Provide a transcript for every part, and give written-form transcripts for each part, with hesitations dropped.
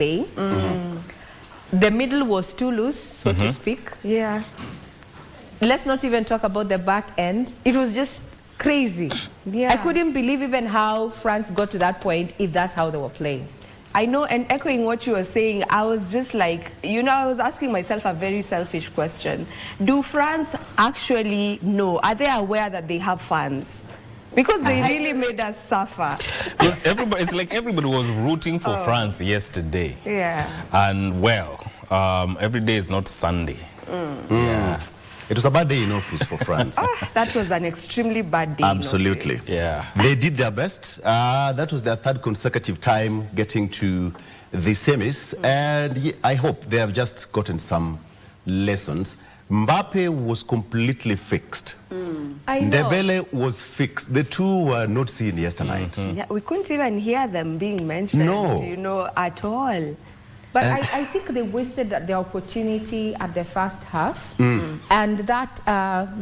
play. The middle was too loose, so to speak. Yeah. Let's not even talk about the back end. It was just crazy. Yeah. I couldn't believe even how France got to that point if that's how they were playing. I know, and echoing what you were saying, I was just like, you know, I was asking myself a very selfish question. Do France actually know? Are they aware that they have fans? Because they really made us suffer. Because it's like everybody was rooting for France yesterday. Yeah. And well, every day is not Sunday. Yeah. It was a bad day in office for France. That was an extremely bad day. Absolutely. Yeah. They did their best. That was their third consecutive time getting to the semis. And I hope they have just gotten some lessons. Mbappe was completely fixed. I know. Dembele was fixed. The two were not seen yesterday. Yeah, we couldn't even hear them being mentioned, No. you know, at all. But I think they wasted the opportunity at the first half. And that,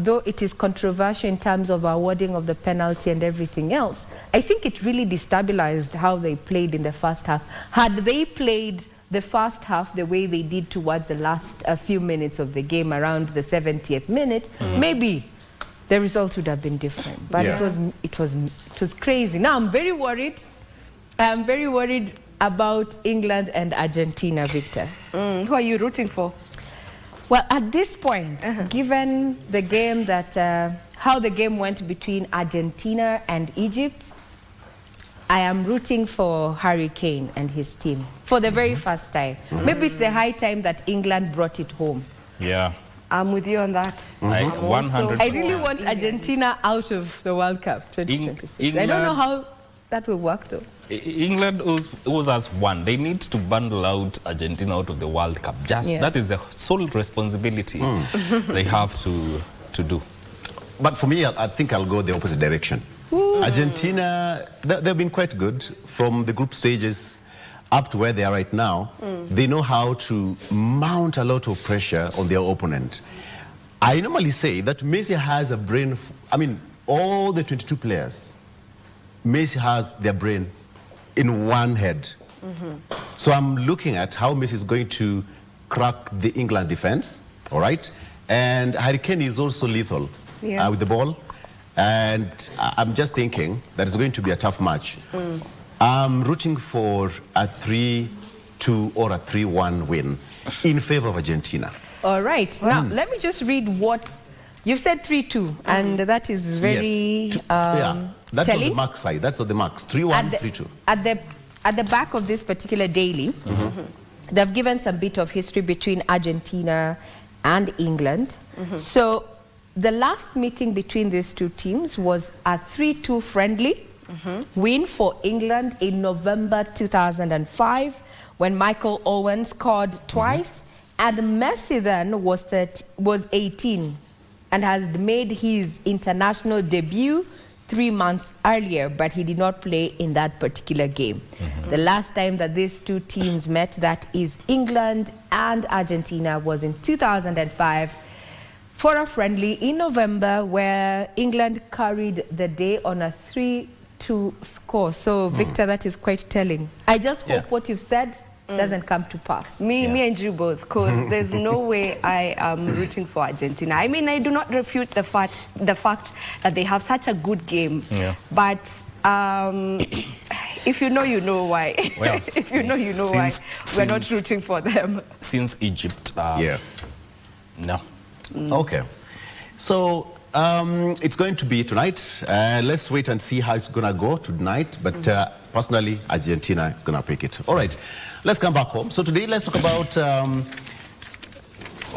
though it is controversial in terms of awarding of the penalty and everything else, I think it really destabilized how they played in the first half. Had they played the first half the way they did towards the last few minutes of the game, around the 70th minute, maybe the result would have been different. But it was crazy. Now I'm very worried. I'm very worried about England and Argentina, Victor. Who are you rooting for? Well, at this point, given the game that how the game went between Argentina and Egypt, I am rooting for Harry Kane and his team for the very first time. Maybe it's the high time that England brought it home. Yeah. I'm with you on that. I really want Argentina out of the World Cup 2026. I don't know how that will work, though. England was as one. They need to bundle out Argentina out of the World Cup. That is the sole responsibility they have to do. But for me, I think I'll go the opposite direction. Argentina, they've been quite good from the group stages up to where they are right now. They know how to mount a lot of pressure on their opponent. I normally say that Messi has a brain, I mean, all the 22 players, Messi has their brain in one head. So I'm looking at how Messi is going to crack the England defense, all right? And Harry Kane is also lethal with the ball. And I'm just thinking that it's going to be a tough match. I'm rooting for a 3-2 or a 3-1 win in favor of Argentina. All right. Well, let me just read what you've said. 3-2, and that is very that's telling. on the mark side. That's on the marks. 3-1, 3-2. At the back of this particular daily, they've given some bit of history between Argentina and England. So the last meeting between these two teams was a 3-2 friendly win for England in November 2005 when Michael Owen scored twice, and Messi then was 18 and has made his international debut 3 months earlier, but he did not play in that particular game. The last time that these two teams met, that is England and Argentina, was in 2005 for a friendly in November where England carried the day on a 3-2 score. So, Victor, that is quite telling. I just hope what you've said doesn't come to pass. Me and you both, because there's no way I am rooting for Argentina. I mean, I do not refute the fact that they have such a good game. But if you know, you know why. Well, if you know, you know why. We're not rooting for them. Since Egypt, no. Okay. So it's going to be tonight. Let's wait and see how it's going to go tonight. But personally, Argentina is going to pick it. All right. Let's come back home. So today, let's talk about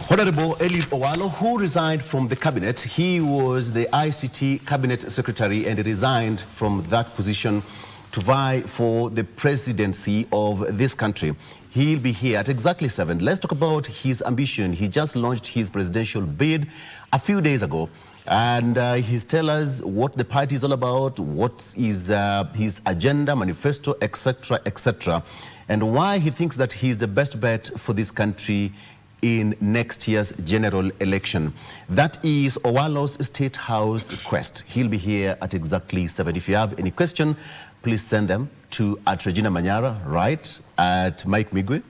Honorable Eliud Owalo, who resigned from the cabinet. He was the ICT cabinet secretary and he resigned from that position to vie for the presidency of this country. He'll be here at exactly 7. Let's talk about his ambition. He just launched his presidential bid a few days ago. And he's telling us what the party is all about, what is his agenda, manifesto, etc., etc., and why he thinks that he's the best bet for this country in next year's general election. That is Owalo's State House quest. He'll be here at exactly 7. If you have any question, please send them to at Regina Manyara, right, at Mike Migwe,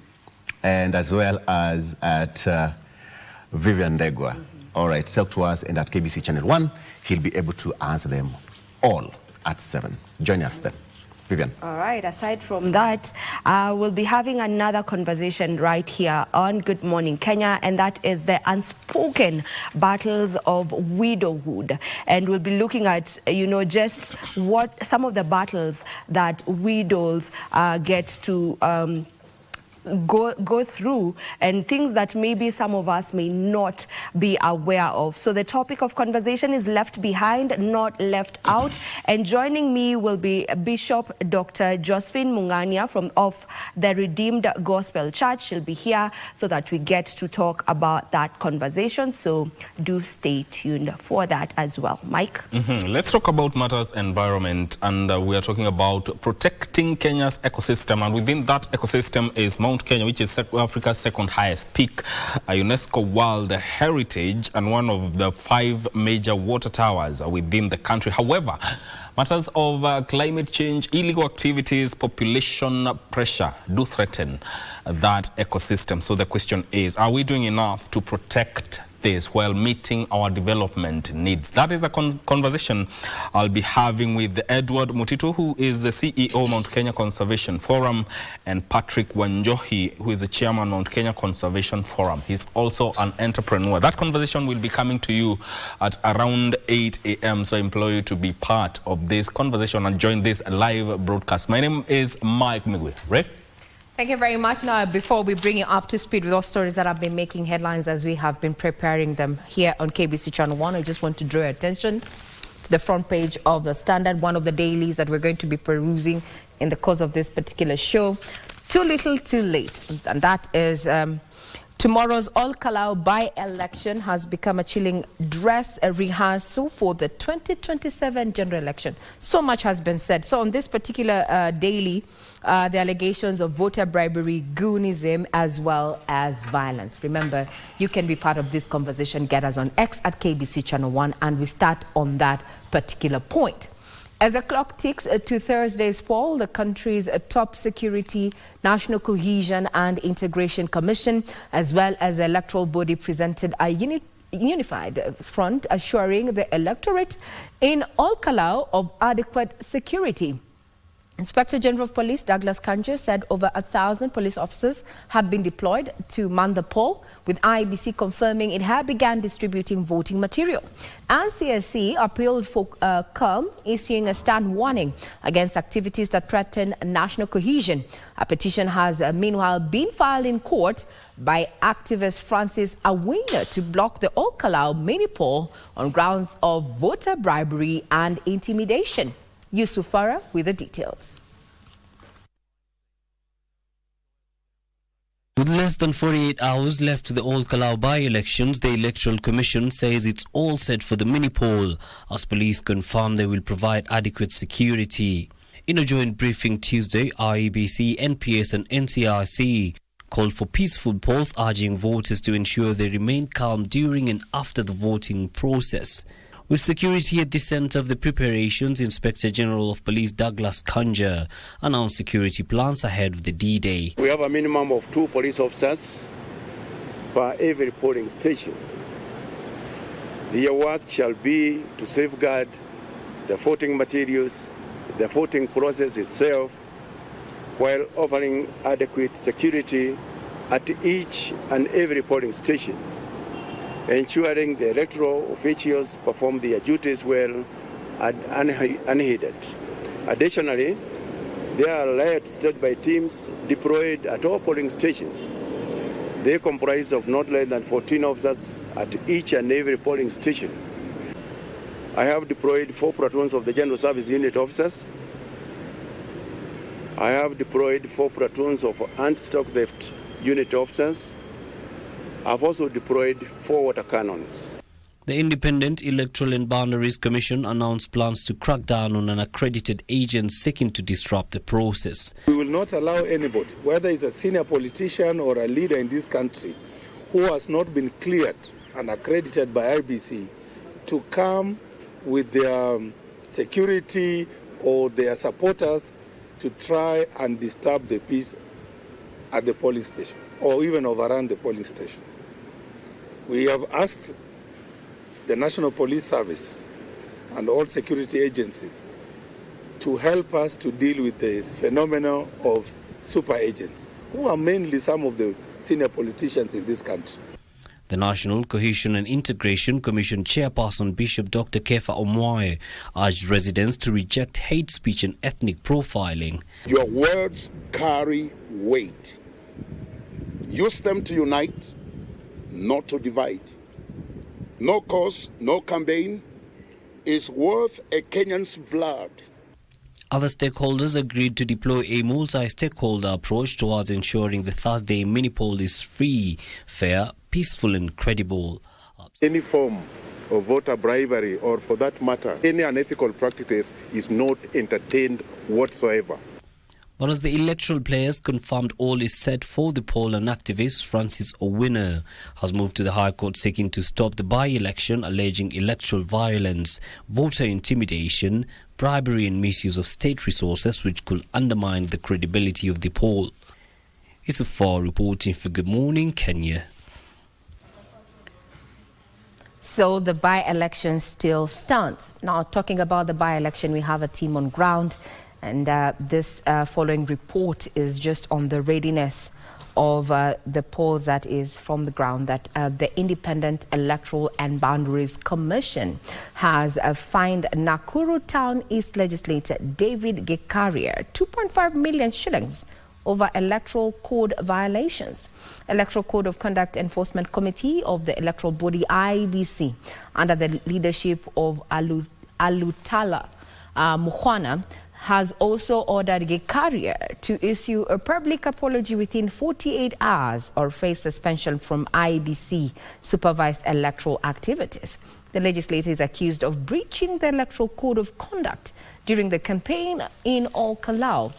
and as well as at Vivian Degwa. All right, talk to us, and at KBC Channel 1, he'll be able to answer them all at 7. Join us then. Vivian. All right, aside from that, we'll be having another conversation right here on Good Morning Kenya, and that is the unspoken battles of widowhood. And we'll be looking at, just what some of the battles that widows get to go through, and things that maybe some of us may not be aware of. So the topic of conversation is left behind, not left out. And joining me will be Bishop Dr. Josephine Mungania of the Redeemed Gospel Church. She'll be here so that we get to talk about that conversation. So do stay tuned for that as well. Mike? Let's talk about matters environment, and we are talking about protecting Kenya's ecosystem, and within that ecosystem is Mount Kenya, which is Africa's second highest peak, a UNESCO World Heritage, and one of the 5 major water towers within the country. However, matters of climate change, illegal activities, population pressure do threaten that ecosystem. So the question is, are we doing enough to protect this while meeting our development needs? That is a conversation I'll be having with Edward Mutitu, who is the CEO Mount Kenya Conservation Forum, and Patrick Wanjohi, who is the chairman Mount Kenya Conservation Forum. He's also an entrepreneur. That conversation will be coming to you at around 8 a.m. So I implore you to be part of this conversation and join this live broadcast. My name is Mike Migwe. Ray? Thank you very much. Now, before we bring you up to speed with all stories that have been making headlines as we have been preparing them here on KBC Channel 1, I just want to draw your attention to the front page of the Standard, one of the dailies that we're going to be perusing in the course of this particular show. Too little, too late. And that is tomorrow's All Kalau by-election has become a chilling dress rehearsal for the 2027 general election. So much has been said. So on this particular daily, the allegations of voter bribery, goonism, as well as violence. Remember, you can be part of this conversation. Get us on X at KBC Channel 1, and we start on that particular point. As the clock ticks to Thursday's poll, the country's top security, National Cohesion and Integration Commission, as well as the electoral body, presented a unified front assuring the electorate in All Kalau of adequate security. Inspector General of Police Douglas Kanja said over 1,000 police officers have been deployed to man the poll, with IEBC confirming it had begun distributing voting material. And CSC appealed for calm, issuing a stern warning against activities that threaten national cohesion. A petition has meanwhile been filed in court by activist Francis Awina to block the All Kalau mini poll on grounds of voter bribery and intimidation. Yusuf Farah with the details. With less than 48 hours left to the All Kalau by-elections, the Electoral Commission says it's all set for the mini-poll, as police confirm they will provide adequate security. In a joint briefing Tuesday, IEBC, NPS and NCRC called for peaceful polls, urging voters to ensure they remain calm during and after the voting process. With security at the center of the preparations, Inspector General of Police Douglas Kanja announced security plans ahead of the D-Day. We have a minimum of 2 police officers per every polling station. Their work shall be to safeguard the voting materials, the voting process itself, while offering adequate security at each and every polling station, ensuring the electoral officials perform their duties well and unhindered. Additionally, there are alert standby teams deployed at all polling stations. They comprise of not less than 14 officers at each and every polling station. I have deployed 4 platoons of the General Service Unit officers. I have deployed 4 platoons of anti-stock theft unit officers. I've also deployed 4 water cannons. The Independent Electoral and Boundaries Commission announced plans to crack down on unaccredited agents seeking to disrupt the process. We will not allow anybody, whether it's a senior politician or a leader in this country, who has not been cleared and accredited by IBC, to come with their security or their supporters to try and disturb the peace at the polling station or even overrun the polling station. We have asked the National Police Service and all security agencies to help us to deal with this phenomenon of super agents, who are mainly some of the senior politicians in this country. The National Cohesion and Integration Commission chairperson Bishop Dr. Kefa Omwaye urged residents to reject hate speech and ethnic profiling. Your words carry weight. Use them to unite, not to divide. No cause, no campaign is worth a Kenyan's blood. Other stakeholders agreed to deploy a multi-stakeholder approach towards ensuring the Thursday mini poll is free, fair, peaceful and credible. Any form of voter bribery or, for that matter, any unethical practices is not entertained whatsoever. But as the electoral players confirmed all is set for the poll, and activist Francis Owino has moved to the High Court seeking to stop the by-election, alleging electoral violence, voter intimidation, bribery and misuse of state resources which could undermine the credibility of the poll. Isufar reporting for Good Morning Kenya. So the by-election still stands. Now, talking about the by-election, we have a team on ground, and this following report is just on the readiness of the polls that is from the ground, that the Independent Electoral and Boundaries Commission has fined Nakuru Town East Legislator David Gikaria 2.5 million shillings over electoral code violations. Electoral Code of Conduct Enforcement Committee of the electoral body IBC, under the leadership of Alutala Mukhwana, has also ordered Gikaria to issue a public apology within 48 hours or face suspension from IBC supervised electoral activities. The legislator is accused of breaching the Electoral Code of Conduct during the campaign in Olkalau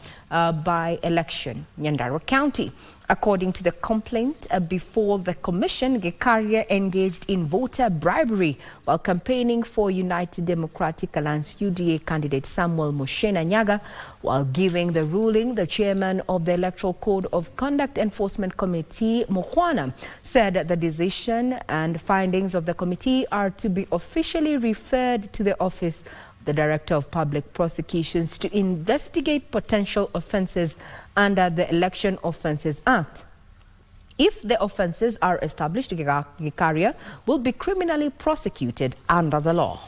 by-election, Nyandarua County. According to the complaint before the commission, Gikaria engaged in voter bribery while campaigning for United Democratic Alliance UDA candidate Samuel Mushena Nyaga, while giving the ruling. The chairman of the Electoral Code of Conduct Enforcement Committee, Mukhwana, said the decision and findings of the committee are to be officially referred to the office the Director of Public Prosecutions to investigate potential offences under the Election Offences Act. If the offences are established, Gikaria will be criminally prosecuted under the law.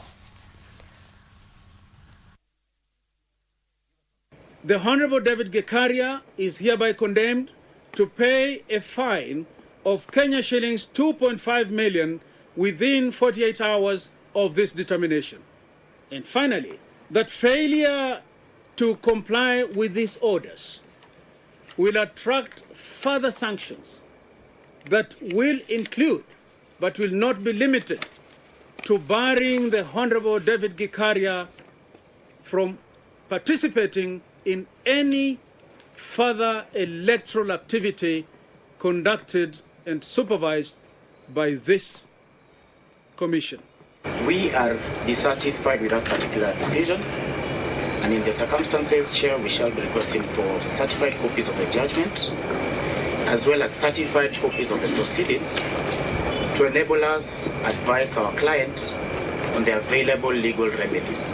The Honorable David Gikaria is hereby condemned to pay a fine of Kenya shillings 2.5 million within 48 hours of this determination. And finally, that failure to comply with these orders will attract further sanctions that will include, but will not be limited to, barring the Honorable David Gikaria from participating in any further electoral activity conducted and supervised by this commission. We are dissatisfied with that particular decision, and in the circumstances, Chair, we shall be requesting for certified copies of the judgment as well as certified copies of the proceedings to enable us advise our client on the available legal remedies.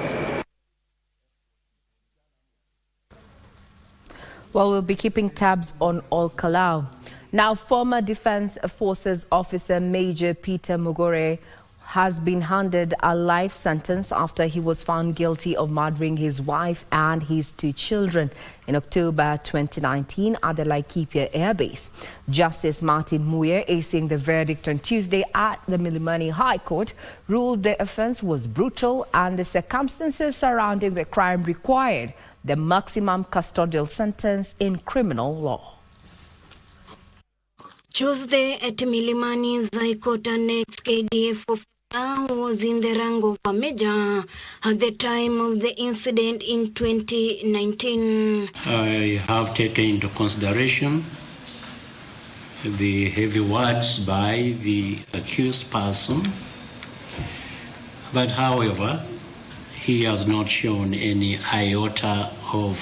Well, we'll be keeping tabs on Olkalau. Now, former Defense Forces officer Major Peter Mugore has been handed a life sentence after he was found guilty of murdering his wife and his 2 children in October 2019 at the Laikipia Air Base. Justice Martin Muye, acing the verdict on Tuesday at the Milimani High Court, ruled the offense was brutal and the circumstances surrounding the crime required the maximum custodial sentence in criminal law. Tuesday at Milimani's High Court, an ex-KDF officer was in the rank of a major at the time of the incident in 2019. I have taken into consideration the heavy words by the accused person, but however, he has not shown any iota of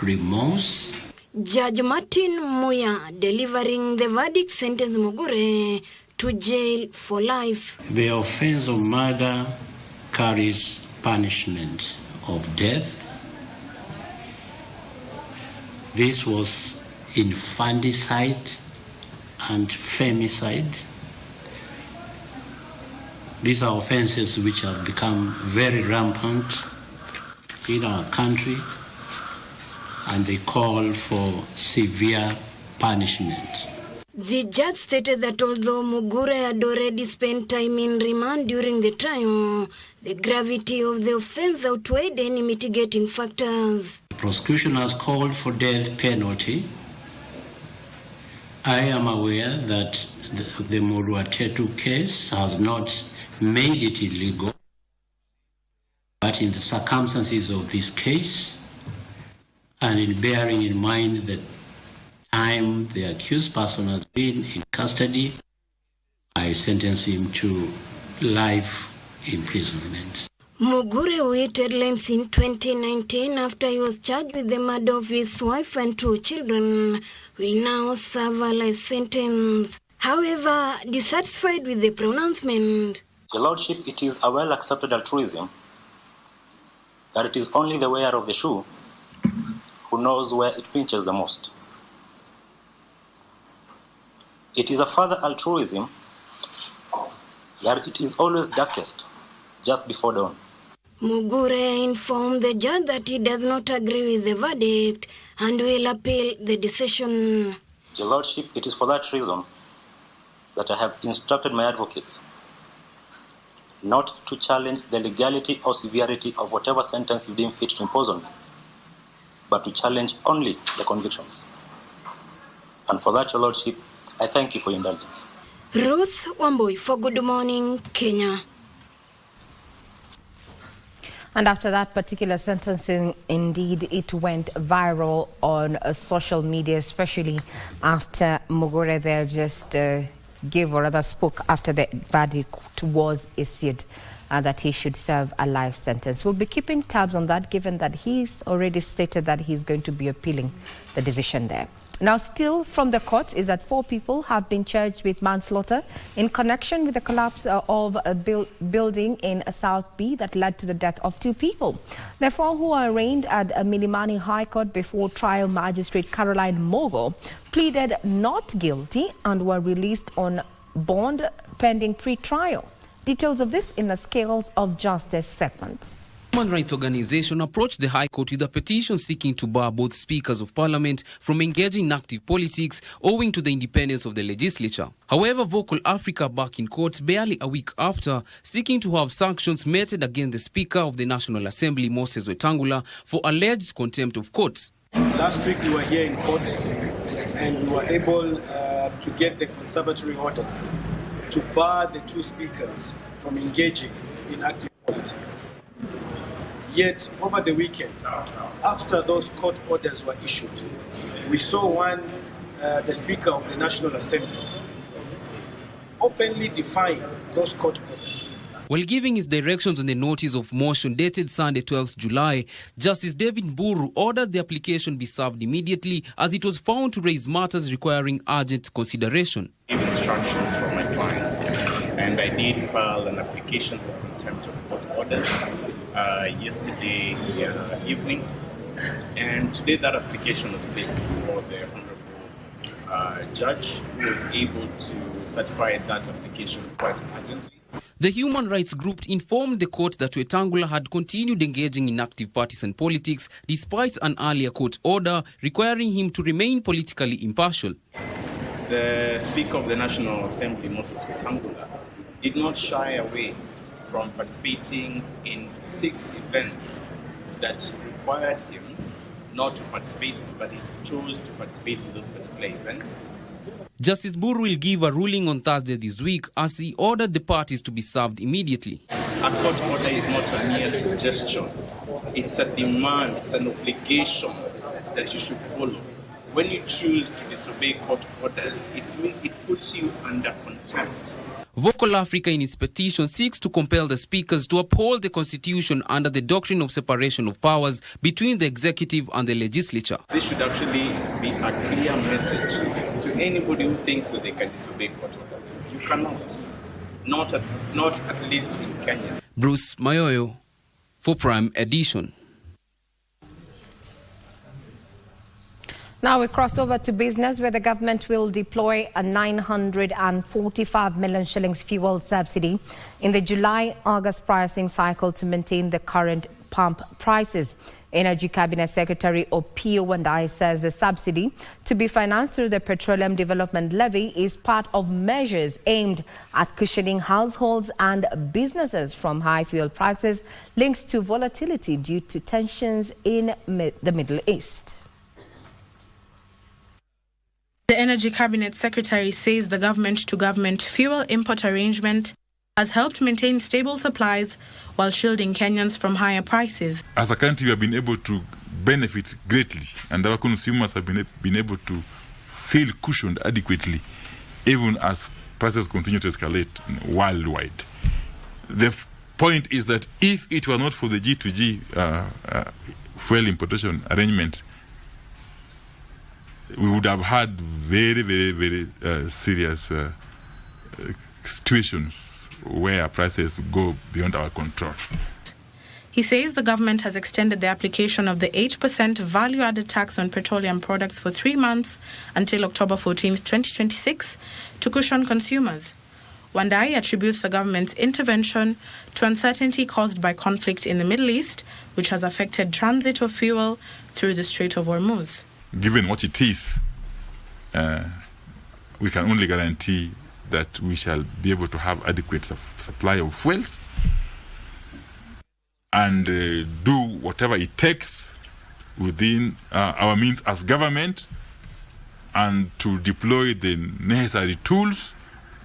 remorse. Judge Martin Muya delivering the verdict sentence Mugure to jail for life. The offense of murder carries punishment of death. This was infanticide and femicide. These are offenses which have become very rampant in our country, and they call for severe punishment. The judge stated that although Mugure had already spent time in remand during the trial, the gravity of the offense outweighed any mitigating factors. The prosecution has called for death penalty. I am aware that the Moruatetu case has not made it illegal, but in the circumstances of this case, and in bearing in mind the time the accused person has been in custody, I sentence him to life imprisonment. Mugure waited headlines in 2019 after he was charged with the murder of his wife and 2 children. Will now serve a life sentence. However, dissatisfied with the pronouncement. Your Lordship, it is a well-accepted altruism that it is only the wearer of the shoe who knows where it pinches the most. It is a further altruism that it is always darkest just before dawn. Mugure informed the judge that he does not agree with the verdict and will appeal the decision. Your Lordship, it is for that reason that I have instructed my advocates not to challenge the legality or severity of whatever sentence you deem fit to impose on me, but to challenge only the convictions. And for that, Your Lordship, I thank you for your indulgence. Ruth Wambui for Good Morning, Kenya. And after that particular sentencing, indeed, it went viral on social media, especially after Mugure there just gave or rather spoke after the verdict was issued that he should serve a life sentence. We'll be keeping tabs on that, given that he's already stated that he's going to be appealing the decision there. Now, still from the courts is that 4 people have been charged with manslaughter in connection with the collapse of a building in South B that led to the death of 2 people. The 4 who are arraigned at Milimani High Court before trial magistrate Caroline Mogo pleaded not guilty and were released on bond pending pre-trial. Details of this in the Scales of Justice segments. Human rights organization approached the High Court with a petition seeking to bar both speakers of parliament from engaging in active politics owing to the independence of the legislature. However, Vocal Africa back in court barely a week after, seeking to have sanctions meted against the Speaker of the National Assembly, Moses Wetangula, for alleged contempt of court. Last week we were here in court and we were able to get the conservatory orders to bar the 2 speakers from engaging in active politics. Yet, over the weekend, after those court orders were issued, we saw the Speaker of the National Assembly, openly defying those court orders. While giving his directions on the notice of motion dated Sunday 12th July, Justice David Mburu ordered the application be served immediately as it was found to raise matters requiring urgent consideration. I gave instructions for my clients, and I did file an application for contempt of court orders yesterday evening, and today that application was placed before the Honorable Judge, who was able to certify that application quite urgently. The human rights group informed the court that Wetangula had continued engaging in active partisan politics despite an earlier court order requiring him to remain politically impartial. The Speaker of the National Assembly, Moses Wetangula, did not shy away from participating in 6 events that required him not to participate, but he chose to participate in those particular events. Justice Mburu will give a ruling on Thursday this week as he ordered the parties to be served immediately. A court order is not a mere suggestion. It's a demand, it's an obligation that you should follow. when you choose to disobey court orders, it puts you under contempt. Vocal Africa in its petition seeks to compel the speakers to uphold the constitution under the doctrine of separation of powers between the executive and the legislature. This should actually be a clear message to anybody who thinks that they can disobey court orders. You cannot. Not at least in Kenya. Bruce Mayoyo for Prime Edition. Now we cross over to business, where the government will deploy a 945 million shillings fuel subsidy in the July-August pricing cycle to maintain the current pump prices. Energy Cabinet Secretary Opiyo Wandayi says the subsidy, to be financed through the Petroleum Development Levy, is part of measures aimed at cushioning households and businesses from high fuel prices linked to volatility due to tensions in the Middle East. The Energy Cabinet Secretary says the government-to-government fuel import arrangement has helped maintain stable supplies while shielding Kenyans from higher prices. As a country, we have been able to benefit greatly, and our consumers have been able to feel cushioned adequately, even as prices continue to escalate worldwide. The point is that if it were not for the G2G fuel importation arrangement, we would have had very, very, very serious situations where prices go beyond our control. He says the government has extended the application of the 8% value-added tax on petroleum products for 3 months until October 14, 2026, to cushion consumers. Wandayi attributes the government's intervention to uncertainty caused by conflict in the Middle East, which has affected transit of fuel through the Strait of Hormuz. Given what it is, we can only guarantee that we shall be able to have adequate supply of fuels and do whatever it takes within our means as government, and to deploy the necessary tools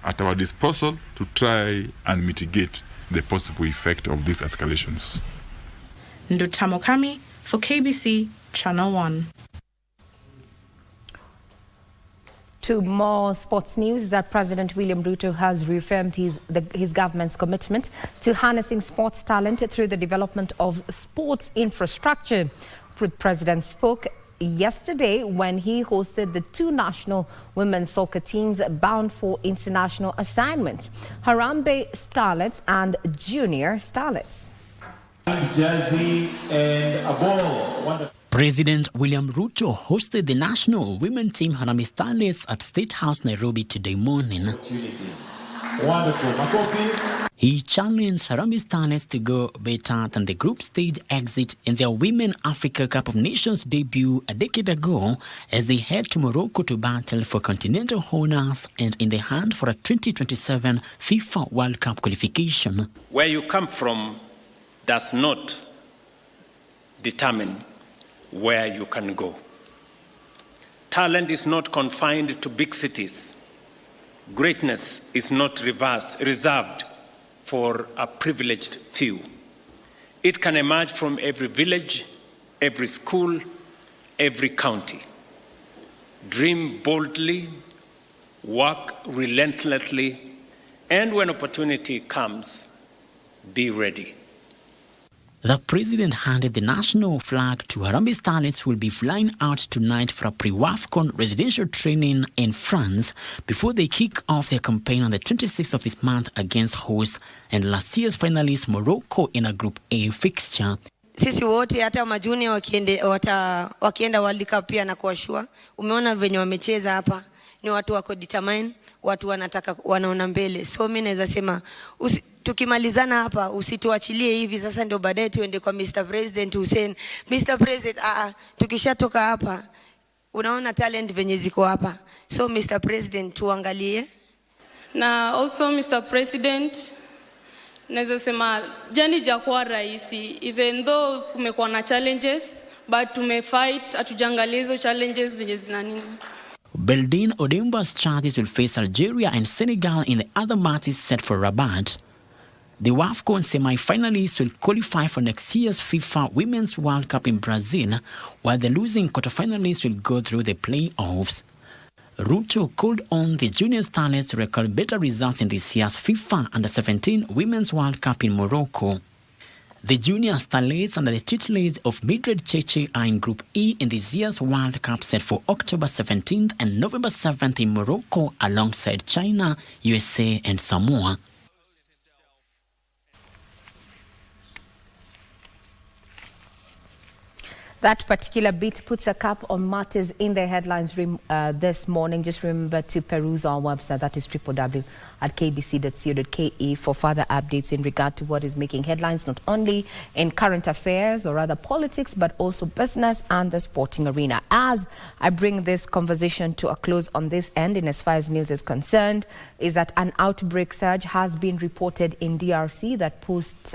at our disposal to try and mitigate the possible effect of these escalations. Ndutamo Kami for KBC Channel 1. To more sports news, that President William Ruto has reaffirmed his government's commitment to harnessing sports talent through the development of sports infrastructure. The President spoke yesterday when he hosted the 2 national women's soccer teams bound for international assignments, Harambee Starlets and Junior Starlets. Jersey and a ball. President William Ruto hosted the national women team Harambee Starlets at State House, Nairobi today morning. Wonderful. He challenged Harambee Starlets to go better than the group stage exit in their Women Africa Cup of Nations debut a decade ago, as they head to Morocco to battle for continental honors and in the hunt for a 2027 FIFA World Cup qualification. Where you come from does not determine where you can go. Talent is not confined to big cities. Greatness is not reserved for a privileged few. It can emerge from every village, every school, every county. Dream boldly, work relentlessly, and when opportunity comes, be ready. The president handed the national flag to Harambee Starlets, who will be flying out tonight for a pre-WAFCON residential training in France before they kick off their campaign on the 26th of this month against host and last year's finalist Morocco in a Group A fixture. Sisi wote hata majuni wakienda World Cup pia na kuashua. Umeona venye wamecheza hapa, ni watu wako determine, watu wanaona mbele. So mimi naweza sema tukimalizana hapa usituachilie hivi sasa ndio baadaye tuende kwa Mr. President Hussein. Mr. President, tukishatoka hapa unaona talent venye ziko hapa. So Mr. President tuangalie. Na also Mr. President, naweza sema jani jakuwa rahisi, even though kumekuwa na challenges, but tumefight, atujangalia hizo challenges venye zina nini. Beldine Odemba's Chargers will face Algeria and Senegal in the other matches set for Rabat. The WAFCON semi-finalists will qualify for next year's FIFA Women's World Cup in Brazil, while the losing quarterfinalists will go through the playoffs. Ruto called on the junior starlets to record better results in this year's FIFA Under-17 Women's World Cup in Morocco. The junior starlets under the tutelage of Mildred Cheche are in Group E in this year's World Cup set for October 17th and November 7th in Morocco alongside China, USA and Samoa. That particular bit puts a cap on matters in the headlines this morning. Just remember to peruse our website, that is www.kbc.co.ke, for further updates in regard to what is making headlines, not only in current affairs or other politics, but also business and the sporting arena. As I bring this conversation to a close on this end, in as far as news is concerned, is that an outbreak surge has been reported in DRC that puts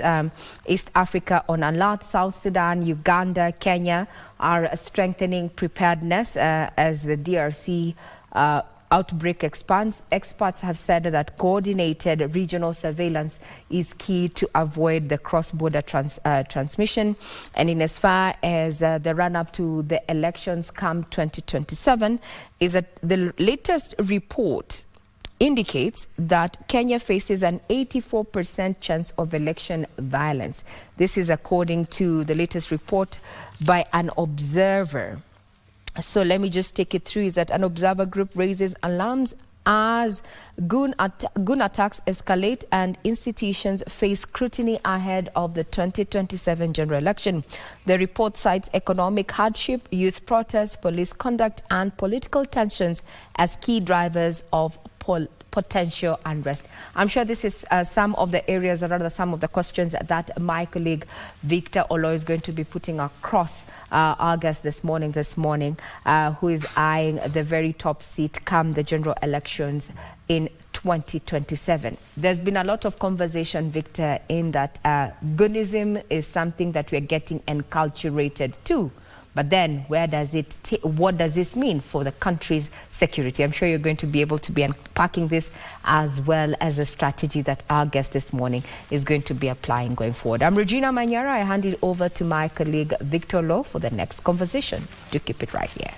East Africa on alert. South Sudan, Uganda, Kenya are strengthening preparedness as the DRC outbreak expands. Experts have said that coordinated regional surveillance is key to avoid the cross-border transmission. And in as far as the run-up to the elections come 2027, is that the latest report indicates that Kenya faces an 84% chance of election violence. This is according to the latest report by an observer. So let me just take it through. Is that an observer group raises alarms as gun attacks escalate and institutions face scrutiny ahead of the 2027 general election. The report cites economic hardship, youth protests, police conduct, and political tensions as key drivers of potential unrest. I'm sure this is some of the areas, or rather some of the questions that my colleague Victor Olo is going to be putting across our guest this morning, who is eyeing the very top seat come the general elections in 2027. There's been a lot of conversation, Victor, in that Gunism is something that we're getting enculturated to. But then, what does this mean for the country's security? I'm sure you're going to be able to be unpacking this, as well as a strategy that our guest this morning is going to be applying going forward. I'm Regina Manyara. I hand it over to my colleague Victor Lowe for the next conversation. Do keep it right here.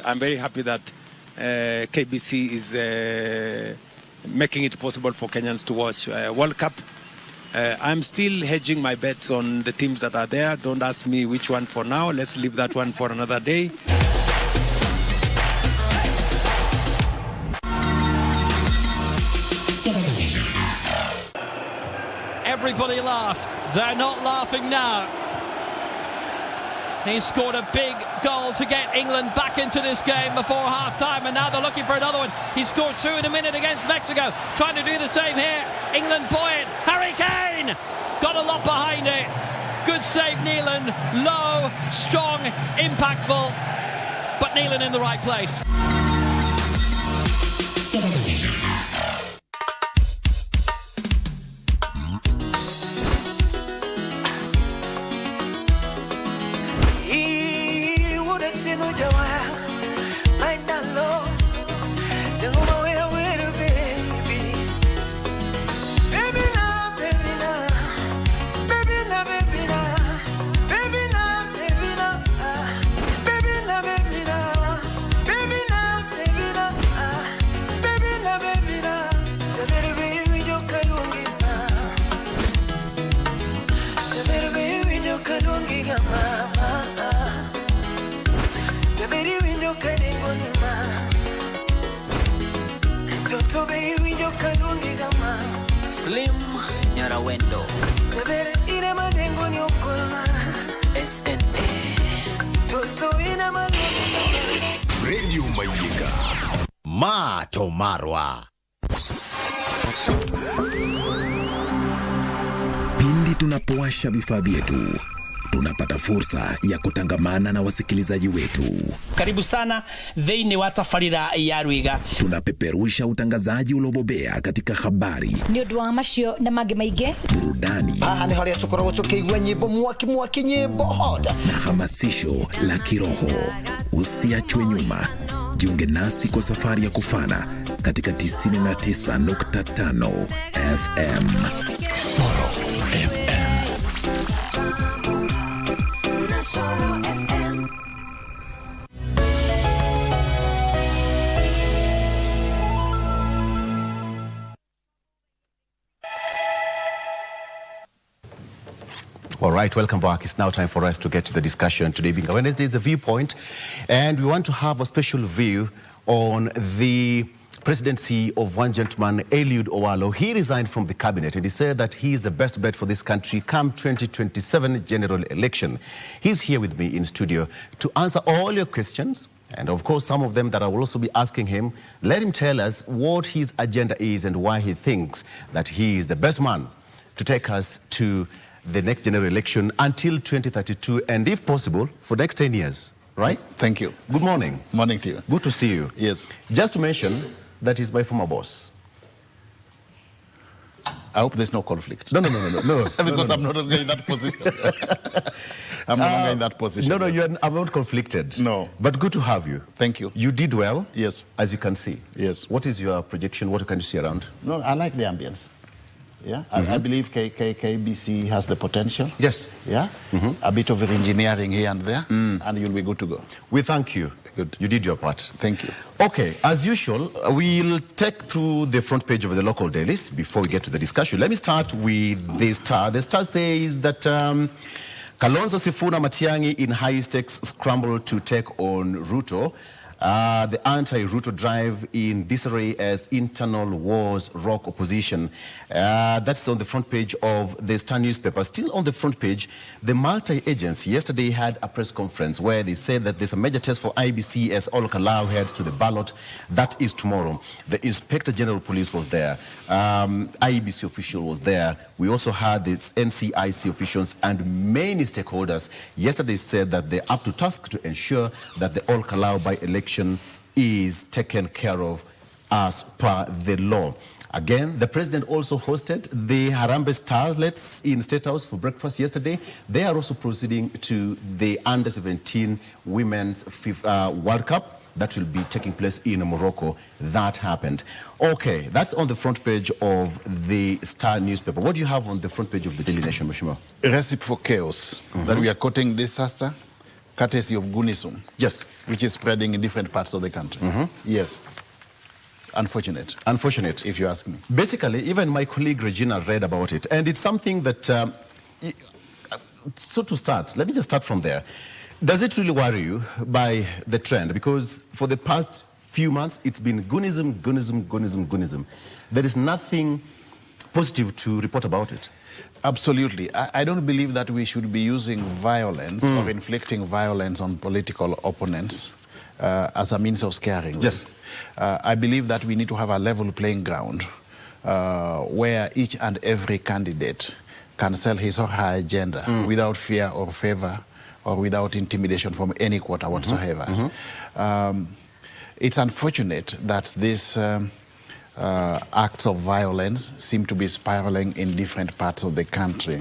I'm very happy that KBC is making it possible for Kenyans to watch World Cup. I'm still hedging my bets on the teams that are there. Don't ask me which one for now. Let's leave that one for another day. Everybody laughed. They're not laughing now. He scored a big goal to get England back into this game before half-time, and now they're looking for another one. He scored 2 in a minute against Mexico, trying to do the same here. England buoyant. Harry Kane got a lot behind it. Good save, Neelan. Low, strong, impactful, but Neelan in the right place. Slim Nyarawendo SNA Radio Mayiga Mato Marwa. Pindi tunapowasha vifaa vyetu, tunapata fursa ya kutangamana na wasikilizaji wetu. Karibu sana thĩinĩ wa tabarĩra ya Rwiga. Tunapeperusha utangazaji uliobobea katika habari, nĩ ũndũ wa macio na mangĩ maingĩ, burudani, nĩ harĩa tũkoragwo tũkĩigua nyĩmbo mwaki nyĩmbo hot, na hamasisho la kiroho. Usiachwe nyuma. Jiunge nasi kwa safari ya kufana katika 99.5 FM. Shoro FM. All right, welcome back. It's now time for us to get to the discussion. Today being Wednesday is the viewpoint, and we want to have a special view on the presidency of one gentleman, Eliud Owalo. He resigned from the cabinet and he said that he is the best bet for this country come 2027 general election. He's here with me in studio to answer all your questions, and of course some of them that I will also be asking him. Let him tell us what his agenda is and why he thinks that he is the best man to take us to the next general election until 2032, and if possible, for the next 10 years, right? Thank you. Good morning. Morning to you. Good to see you. Yes. Just to mention, that is my former boss. I hope there's no conflict. No. Because I'm no longer in that position. I'm no longer in that position. No, I'm not conflicted. No. But good to have you. Thank you. You did well. Yes. As you can see. Yes. What is your projection? What can you see around? No, I like the ambience. Yeah, I believe KBC has the potential. Yes. Yeah, a bit of engineering here and there, and you'll be good to go. We thank you. Good. You did your part. Thank you. Okay, as usual, we'll take through the front page of the local dailies before we get to the discussion. Let me start with the Star. The Star says that Kalonzo Sifuna Matiang'i in high-stakes scramble to take on Ruto. The anti-Ruto drive in disarray as internal wars rock opposition. That's on the front page of the Star newspaper. Still on the front page, the multi-agency yesterday had a press conference where they said that there's a major test for IBC as all Kalau heads to the ballot. That is tomorrow. The Inspector General Police was there. IBC official was there. We also had the NCIC officials and many stakeholders. Yesterday said that they're up to task to ensure that the all Kalau by-election is taken care of as per the law. Again, the president also hosted the Harambee Starlets in State House for breakfast yesterday. They are also proceeding to the Under-17 Women's World Cup that will be taking place in Morocco. That happened. Okay, that's on the front page of the Star newspaper. What do you have on the front page of the Daily Nation, Mheshimiwa? A recipe for chaos, that we are courting disaster, courtesy of Gunism. Yes. Which is spreading in different parts of the country. Yes. Unfortunate. Unfortunate. If you ask me. Basically, even my colleague Regina read about it. And it's something that, so to start, let me just start from there. Does it really worry you by the trend? Because for the past few months, it's been Gunism. There is nothing positive to report about it. Absolutely. I don't believe that we should be using violence or inflicting violence on political opponents as a means of scaring them. Yes. I believe that we need to have a level playing ground where each and every candidate can sell his or her agenda without fear or favor or without intimidation from any quarter whatsoever. It's unfortunate that these acts of violence seem to be spiraling in different parts of the country.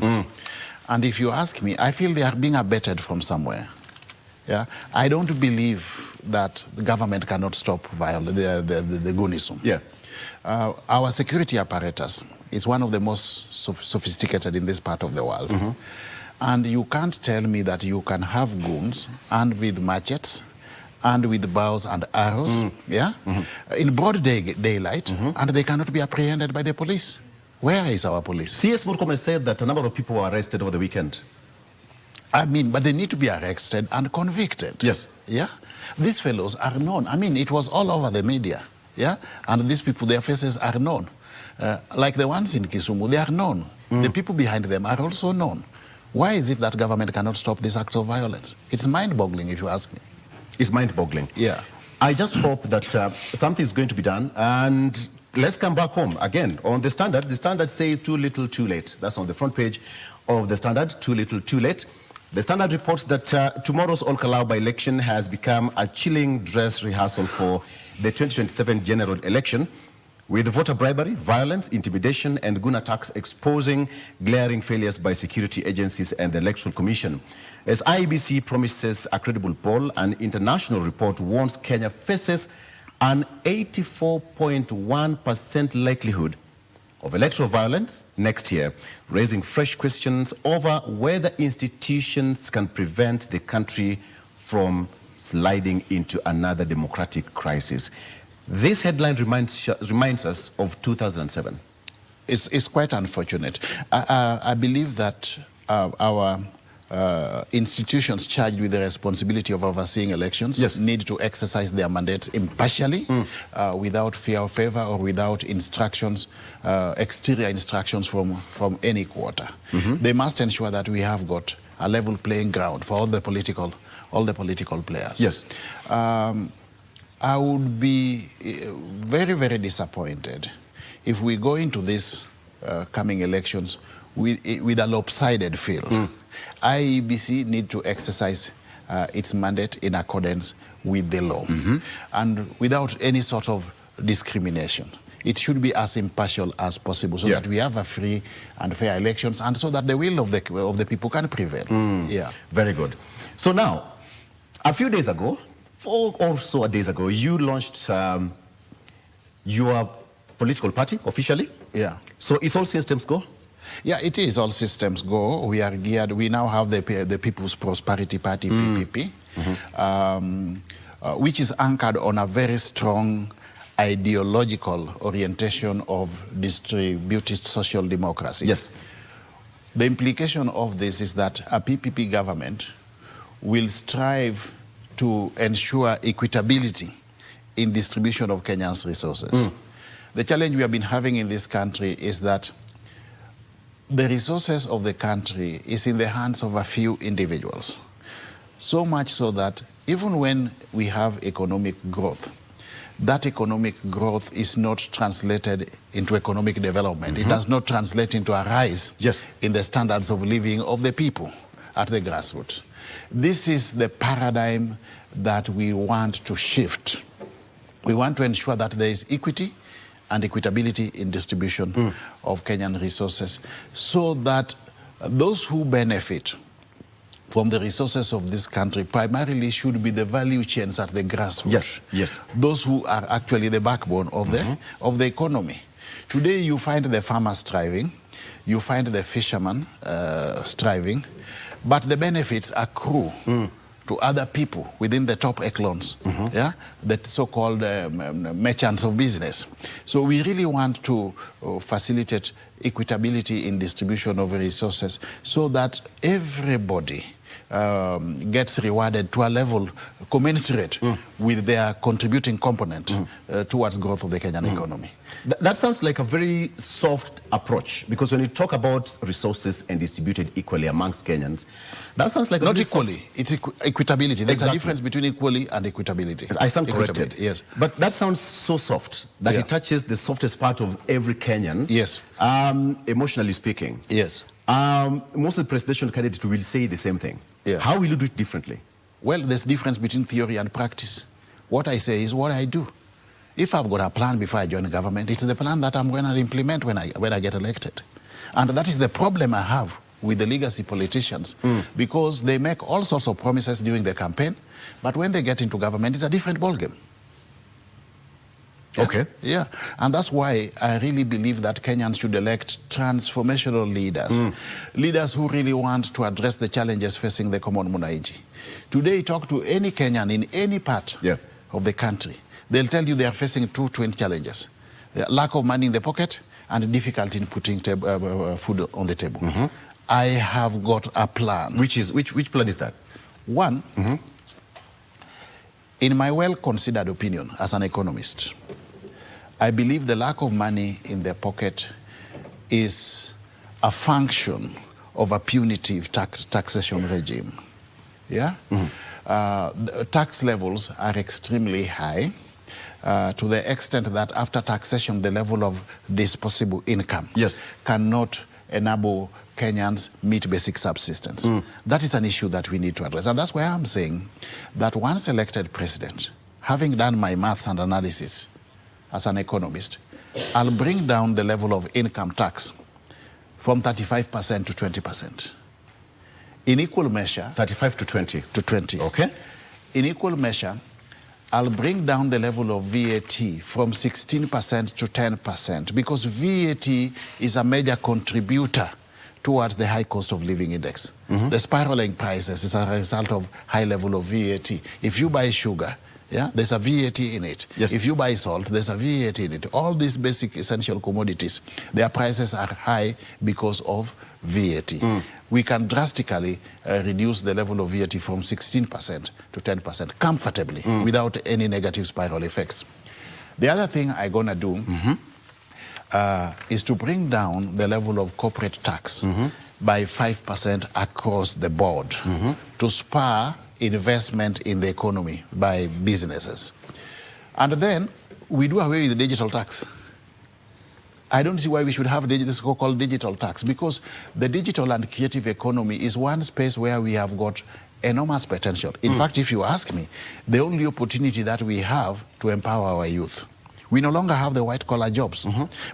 And if you ask me, I feel they are being abetted from somewhere. Yeah, I don't believe that the government cannot stop the Gunism. Yeah. Our security apparatus is one of the most sophisticated in this part of the world. And you can't tell me that you can have goons armed with machetes and with bows and arrows, in broad daylight, and they cannot be apprehended by the police. Where is our police? CS Murkomen said that a number of people were arrested over the weekend. I mean, but they need to be arrested and convicted. Yes. Yeah? These fellows are known. I mean, it was all over the media. Yeah? And these people, their faces are known. Like the ones in Kisumu, they are known. The people behind them are also known. Why is it that government cannot stop these acts of violence? It's mind-boggling, if you ask me. It's mind-boggling. Yeah. I just hope that something is going to be done, and let's come back home again on the Standard. The Standard says too little, too late. That's on the front page of the Standard. Too little, too late. The Standard reports that tomorrow's Olkalau by-election has become a chilling dress rehearsal for the 2027 general election, with voter bribery, violence, intimidation, and gun attacks exposing glaring failures by security agencies and the Electoral Commission. As IEBC promises a credible poll, an international report warns Kenya faces an 84.1% likelihood of electoral violence next year, raising fresh questions over whether institutions can prevent the country from sliding into another democratic crisis. This headline reminds us of 2007. It's quite unfortunate. I believe that our institutions charged with the responsibility of overseeing elections need to exercise their mandates impartially, without fear or favor or without instructions, exterior instructions from any quarter. They must ensure that we have got a level playing ground for all the political players. Yes. I would be very, very disappointed if we go into these coming elections with a lopsided field. IEBC need to exercise its mandate in accordance with the law and without any sort of discrimination. It should be as impartial as possible so that we have a free and fair elections and so that the will of the people can prevail. Yeah. Very good. So now, a few days ago, 4 or so days ago, you launched your political party officially. Yeah. So is all systems go? Yeah, it is all systems go. We are geared. We now have the People's Prosperity Party, PPP, which is anchored on a very strong ideological orientation of distributed social democracy. Yes. The implication of this is that a PPP government will strive to ensure equitability in distribution of Kenya's resources. The challenge we have been having in this country is that the resources of the country is in the hands of a few individuals. So much so that even when we have economic growth, that economic growth is not translated into economic development. It does not translate into a rise in the standards of living of the people at the grassroots. This is the paradigm that we want to shift. We want to ensure that there is equity and equitability in distribution of Kenyan resources so that those who benefit from the resources of this country primarily should be the value chains at the grassroots. Yes. Those who are actually the backbone of the economy. Today you find the farmers thriving, you find the fishermen thriving, but the benefits accrue to other people within the top echelons, the so-called merchants of business. So we really want to facilitate equitability in distribution of resources so that everybody gets rewarded to a level commensurate with their contributing component towards growth of the Kenyan economy. That sounds like a very soft approach, because when you talk about resources and distributed equally amongst Kenyans, that sounds like not equally. It's equitability. There's a difference between equally and equitability. I stand corrected. Yes. But that sounds so soft that it touches the softest part of every Kenyan. Yes. Emotionally speaking. Yes. Most of the presidential candidates will say the same thing. Yeah. How will you do it differently? Well, there's difference between theory and practice. What I say is what I do. If I've got a plan before I join the government, it's the plan that I'm going to implement when I get elected. And that is the problem I have with the legacy politicians, because they make all sorts of promises during the campaign, but when they get into government, it's a different ballgame. Yeah. Okay. Yeah. And that's why I really believe that Kenyans should elect transformational leaders. Leaders who really want to address the challenges facing the common mwananchi. Today, talk to any Kenyan in any part of the country. They'll tell you they are facing two twin challenges. Lack of money in the pocket and difficulty in putting food on the table. I have got a plan. Which plan is that? One, in my well-considered opinion as an economist, I believe the lack of money in the pocket is a function of a punitive taxation regime. Yeah? Tax levels are extremely high. to the extent that after taxation, the level of disposable income yes. cannot enable Kenyans meet basic subsistence. That is an issue that we need to address. And that's why I'm saying that once elected president, having done my maths and analysis as an economist, I'll bring down the level of income tax from 35% to 20%. In equal measure... 35 to 20? To 20. Okay. In equal measure, I'll bring down the level of VAT from 16% to 10% because VAT is a major contributor towards the high cost of living index. The spiraling prices is a result of high level of VAT. If you buy sugar, yeah, there's a VAT in it. Yes. If you buy salt, there's a VAT in it. All these basic essential commodities, their prices are high because of VAT. We can drastically reduce the level of VAT from 16% to 10% comfortably without any negative spiral effects. The other thing I'm going to do is to bring down the level of corporate tax by 5% across the board to spur investment in the economy by businesses. And then we do away with the digital tax. I don't see why we should have this so-called digital tax, because the digital and creative economy is one space where we have got enormous potential. In fact, if you ask me, the only opportunity that we have to empower our youth. We no longer have the white-collar jobs,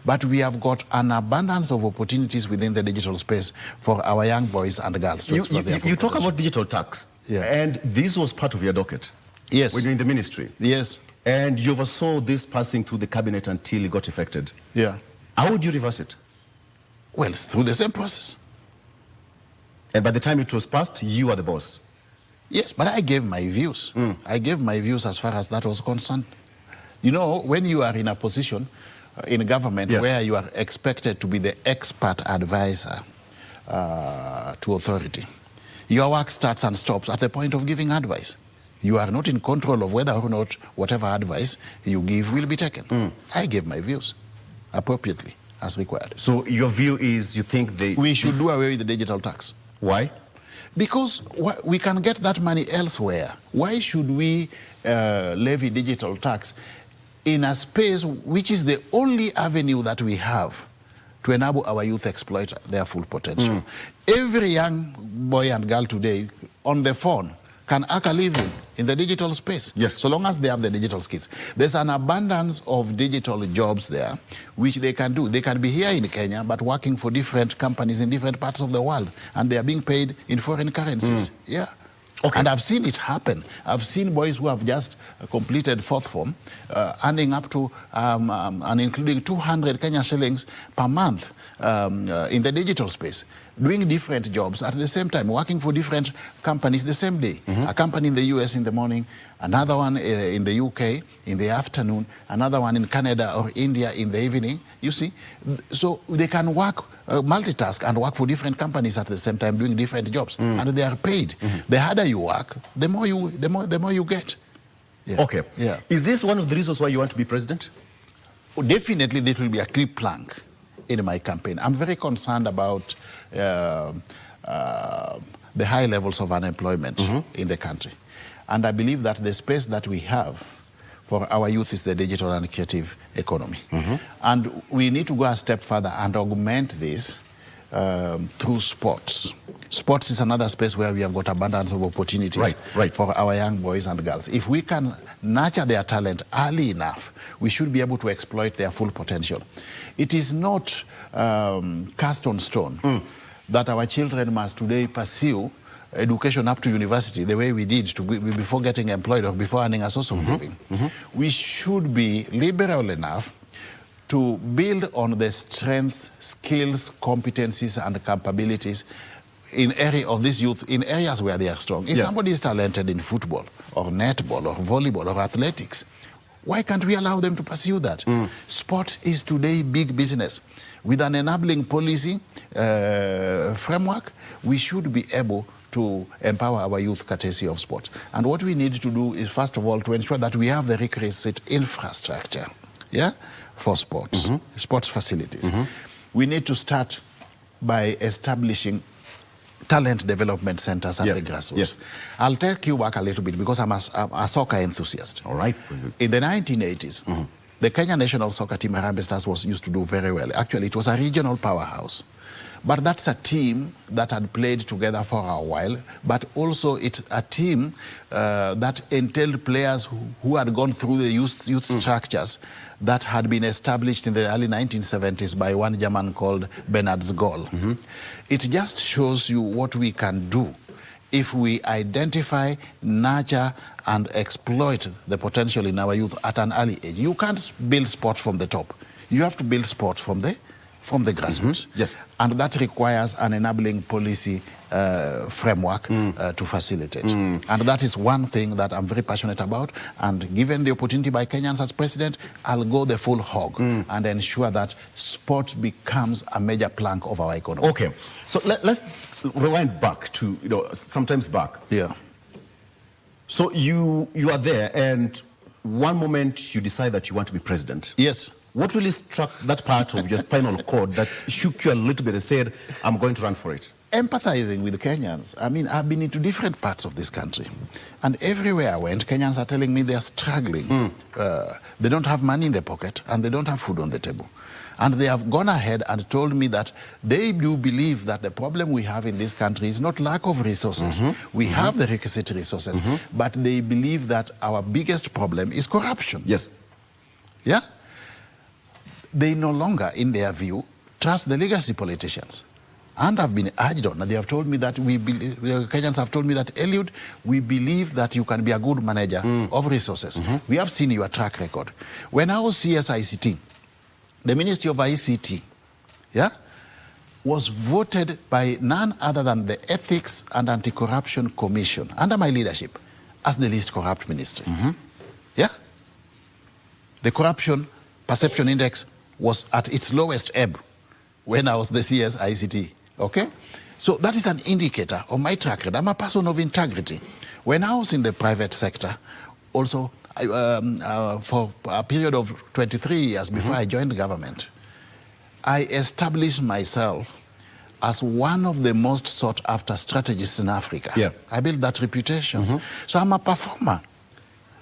but we have got an abundance of opportunities within the digital space for our young boys and girls to explore their full You talk potential. about digital tax, Yeah. and this was part of your docket. Yes. When you're in the ministry. Yes. And you oversaw this passing through the cabinet until it got effected. Yeah. How would you reverse it? Well, it's through the same process. And by the time it was passed, you are the boss. Yes, but I gave my views. I gave my views as far as that was concerned. You know, when you are in a position in government where you are expected to be the expert advisor to authority, your work starts and stops at the point of giving advice. You are not in control of whether or not whatever advice you give will be taken. I gave my views appropriately as required. So your view is you think we should do away with the digital tax. Why? Because we can get that money elsewhere. Why should we levy digital tax in a space which is the only avenue that we have to enable our youth exploit their full potential? Every young boy and girl today on the phone can earn a living in the digital space, so long as they have the digital skills. There's an abundance of digital jobs there which they can do. They can be here in Kenya but working for different companies in different parts of the world, and they are being paid in foreign currencies. Yeah. Okay. And I've seen it happen. I've seen boys who have just completed fourth form earning up to and including 200 Kenya shillings per month in the digital space, doing different jobs at the same time, working for different companies the same day. A company in the US in the morning, another one in the UK in the afternoon, another one in Canada or India in the evening, you see. So they can work, multitask and work for different companies at the same time doing different jobs, and they are paid. The harder you work, the more you get. Yeah. Okay. Yeah. Is this one of the reasons why you want to be president? Definitely, this will be a key plank in my campaign. I'm very concerned about the high levels of unemployment in the country. And I believe that the space that we have for our youth is the digital and creative economy. And we need to go a step further and augment this through sports. Sports is another space where we have got abundance of opportunities for our young boys and girls. If we can nurture their talent early enough, we should be able to exploit their full potential. It is not cast on stone that our children must today pursue education up to university the way we did before getting employed or before earning a source of living. We should be liberal enough to build on the strengths, skills, competencies, and capabilities in area of this youth in areas where they are strong. If somebody is talented in football or netball or volleyball or athletics, why can't we allow them to pursue that? Sport is today big business. With an enabling policy framework, we should be able to empower our youth courtesy of sport. And what we need to do is, first of all, to ensure that we have the requisite infrastructure for sports, sports facilities. We need to start by establishing talent development centers at the grassroots. Yes. I'll take you back a little bit because I'm a soccer enthusiast. All right. In the 1980s, the Kenya national soccer team, Harambee Stars, used to do very well. Actually, it was a regional powerhouse. But that's a team that had played together for a while, but also it's a team that entailed players who had gone through the youth structures that had been established in the early 1970s by one German called Bernhard Zgoll. It just shows you what we can do if we identify, nurture, and exploit the potential in our youth at an early age. You can't build sport from the top. You have to build sport from the grassroots. Yes. And that requires an enabling policy framework to facilitate. And that is one thing that I'm very passionate about. And given the opportunity by Kenyans as president, I'll go the full hog and ensure that sport becomes a major plank of our economy. Okay. So let's rewind back to, sometimes back. Yeah. So you are there, and one moment you decide that you want to be president. Yes. What really struck that part of your spinal cord that shook you a little bit and said, I'm going to run for it? Empathizing with Kenyans. I mean, I've been into different parts of this country. And everywhere I went, Kenyans are telling me they're struggling. They don't have money in their pocket and they don't have food on the table. And they have gone ahead and told me that they do believe that the problem we have in this country is not lack of resources. We have the requisite resources, but they believe that our biggest problem is corruption. Yes. Yeah? They no longer, in their view, trust the legacy politicians. And I've been urged on. They have told me that Kenyans have told me that, Eliud, we believe that you can be a good manager of resources. We have seen your track record. When I was CSICT, the Ministry of ICT, was voted by none other than the Ethics and Anti-Corruption Commission, under my leadership, as the least corrupt ministry. The Corruption Perception Index was at its lowest ebb when I was the CSICT, okay? So that is an indicator of my track record. I'm a person of integrity. When I was in the private sector, also for a period of 23 years before I joined the government, I established myself as one of the most sought-after strategists in Africa. I built that reputation. So I'm a performer.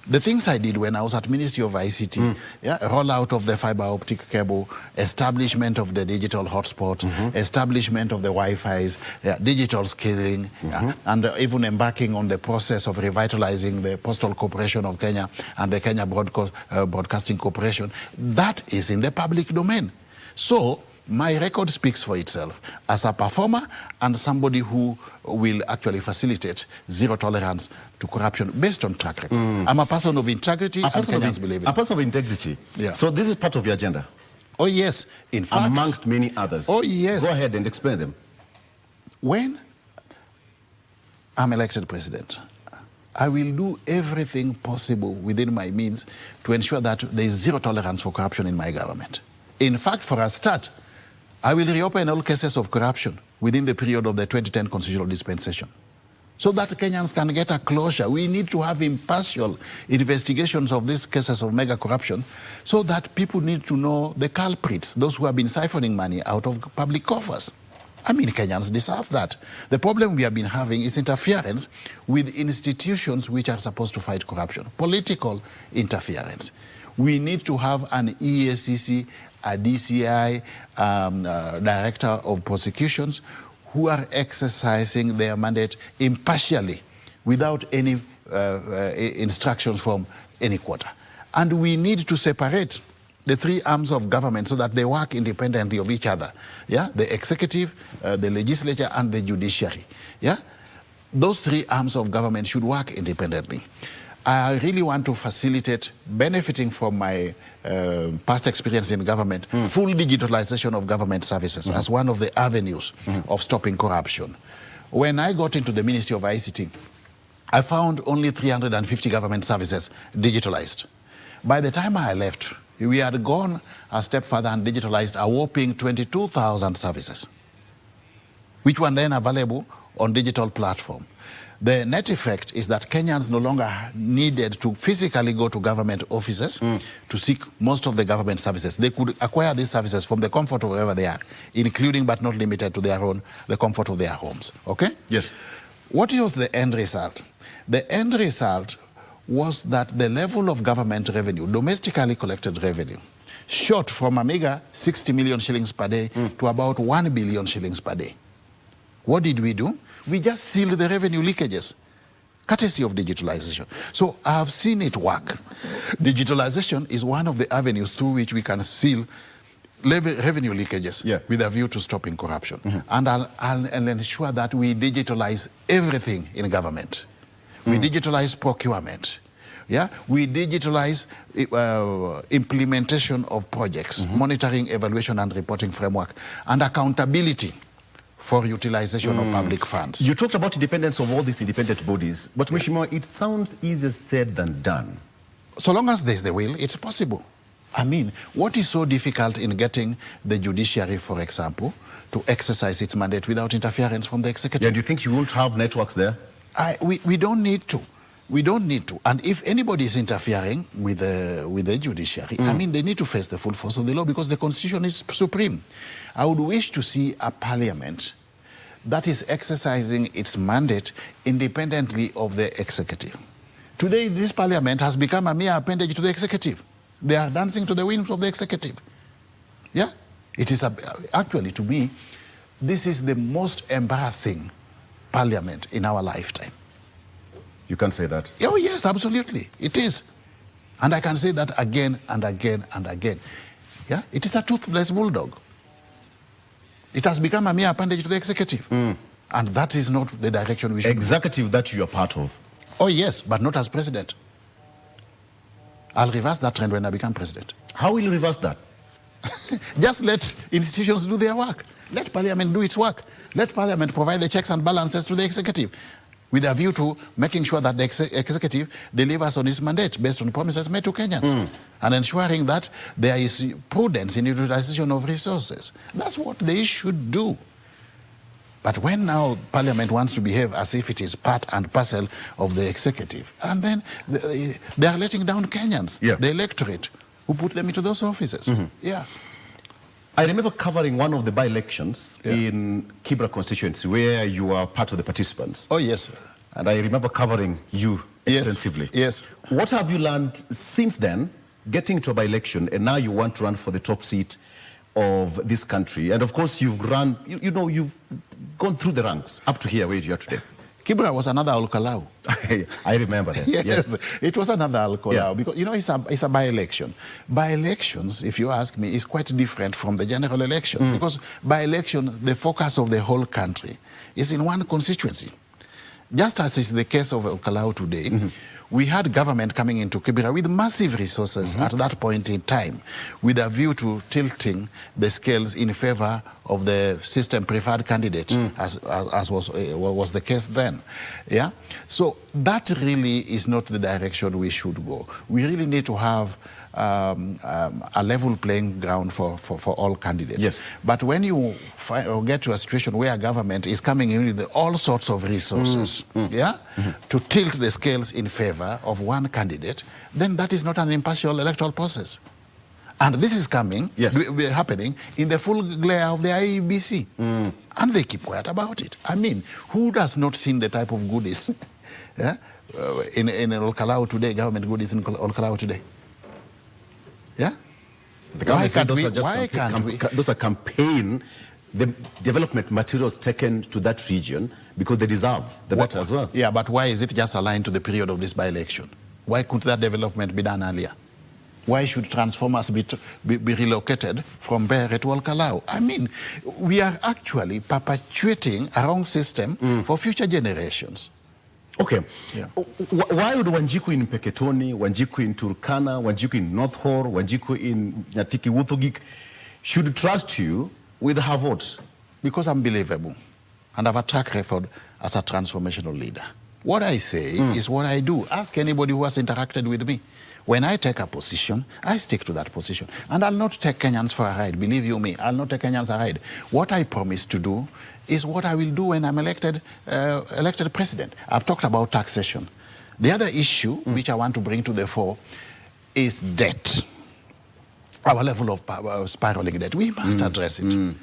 The things I did when I was at Ministry of ICT, rollout of the fiber optic cable, establishment of the digital hotspot, establishment of the Wi-Fi's, digital skilling, and even embarking on the process of revitalizing the Postal Corporation of Kenya and the Kenya Broadcasting Corporation, that is in the public domain. So my record speaks for itself as a performer and somebody who will actually facilitate zero tolerance to corruption based on track record. I'm a person of integrity and Kenyans believe in it. A person of integrity. Yeah. So this is part of your agenda? Oh, yes. In fact, amongst many others. Oh, yes. Go ahead and explain them. When I'm elected president, I will do everything possible within my means to ensure that there is zero tolerance for corruption in my government. In fact, for a start, I will reopen all cases of corruption within the period of the 2010 constitutional dispensation so that Kenyans can get a closure. We need to have impartial investigations of these cases of mega corruption so that people need to know the culprits, those who have been siphoning money out of public coffers. I mean, Kenyans deserve that. The problem we have been having is interference with institutions which are supposed to fight corruption, political interference. We need to have an EACC, a DCI, Director of Prosecutions, who are exercising their mandate impartially without any instructions from any quarter. And we need to separate the three arms of government so that they work independently of each other. The executive, the legislature, and the judiciary. Those three arms of government should work independently. I really want to facilitate, benefiting from my past experience in government, full digitalization of government services as one of the avenues of stopping corruption. When I got into the Ministry of ICT, I found only 350 government services digitalized. By the time I left, we had gone a step further and digitalized a whopping 22,000 services, which were then available on digital platform. The net effect is that Kenyans no longer needed to physically go to government offices to seek most of the government services. They could acquire these services from the comfort of wherever they are, including but not limited to the comfort of their homes. Okay? Yes. What was the end result? The end result was that the level of government revenue, domestically collected revenue, shot from a meager 60 million shillings per day to about 1 billion shillings per day. What did we do? We just sealed the revenue leakages, courtesy of digitalization. So I've seen it work. Digitalization is one of the avenues through which we can seal revenue leakages with a view to stopping corruption. And I'll ensure that we digitalize everything in government. We digitalize procurement. Yeah, we digitalize implementation of projects, monitoring, evaluation, and reporting framework, and accountability for utilization of public funds. You talked about independence of all these independent bodies, but Mheshimiwa, it sounds easier said than done. So long as there's the will, it's possible. I mean, what is so difficult in getting the judiciary, for example, to exercise its mandate without interference from the executive? Yeah, do you think you won't have networks there? We don't need to. We don't need to. And if anybody is interfering with the judiciary, I mean, they need to face the full force of the law because the Constitution is supreme. I would wish to see a parliament that is exercising its mandate independently of the executive. Today, this parliament has become a mere appendage to the executive. They are dancing to the whims of the executive. Yeah? It is, actually, to me, this is the most embarrassing parliament in our lifetime. You can say that? Oh, yes, absolutely. It is. And I can say that again and again and again. Yeah? It is a toothless bulldog. It has become a mere appendage to the executive. And that is not the direction we should Executive go. That you are part of? Oh, yes, but not as president. I'll reverse that trend when I become president. How will you reverse that? Just let institutions do their work. Let Parliament do its work. Let Parliament provide the checks and balances to the executive with a view to making sure that the executive delivers on its mandate based on promises made to Kenyans and ensuring that there is prudence in utilization of resources. That's what they should do. But when now Parliament wants to behave as if it is part and parcel of the executive, and then they are letting down Kenyans, the electorate, who put them into those offices. Yeah. I remember covering one of the by-elections in Kibra constituency where you are part of the participants. Oh, yes. And I remember covering you extensively. Yes. What have you learned since then, getting to a by-election, and now you want to run for the top seat of this country? And of course, you've run, you've gone through the ranks up to here where you are today. Kibra was another Al-Kalau. I remember that. Yes, it was another Al-Kalau because, it's a by-election. By-elections, if you ask me, is quite different from the general election because by-election, the focus of the whole country is in one constituency. Just as is the case of Al-Kalau today, we had government coming into Kibra with massive resources at that point in time with a view to tilting the scales in favor of the system preferred candidate as was the case then. Yeah? So that really is not the direction we should go. We really need to have a level playing ground for all candidates. Yes. But when you get to a situation where government is coming in with all sorts of resources, to tilt the scales in favor of one candidate, then that is not an impartial electoral process. And this is happening in the full glare of the IEBC. And they keep quiet about it. I mean, who does not see the type of goodies in Al-Kalau today, government goodies in Al-Kalau today? Yeah? Why can't we? Those are campaign, the development materials taken to that region because they deserve the better as well. Yeah, but why is it just aligned to the period of this by-election? Why couldn't that development be done earlier? Why should transformers be relocated from Bere to Al-Kalau? I mean, we are actually perpetuating a wrong system for future generations. Okay. Yeah. Why would Wanjiku in Peketoni, Wanjiku in Turkana, Wanjiku in North Hor, Wanjiku in Nyatiki Wuthogik should trust you with her vote? Because I'm believable and I have a track record as a transformational leader. What I say is what I do. Ask anybody who has interacted with me. When I take a position, I stick to that position. And I'll not take Kenyans for a ride. Believe you me, I'll not take Kenyans a ride. What I promise to do is what I will do when I'm elected president. I've talked about taxation. The other issue which I want to bring to the fore is debt. Our level of spiraling debt. We must address it.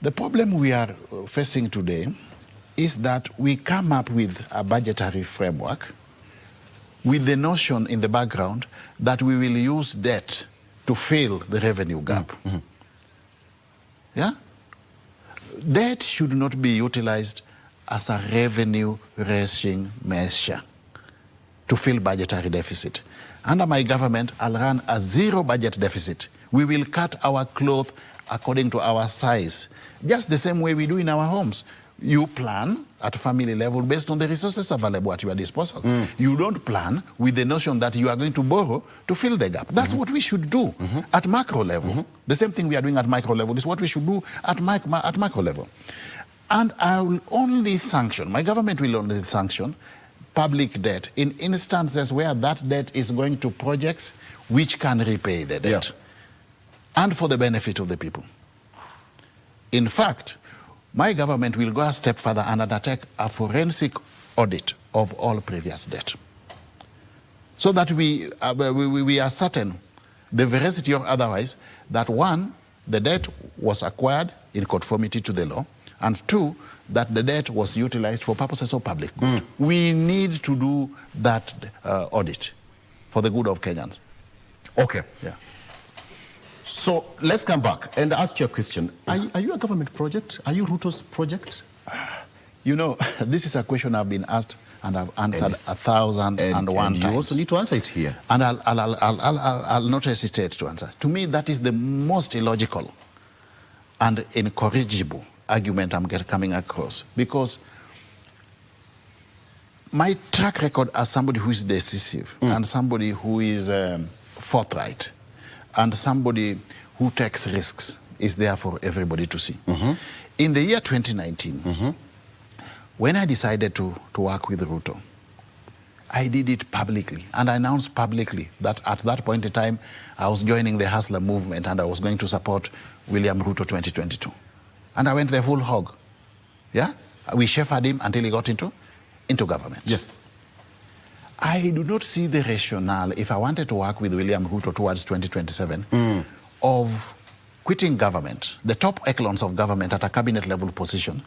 The problem we are facing today is that we come up with a budgetary framework with the notion in the background that we will use debt to fill the revenue gap. Yeah? Debt should not be utilized as a revenue-raising measure to fill budgetary deficit. Under my government, I'll run a zero budget deficit. We will cut our cloth according to our size, just the same way we do in our homes. You plan at family level based on the resources available at your disposal. You don't plan with the notion that you are going to borrow to fill the gap. That's what we should do at macro level. The same thing we are doing at micro level is what we should do at macro level. And I will only sanction, my government will only sanction public debt in instances where that debt is going to projects which can repay the debt and for the benefit of the people. In fact, my government will go a step further and undertake a forensic audit of all previous debt, so that we are certain, the veracity or otherwise, that one, the debt was acquired in conformity to the law, and two, that the debt was utilized for purposes of public good. We need to do that audit for the good of Kenyans. Okay. Yeah. So let's come back and ask you a question. Are you a government project? Are you Ruto's project? You know, this is a question I've been asked and I've answered 1,001 times. You also need to answer it here. And I'll not hesitate to answer. To me, that is the most illogical and incorrigible argument I'm coming across, because my track record as somebody who is decisive and somebody who is forthright and somebody who takes risks is there for everybody to see. In the year 2019, when I decided to work with Ruto, I did it publicly, and I announced publicly that at that point in time, I was joining the Hustler movement and I was going to support William Ruto 2022. And I went the whole hog. Yeah? We shepherded him until he got into government. Yes. I do not see the rationale, if I wanted to work with William Ruto towards 2027, of quitting government, the top echelons of government at a cabinet level position,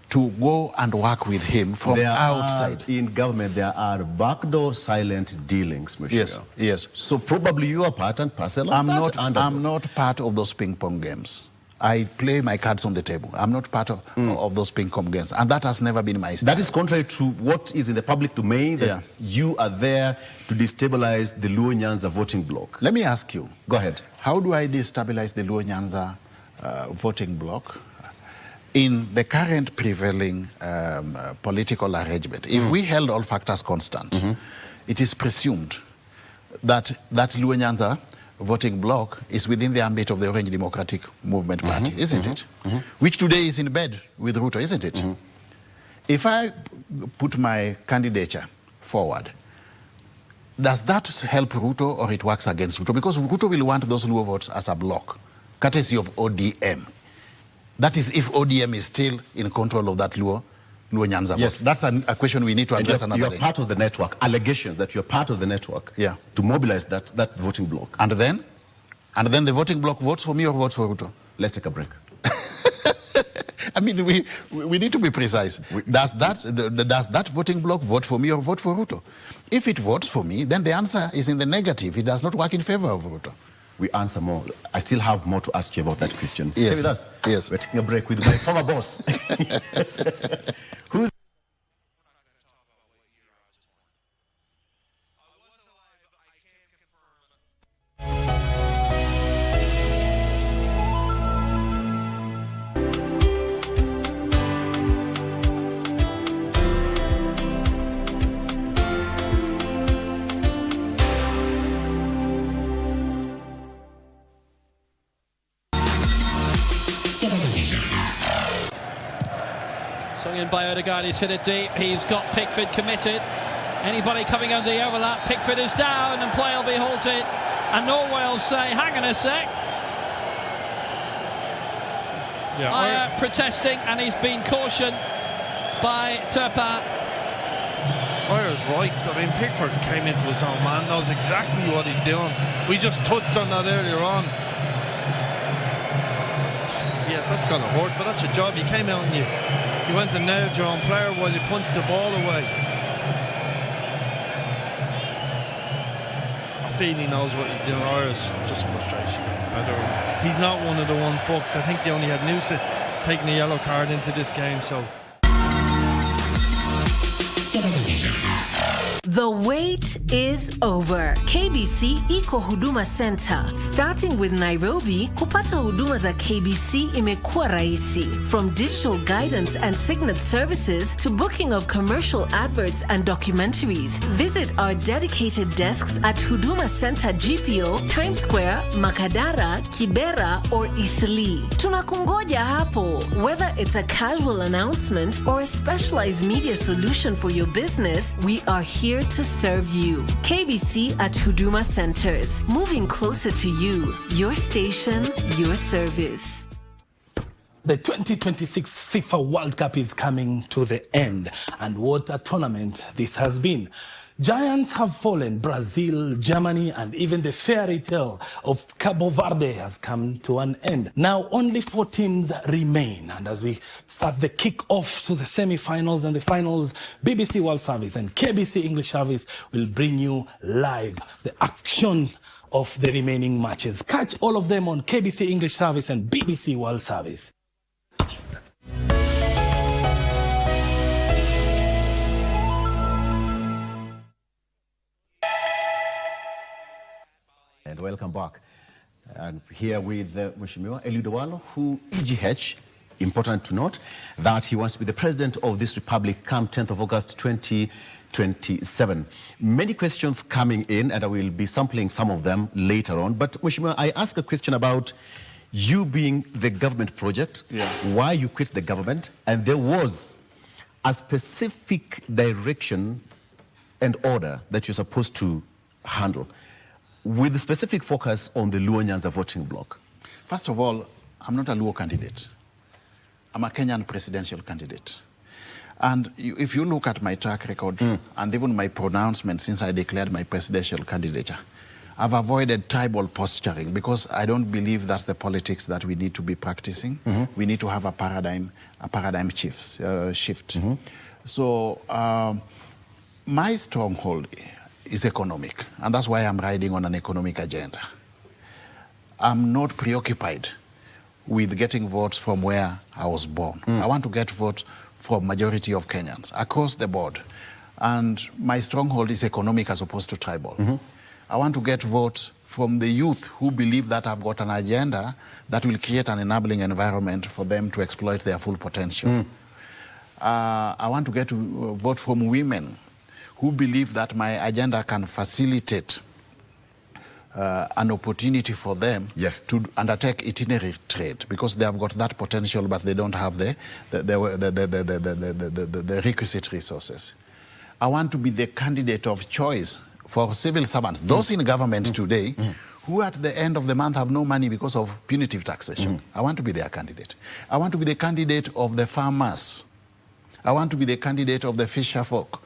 to go and work with him from outside. In government, there are backdoor silent dealings, Mr. Yes, yes. So probably you are part and parcel of that. I'm not part of those ping-pong games. I play my cards on the table. I'm not part of those ping-pong games. And that has never been my style. That is contrary to what is in the public domain, that you are there to destabilize the Luo Nyanza voting bloc. Let me ask you. Go ahead. How do I destabilize the Luo Nyanza voting bloc? In the current prevailing political arrangement, if we held all factors constant, it is presumed that Luo Nyanza voting bloc is within the ambit of the Orange Democratic Movement Party, isn't it? Which today is in bed with Ruto, isn't it? If I put my candidature forward, does that help Ruto or it works against Ruto? Because Ruto will want those Luo votes as a bloc, courtesy of ODM. That is if ODM is still in control of that Luo Nyanza vote. That's a question we need to address another day. You're part of the network, allegations that you're part of the network to mobilize that voting bloc. And then the voting bloc votes for me or votes for Ruto? Let's take a break. I mean, we need to be precise. Does that voting bloc vote for me or vote for Ruto? If it votes for me, then the answer is in the negative. It does not work in favor of Ruto. We answer more. I still have more to ask you about that question. Yes. Stay with us. Yes. We're taking a break with my former boss. Who's Sung in by Odegaard, he's hit it deep. He's got Pickford committed. Anybody coming under the overlap, Pickford is down and play will be halted. And Norway will say, hang on a sec. Yeah, protesting, and he's been cautioned by Turpin. Ira's right. I mean, Pickford came into his own man, knows exactly what he's doing. We just touched on that earlier on. Yeah, that's going to hurt, but that's your job. You came out and you went and nailed your own player while you punched the ball away. I feel he knows what he's doing. Ira's just frustration. He's not one of the ones booked. I think they only had Noosa taking a yellow card into this game, so. The wait is over. KBC Iko Huduma Center. Starting with Nairobi, kupata huduma za KBC imekuwa rahisi. From digital guidance and signet services to booking of commercial adverts and documentaries. Visit our dedicated desks at Huduma Center GPO, Times Square, Makadara, Kibera or Eastleigh. Tunakungoja hapo. Whether it's a casual announcement or a specialized media solution for your business, we are here to serve you. KBC at Huduma Centers, moving closer to you. Your station, your service. The 2026 FIFA World Cup is coming to the end, and what a tournament this has been. Giants have fallen. Brazil, Germany, and even the fairy tale of Cabo Verde has come to an end. Now only 4 teams remain, and as we start the kick-off to the semi-finals and the finals, BBC World Service and KBC English Service will bring you live the action of the remaining matches. Catch all of them on KBC English Service and BBC World Service. And welcome back. And here with Mheshimiwa Eliudowalo, who EGH, important to note, that he wants to be the president of this republic come 10th of August 2027. Many questions coming in, and I will be sampling some of them later on. But Mheshimiwa, I ask a question about you being the government project, why you quit the government, and there was a specific direction and order that you're supposed to handle, with a specific focus on the Luo Nyanza voting bloc. First of all, I'm not a Luo candidate. I'm a Kenyan presidential candidate. And if you look at my track record and even my pronouncement since I declared my presidential candidature, I've avoided tribal posturing because I don't believe that's the politics that we need to be practicing. We need to have a paradigm shift. So my stronghold is economic, and that's why I'm riding on an economic agenda. I'm not preoccupied with getting votes from where I was born. I want to get votes from majority of Kenyans across the board. And my stronghold is economic as opposed to tribal. I want to get votes from the youth who believe that I've got an agenda that will create an enabling environment for them to exploit their full potential. I want to get vote from women who believe that my agenda can facilitate an opportunity for them to undertake itinerary trade, because they have got that potential, but they don't have the requisite resources. I want to be the candidate of choice for civil servants, those in government today, who at the end of the month have no money because of punitive taxation. I want to be their candidate. I want to be the candidate of the farmers. I want to be the candidate of the fisher folk.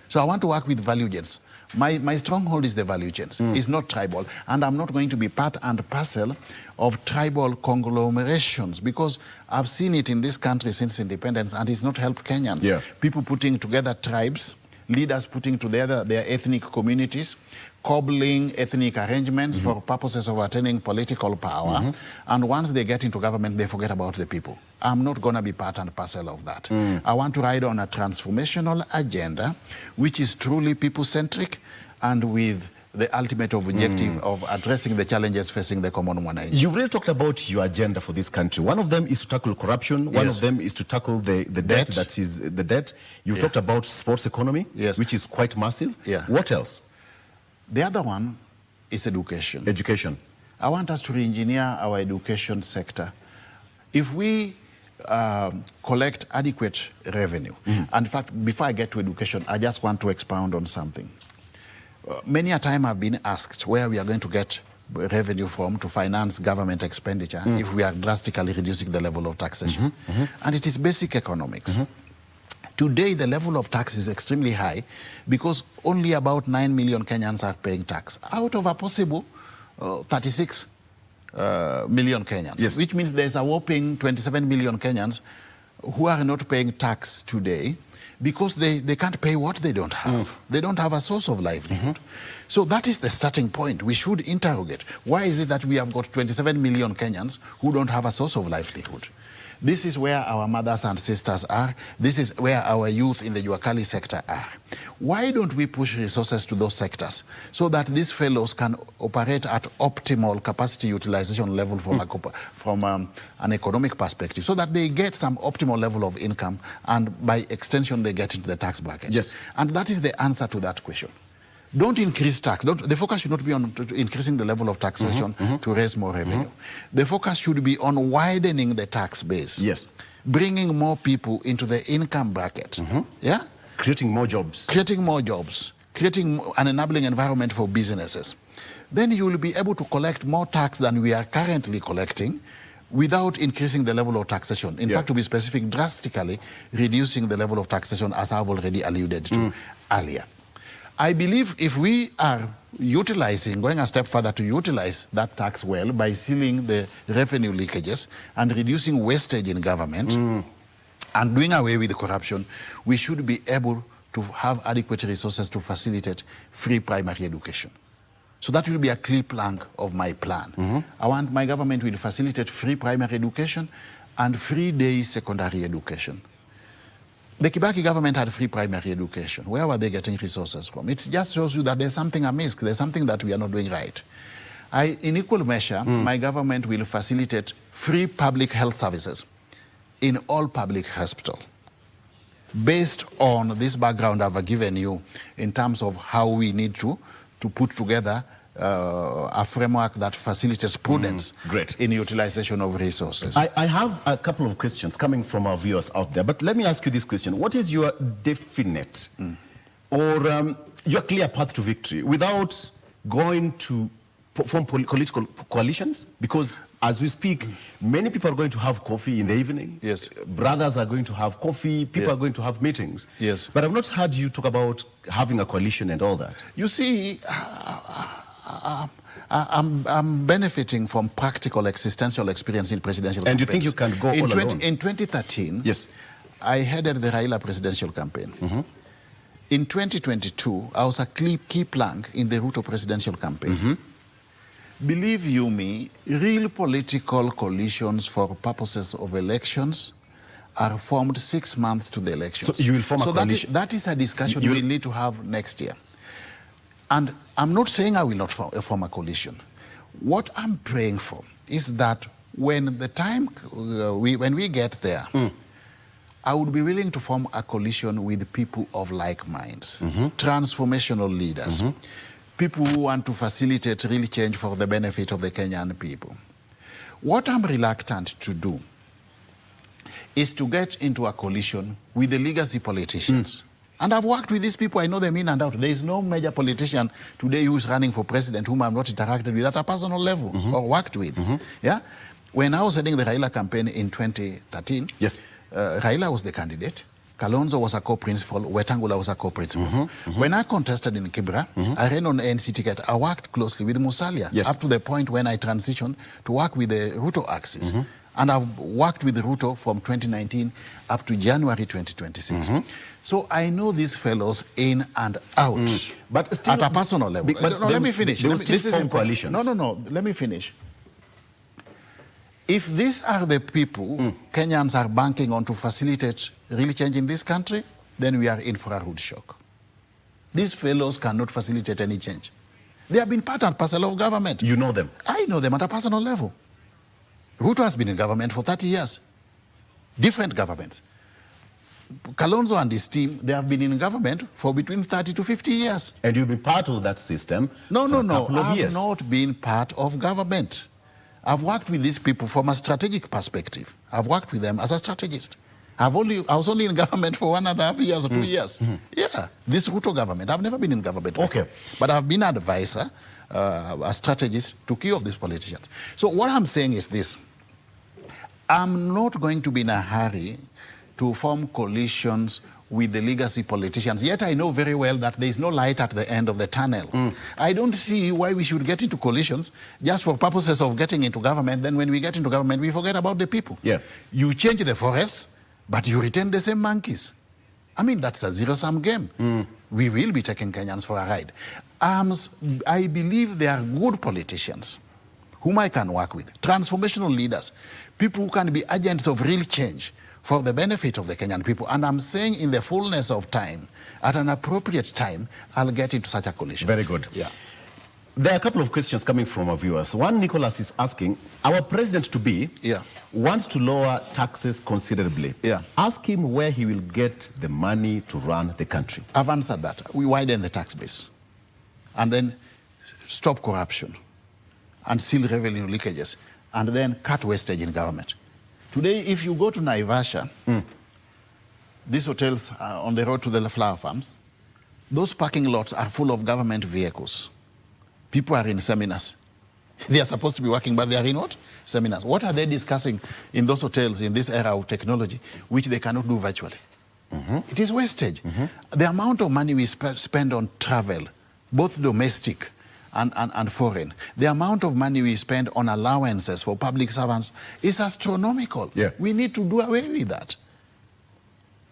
So I want to work with value chains. My stronghold is the value chains. It's not tribal. And I'm not going to be part and parcel of tribal conglomerations, because I've seen it in this country since independence, and it's not helped Kenyans. People putting together tribes, leaders putting together their ethnic communities, cobbling ethnic arrangements for purposes of attaining political power. And once they get into government, they forget about the people. I'm not going to be part and parcel of that. I want to ride on a transformational agenda, which is truly people-centric and with the ultimate objective of addressing the challenges facing the common one. You've really talked about your agenda for this country. One of them is to tackle corruption. One of them is to tackle the debt that is the debt. You've talked about sports economy, which is quite massive. What else? The other one is education. Education. I want us to re-engineer our education sector. If we collect adequate revenue. And in fact, before I get to education, I just want to expound on something. Many a time I've been asked where we are going to get revenue from to finance government expenditure if we are drastically reducing the level of taxation. And it is basic economics. Today, the level of tax is extremely high because only about 9 million Kenyans are paying tax out of a possible 36 million Kenyans, which means there's a whopping 27 million Kenyans who are not paying tax today because they can't pay what they don't have. They don't have a source of livelihood. So that is the starting point. We should interrogate. Why is it that we have got 27 million Kenyans who don't have a source of livelihood? This is where our mothers and sisters are. This is where our youth in the Juakali sector are. Why don't we push resources to those sectors so that these fellows can operate at optimal capacity utilization level from an economic perspective, so that they get some optimal level of income and by extension they get into the tax bracket? Yes. And that is the answer to that question. Don't increase tax. The focus should not be on increasing the level of taxation to raise more revenue. The focus should be on widening the tax base. Yes. Bringing more people into the income bracket. Yeah? Creating more jobs. Creating more jobs. Creating an enabling environment for businesses. Then you will be able to collect more tax than we are currently collecting without increasing the level of taxation. In fact, to be specific, drastically reducing the level of taxation, as I've already alluded to earlier. I believe if we are going a step further to utilize that tax well by sealing the revenue leakages and reducing wastage in government and doing away with the corruption, we should be able to have adequate resources to facilitate free primary education. So that will be a key plank of my plan. I want my government will facilitate free primary education and free day secondary education. The Kibaki government had free primary education. Where were they getting resources from? It just shows you that there's something amiss. There's something that we are not doing right. In equal measure, my government will facilitate free public health services in all public hospitals. Based on this background I've given you in terms of how we need to put together a framework that facilitates prudence in utilization of resources. I have a couple of questions coming from our viewers out there, but let me ask you this question. What is your definite or your clear path to victory without going to form political coalitions? Because as we speak, many people are going to have coffee in the evening. Yes. Brothers are going to have coffee. People are going to have meetings. Yes. But I've not heard you talk about having a coalition and all that. You see, I'm benefiting from practical existential experience in presidential campaigns. And you think you can go all alone? In 2013, yes, I headed the Raila presidential campaign. In 2022, I was a key plank in the Ruto presidential campaign. Believe you me, real political coalitions for purposes of elections are formed 6 months to the elections. So you will form a coalition? That is a discussion we'll need to have next year. And I'm not saying I will not form a coalition. What I'm praying for is that when we get there, I would be willing to form a coalition with people of like minds, transformational leaders, people who want to facilitate real change for the benefit of the Kenyan people. What I'm reluctant to do is to get into a coalition with the legacy politicians. And I've worked with these people. I know them in and out. There is no major politician today who is running for president whom I've not interacted with at a personal level or worked with. Yeah? When I was heading the Raila campaign in 2013, yes, Raila was the candidate. Kalonzo was a co-principal. Wetangula was a co-principal. When I contested in Kibra, I ran on ANC ticket. I worked closely with Musalia up to the point when I transitioned to work with the Ruto axis. And I've worked with Ruto from 2019 up to January 2026. So I know these fellows in and out, but still, at a personal level. Let me finish. This is coalitions. No. Let me finish. If these are the people Kenyans are banking on to facilitate real change in this country, then we are in for a rude shock. These fellows cannot facilitate any change. They have been part and parcel of government. You know them? I know them at a personal level. Ruto has been in government for 30 years. Different governments. Kalonzo and his team, they have been in government for between 30 to 50 years. And you've been part of that system No. for a couple of years. I have not been part of government. I've worked with these people from a strategic perspective. I've worked with them as a strategist. I was only in government for 1.5 years or 2 years. Yeah, this Ruto government. I've never been in government before. But I've been an advisor, a strategist to key of these politicians. So what I'm saying is this. I'm not going to be in a hurry to form coalitions with the legacy politicians. Yet I know very well that there is no light at the end of the tunnel. I don't see why we should get into coalitions just for purposes of getting into government. Then when we get into government, we forget about the people. You change the forests, but you retain the same monkeys. I mean, that's a zero-sum game. We will be taking Kenyans for a ride. I believe they are good politicians whom I can work with, transformational leaders, people who can be agents of real change for the benefit of the Kenyan people. And I'm saying in the fullness of time, at an appropriate time, I'll get into such a coalition. Very good. Yeah. There are a couple of questions coming from our viewers. One, Nicholas is asking, our president-to-be wants to lower taxes considerably. Ask him where he will get the money to run the country. I've answered that. We widen the tax base and then stop corruption and seal revenue leakages and then cut wastage in government. Today, if you go to Naivasha, these hotels on the road to the flower farms, those parking lots are full of government vehicles. People are in seminars. They are supposed to be working, but they are in what? Seminars. What are they discussing in those hotels in this era of technology, which they cannot do virtually? It is wastage. The amount of money we spend on travel, both domestic and foreign, the amount of money we spend on allowances for public servants is astronomical. We need to do away with that.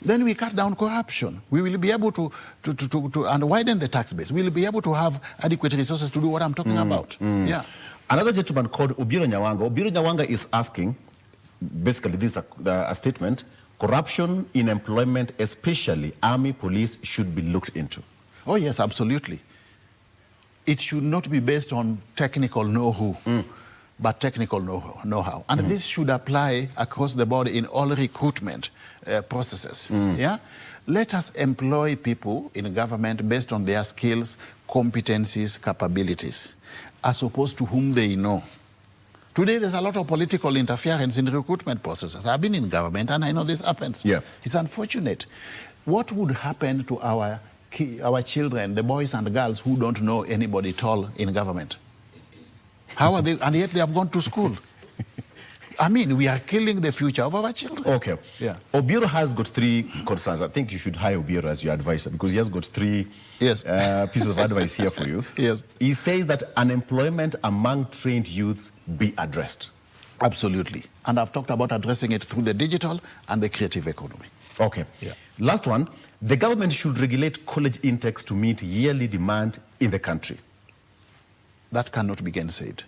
Then we cut down corruption. We will be able to and widen the tax base. We will be able to have adequate resources to do what I'm talking about. Yeah. Another gentleman called Obiro Nyawanga. Obiro Nyawanga is asking, basically this is a statement, corruption in employment, especially army, police, should be looked into. Oh yes, absolutely. It should not be based on technical know-how, but technical know-how. And this should apply across the board in all recruitment processes. Yeah? Let us employ people in government based on their skills, competencies, capabilities, as opposed to whom they know. Today, there's a lot of political interference in recruitment processes. I've been in government, and I know this happens. It's unfortunate. What would happen to our children, the boys and girls who don't know anybody at all in government? How are they? And yet they have gone to school. I mean, we are killing the future of our children. Okay. Yeah. Obiro has got 3 concerns. I think you should hire Obiro as your advisor because he has got 3 pieces of advice here for you. He says that unemployment among trained youths be addressed. Absolutely. And I've talked about addressing it through the digital and the creative economy. Okay. Last one. The government should regulate college intakes to meet yearly demand in the country. That cannot be gainsaid.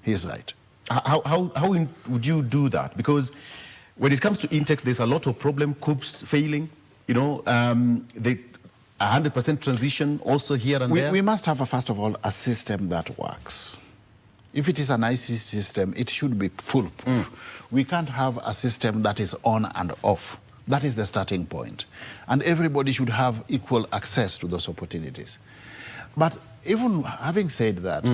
He is right. How would you do that? Because when it comes to intakes, there's a lot of problem, coups failing, you know, the 100% transition also here and there. We must have, first of all, a system that works. If it is an IC system, it should be foolproof. We can't have a system that is on and off. That is the starting point. And everybody should have equal access to those opportunities. But even having said that,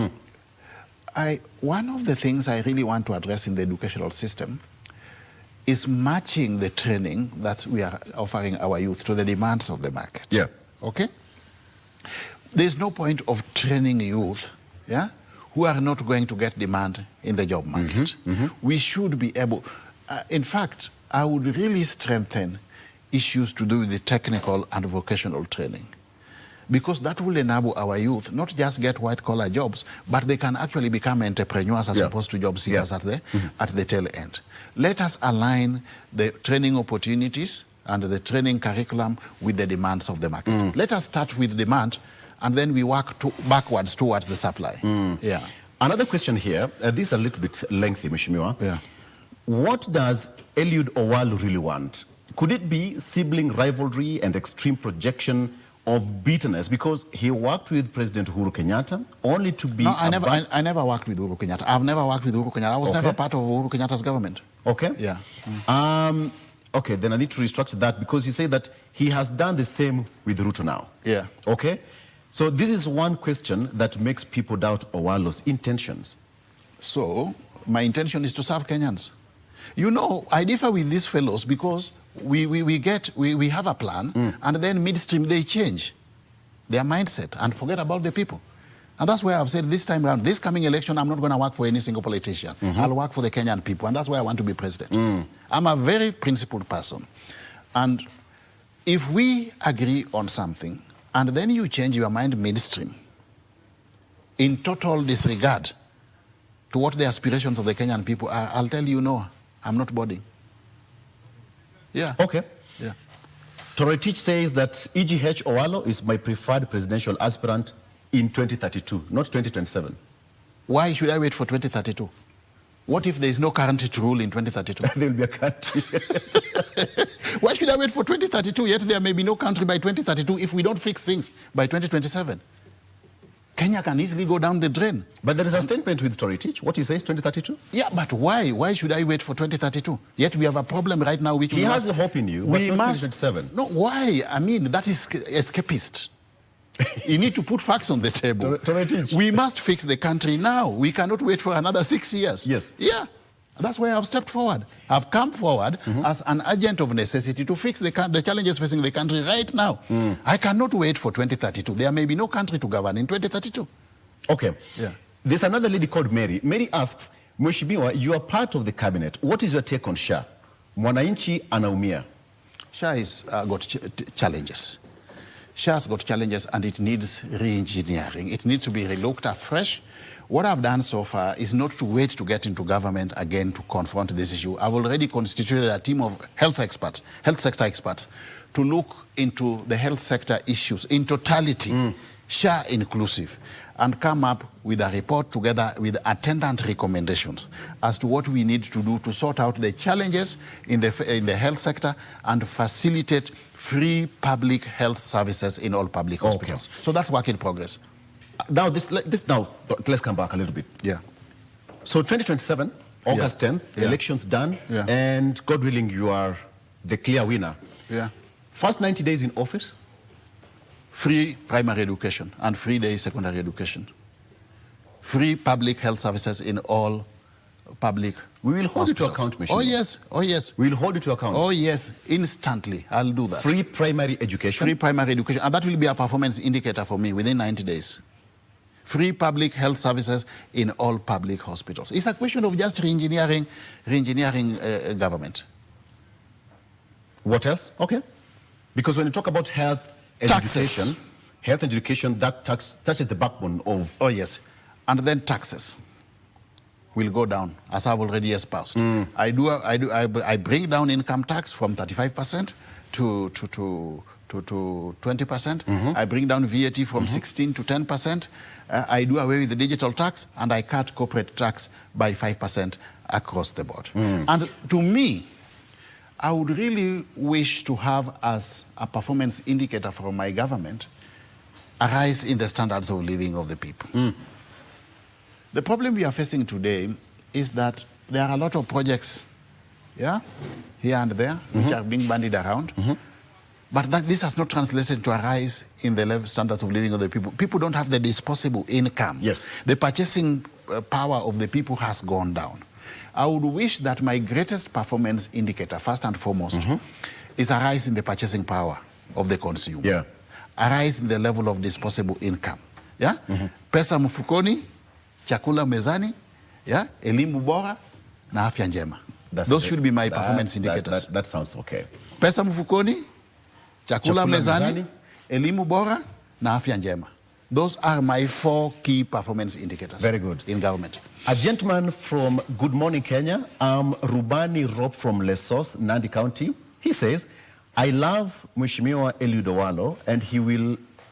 one of the things I really want to address in the educational system is matching the training that we are offering our youth to the demands of the market. Okay? There's no point of training youth, who are not going to get demand in the job market. We should be able, in fact, I would really strengthen issues to do with the technical and vocational training, because that will enable our youth not just get white-collar jobs, but they can actually become entrepreneurs as opposed to job seekers at the tail end. Let us align the training opportunities and the training curriculum with the demands of the market. Let us start with demand, and then we work backwards towards the supply. Another question here, this is a little bit lengthy, Mheshimiwa. What does Eliud Owalo really want? Could it be sibling rivalry and extreme projection of bitterness? Because he worked with President Uhuru Kenyatta only to be... No, I never worked with Uhuru Kenyatta. I've never worked with Uhuru Kenyatta. I was never part of Uhuru Kenyatta's government. Okay. Yeah. Okay, then I need to restructure that because you say that he has done the same with Ruto now. Yeah. Okay. So this is one question that makes people doubt Owalo's intentions. So My intention is to serve Kenyans. You know, I differ with these fellows because we have a plan, and then midstream they change their mindset and forget about the people. And that's why I've said this time around, this coming election, I'm not going to work for any single politician. I'll work for the Kenyan people, and that's why I want to be president. I'm a very principled person. And if we agree on something, and then you change your mind midstream, in total disregard to what the aspirations of the Kenyan people are, I'll tell you, no, I'm not boarding. Yeah. Okay. Yeah. Toretich says that EGH Owalo is my preferred presidential aspirant in 2032, not 2027. Why should I wait for 2032? What if there is no country to rule in 2032? There will be a country. Why should I wait for 2032, yet there may be no country by 2032 if we don't fix things by 2027? Kenya can easily go down the drain. But there is a statement with Toretich. What he says, 2032? Yeah, but why? Why should I wait for 2032? Yet we have a problem right now which he has hope in you, but not 2027. No, why? I mean, that is escapist. You need to put facts on the table. We must fix the country now. We cannot wait for another 6 years. Yes. Yeah. That's why I've stepped forward. I've come forward as an agent of necessity to fix the challenges facing the country right now. I cannot wait for 2032. There may be no country to govern in 2032. Okay. Yeah. There's another lady called Mary. Mary asks, Mheshimiwa, you are part of the cabinet. What is your take on SHA? Mwananchi anaumia. SHA has got challenges. SHA has got challenges and it needs re-engineering. It needs to be relooked afresh. What I've done so far is not to wait to get into government again to confront this issue. I've already constituted a team of health sector experts, to look into the health sector issues in totality, SHA inclusive, and come up with a report together with attendant recommendations as to what we need to do to sort out the challenges in the health sector and facilitate free public health services in all public hospitals. So that's work in progress. Now, let's come back a little bit. Yeah. So 2027, August 10th, elections done, and God willing, you are the clear winner. Yeah. First 90 days in office? Free primary education and free day secondary education. Free public health services in all public We will hold hospitals. you to account, Mheshimiwa. Oh, yes. Oh, yes. We will hold you to account. Oh, yes. Instantly. I'll do that. Free primary education? Free primary education. And that will be a performance indicator for me within 90 days. Free public health services in all public hospitals. It's a question of just re-engineering government. What else? Okay. Because when you talk about health and education, that touches the backbone of... Oh, yes. And then taxes will go down, as I've already espoused. I bring down income tax from 35% to 20%. I bring down VAT from 16 to 10%. I do away with the digital tax, and I cut corporate tax by 5% across the board. And to me, I would really wish to have as a performance indicator for my government a rise in the standards of living of the people. The problem we are facing today is that there are a lot of projects, here and there, which are being bandied around. But this has not translated to a rise in the standards of living of the people. People don't have the disposable income. Yes. The purchasing power of the people has gone down. I would wish that my greatest performance indicator, first and foremost, is a rise in the purchasing power of the consumer. Yeah. A rise in the level of disposable income. Yeah? Pesa mfukoni, chakula mezani, elimu bora, na afya njema. Those should be my performance indicators. That sounds okay. Pesa mfukoni, chakula mezani, elimu bora, na afya njema. Those are my 4 key performance indicators. Very good. In government. A gentleman from Good Morning Kenya, Rubani Rob from Lesos, Nandi County. He says, I love Mheshimiwa Eliud Owalo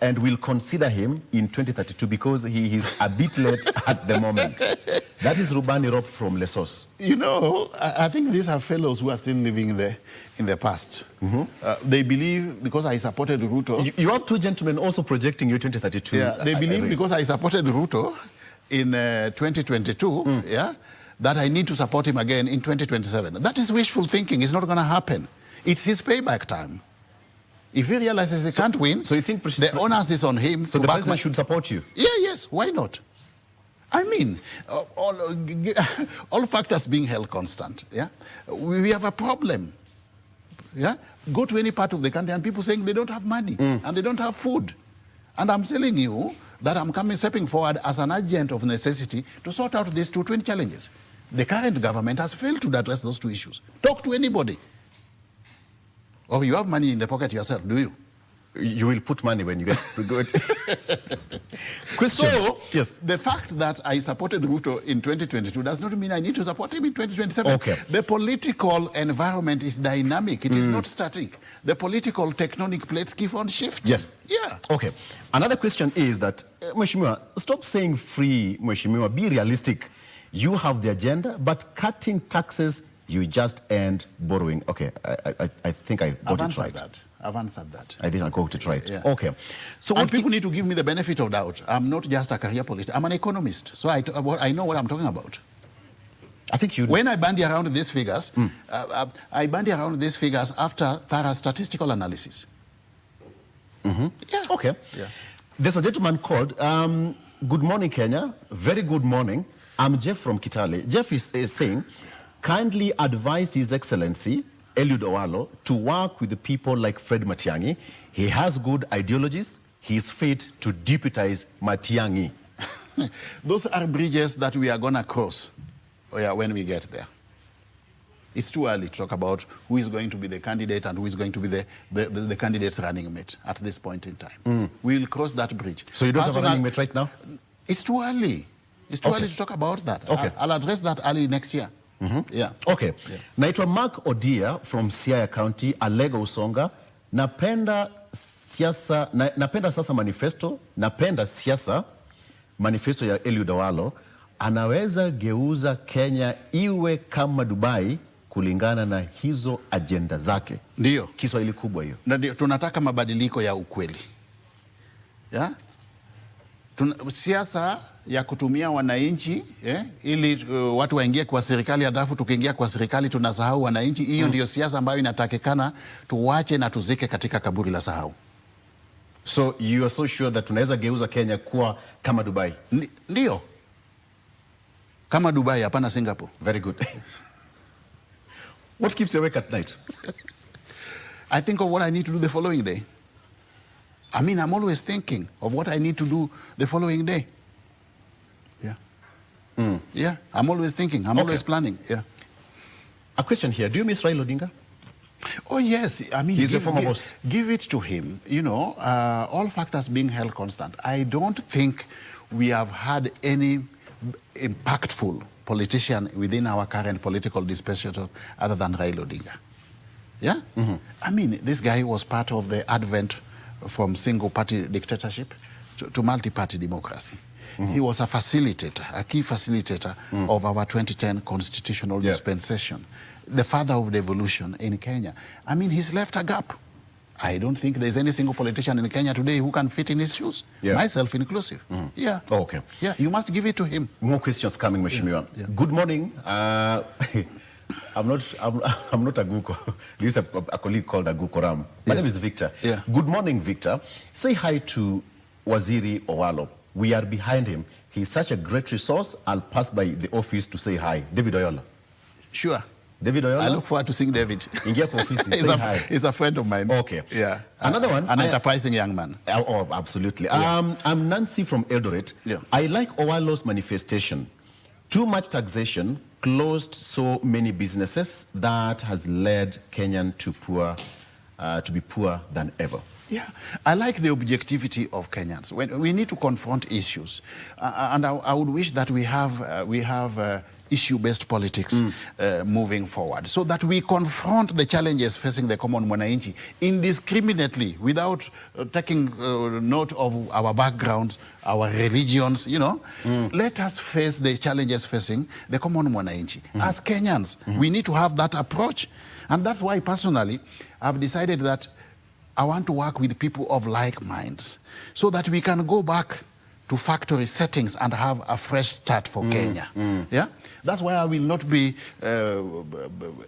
and will consider him in 2032 because he is a bit late at the moment. That is Rubani Rob from Lesos. You know, I think these are fellows who are still living in the past. They believe because I supported Ruto. You have 2 gentlemen also projecting you 2032. Yeah, they believe because I supported Ruto in 2022, that I need to support him again in 2027. That is wishful thinking. It's not going to happen. It's his payback time. If he realizes he can't win, so you think the onus is on him. So the president should support you? Yeah, yes. Why not? I mean, all factors being held constant, yeah, we have a problem. Yeah, go to any part of the country and people saying they don't have money and they don't have food. And I'm telling you that I'm stepping forward as an agent of necessity to sort out these two twin challenges. The current government has failed to address those two issues. Talk to anybody. Or you have money in the pocket yourself, do you? You will put money when you get to do it. So, yes, the fact that I supported Ruto in 2022 does not mean I need to support him in 2027. Okay. The political environment is dynamic. It is not static. The political tectonic plates keep on shifting. Yes. Yeah. Okay. Another question is that, Mheshimiwa, stop saying free, Mheshimiwa. Be realistic. You have the agenda, but cutting taxes, you just end borrowing. Okay, I think I got it right. I've answered that. I think I got it right. Yeah. Okay. So and people need to give me the benefit of doubt. I'm not just a career politician. I'm an economist. So I know what I'm talking about. I think you... When I bandy around these figures, I bandy around these figures after thorough statistical analysis. Yeah. Okay. Yeah. There's a gentleman called, good morning, Kenya. Very good morning. I'm Jeff from Kitale. Jeff is saying, kindly advise His Excellency, Eliud Owalo, to work with the people like Fred Matiang'i. He has good ideologies. He is fit to deputize Matiang'i. Those are bridges that we are going to cross when we get there. It's too early to talk about who is going to be the candidate and who is going to be the candidate's running mate at this point in time. We will cross that bridge. So you don't have a running mate right now? It's too early. It's too early to talk about that. Okay. I'll address that early next year. Yeah. Okay. Yeah. Naitwa Mark Odia from Siaya County, Alega Usonga. Napenda sasa manifesto, napenda siasa manifesto ya Eliud Owalo. Anaweza geuza Kenya iwe kama Dubai kulingana na hizo agenda zake. Ndio. Kiswahili kubwa hiyo. Ndio, tunataka mabadiliko ya ukweli. Yeah? Siasa ya kutumia wananchi ili watu waingie kwa serikali, halafu tukiingia kwa serikali tunasahau wananchi. Hiyo ndio siasa ambayo inatakikana tuwache na tuzike katika kaburi la sahau. So you are so sure that tunaweza geuza Kenya kuwa kama Dubai? Ndio. Kama Dubai, hapana Singapore. Very good. What keeps you awake at night? I think of what I need to do the following day. I mean, I'm always thinking of what I need to do the following day. Yeah. Yeah, I'm always thinking. I'm always planning. Yeah. A question here. Do you miss Raila Odinga? Oh, yes. I mean, he's your former boss. Give it to him. You know, all factors being held constant. I don't think we have had any impactful politician within our current political dispensation other than Raila Odinga. Yeah? I mean, this guy was part of the advent from single-party dictatorship to multi-party democracy. He was a facilitator, a key facilitator of our 2010 constitutional dispensation, the father of the evolution in Kenya. I mean, he's left a gap. I don't think there's any single politician in Kenya today who can fit in his shoes, myself inclusive. Yeah. Oh, okay. Yeah, you must give it to him. More questions coming, Mheshimiwa. Yeah. Good morning. I'm not a Guko. There's a colleague called a Guko Ram. My name is Victor. Yeah. Good morning, Victor. Say hi to Waziri Owalo. We are behind him. He's such a great resource. I'll pass by the office to say hi. David Oyola. Sure. David Oyola? I look forward to seeing David. Ingia kwa ofisi, say hi. He's a friend of mine. Okay. Yeah. Another one. An enterprising young man. Oh, absolutely. Yeah. I'm Nancy from Eldoret. Yeah. I like Owalo's manifestation. Too much taxation closed so many businesses that has led Kenyan to be poorer than ever. Yeah, I like the objectivity of Kenyans. When we need to confront issues, and I would wish that we have issue-based politics moving forward, so that we confront the challenges facing the common mwananchi indiscriminately, without taking note of our backgrounds, our religions. You know, let us face the challenges facing the common mwananchi. As Kenyans, we need to have that approach, and that's why personally I've decided that I want to work with people of like minds so that we can go back to factory settings and have a fresh start for Kenya. Yeah? That's why I will not be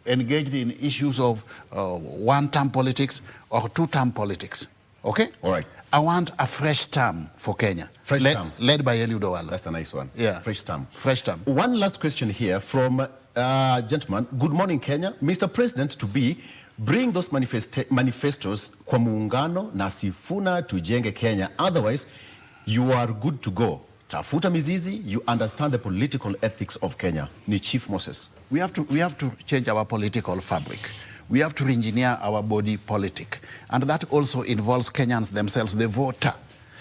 engaged in issues of one-term politics or two-term politics. Okay? All right. I want a fresh term for Kenya. Fresh term. Led by Eliud Owalo. That's a nice one. Yeah. Fresh term. Fresh term. One last question here from gentleman. Good morning, Kenya. Mr. President-to-be, bring those manifestos kwa muungano na Sifuna tujenge Kenya. Otherwise, you are good to go. Tafuta mizizi, you understand the political ethics of Kenya. Ni Chief Moses. We have to change our political fabric. We have to re-engineer our body politic. And that also involves Kenyans themselves, the voter.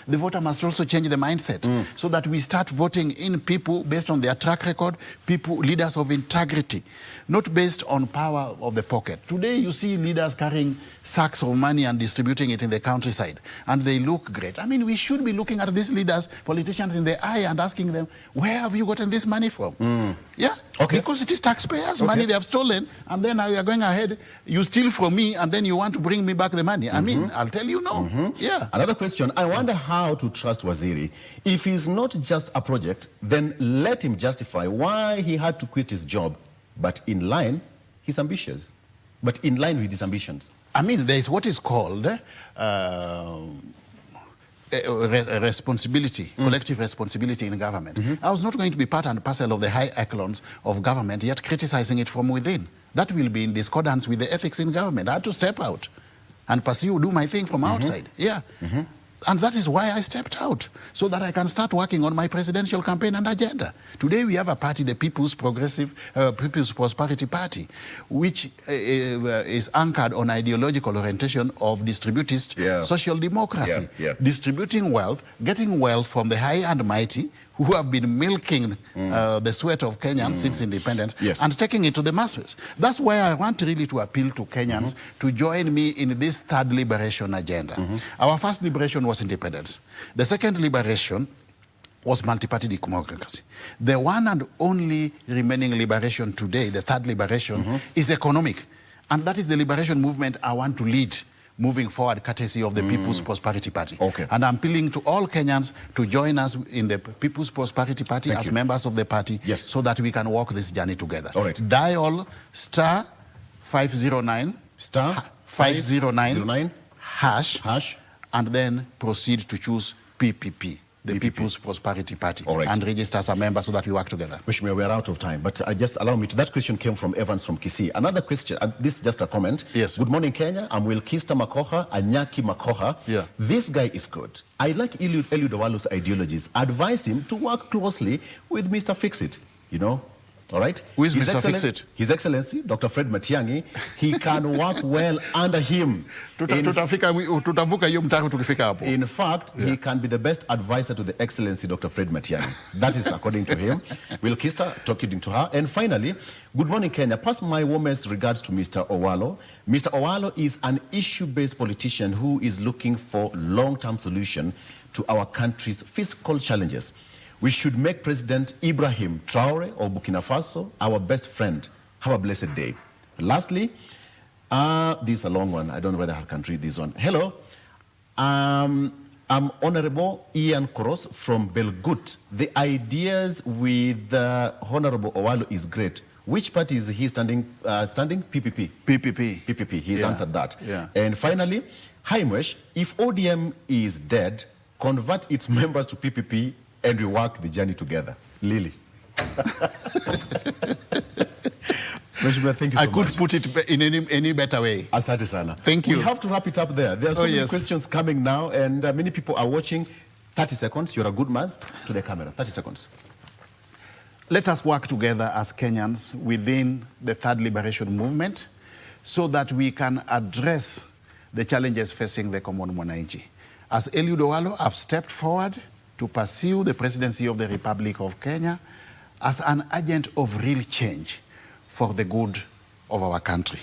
The voter must also change the mindset so that we start voting in people based on their track record, people, leaders of integrity, not based on power of the pocket. Today you see leaders carrying sacks of money and distributing it in the countryside, and they look great. I mean, we should be looking at these leaders, politicians in the eye and asking them, where have you gotten this money from? Yeah, okay. Because it is taxpayers' money they have stolen, and then now you are going ahead, you steal from me, and then you want to bring me back the money. I mean, I'll tell you no. Yeah. Another question, I wonder how to trust Waziri. If he's not just a project, then let him justify why he had to quit his job. But in line, he's ambitious. But in line with his ambitions. I mean, there is what is called responsibility, collective responsibility in government. I was not going to be part and parcel of the high echelons of government, yet criticizing it from within. That will be in discordance with the ethics in government. I had to step out and pursue, do my thing from outside. Yeah. And that is why I stepped out, so that I can start working on my presidential campaign and agenda. Today we have a party, the People's Prosperity Party, which is anchored on ideological orientation of distributist social democracy. Distributing wealth, getting wealth from the high and mighty, who have been milking the sweat of Kenyans since independence, and taking it to the masses. That's why I want really to appeal to Kenyans to join me in this third liberation agenda. Our first liberation was independence. The second liberation was multi-party democracy. The one and only remaining liberation today, the third liberation, is economic. And that is the liberation movement I want to lead moving forward, courtesy of the People's Prosperity Party. And I'm appealing to all Kenyans to join us in the People's Prosperity Party as members of the party, so that we can walk this journey together. Dial *509 *509 hash, and then proceed to choose PPP, the People's Prosperity Party, and register as a member so that we work together. Wishme, we are out of time, but just allow me to, that question came from Evans from Kisii. Another question, this is just a comment. Yes. Good morning, Kenya. I'm Wilkista Makoha, Anyaki Makoha. Yeah. This guy is good. I like Eliud Owalo's ideologies. Advise him to work closely with Mr. Fix-It, you know. All right? Who is Mr. Fix-It? His Excellency, Dr. Fred Matiang'i. He can work well under him. In fact, he can be the best advisor to the Excellency, Dr. Fred Matiang'i. That is according to him. Will Kista talking to her. And finally, good morning, Kenya. Pass my warmest regards to Mr. Owalo. Mr. Owalo is an issue-based politician who is looking for long-term solution to our country's fiscal challenges. We should make President Ibrahim Traore of Burkina Faso our best friend. Have a blessed day. Lastly, this is a long one. I don't know whether I can read this one. Hello. I'm Honorable Ian Koros from Belgut. The ideas with Honorable Owalo is great. Which party is he standing? PPP. PPP. He's answered that. And finally, Haimwesh, if ODM is dead, convert its members to PPP and we work the journey together. Lily. Thank you so much. I could put it in any better way. Asante sana. Thank you. We have to wrap it up there. There are so many questions coming now, and many people are watching. 30 seconds. You're a good man. To the camera. 30 seconds. Let us work together as Kenyans within the third liberation movement so that we can address the challenges facing the common mwananchi. As Eliud Owalo, I've stepped forward to pursue the presidency of the Republic of Kenya as an agent of real change for the good of our country.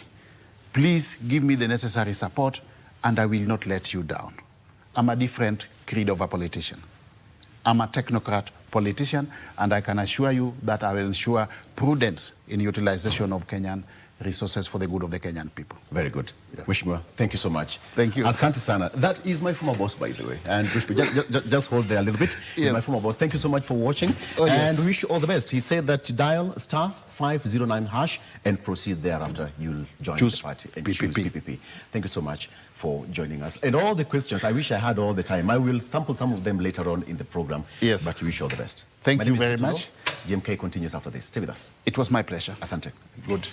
Please give me the necessary support and I will not let you down. I'm a different creed of a politician. I'm a technocrat politician, and I can assure you that I will ensure prudence in utilization of Kenyan resources for the good of the Kenyan people. Very good. Yeah. Wishma, thank you so much. Thank you. Asante sana. That is my former boss, by the way. And Wishma, just hold there a little bit. Yes. My former boss. Thank you so much for watching. Oh, yes. And wish you all the best. He said that you dial *509# and proceed thereafter. You'll join Choose the party and PPP. choose PPP. Thank you so much for joining us. And all the questions, I wish I had all the time. I will sample some of them later on in the program. Yes. But we wish you all the best. Thank you very much. GMK continues after this. Stay with us. It was my pleasure. Asante. Good.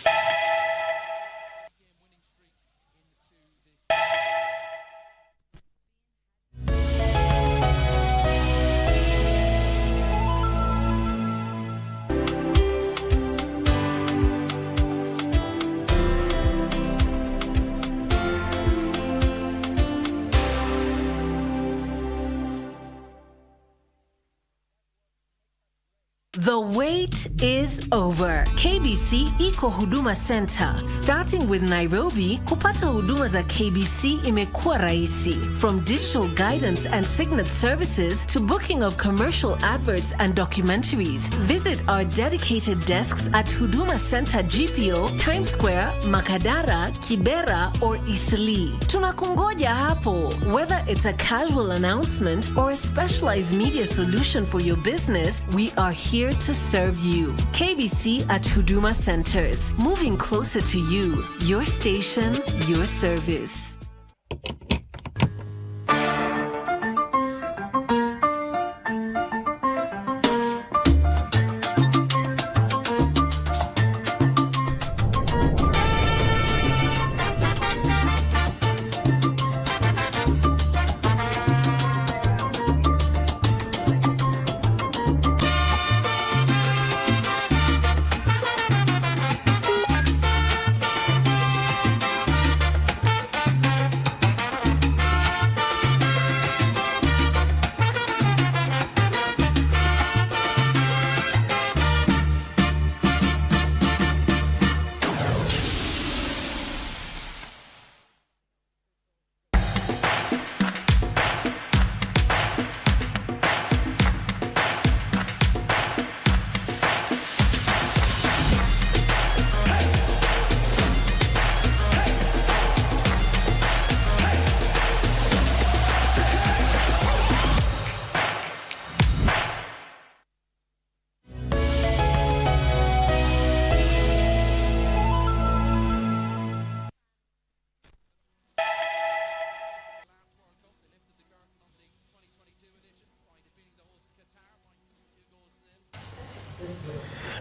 The wait is over. KBC Iko Huduma Center. Starting with Nairobi, kupata huduma za KBC imekuwa rahisi. From digital guidance and signet services to booking of commercial adverts and documentaries. Visit our dedicated desks at Huduma Center GPO, Times Square, Makadara, Kibera, or Eastleigh. Tunakungoja hapo. Whether it's a casual announcement or a specialized media solution for your business, we are here to serve you. KBC at Huduma Centers. Moving closer to you. Your station, your service.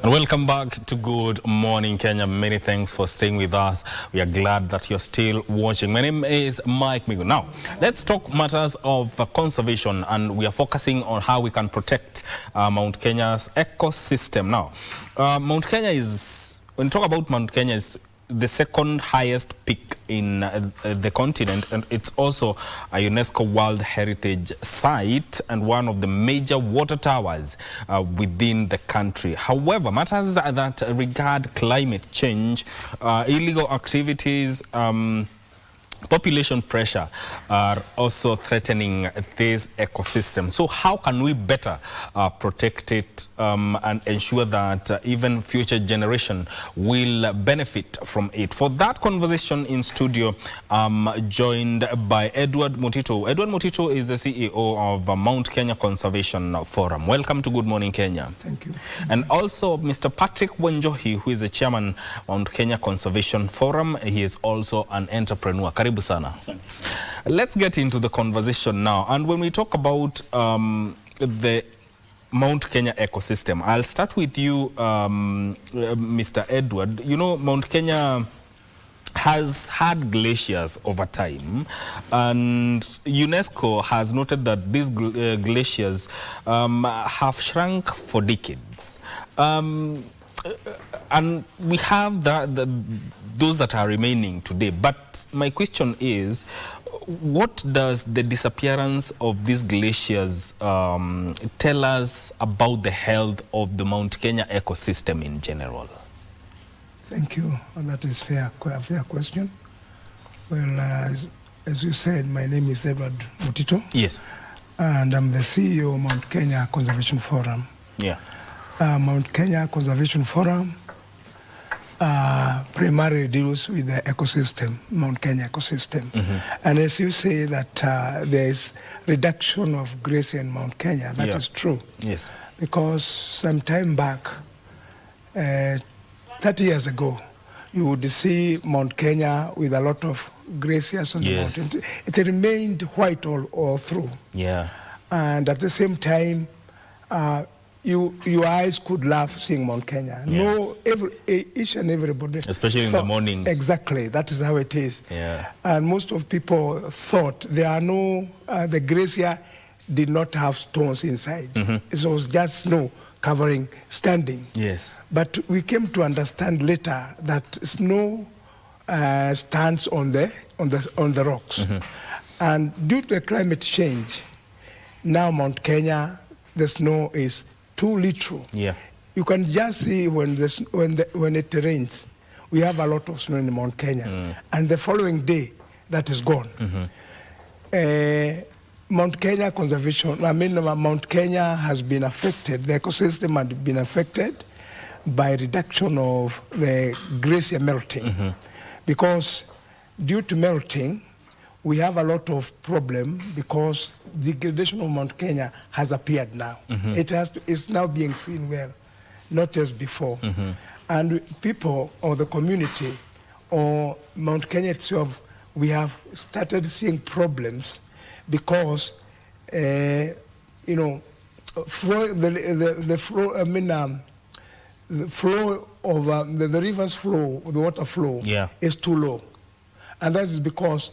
And welcome back to Good Morning Kenya. Many thanks for staying with us. We are glad that you're still watching. My name is Mike Migu. Now, let's talk matters of conservation, and we are focusing on how we can protect Mount Kenya's ecosystem. Now, Mount Kenya is, when you talk about Mount Kenya, is the second highest peak in the continent, and it's also a UNESCO World Heritage Site and one of the major water towers within the country. However, matters that regard climate change, illegal activities, population pressure are also threatening this ecosystem. So how can we better protect it and ensure that even future generation will benefit from it? For that conversation in studio, I'm joined by Edward Mutito. Edward Mutito is the CEO of Mount Kenya Conservation Forum. Welcome to Good Morning Kenya. Thank you. And also Mr. Patrick Wanjohi, who is the chairman of Mount Kenya Conservation Forum. He is also an entrepreneur. Karibu sana. Let's get into the conversation now. And when we talk about the Mount Kenya ecosystem, I'll start with you, Mr. Edward. You know, Mount Kenya has had glaciers over time, and UNESCO has noted that these glaciers have shrunk for decades. And we have those that are remaining today. But my question is, what does the disappearance of these glaciers tell us about the health of the Mount Kenya ecosystem in general? Thank you. And that is a fair question. Well, as you said, my name is Edward Mutito. Yes. And I'm the CEO of Mount Kenya Conservation Forum. Yeah. Mount Kenya Conservation Forum primarily deals with the ecosystem, Mount Kenya ecosystem. And as you say that there is reduction of glacier in Mount Kenya, that is true. Yes. Because some time back, 30 years ago, you would see Mount Kenya with a lot of glaciers on the mountain. It remained white all through. Yeah. And at the same time, your eyes could laugh seeing Mount Kenya. No, each and everybody. Especially in the mornings. Exactly, that is how it is. Yeah. And most of people thought there are no, the glacier did not have stones inside. It was just snow covering, standing. Yes. But we came to understand later that snow stands on the rocks. And due to the climate change, now Mount Kenya, the snow is too little. Yeah. You can just see when it rains, we have a lot of snow in Mount Kenya. And the following day, that is gone. Mount Kenya conservation, Mount Kenya has been affected, the ecosystem has been affected by reduction of the glacier melting. Because due to melting, we have a lot of problem because degradation of Mount Kenya has appeared now. It's now being seen well, not as before. And people or the community or Mount Kenya itself, we have started seeing problems because, the flow of the river's flow, the water flow, is too low. And that is because,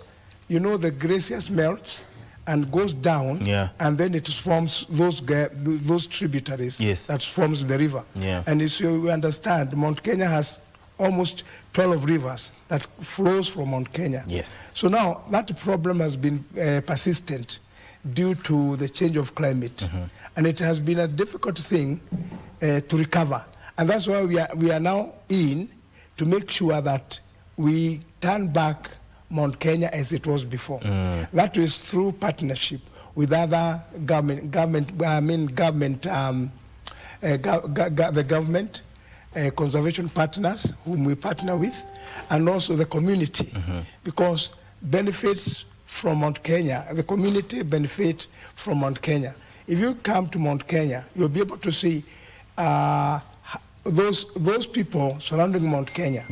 the glaciers melts and goes down, and then it forms those tributaries that forms the river. And as you understand, Mount Kenya has almost 12 rivers that flows from Mount Kenya. So now that problem has been persistent due to the change of climate. And it has been a difficult thing to recover. And that's why we are now in to make sure that we turn back Mount Kenya as it was before. That is through partnership with other the government, conservation partners whom we partner with, and also the community, because benefits from Mount Kenya, the community benefit from Mount Kenya. If you come to Mount Kenya, you'll be able to see those people surrounding Mount Kenya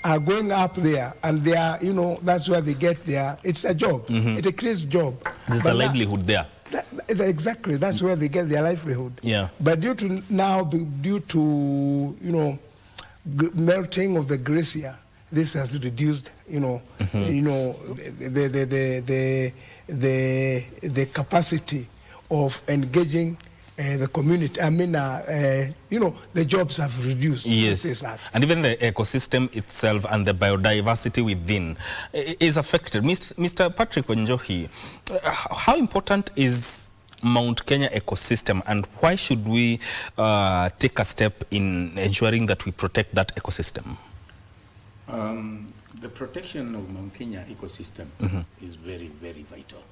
are going up there, and they are, that's where they get there. It's a job. It creates job. There's a livelihood there. Exactly, that's where they get their livelihood. But due to melting of the glacier, this has reduced, the capacity of engaging the community. The jobs have reduced. And even the ecosystem itself and the biodiversity within is affected. Mr. Patrick Wanjohi, how important is Mount Kenya ecosystem, and why should we take a step in ensuring that we protect that ecosystem? The protection of Mount Kenya ecosystem is very, very vital,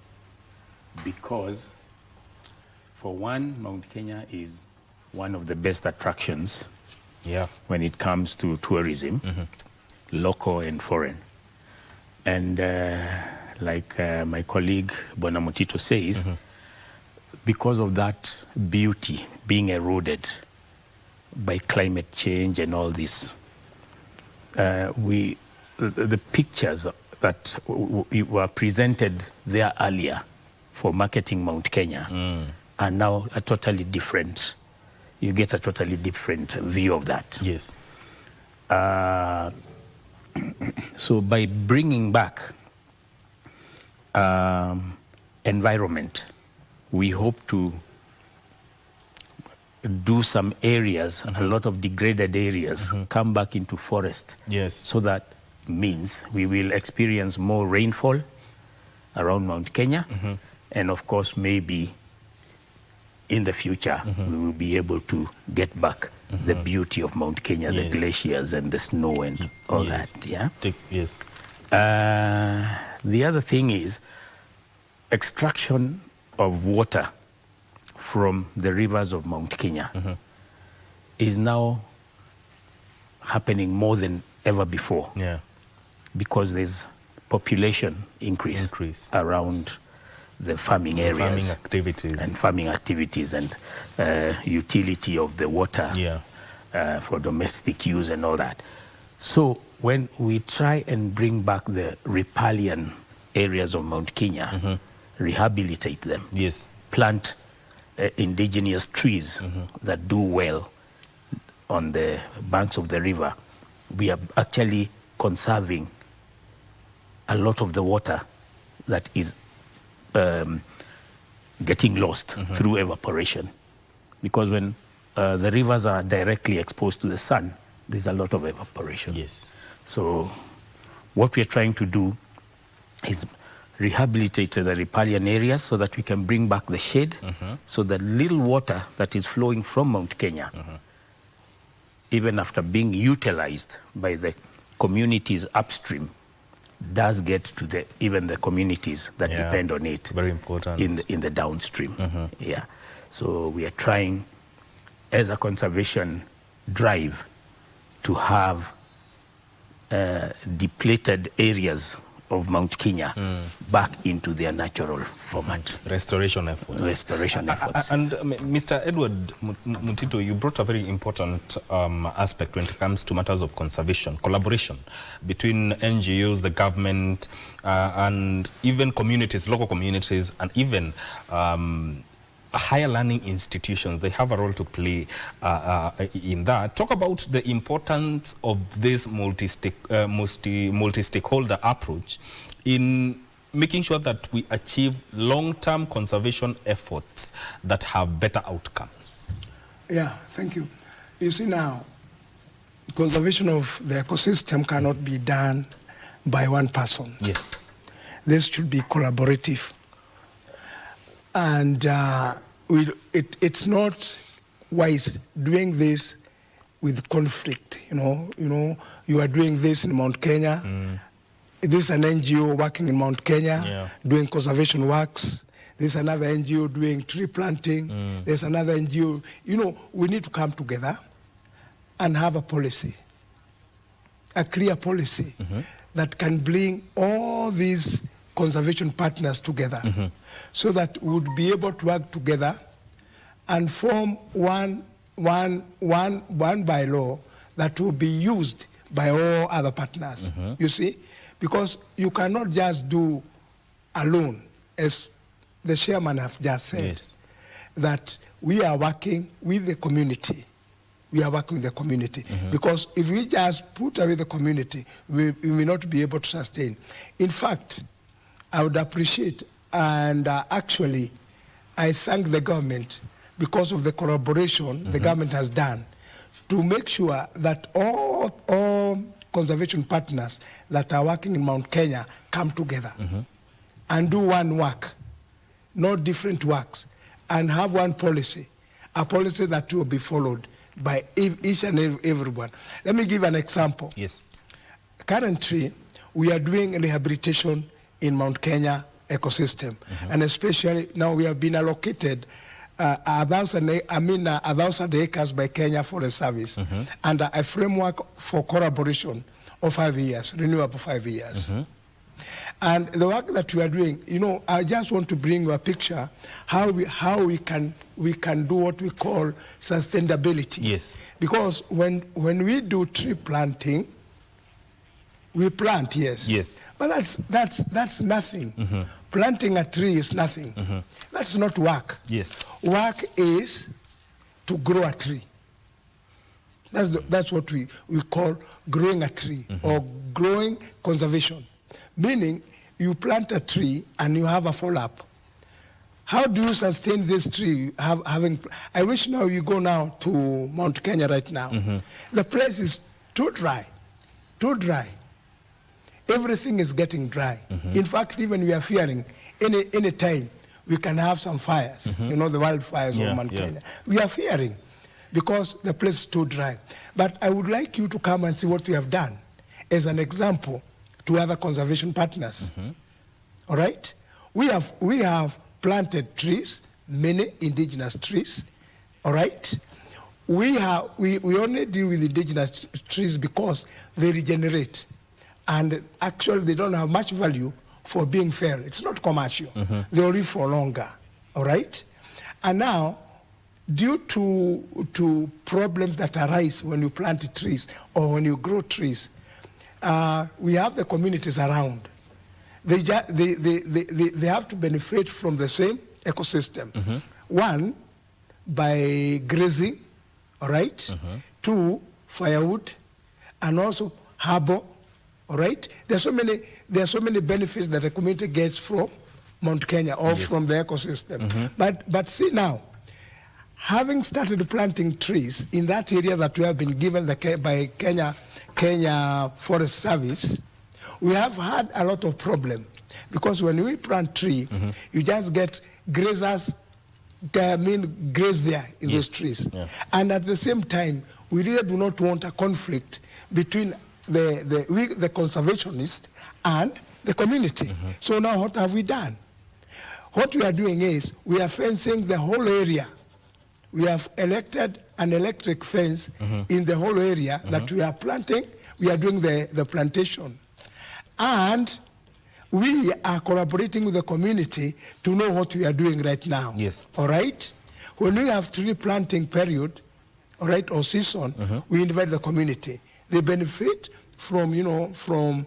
because for one, Mount Kenya is one of the best attractions when it comes to tourism, local and foreign. And like my colleague Bonamotito says, because of that beauty being eroded by climate change and all this, the pictures that were presented there earlier for marketing Mount Kenya are now a totally different. You get a totally different view of that. So by bringing back environment, we hope to do some areas, a lot of degraded areas, come back into forest. So that means we will experience more rainfall around Mount Kenya, and of course maybe in the future we will be able to get back the beauty of Mount Kenya, the glaciers and the snow and all that. The other thing is extraction of water from the rivers of Mount Kenya is now happening more than ever before. Yeah. Because there's population increase around the farming areas. Farming activities and utility of the water for domestic use and all that. So when we try and bring back the riparian areas of Mount Kenya, rehabilitate them, plant indigenous trees that do well on the banks of the river, we are actually conserving a lot of the water that is getting lost through evaporation. Because when the rivers are directly exposed to the sun, there's a lot of evaporation. So what we're trying to do is rehabilitate the riparian areas so that we can bring back the shade, so that little water that is flowing from Mount Kenya, even after being utilized by the communities upstream, does get to even the communities that depend on it. Very important. In the downstream. So we are trying, as a conservation drive, to have depleted areas of Mount Kenya back into their natural format. Restoration efforts. And Mr. Edward Mutito, you brought a very important aspect when it comes to matters of conservation, collaboration between NGOs, the government, and even communities, local communities, and even higher learning institutions. They have a role to play in that. Talk about the importance of this multi-stakeholder approach in making sure that we achieve long-term conservation efforts that have better outcomes. Yeah, thank you. You see now, conservation of the ecosystem cannot be done by one person. Yes. This should be collaborative. And it's not wise doing this with conflict. You are doing this in Mount Kenya. This is an NGO working in Mount Kenya, doing conservation works. There's another NGO doing tree planting. There's another NGO. We need to come together and have a policy, a clear policy that can bring all these conservation partners together, so that we would be able to work together and form one bylaw that will be used by all other partners. You see, because you cannot just do alone, as the chairman have just said, that we are working with the community. We are working with the community. Because if we just put away the community, we may not be able to sustain. In fact, I would appreciate, and actually, I thank the government because of the collaboration the government has done to make sure that all conservation partners that are working in Mount Kenya come together and do one work, not different works, and have one policy, a policy that will be followed by each and everyone. Let me give an example. Yes. Currently, we are doing rehabilitation in Mount Kenya ecosystem, and especially now we have been allocated 1,000 acres by Kenya Forest Service under a framework for collaboration of 5 years, renewable 5 years. And the work that we are doing, I just want to bring you a picture how we can do what we call sustainability. Yes. Because when we do tree planting, we plant, yes. But that's nothing. Planting a tree is nothing. That's not work. Yes. Work is to grow a tree. That's what we call growing a tree or growing conservation. Meaning you plant a tree and you have a follow-up. How do you sustain this tree? I wish now you go now to Mount Kenya right now. The place is too dry. Everything is getting dry. In fact, even we are fearing any time we can have some fires, the wildfires of Mount Kenya. We are fearing because the place is too dry. But I would like you to come and see what we have done as an example to other conservation partners. All right? We have planted trees, many indigenous trees, all right? we only deal with indigenous trees because they regenerate. And actually, they don't have much value for being felled. It's not commercial. They'll live for longer, all right? And now, due to problems that arise when you plant trees or when you grow trees, we have the communities around. They have to benefit from the same ecosystem. One, by grazing, all right? Two, firewood, and also harbor, all right? There are so many benefits that the community gets from Mount Kenya or from the ecosystem. But see now, having started planting trees in that area that we have been given by Kenya Forest Service, we have had a lot of problem because when we plant tree, you just get grazers graze there in those trees. And at the same time, we really do not want a conflict between the conservationists and the community. So now what have we done? What we are doing is we are fencing the whole area. We have elected an electric fence in the whole area that we are planting. We are doing the plantation. And we are collaborating with the community to know what we are doing right now. Yes. All right? When we have tree planting period, all right, or season, we invite the community. They benefit from, from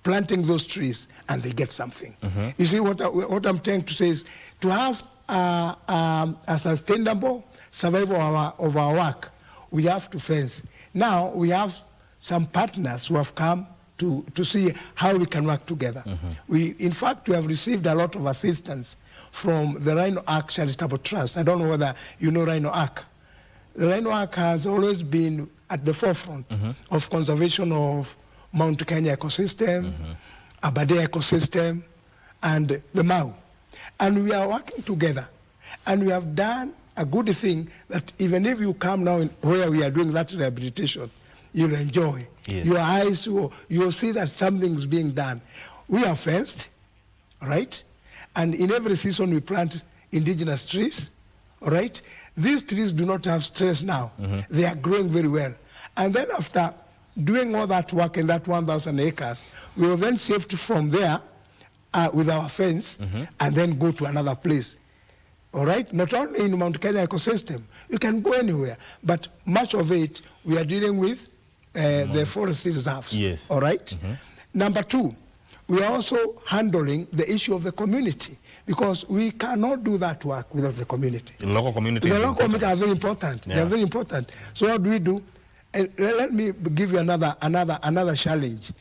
planting those trees, and they get something. You see, what I'm trying to say is to have a sustainable survival of our work, we have to fence. Now, we have some partners who have come to see how we can work together. In fact, we have received a lot of assistance from the Rhino Ark Charitable Trust. I don't know whether you know Rhino Ark. The Rhino Ark has always been at the forefront of conservation of Mount Kenya ecosystem, Aberdeen ecosystem, and the Mau. And we are working together. And we have done a good thing that even if you come now where we are doing that rehabilitation, you'll enjoy. Your eyes, you'll see that something is being done. We are fenced, right? And in every season we plant indigenous trees, all right? These trees do not have stress now. They are growing very well. And then after doing all that work in that 1,000 acres, we will then shift from there with our fence and then go to another place. All right? Not only in Mount Kenya ecosystem, you can go anywhere, but much of it we are dealing with the forest reserves. Yes. All right? Number two, we are also handling the issue of the community because we cannot do that work without the community. The local community. The local community are very important. They are very important. So what do we do? And let me give you another challenge.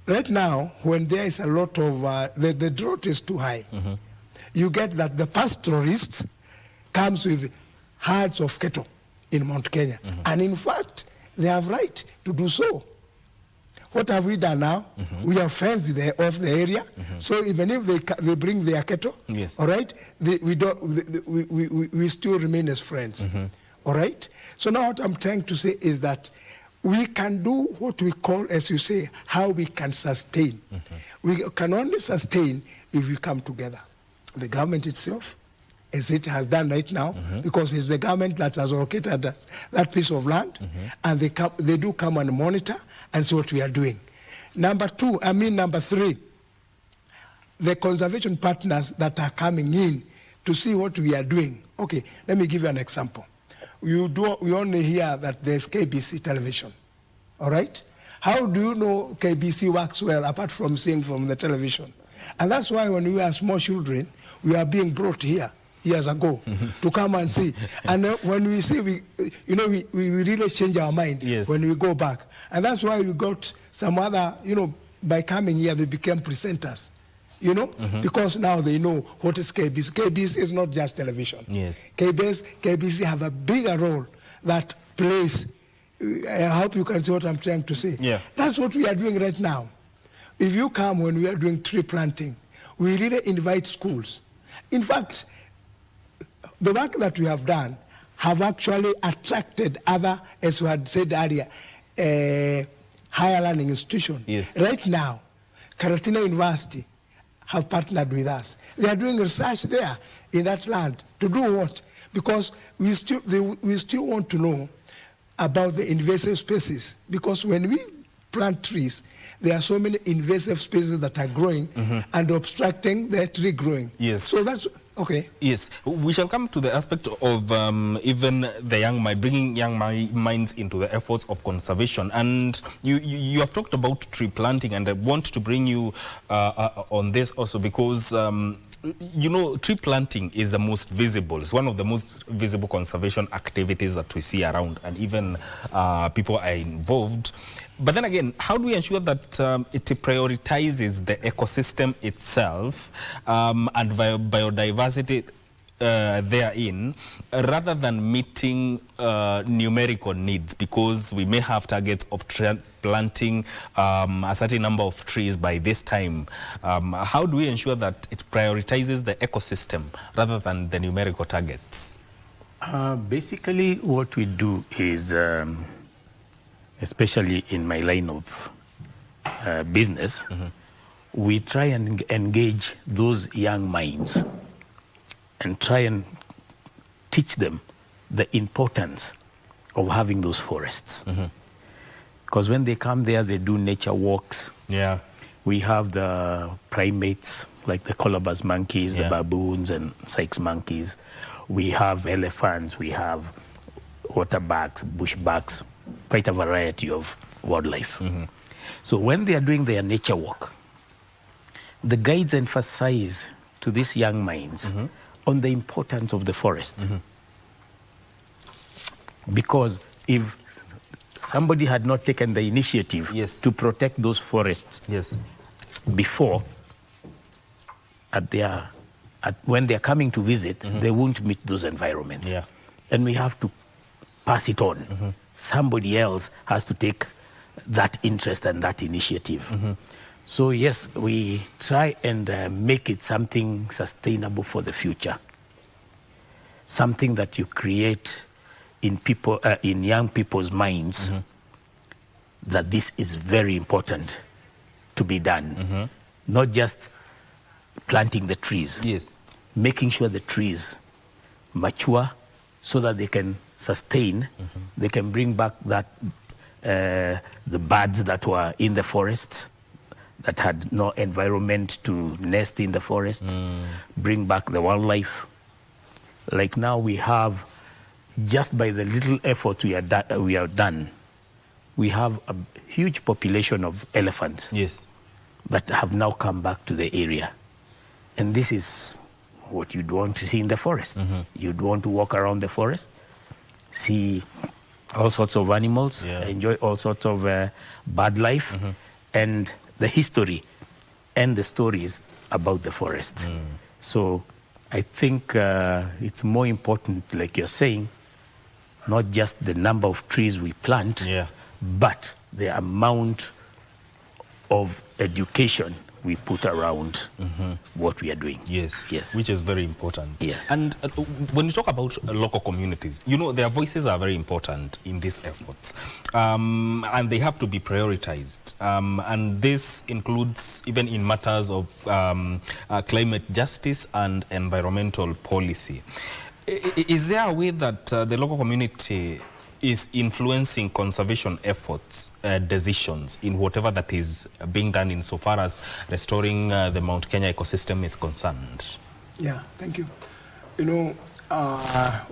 Right now, when there is a lot of the drought is too high, you get that the pastoralist comes with herds of cattle in Mount Kenya, and in fact, they have right to do so. What have we done now? We have fenced off the area, so even if they bring their cattle, all right, we still remain as friends. All right? So now what I'm trying to say is that we can do what we call, as you say, how we can sustain. We can only sustain if we come together. The government itself, as it has done right now, because it's the government that has allocated that piece of land, and they do come and monitor and see what we are doing. Number three, the conservation partners that are coming in to see what we are doing. Okay, let me give you an example. We only hear that there's KBC television, all right? How do you know KBC works well apart from seeing from the television? And that's why when we were small children, we are being brought here years ago to come and see. And when we see, we really change our mind when we go back. And that's why we got some other, by coming here, they became presenters. Because now they know what is KBC. KBC is not just television. Yes. KBC have a bigger role that plays. I hope you can see what I'm trying to say. Yeah. That's what we are doing right now. If you come when we are doing tree planting, we really invite schools. In fact, the work that we have done have actually attracted other, as we had said earlier, higher learning institutions. Yes. Right now, Karatina University have partnered with us. They are doing research there in that land. To do what? Because we still want to know about the invasive species, because when we plant trees, there are so many invasive species that are growing and obstructing the tree growing. Yes. So that's okay. Yes, we shall come to the aspect of even the young mind, bringing young minds into the efforts of conservation. And you have talked about tree planting, and I want to bring you on this also because you know, tree planting is the most visible. It's one of the most visible conservation activities that we see around, and even people are involved. But then again, how do we ensure that it prioritizes the ecosystem itself and biodiversity therein, rather than meeting numerical needs? Because we may have targets of planting a certain number of trees by this time. How do we ensure that it prioritizes the ecosystem rather than the numerical targets? Basically, what we do is, especially in my line of business, we try and engage those young minds and try and teach them the importance of having those forests. Because when they come there, they do nature walks. Yeah. We have the primates, like the colobus monkeys, the baboons and Sykes monkeys. We have elephants, we have waterbucks, bushbucks, quite a variety of wildlife. So when they are doing their nature walk, the guides emphasize to these young minds on the importance of the forest. Because if somebody had not taken the initiative to protect those forests before, when they're coming to visit, they won't meet those environments. And we have to pass it on. Somebody else has to take that interest and that initiative. So yes, we try and make it something sustainable for the future. Something that you create in people, in young people's minds, that this is very important to be done. Not just planting the trees, making sure the trees mature so that they can sustain, they can bring back that the birds that were in the forest, that had no environment to nest in the forest, bring back the wildlife. Like now we have, just by the little efforts we have done, we have a huge population of elephants that have now come back to the area. And this is what you'd want to see in the forest. You'd want to walk around the forest, see all sorts of animals, enjoy all sorts of bird life, and the history and the stories about the forest. So I think it's more important, like you're saying, not just the number of trees we plant, but the amount of education we put around what we are doing. Yes, which is very important. Yes. And when you talk about local communities, you know, their voices are very important in these efforts, and they have to be prioritized. And this includes even in matters of climate justice and environmental policy. Is there a way that the local community is influencing conservation efforts, decisions in whatever that is being done insofar as restoring the Mount Kenya ecosystem is concerned? Yeah, thank you. You know,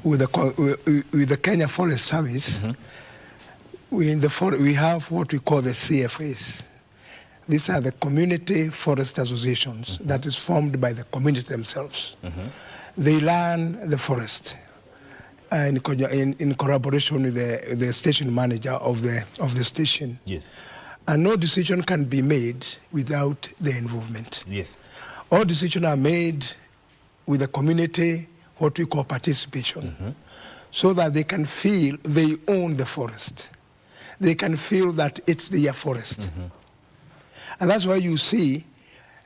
with the Kenya Forest Service, we have what we call the CFAs. These are the community forest associations that is formed by the community themselves. They learn the forest. In collaboration with the station manager of the station. And no decision can be made without their involvement. All decisions are made with the community, what we call participation, so that they can feel they own the forest. They can feel that it's their forest. And that's why you see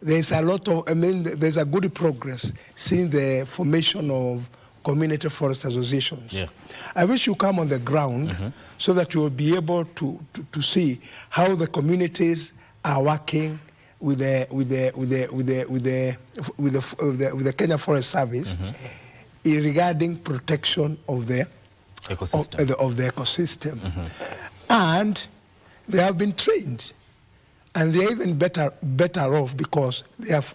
there's a lot of, there's a good progress since the formation of community forest associations. I wish you come on the ground so that you will be able to see how the communities are working with the Kenya Forest Service regarding protection of the of the ecosystem. And they have been trained. And they're even better off because they have,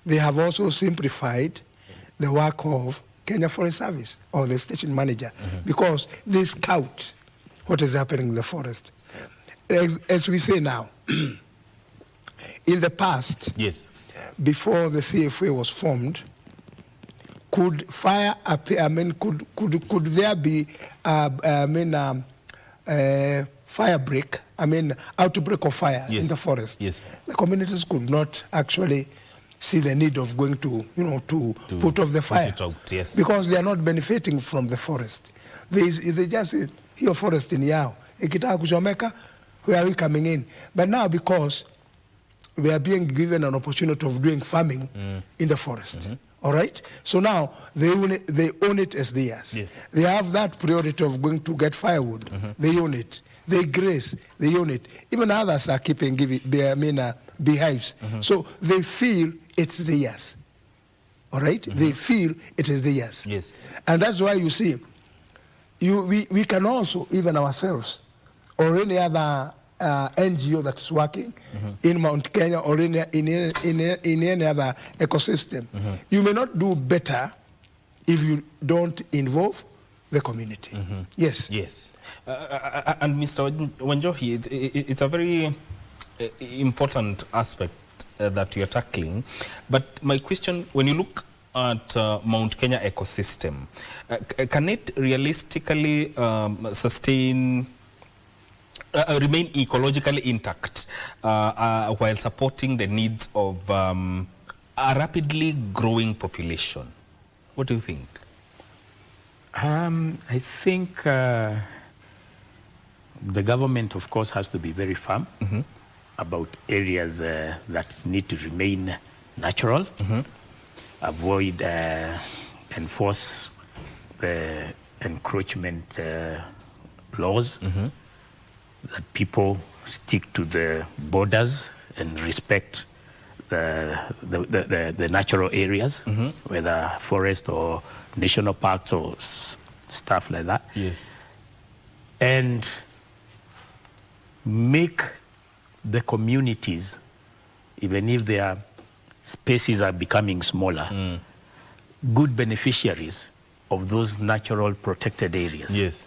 they have also simplified the work of Kenya Forest Service or the station manager because they scout what is happening in the forest. As we say now, in the past, before the CFA was formed, could fire appear? I mean, could there be fire break? I mean, outbreak of fire in the forest. The communities could not actually see the need of going to put off the fire because they are not benefiting from the forest. They just here forest in Yao. Ikitaka kuchomeka, where are we coming in? But now because we are being given an opportunity of doing farming in the forest. All right? So now they own it as theirs. They have that priority of going to get firewood. They own it. They graze. They own it. Even others are keeping beehives. So they feel it's theirs. All right? They feel it is theirs. And that's why you see, we can also, even ourselves, or any other NGO that's working in Mount Kenya or in any other ecosystem, you may not do better if you don't involve the community. Yes. And Mr. Wanjohi, it's a very important aspect that you're tackling. But my question, when you look at Mount Kenya ecosystem, can it realistically sustain remain ecologically intact while supporting the needs of a rapidly growing population? What do you think? I think the government, of course, has to be very firm about areas that need to remain natural, avoid, enforce the encroachment laws, that people stick to the borders and respect the natural areas, whether forest or national parks or stuff like that. And make the communities, even if their spaces are becoming smaller, good beneficiaries of those natural protected areas.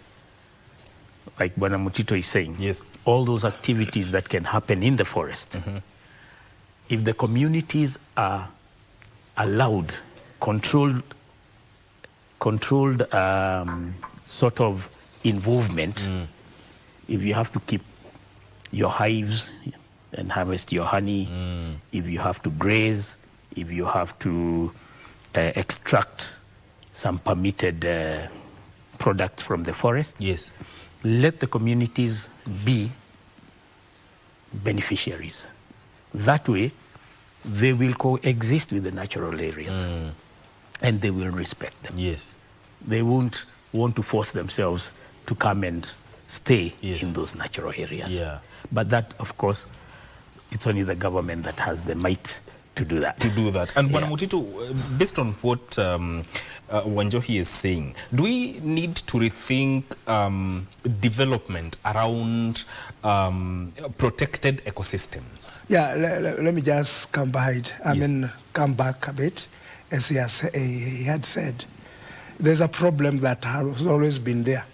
Like Bwana Mutito is saying, all those activities that can happen in the forest, if the communities are allowed, controlled sort of involvement, if you have to keep your hives and harvest your honey, if you have to graze, if you have to extract some permitted product from the forest, let the communities be beneficiaries. That way, they will coexist with the natural areas and they will respect them. They won't want to force themselves to come and stay in those natural areas. But that, of course, it's only the government that has the might to do that. And Bwana Mutito, based on what Wanjohi is saying, do we need to rethink development around protected ecosystems? Let me just come back a bit. As he had said, there's a problem that has always been there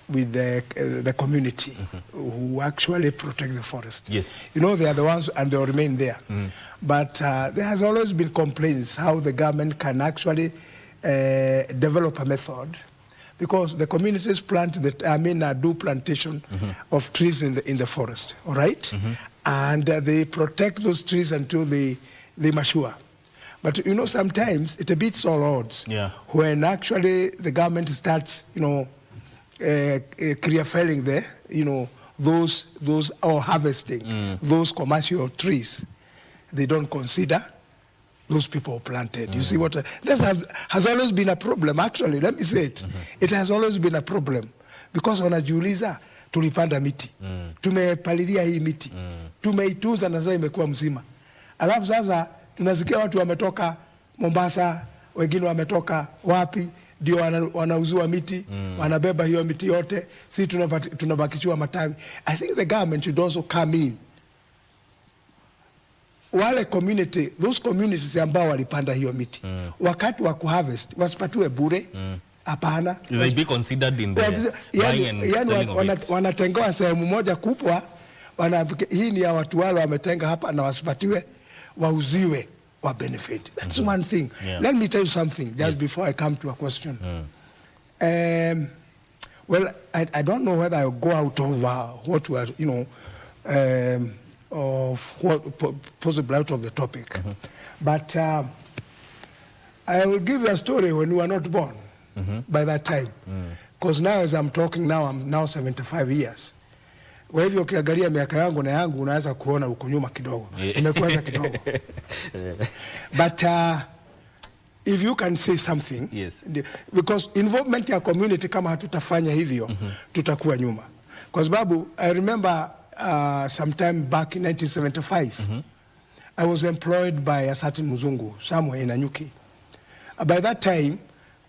with the community who actually protect the forest. You know, they are the ones and they will remain there. But there has always been complaints how the government can actually develop a method, because the communities do plantation of trees in the forest, all right? And they protect those trees until they mature. But you know, sometimes it beats all odds when actually the government starts, clear felling those or harvesting those commercial trees. They don't consider those people planted. You see what this has always been a problem. Actually, let me say it. It has always been a problem because wanajiuliza, tulipanda miti, tumepalilia hii miti, tumeitunza na sasa imekuwa mzima. Alafu sasa tunasikia watu wametoka Mombasa, wengine wametoka wapi, ndio wanauziwa miti, wanabeba hiyo miti yote, si tunabakishiwa matawi. I think the government should also come in. Wale community, those communities ambao walipanda hiyo miti, wakati wa kuharvest wasipatiwe bure. Hapana. They be considered in the buying and selling of it. Wanatengewa sehemu moja kubwa, hii ni ya watu wale wametenga hapa, na wasipatiwe, wauziwe, wa benefit. That's one thing. Let me tell you something just before I come to a question. Well, I don't know whether I'll go out of what we are, of what possible out of the topic. But I will give you a story when you were not born. By that time, because now as I'm talking now, I'm now 75 years. Kwa hivyo ukiangalia miaka yangu na yangu unaweza kuona uko nyuma kidogo. Imekuwa kidogo. But if you can say something, because involvement ya community kama hatutafanya hivyo, tutakuwa nyuma. Kwa sababu I remember sometime back in 1975, I was employed by a certain mzungu somewhere in Nanyuki. By that time,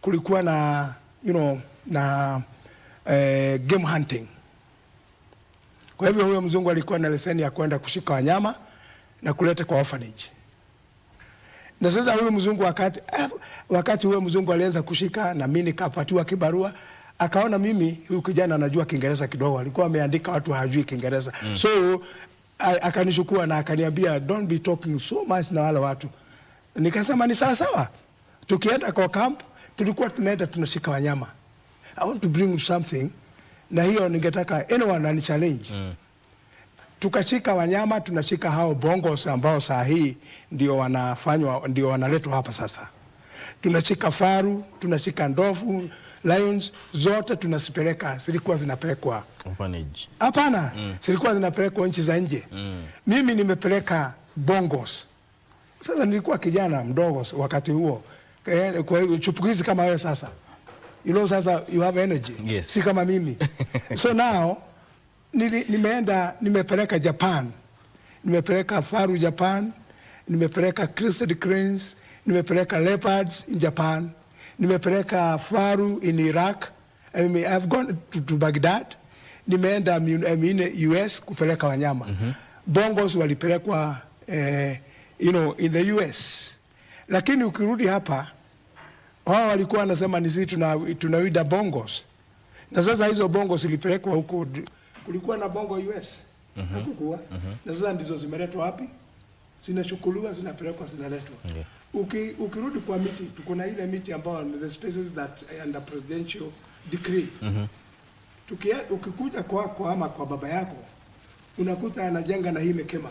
kulikuwa na game hunting. Kwa hivyo huyo mzungu alikuwa na leseni ya kwenda kushika wanyama na kuleta kwa orphanage. Na sasa huyo mzungu wakati huyo mzungu alianza kushika, na mimi nikapatiwa kibarua, akaona mimi huyu kijana anajua Kiingereza kidogo, alikuwa ameandika watu hawajui Kiingereza. So akanishukua na akaniambia don't be talking so much na wale watu. Nikasema ni sawa sawa. Tukienda kwa camp tulikuwa tunaenda tunashika wanyama. I want to bring something, na hiyo ningetaka anyone ani challenge. Tukashika wanyama, tunashika hao bongos ambao saa hii ndio wanaletwa hapa sasa. Tunashika faru, tunashika ndovu, lions, zote tunasipeleka, zilikuwa zinapelekwa orphanage. Hapana, zilikuwa zinapelekwa nchi za nje. Mimi nimepeleka bongos. Sasa nilikuwa kijana mdogo wakati huo. Kwa hiyo chupukizi kama wewe sasa. Sasa you have energy. Si kama mimi. So now nimepeleka Japan. Nimepeleka faru Japan, nimepeleka crested cranes, nimepeleka leopards in Japan, nimepeleka faru in Iraq. I mean, I've gone to Baghdad. Nimeenda US kupeleka wanyama. Bongos walipelekwa in the US. Lakini ukirudi hapa, wao walikuwa wanasema ni sisi tunawida bongos. Na sasa hizo bongos zilipelekwa huko, kulikuwa na bongo US. Hakukuwa. Na sasa ndizo zimeletwa wapi? Zinachukuliwa, zinapelekwa, zinaletwa. Ukirudi kwa miti, tuko na ile miti ambayo the species that under presidential decree. Ukikuja kwa baba yako, unakuta anajenga na hii mekema.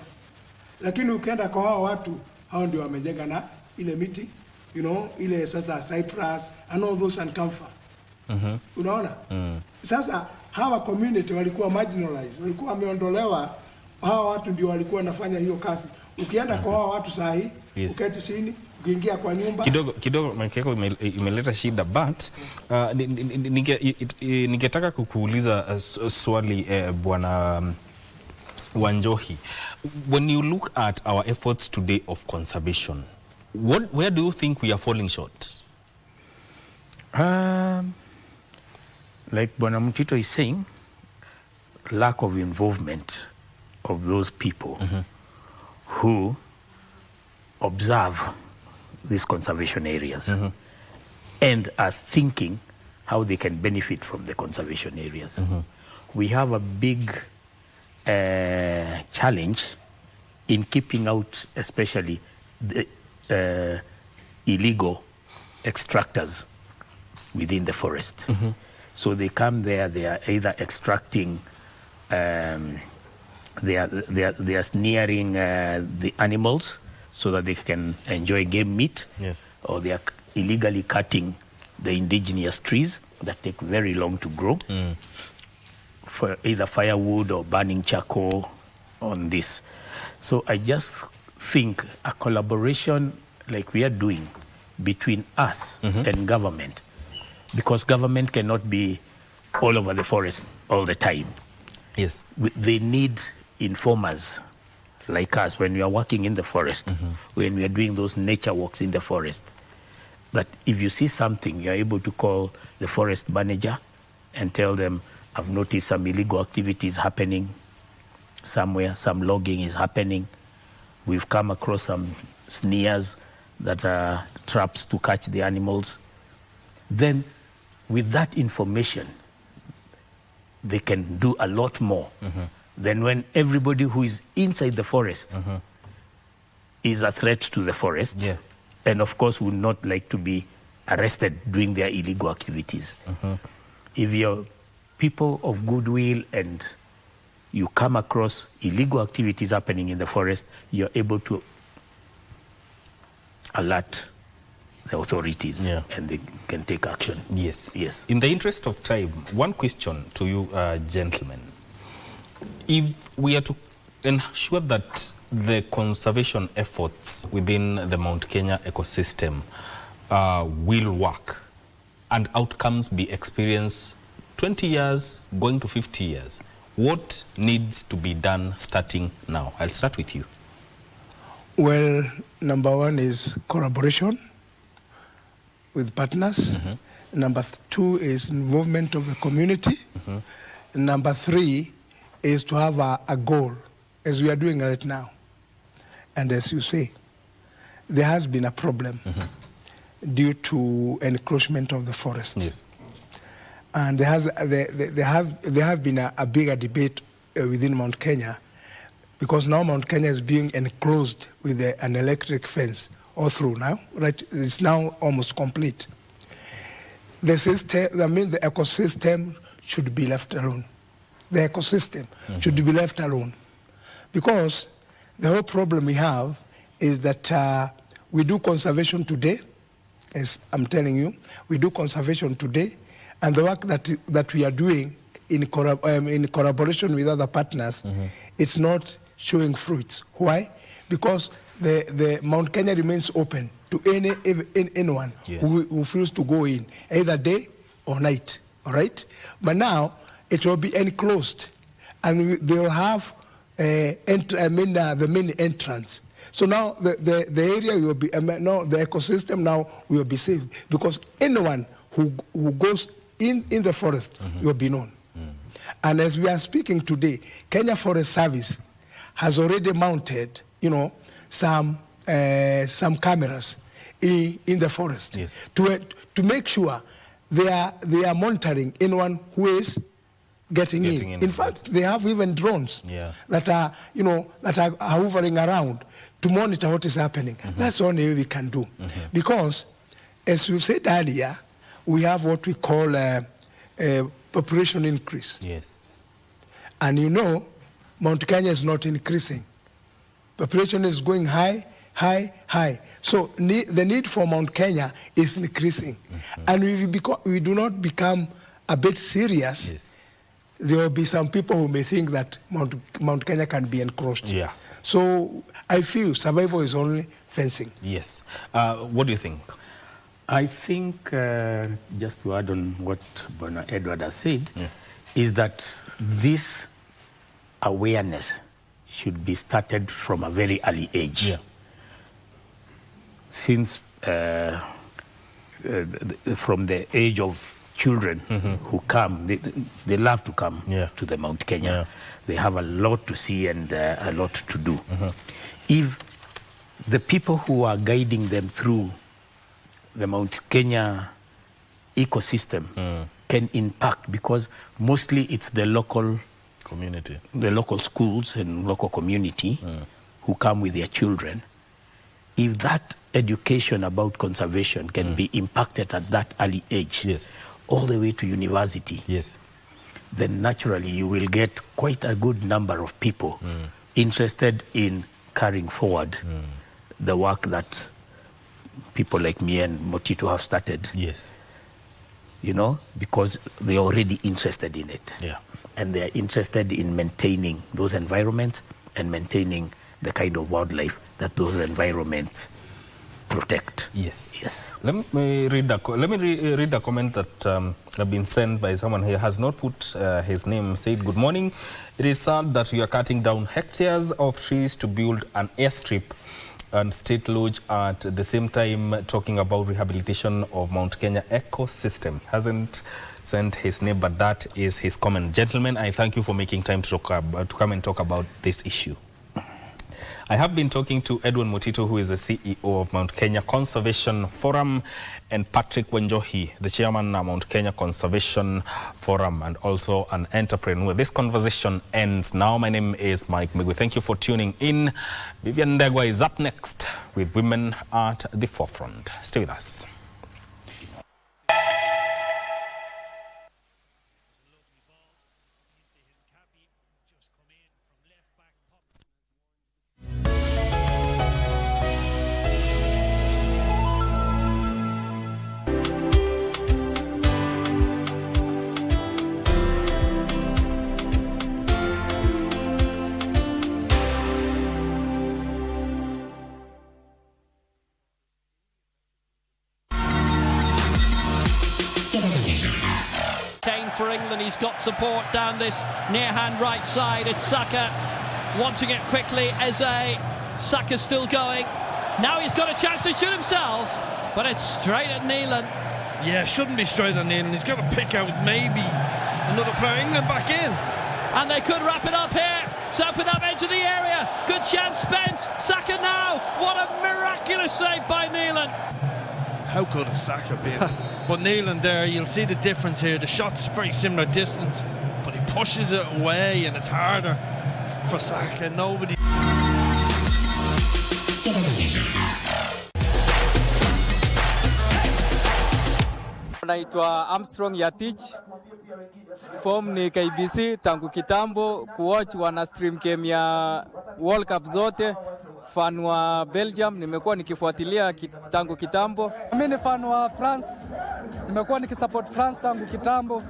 Lakini ukienda kwa hao watu, hao ndio wamejenga na ile miti, ile sasa cypress and all those and camphor. Unaona? Sasa hawa community walikuwa marginalized, walikuwa wameondolewa. Hawa watu ndio walikuwa wanafanya hiyo kazi. Ukienda kwa hawa watu saa hii, uketi chini, ukiingia kwa nyumba kidogo makeko imeleta shida, but ningetaka kukuuliza swali bwana Wanjohi. When you look at our efforts today of conservation, where do you think we are falling short? Like Bwana Mtito is saying, lack of involvement of those people who observe these conservation areas and are thinking how they can benefit from the conservation areas. We have a big challenge in keeping out especially the illegal extractors within the forest. So they come there, they are either extracting, they are snaring the animals so that they can enjoy game meat, or they are illegally cutting the indigenous trees that take very long to grow for either firewood or burning charcoal on this. So I just think a collaboration like we are doing between us and government, because government cannot be all over the forest all the time. They need informers like us when we are working in the forest, when we are doing those nature walks in the forest. that if you see something, you're able to call the forest manager and tell them, I've noticed some illegal activities happening somewhere, some logging is happening. We've come across some snares that are traps to catch the animals. Then with that information, they can do a lot more than when everybody who is inside the forest is a threat to the forest. Yeah. And of course would not like to be arrested doing their illegal activities. If you're people of goodwill and you come across illegal activities happening in the forest, you're able to alert the authorities and they can take action. Yes. Yes. In the interest of time, one question to you, gentlemen. If we are to ensure that the conservation efforts within the Mount Kenya ecosystem will work and outcomes be experienced 20 years going to 50 years, what needs to be done starting now? I'll start with you. Well, number one is collaboration with partners. Number two is involvement of the community. Number three is to have a goal, as we are doing right now. And as you say, there has been a problem due to encroachment of the forest. Yes. And there have been a bigger debate within Mount Kenya, because now Mount Kenya is being enclosed with an electric fence all through now. Right, it's now almost complete. The system, the ecosystem should be left alone. The ecosystem should be left alone, because the whole problem we have is that we do conservation today, as I'm telling you, we do conservation today, and the work that we are doing in collaboration with other partners, it's not showing fruits. Why? Because the Mount Kenya remains open to anyone who feels to go in, either day or night. All right? But now it will be enclosed, and they will have the main entrance. So now the area will be no, the ecosystem now will be safe, because anyone who goes in the forest will be known. And as we are speaking today, Kenya Forest Service has already mounted, some cameras in the forest to make sure they are monitoring anyone who is getting in. In fact, they have even drones that are hovering around to monitor what is happening. That's the only way we can do, because, as you said earlier, we have what we call a population increase. Yes. And Mount Kenya is not increasing. Population is going high, high, high. So the need for Mount Kenya is increasing. And we do not become a bit serious, there will be some people who may think that Mount Kenya can be encroached. Yeah. So I feel survival is only fencing. Yes. What do you think? I think, just to add on what Bwana Edward has said, is that this awareness should be started from a very early age. Yeah. Since from the age of children who come, they love to come to the Mount Kenya. They have a lot to see and a lot to do. If the people who are guiding them through the Mount Kenya ecosystem can impact, because mostly it's the local community, the local schools and local community who come with their children. If that education about conservation can be impacted at that early age, all the way to university, then naturally you will get quite a good number of people interested in carrying forward the work that people like me and Motito have started. Yes. Because they're already interested in it. Yeah. And they're interested in maintaining those environments and maintaining the kind of wildlife that those environments protect. Yes. Yes. Let me read a comment that have been sent by someone who has not put his name. Said, good morning. It is sad that you are cutting down hectares of trees to build an airstrip and State Lodge at the same time talking about rehabilitation of Mount Kenya ecosystem. Hasn't sent his name, but that is his comment. Gentlemen, I thank you for making time to come and talk about this issue. I have been talking to Edwin Mutito, who is the CEO of Mount Kenya Conservation Forum, and Patrick Wenjohi, the chairman of Mount Kenya Conservation Forum, and also an entrepreneur. This conversation ends now. My name is Mike Migu. Thank you for tuning in. Vivian Ndegwa is up next with Women at the Forefront. Stay with us. For England, he's got support down this near-hand right side. It's Saka wanting it quickly. Eze, Saka's still going. Now he's got a chance to shoot himself, but it's straight at Neelan. Yeah, shouldn't be straight at Neelan. He's got to pick out maybe another player. England back in. And they could wrap it up here. So open up edge of the area. Good chance, Spence. Saka now. What a miraculous save by Neelan. How good has Saka been? But Neelan there, you'll see the difference here. The shot's very similar distance, but he pushes it away and it's harder for Saka. Nobody... Naitwa Armstrong Yatich, form ni KBC tangu kitambo, kuwatch wana stream game ya World Cup zote, fan wa Belgium, nimekuwa nikifuatilia tangu kitambo. Mimi ni fan wa France, nimekuwa nikisupport France tangu kitambo.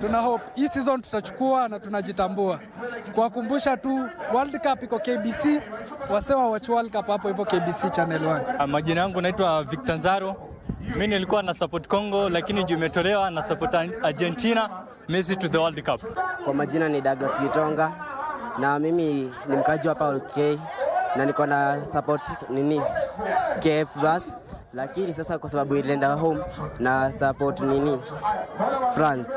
Tuna hope hii season tutachukua na tunajitambua. Kuwakumbusha tu World Cup iko KBC, wasewa watch World Cup hapo hivyo KBC channel 1. Majina yangu naitwa Victor Nzaro. Mimi nilikuwa na support Congo lakini juu imetolewa na support Argentina, Messi to the World Cup. Kwa majina ni Douglas Gitonga na mimi ni mkaji hapa UK na niko na support KF bus, lakini sasa kwa sababu ilienda home na support France.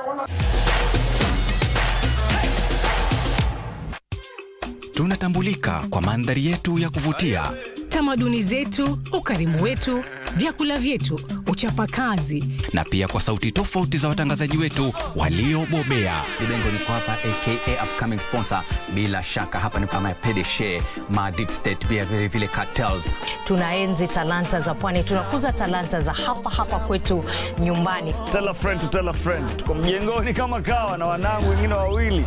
Tunatambulika kwa mandhari yetu ya kuvutia, tamaduni zetu, ukarimu wetu, vyakula vyetu, uchapakazi, na pia kwa sauti tofauti za watangazaji wetu waliobobea. Libengo niko hapa aka upcoming sponsor. Bila shaka hapa ni kama PDG, ma deep state, pia vile cartels. Tunaenzi talanta za pwani, tunakuza talanta za hapa kwetu nyumbani. Tell a friend to tell a friend. Tuko mjengoni kama kawa na wanangu wengine wawili.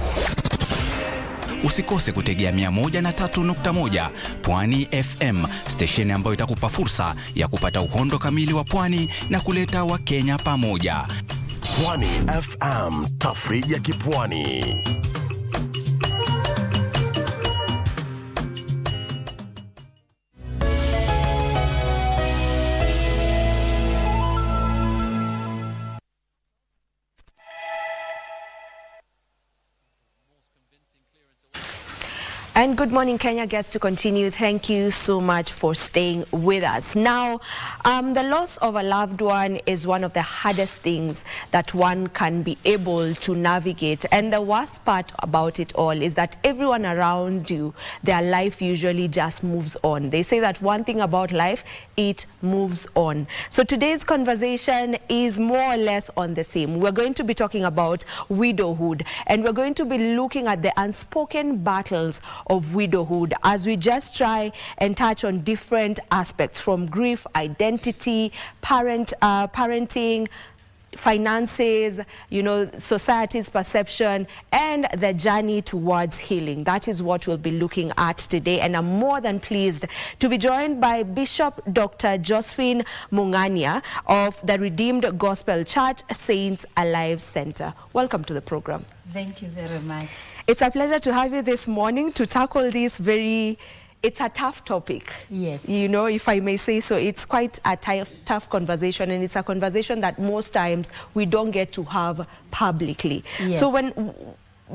Usikose kutegea 103.1 Pwani FM, station ambayo itakupa fursa ya kupata uhondo kamili wa pwani na kuleta Wakenya pamoja. Pwani FM, tafrija ya kipwani. And good morning, Kenya. Gets to continue. Thank you so much for staying with us. Now, the loss of a loved one is one of the hardest things that one can be able to navigate. And the worst part about it all is that everyone around you, their life usually just moves on. They say that one thing about life, it moves on. So today's conversation is more or less on the same. We're going to be talking about widowhood, and we're going to be looking at the unspoken battles of widowhood as we just try and touch on different aspects, from grief, identity, parenting, finances, society's perception, and the journey towards healing. That is what we'll be looking at today, and I'm more than pleased to be joined by Bishop Dr. Josephine Mungania of the Redeemed Gospel Church Saints Alive Center. Welcome to the program. Thank you very much. It's a pleasure to have you this morning to tackle this it's a tough topic. Yes. If I may say so, it's quite a tough conversation, and it's a conversation that most times we don't get to have publicly. Yes. So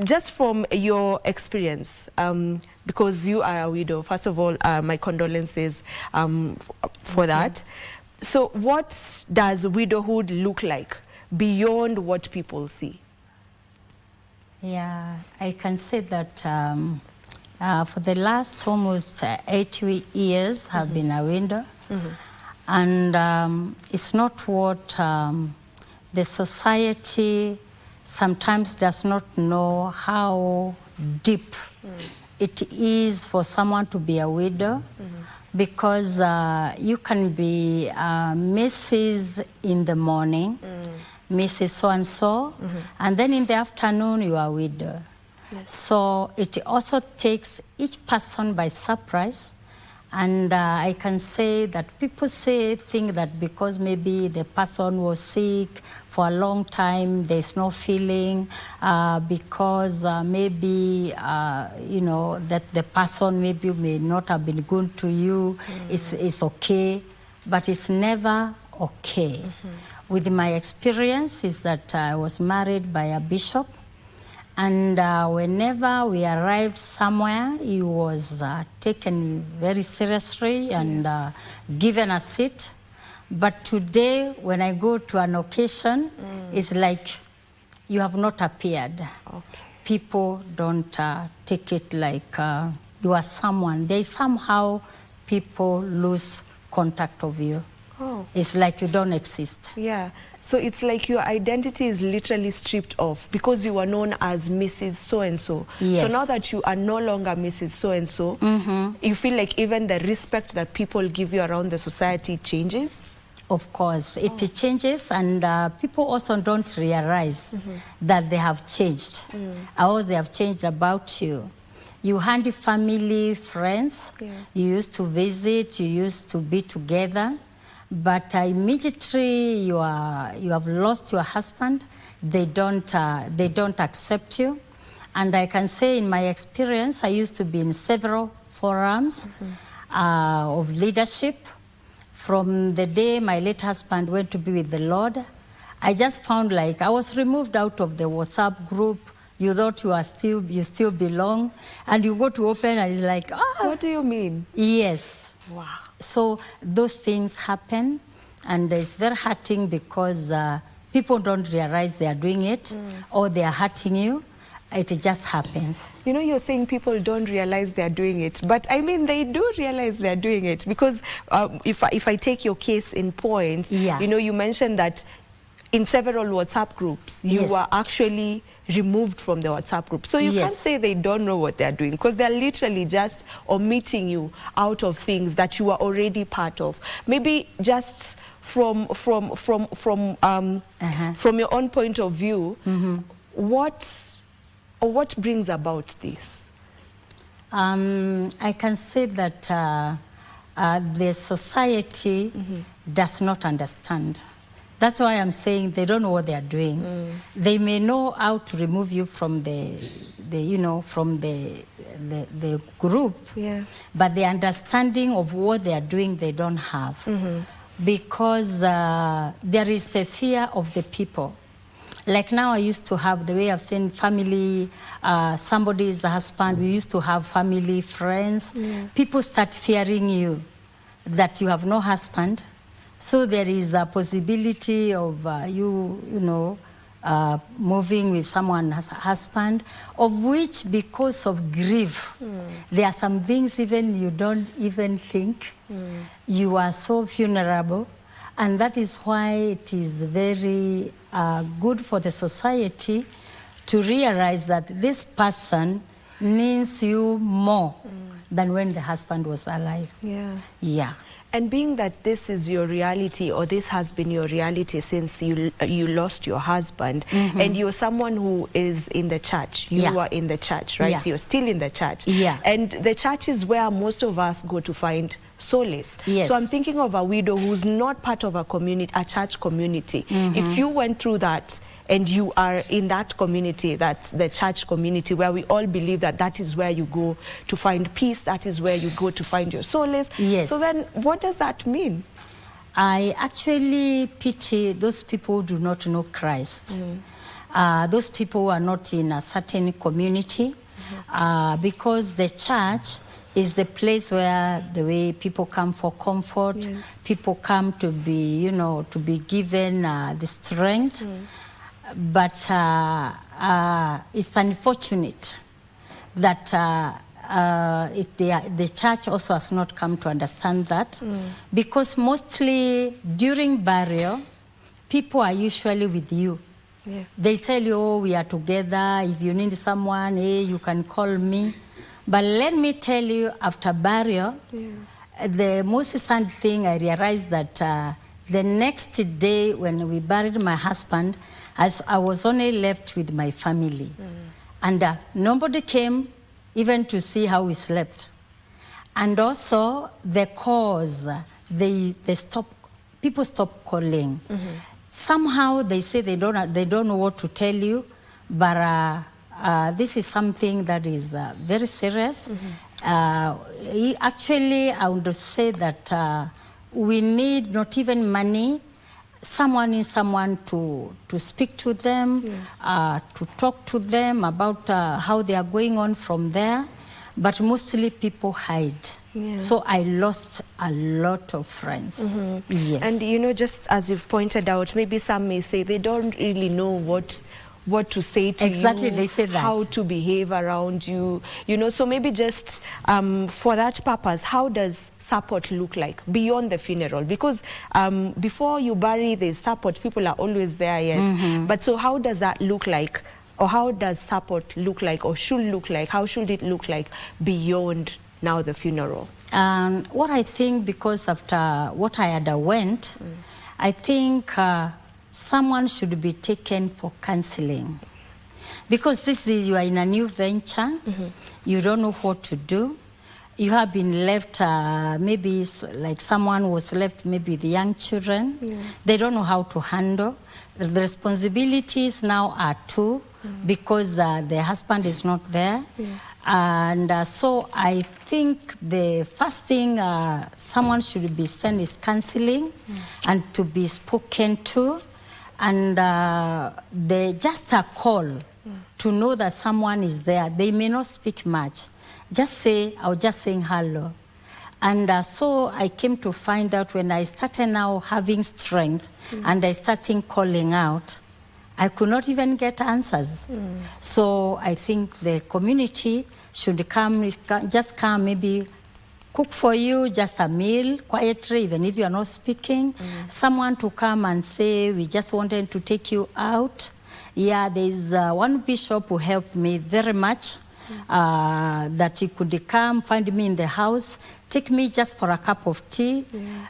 just from your experience, because you are a widow, first of all, my condolences for that. So what does widowhood look like beyond what people see? Yeah, I can say that for the last almost 8 years I've been a widow. And it's not what the society sometimes does not know how deep it is for someone to be a widow, because you can be Mrs. in the morning, Mrs. so-and-so, and then in the afternoon you are a widow. So it also takes each person by surprise. And I can say that people think that because maybe the person was sick for a long time, there's no feeling, because maybe, you know, that the person maybe may not have been good to you, it's okay, but it's never okay. With my experience is that I was married by a bishop, and whenever we arrived somewhere, he was taken very seriously and given a seat. But today, when I go to an occasion, it's like you have not appeared. People don't take it like you are someone. They somehow, people lose contact of you. It's like you don't exist. Yeah. So it's like your identity is literally stripped off because you were known as Mrs. So-and-so. Yes. So now that you are no longer Mrs. So-and-so, you feel like even the respect that people give you around the society changes? Of course, it changes, and people also don't realize that they have changed. How they have changed about you. You had family, friends, you used to visit, you used to be together. But immediately you have lost your husband, they don't accept you. And I can say in my experience, I used to be in several forums of leadership. From the day my late husband went to be with the Lord, I just found like I was removed out of the WhatsApp group. You thought you still belong, and you go to open and it's like, what do you mean? Yes. Wow. So those things happen, and it's very hurting because people don't realize they are doing it or they are hurting you. It just happens. You know, you're saying people don't realize they're doing it, but I mean, they do realize they're doing it, because if I take your case in point, you know, you mentioned that in several WhatsApp groups, you were actually removed from the WhatsApp group. So you can't say they don't know what they're doing, because they're literally just omitting you out of things that you are already part of. Maybe just from your own point of view, what brings about this? I can say that the society does not understand. That's why I'm saying they don't know what they are doing. They may know how to remove you from the group, but the understanding of what they are doing, they don't have. Because there is the fear of the people. Like now I used to have, the way I've seen family, somebody's husband, we used to have family, friends. People start fearing you, that you have no husband. So there is a possibility of moving with someone's husband, of which, because of grief, there are some things even you don't even think. You are so vulnerable. And that is why it is very good for the society to realize that this person needs you more than when the husband was alive. Yeah. And being that this is your reality, or this has been your reality since you lost your husband, and you're someone who is in the church, you are in the church, right? You're still in the church. And the church is where most of us go to find solace. So I'm thinking of a widow who's not part of a community, a church community. If you went through that, and you are in that community, that's the church community, where we all believe that that is where you go to find peace, that is where you go to find your solace. So then what does that mean? I actually pity those people who do not know Christ. those people who are not in a certain community, because the church is the place where the way people come for comfort, people come to be, to be given the strength. But it's unfortunate that the church also has not come to understand that, because mostly during burial, people are usually with you. Yeah. They tell you, oh, we are together. If you need someone, hey, you can call me. But let me tell you, after burial, the most sad thing, I realized that the next day when we buried my husband, I was only left with my family. And nobody came even to see how we slept. And also the cause, people stopped calling. Somehow they say they don't know what to tell you, but this is something that is very serious. Actually, I would say that we need not even money. Someone needs someone to speak to them, to talk to them about how they are going on from there. But mostly people hide. Yeah. So I lost a lot of friends. Yes. And just as you've pointed out, maybe some may say they don't really know what to say to you. Exactly, they say that. How to behave around you. So maybe just for that purpose, how does support look like beyond the funeral? Because before you bury, there's support. People are always there, yes. But so how does that look like? Or how does support look like, or should look like? How should it look like beyond now the funeral? What I think, because after what I underwent, I think someone should be taken for counseling. Because you are in a new venture, you don't know what to do. You have been left, maybe like someone was left maybe with young children. They don't know how to handle. The responsibilities now are two, because the husband is not there. And so I think the first thing someone should be sent is counseling and to be spoken to. And just a call to know that someone is there. They may not speak much. Just say, I was just saying hello. And so I came to find out when I started now having strength and I started calling out, I could not even get answers. So I think the community should come, maybe cook for you just a meal quietly, even if you are not speaking. Someone to come and say, we just wanted to take you out. Yeah, there's one bishop who helped me very much, that he could come, find me in the house, take me just for a cup of tea.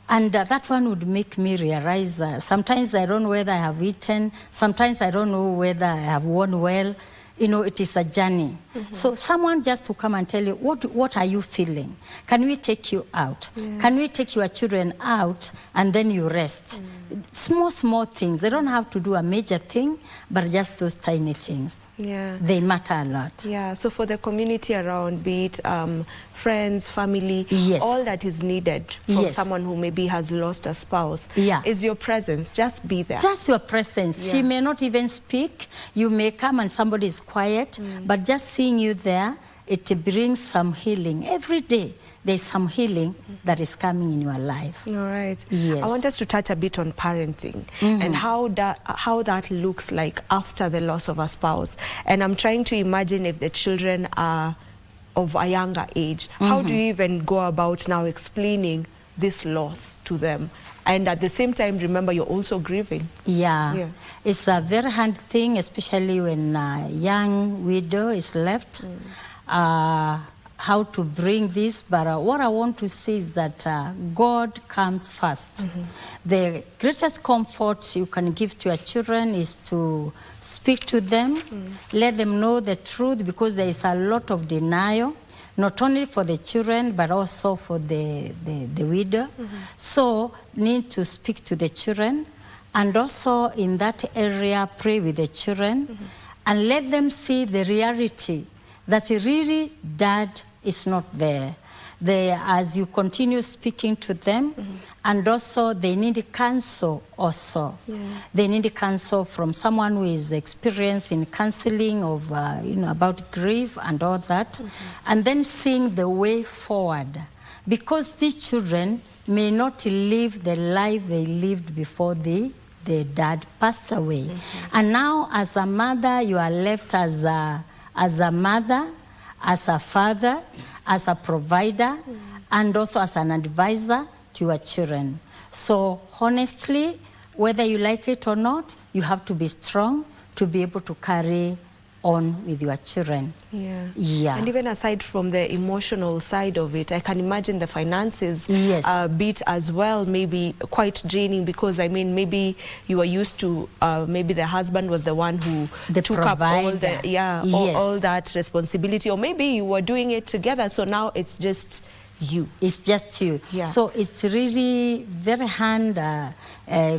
And that one would make me realize sometimes I don't know whether I have eaten, sometimes I don't know whether I have worn well. It is a journey. So someone just to come and tell you, what are you feeling? Can we take you out? Can we take your children out and then you rest? Small things. They don't have to do a major thing, but just those tiny things. They matter a lot. Yeah, so for the community around, be it friends, family, all that is needed from someone who maybe has lost a spouse is your presence. Just be there. Just your presence. She may not even speak. You may come and somebody is quiet, but just seeing you there, it brings some healing. Every day there's some healing that is coming in your life. All right. Yes. I want us to touch a bit on parenting and how that looks like after the loss of a spouse. And I'm trying to imagine if the children are of a younger age, how do you even go about now explaining this loss to them? And at the same time, remember, you're also grieving. Yeah. It's a very hard thing, especially when a young widow is left. How to bring this, but what I want to say is that God comes first. The greatest comfort you can give to your children is to speak to them, let them know the truth, because there is a lot of denial, not only for the children, but also for the widow. So need to speak to the children, and also in that area, pray with the children, and let them see the reality that really dad is not there. As you continue speaking to them, and also they need counsel also. Yeah. They need counsel from someone who is experienced in counseling of, about grief and all that, and then seeing the way forward. Because these children may not live the life they lived before the dad passed away. And now as a mother, you are left as a mother, as a father, as a provider, and also as an advisor to your children. So honestly, whether you like it or not, you have to be strong to be able to carry on with your children. Yeah. And even aside from the emotional side of it, I can imagine the finances bit as well, maybe quite draining, because I mean, maybe you were used to, maybe the husband was the one who took up all the, all that responsibility, or maybe you were doing it together, so now it's just you. It's just you. Yeah. So it's really very hard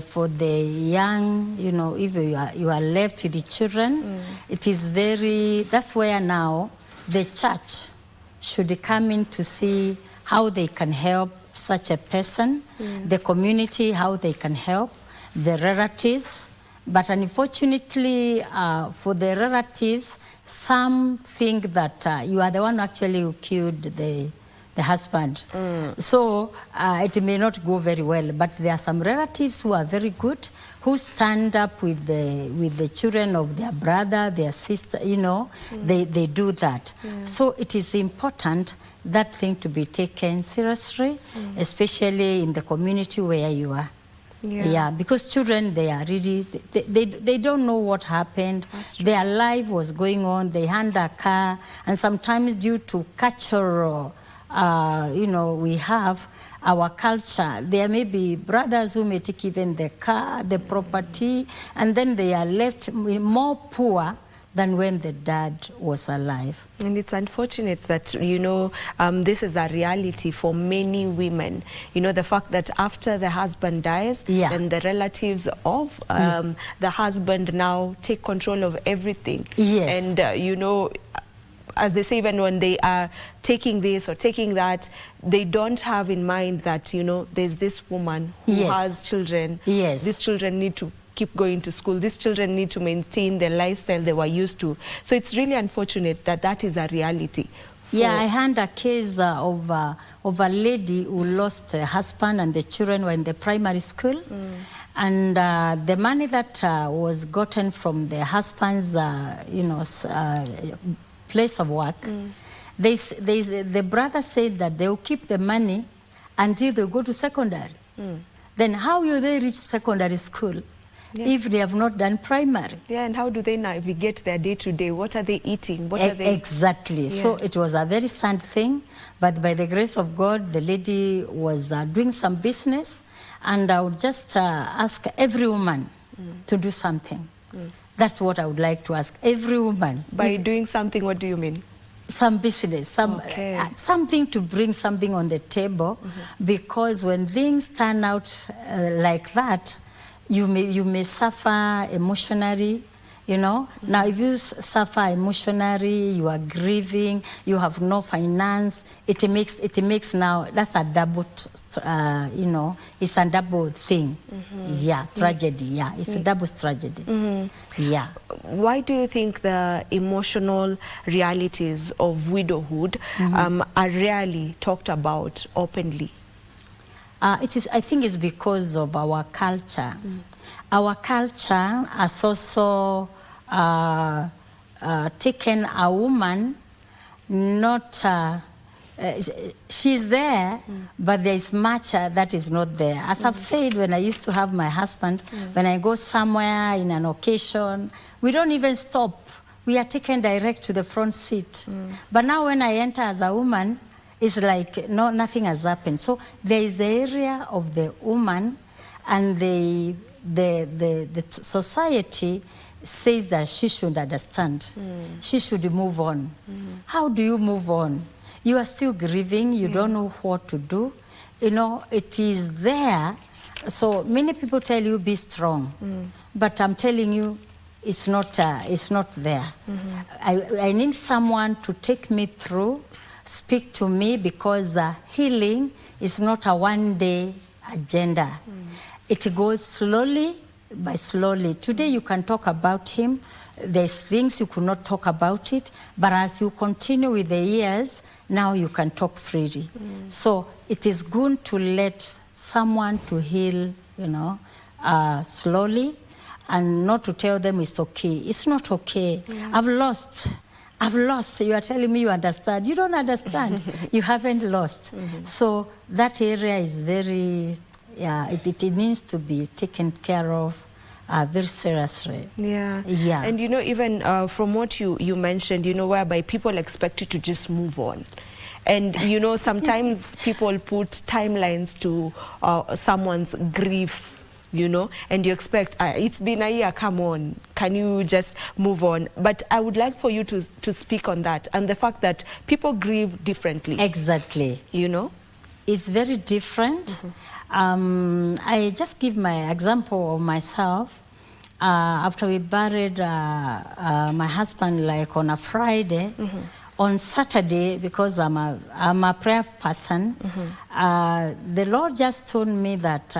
for the young, if you are left with the children, it is very, that's where now the church should come in to see how they can help such a person, the community, how they can help, the relatives. But unfortunately, for the relatives, some think that you are the one actually who killed the husband. So it may not go very well, but there are some relatives who are very good, who stand up with the children of their brother, their sister, they do that. So it is important that thing to be taken seriously, especially in the community where you are. Yeah, because children, they are really, they don't know what happened. Their life was going on, they hand a car, and sometimes due to cultural we have our culture. There may be brothers who may take even the car, the property, and then they are left more poor than when the dad was alive. And it's unfortunate that, this is a reality for many women. The fact that after the husband dies, then the relatives of the husband now take control of everything. Yes. And, as they say, even when they are taking this or taking that, they don't have in mind that, there's this woman who has children. These children need to keep going to school. These children need to maintain the lifestyle they were used to. So it's really unfortunate that that is a reality. Yeah, I had a case of a lady who lost her husband, and the children were in the primary school. And the money that was gotten from the husband's, place of work, the brother said that they will keep the money until they go to secondary. Then how will they reach secondary school if they have not done primary? Yeah, and how do they navigate their day-to-day? What are they eating? What are they... Exactly. Yeah. So it was a very sad thing, but by the grace of God, the lady was doing some business, and I would just ask every woman to do something. That's what I would like to ask every woman. By doing something, what do you mean? Some business, something to bring something on the table, because when things turn out like that, you may suffer emotionally. Now if you suffer emotionally, you are grieving, you have no finance, it makes now, that's a double, it's a double thing. Yeah, tragedy. Yeah, it's a double tragedy. Yeah. Why do you think the emotional realities of widowhood are rarely talked about openly? I think it's because of our culture. Our culture has also taken a woman, not, she's there, but there is much that is not there. As I've said, when I used to have my husband, when I go somewhere in an occasion, we don't even stop. We are taken direct to the front seat. But now when I enter as a woman, it's like nothing has happened. So there is the area of the woman, and the society says that she should understand. She should move on. How do you move on? You are still grieving. You don't know what to do. It is there. So many people tell you be strong, but I'm telling you, it's not there. I need someone to take me through, speak to me, because healing is not a one-day agenda. It goes slowly by slowly. Today you can talk about him. There's things you could not talk about it, but as you continue with the years, now you can talk freely. So it is good to let someone to heal, slowly, and not to tell them it's okay. It's not okay. I've lost. You are telling me you understand. You don't understand. You haven't lost. So that area is very, it needs to be taken care of very seriously. Yeah. Yeah. And even from what you mentioned, whereby people expect you to just move on. And sometimes people put timelines to someone's grief, and you expect, it's been a year, come on, can you just move on? But I would like for you to speak on that and the fact that people grieve differently. Exactly. It's very different. I just give my example of myself. After we buried my husband, like on a Friday, on Saturday, because I'm a prayer person, the Lord just told me that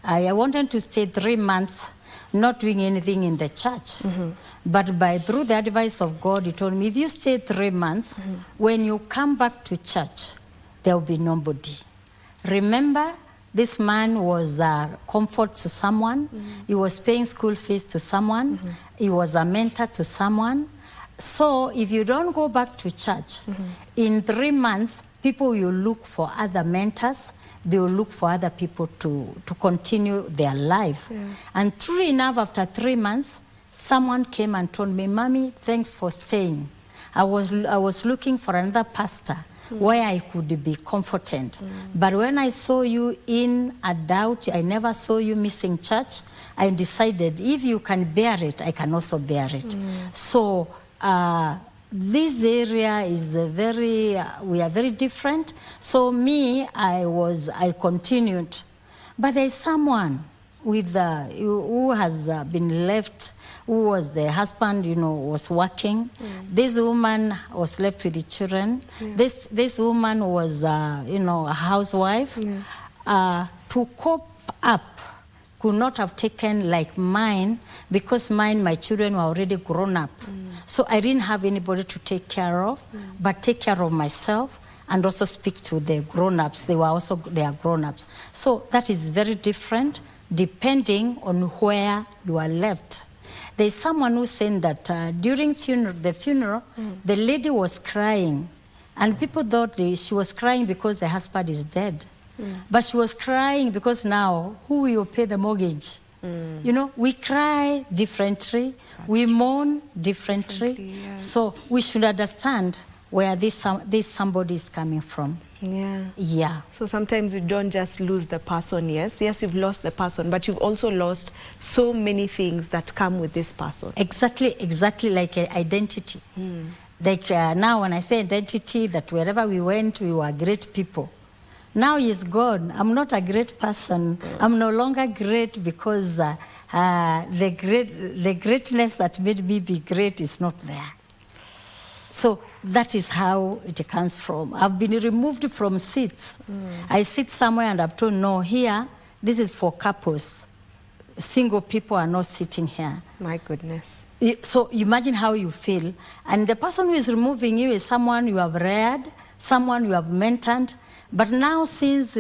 I wanted to stay 3 months not doing anything in the church. But through the advice of God, he told me, if you stay 3 months, when you come back to church, there will be nobody. Remember, this man was a comfort to someone. He was paying school fees to someone. He was a mentor to someone. So if you don't go back to church, in 3 months, people will look for other mentors. They will look for other people to continue their life. And true enough, after 3 months, someone came and told me, Mommy, thanks for staying. I was looking for another pastor where I could be comforted. But when I saw you in a doubt, I never saw you missing church, I decided if you can bear it, I can also bear it. So this area is we are very different. So me, I continued. But there's someone who has been left, who was the husband, was working. This woman was left with the children. This woman was, a housewife. To cope up, could not have taken like mine, because my children were already grown up. So I didn't have anybody to take care of, but take care of myself and also speak to the grown-ups. They are grown-ups. So that is very different depending on where you are left. There's someone who's saying that during the funeral, the lady was crying, and people thought she was crying because the husband is dead. But she was crying because now, who will pay the mortgage? We cry differently, we mourn differently. So we should understand where this somebody is coming from. Yeah. So sometimes you don't just lose the person, yes, you've lost the person, but you've also lost so many things that come with this person. Exactly like identity. Like now when I say identity, that wherever we went, we were great people. Now he's gone. I'm not a great person. I'm no longer great because the greatness that made me be great is not there. So that is how it comes from. I've been removed from seats. I sit somewhere and I've told, no, here, this is for couples. Single people are not sitting here. My goodness. So imagine how you feel. And the person who is removing you is someone you have reared, someone you have mentored. But now, since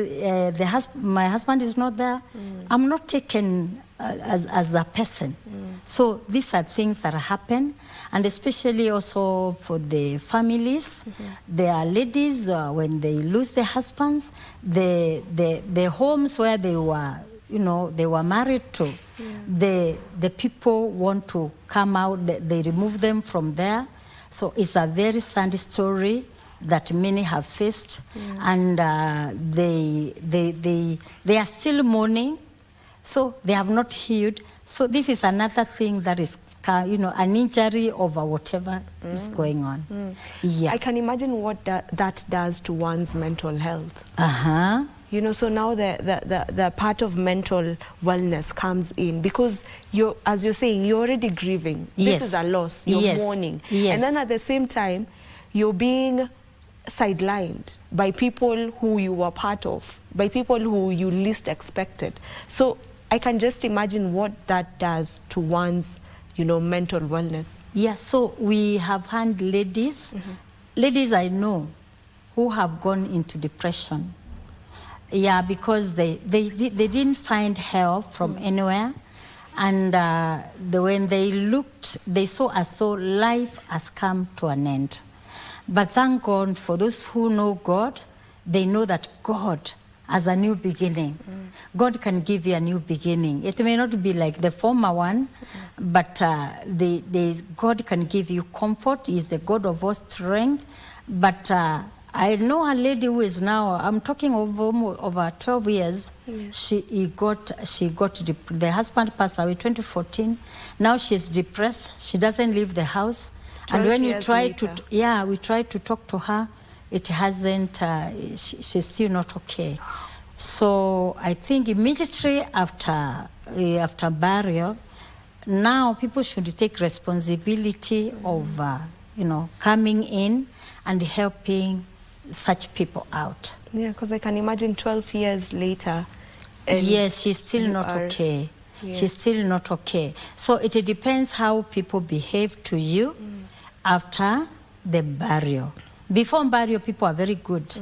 my husband is not there, I'm not taken as a person. So these are things that happen, and especially also for the families. There are ladies, when they lose their husbands, the homes where they were, they were married to, the people want to come out, they remove them from there. So it's a very sad story that many have faced, and they are still mourning, so they have not healed. So this is another thing that is, an injury over whatever is going on. Yeah. I can imagine what that does to one's mental health. So now the part of mental wellness comes in, because as you're saying, you're already grieving. This is a loss. You're mourning, and then at the same time, you're being sidelined by people who you were part of, by people who you least expected. So I can just imagine what that does to one's, mental wellness. Yeah, so we have had ladies, ladies I know, who have gone into depression. Yeah, because they didn't find help from anywhere. And when they looked, they saw as though life has come to an end. But thank God, for those who know God, they know that God has a new beginning. God can give you a new beginning. It may not be like the former one, but God can give you comfort. He is the God of all strength. But I know a lady who is now, I'm talking over 12 years, the husband passed away 2014. Now she's depressed. She doesn't leave the house. And when you try we try to talk to her, it hasn't, she's still not okay. So I think immediately after burial, now people should take responsibility of, coming in and helping such people out. Yeah, because I can imagine 12 years later. Yes, she's still not okay. Yeah. She's still not okay. So it depends how people behave to you after the burial. Before burial, people are very good.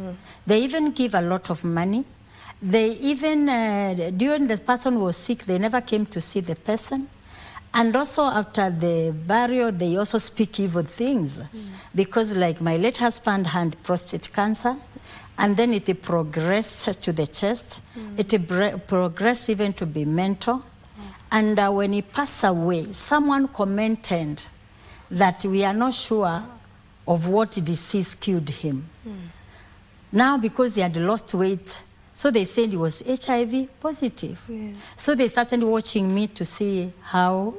They even give a lot of money. They even, during the person was sick, they never came to see the person. And also after the burial, they also speak evil things. Because like my late husband had prostate cancer, and then it progressed to the chest. It progressed even to be mental. And when he passed away, someone commented that we are not sure of what disease killed him. Now, because he had lost weight, so they said he was HIV positive. So they started watching me to see how,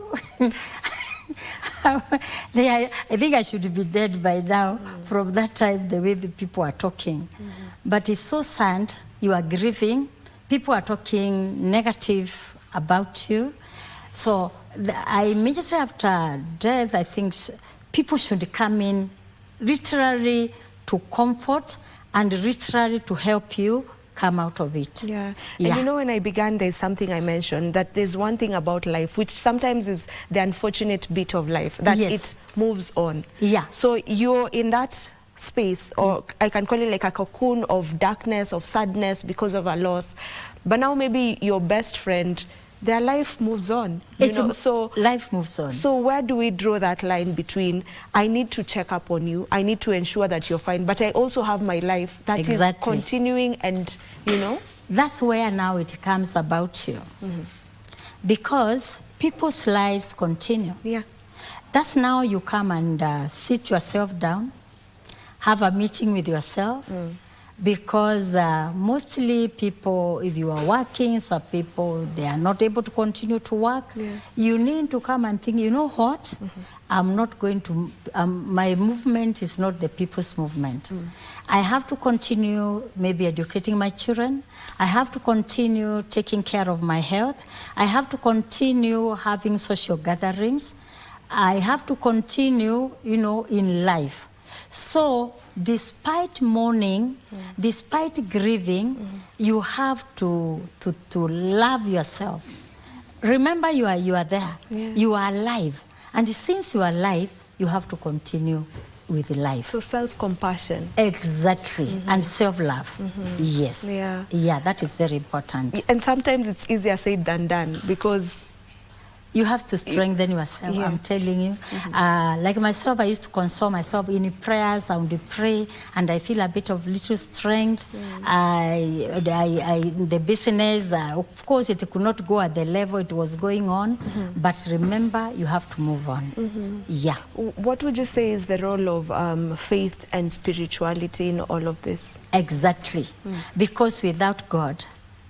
I think I should be dead by now from that time, the way the people are talking. But it's so sad, you are grieving, people are talking negative about you. So I immediately after death, I think people should come in literally to comfort and literally to help you come out of it. Yeah. And when I began, there's something I mentioned, that there's one thing about life, which sometimes is the unfortunate bit of life, that it moves on. Yeah. So you're in that space, or I can call it like a cocoon of darkness, of sadness because of a loss. But now maybe your best friend, their life moves on. So life moves on. So where do we draw that line between, I need to check up on you, I need to ensure that you're fine, but I also have my life that is continuing, and That's where now it comes about you. Because people's lives continue. Yeah. That's now you come and sit yourself down, have a meeting with yourself. Because mostly people, if you are working, some people, they are not able to continue to work. You need to come and think, you know what? I'm not going to, my movement is not the people's movement. I have to continue maybe educating my children. I have to continue taking care of my health. I have to continue having social gatherings. I have to continue, in life. So despite mourning, despite grieving, you have to love yourself. Remember, you are there. You are alive. And since you are alive, you have to continue with life. So self-compassion. Exactly. And self-love. Yes. Yeah, that is very important. And sometimes it's easier said than done, because you have to strengthen yourself, I'm telling you. Like myself, I used to console myself in prayers. I would pray, and I feel a bit of little strength. The business, of course, it could not go at the level it was going on. But remember, you have to move on. Yeah. What would you say is the role of faith and spirituality in all of this? Exactly. Because without God,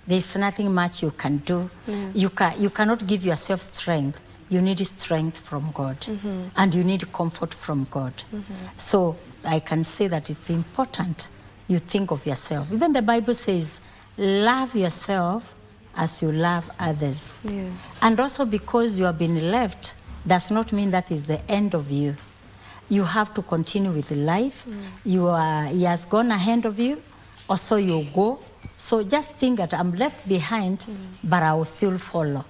there's nothing much you can do. You cannot give yourself strength. You need strength from God. And you need comfort from God. So I can say that it's important you think of yourself. Even the Bible says, love yourself as you love others. And also, because you have been left does not mean that is the end of you. you have to continue with life. He has gone ahead of you, also you go. So just think that I'm left behind, but I will still follow.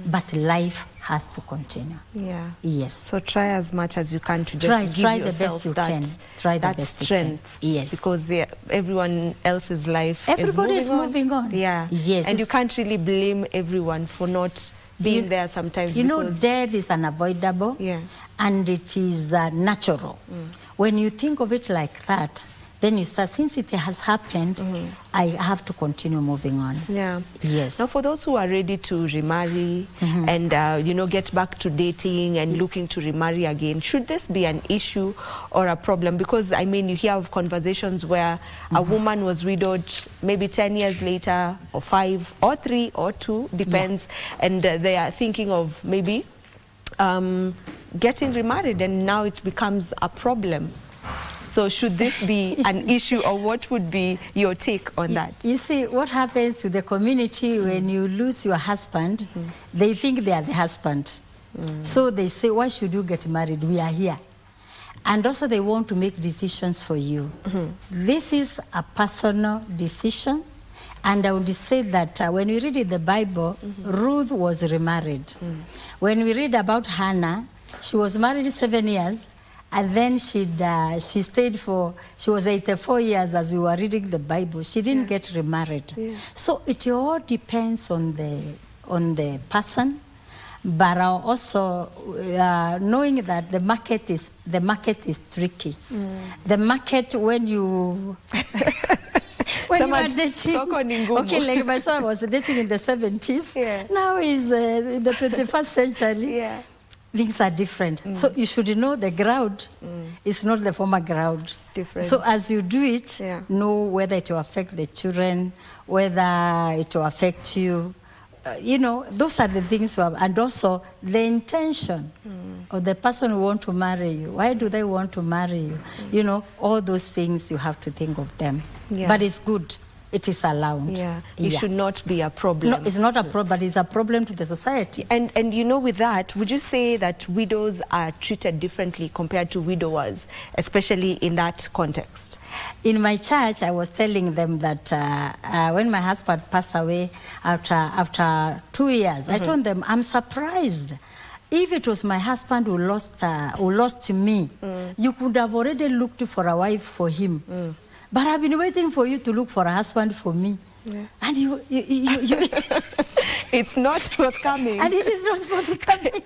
But life has to continue. Yeah. Yes. So try as much as you can to just try give the best you that, can. Try the that best strength. you can. Yes. Because everyone else's life Everybody is moving on. Yeah. Yes. And you can't really blame everyone for not being there sometimes. You know, death is unavoidable. Yeah. And it is natural. When you think of it like that, then you start, since it has happened, I have to continue moving on. Yeah. Yes. Now, for those who are ready to remarry and, you know, get back to dating and looking to remarry again, should this be an issue or a problem? Because, I mean, you hear of conversations where a woman was widowed maybe 10 years later, or 5, or 3, or 2, depends, and they are thinking of maybe getting remarried, and now it becomes a problem. So should this be an issue, or what would be your take on that? You see, what happens to the community when you lose your husband, they think they are the husband. So they say, why should you get married? We are here. And also they want to make decisions for you. This is a personal decision. And I would say that when we read in the Bible, Ruth was remarried. When we read about Hannah, she was married 7 years. And then she was 84 years as we were reading the Bible. She didn't get remarried. So it all depends on the person, but also knowing that the market is tricky. The market when you when you are dating, okay, like my son was dating in the 70s. Now is in the 21st century. Things are different. So you should know the ground is not the former ground. It's different. So as you do it, know whether it will affect the children, whether it will affect you. You know, those are the things. And also the intention of the person who want to marry you. Why do they want to marry you? You know, all those things you have to think of them. But it's good. It is allowed. It should not be a problem. No, it's not a problem, but it's a problem to the society. And you know, with that, would you say that widows are treated differently compared to widowers, especially in that context? In my church, I was telling them that when my husband passed away after 2 years, I told them, I'm surprised. If it was my husband who lost me, you could have already looked for a wife for him. But I've been waiting for you to look for a husband for me. And you it's not forthcoming. And it is not forthcoming.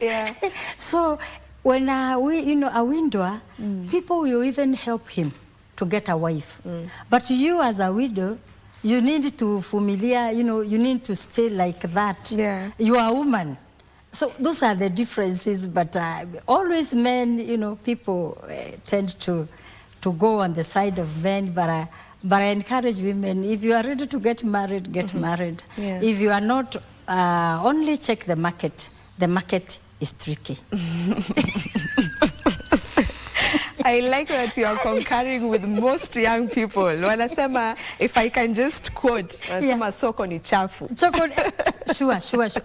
So when a widower, people will even help him to get a wife. But you as a widow, you need to you need to stay like that. You are a woman. So those are the differences. But always men, people tend to go on the side of men, but I encourage women, if you are ready to get married, get married. If you are not, only check the market. The market is tricky. I like that you are concurring with most young people. Wanasema, if I can just quote, wanasema soko ni chafu. Sure.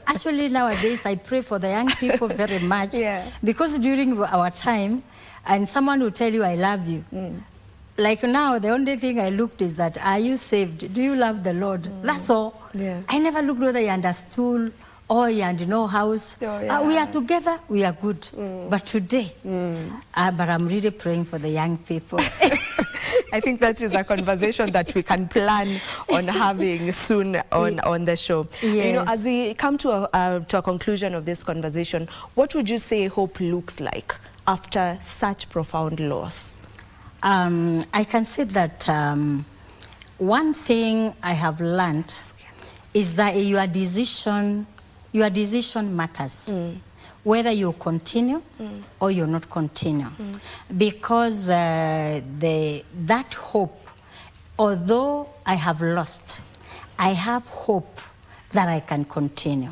Actually, nowadays, I pray for the young people very much. Because during our time, and someone will tell you, I love you. Like now, the only thing I looked is that, are you saved? Do you love the Lord? That's all. I never looked whether you understood or you had no house. We are together, we are good. But today, but I'm really praying for the young people. I think that is a conversation that we can plan on having soon on the show. You know, as we come to a conclusion of this conversation, what would you say hope looks like after such profound loss? I can say that one thing I have learned is that your decision matters. Whether you continue or you not continue. Because that hope, although I have lost, I have hope that I can continue.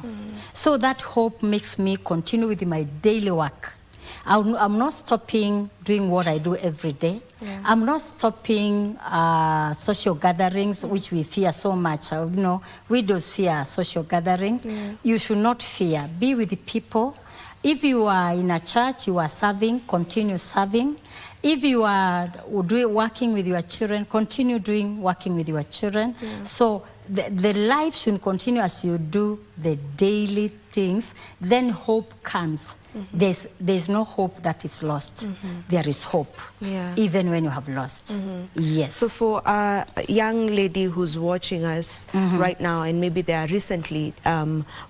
So that hope makes me continue with my daily work. I'm not stopping doing what I do every day. I'm not stopping social gatherings, which we fear so much. You know, widows fear social gatherings. You should not fear. Be with the people. If you are in a church, you are serving, continue serving. If you are working with your children, continue working with your children. Yeah. So the life should continue as you do the daily things. Then hope comes. There's no hope that is lost. There is hope, even when you have lost. Yes. So for a young lady who's watching us right now, and maybe they are recently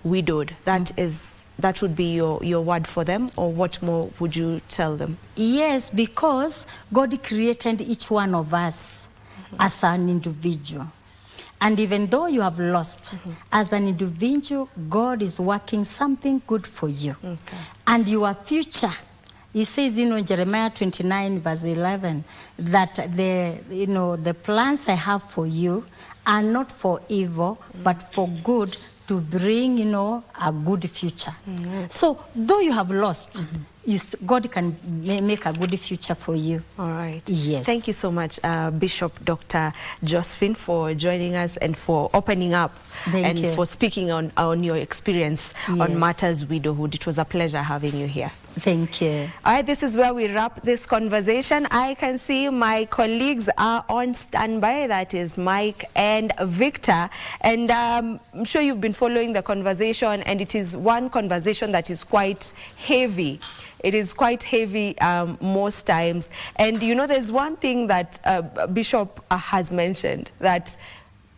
widowed, that would be your word for them, or what more would you tell them? Yes, because God created each one of us as an individual. And even though you have lost, as an individual, God is working something good for you. And your future, he says, Jeremiah 29 verse 11, that the plans I have for you are not for evil, but for good, to bring, a good future. So though you have lost, God can make a good future for you. All right. Yes. Thank you so much, Bishop Dr. Josephine, for joining us and for opening up for speaking on your experience on matters widowhood. It was a pleasure having you here. Thank you. All right, this is where we wrap this conversation. I can see my colleagues are on standby. That is Mike and Victor. And I'm sure you've been following the conversation, and it is one conversation that is quite heavy. It is quite heavy most times. And there's one thing that Bishop has mentioned, that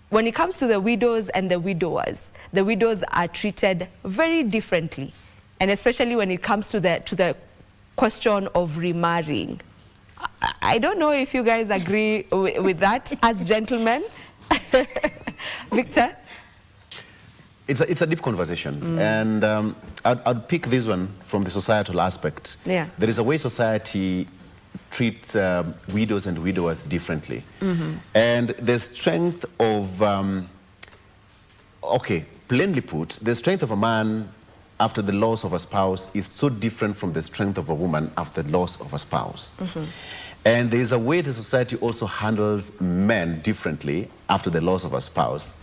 when it comes to the widows and the widowers are treated very differently. And especially when it comes to the question of remarrying. I don't know if you guys agree with that as gentlemen. Victor? It's a deep conversation, and I'd pick this one from the societal aspect. Yeah. There is a way society treats widows and widowers differently. And the strength of, plainly put, the strength of a man after the loss of a spouse is so different from the strength of a woman after the loss of a spouse. And there is a way the society also handles men differently after the loss of a spouse,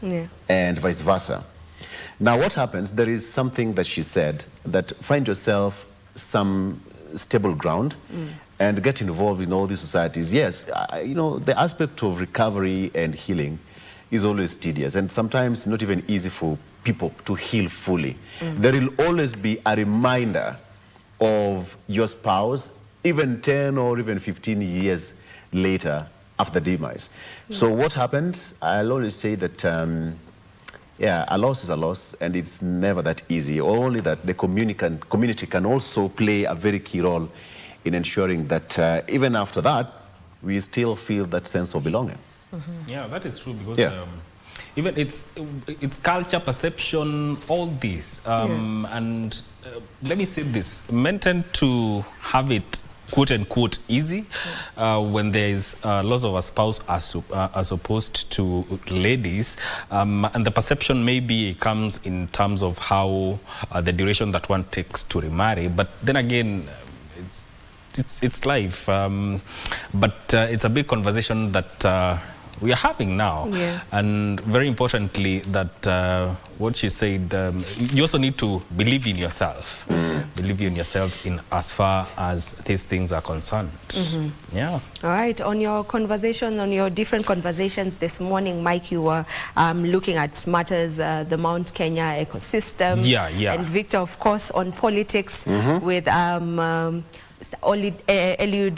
and vice versa. Now what happens, there is something that she said, that find yourself some stable ground and get involved in all these societies. Yes, the aspect of recovery and healing is always tedious, and sometimes not even easy for people to heal fully. There will always be a reminder of your spouse, even 10 or even 15 years later after the demise. So what happens, I'll always say that a loss is a loss, and it's never that easy. Only that the community can also play a very key role in ensuring that even after that, we still feel that sense of belonging. Yeah, that is true, because even it's culture, perception, all this. And let me say this, men tend to have it quote unquote easy when there is loss of a spouse as opposed to ladies, and the perception maybe comes in terms of how the duration that one takes to remarry. But then again, it's life, but it's a big conversation that we are having now, and very importantly, that what she said, you also need to believe in yourself. Believe in yourself in as far as these things are concerned. Yeah. All right. On your conversation, on your different conversations this morning, Mike, you were looking at matters, the Mount Kenya ecosystem. And Victor, of course, on politics with Eliud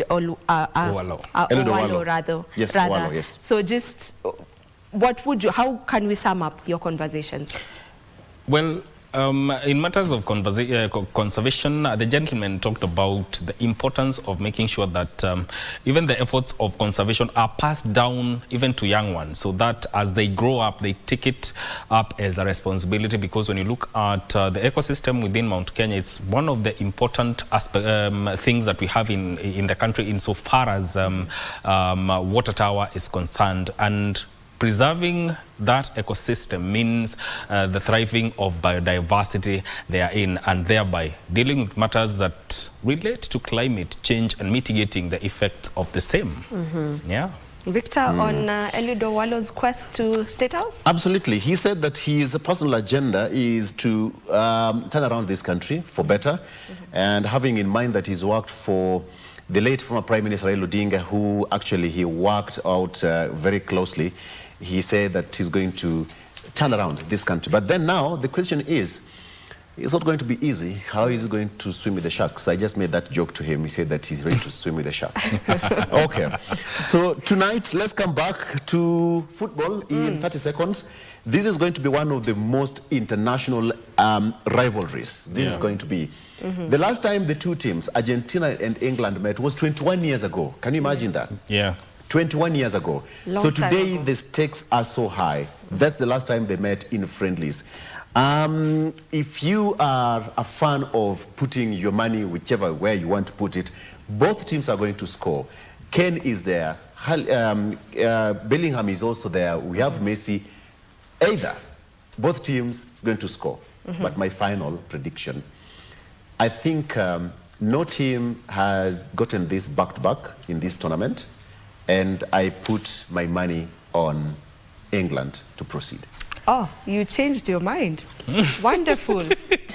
Owalo, rather. Yes, Owalo, yes. So just, how can we sum up your conversations? Well, in matters of conservation, the gentleman talked about the importance of making sure that even the efforts of conservation are passed down even to young ones, so that as they grow up, they take it up as a responsibility. Because when you look at the ecosystem within Mount Kenya, it's one of the important things that we have in the country insofar as water tower is concerned. And preserving that ecosystem means the thriving of biodiversity therein, and thereby dealing with matters that relate to climate change and mitigating the effects of the same. Yeah. Victor, on Eliud Owalo's quest to State House? Absolutely. He said that his personal agenda is to turn around this country for better, and having in mind that he's worked for the late former Prime Minister Raila Odinga, who actually he worked out very closely, he said that he's going to turn around this country. But then now the question is, it's not going to be easy. How is he going to swim with the sharks? I just made that joke to him. He said that he's ready to swim with the sharks. Okay. So tonight, let's come back to football in 30 seconds. This is going to be one of the most international rivalries. This is going to be. The last time the two teams, Argentina and England, met was 21 years ago. Can you imagine that? Yeah. 21 years ago. Long so time today ago. the stakes are so high. That's the last time they met in friendlies. If you are a fan of putting your money whichever where you want to put it, both teams are going to score. Kane is there. Bellingham is also there. We have Messi. Either both teams is going to score. But my final prediction, I think no team has gotten this back-to-back in this tournament, and I put my money on England to proceed. Oh, you changed your mind. Wonderful.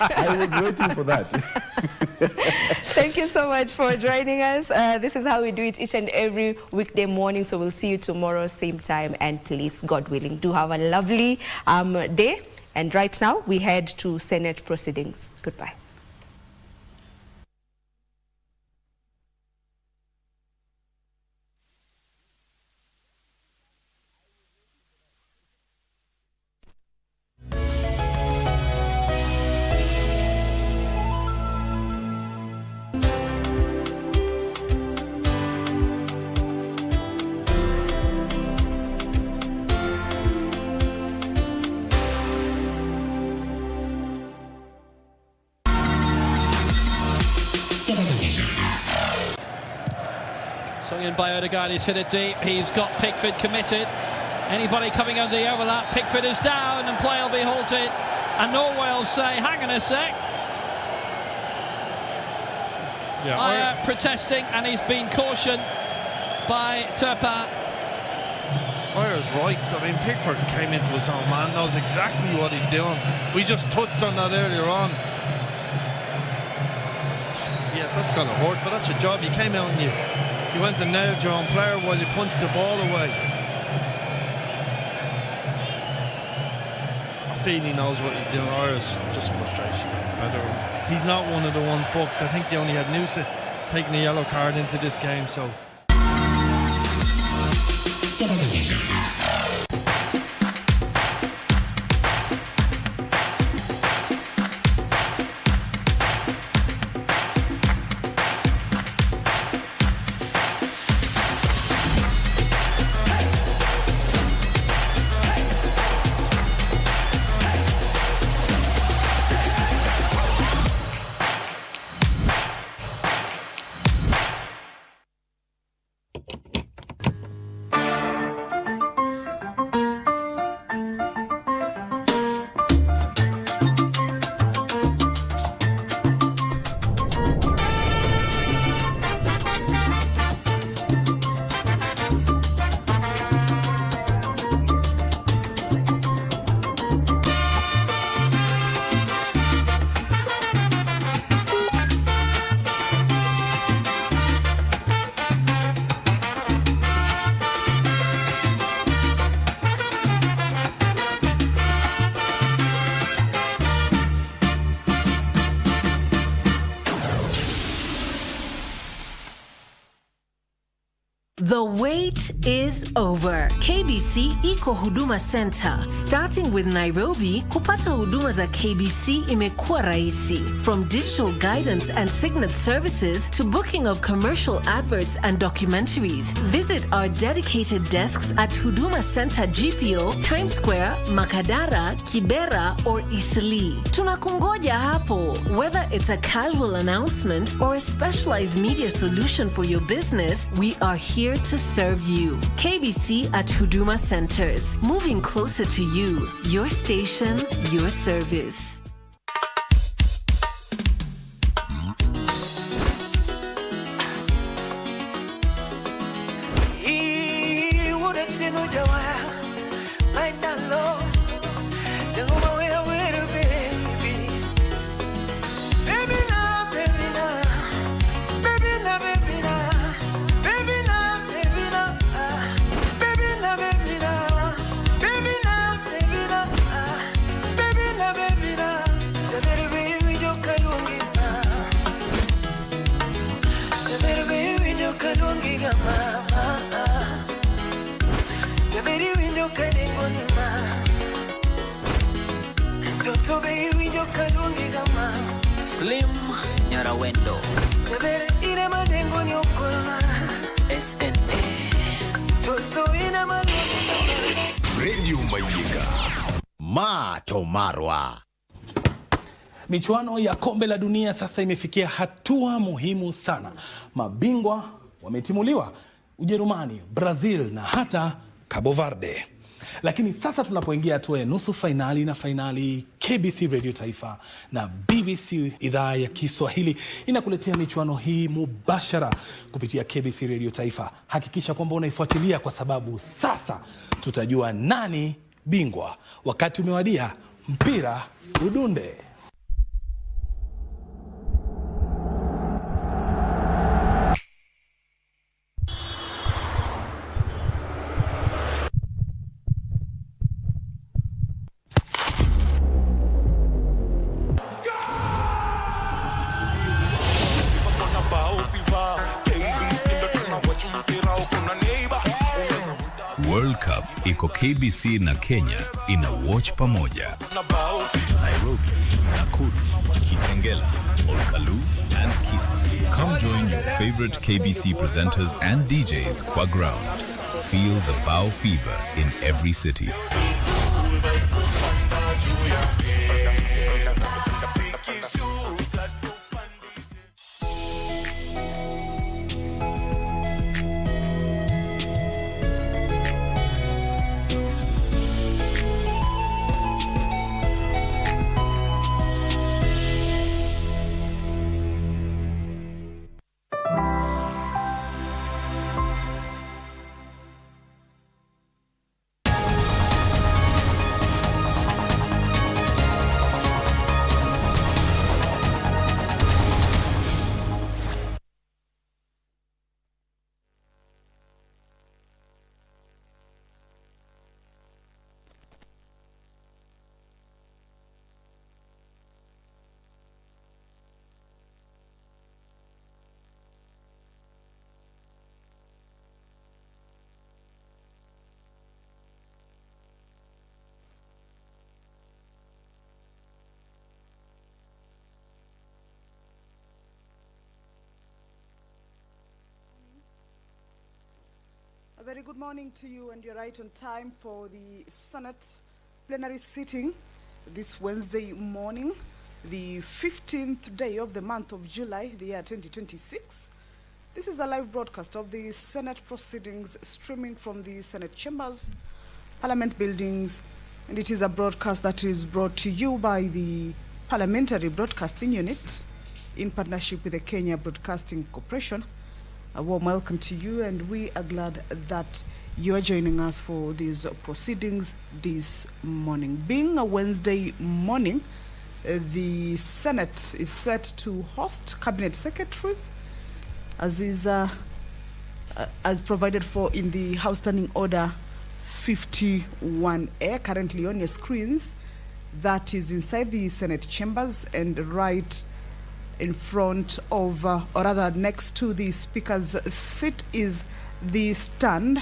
I was waiting for that. Thank you so much for joining us. This is how we do it each and every weekday morning. So we'll see you tomorrow, same time. And please, God willing, do have a lovely day. And right now, we head to Senate proceedings. Goodbye. Swung in by Odegaard, he's hit it deep, he's got Pickford committed. Anybody coming under the overlap, Pickford is down and play will be halted. And Norway will say, hang on a sec. Yeah, protesting, and he's been cautioned by Turpin. Oyer's right. I mean, Pickford came into his own man, knows exactly what he's doing. We just touched on that earlier on. Yeah, that's going to hurt, but that's your job. You came out and you went and nailed your own player while you punched the ball away. I feel he knows what he's doing. Oyer's just frustration. He's not one of the ones booked. I think they only had Noosa taking a yellow card into this game, so. The wait is over. KBC Iko Huduma Center. Starting with Nairobi, kupata huduma za KBC imekuwa rahisi. From digital guidance and signet services to booking of commercial adverts and documentaries. Visit our dedicated desks at Huduma Center GPO, Times Square, Makadara, Kibera, or Eastleigh. Tunakungoja hapo. Whether it's a casual announcement or a specialized media solution for your business, we are here to serve you. KBC at Huduma Centers. Moving closer to you. Your station, your service. like that love. Then go away, baby. Baby now, baby now. Baby now, baby now. Baby now, baby now. Baby now, baby now. Baby now, baby now. Baby now, baby now. The little baby you can look it now. The little baby you can look it mama. The baby you can go ni ma. Toto baby you can look it mama. Slim Nyarawendo. The baby ine madengo nyokolma. SNA. Toto ine madengo. Radio Mayiga. Mato Marwa. Michuano ya kombe la dunia sasa imefikia hatua muhimu sana. Mabingwa wametimuliwa, Ujerumani, Brazil na hata Cabo Verde. Lakini sasa tunapoingia hatua ya nusu fainali na fainali, KBC Radio Taifa na BBC idhaa ya Kiswahili inakuletea michuano hii mubashara kupitia KBC Radio Taifa. Hakikisha kwamba unaifuatilia kwa sababu sasa tutajua nani bingwa. Wakati umewadia, mpira udunde. World Cup iko KBC na Kenya ina watch pamoja. Nairobi, Nakuru, Kitengela, Olkalu and Kisii. Come join your favorite KBC presenters and DJs kwa ground. Feel the bow fever in every city. A very good morning to you, and you're right on time for the Senate plenary sitting this Wednesday morning, the 15th day of the month of July, the year 2026. This is a live broadcast of the Senate proceedings streaming from the Senate chambers, Parliament buildings, and it is a broadcast that is brought to you by the Parliamentary Broadcasting Unit in partnership with the Kenya Broadcasting Corporation. A warm welcome to you, and we are glad that you are joining us for these proceedings this morning. Being a Wednesday morning, the Senate is set to host cabinet secretaries, as is as provided for in the House Standing Order 51A, currently on your screens. That is inside the Senate chambers and right in front of, or rather next to the Speaker's seat, is the stand.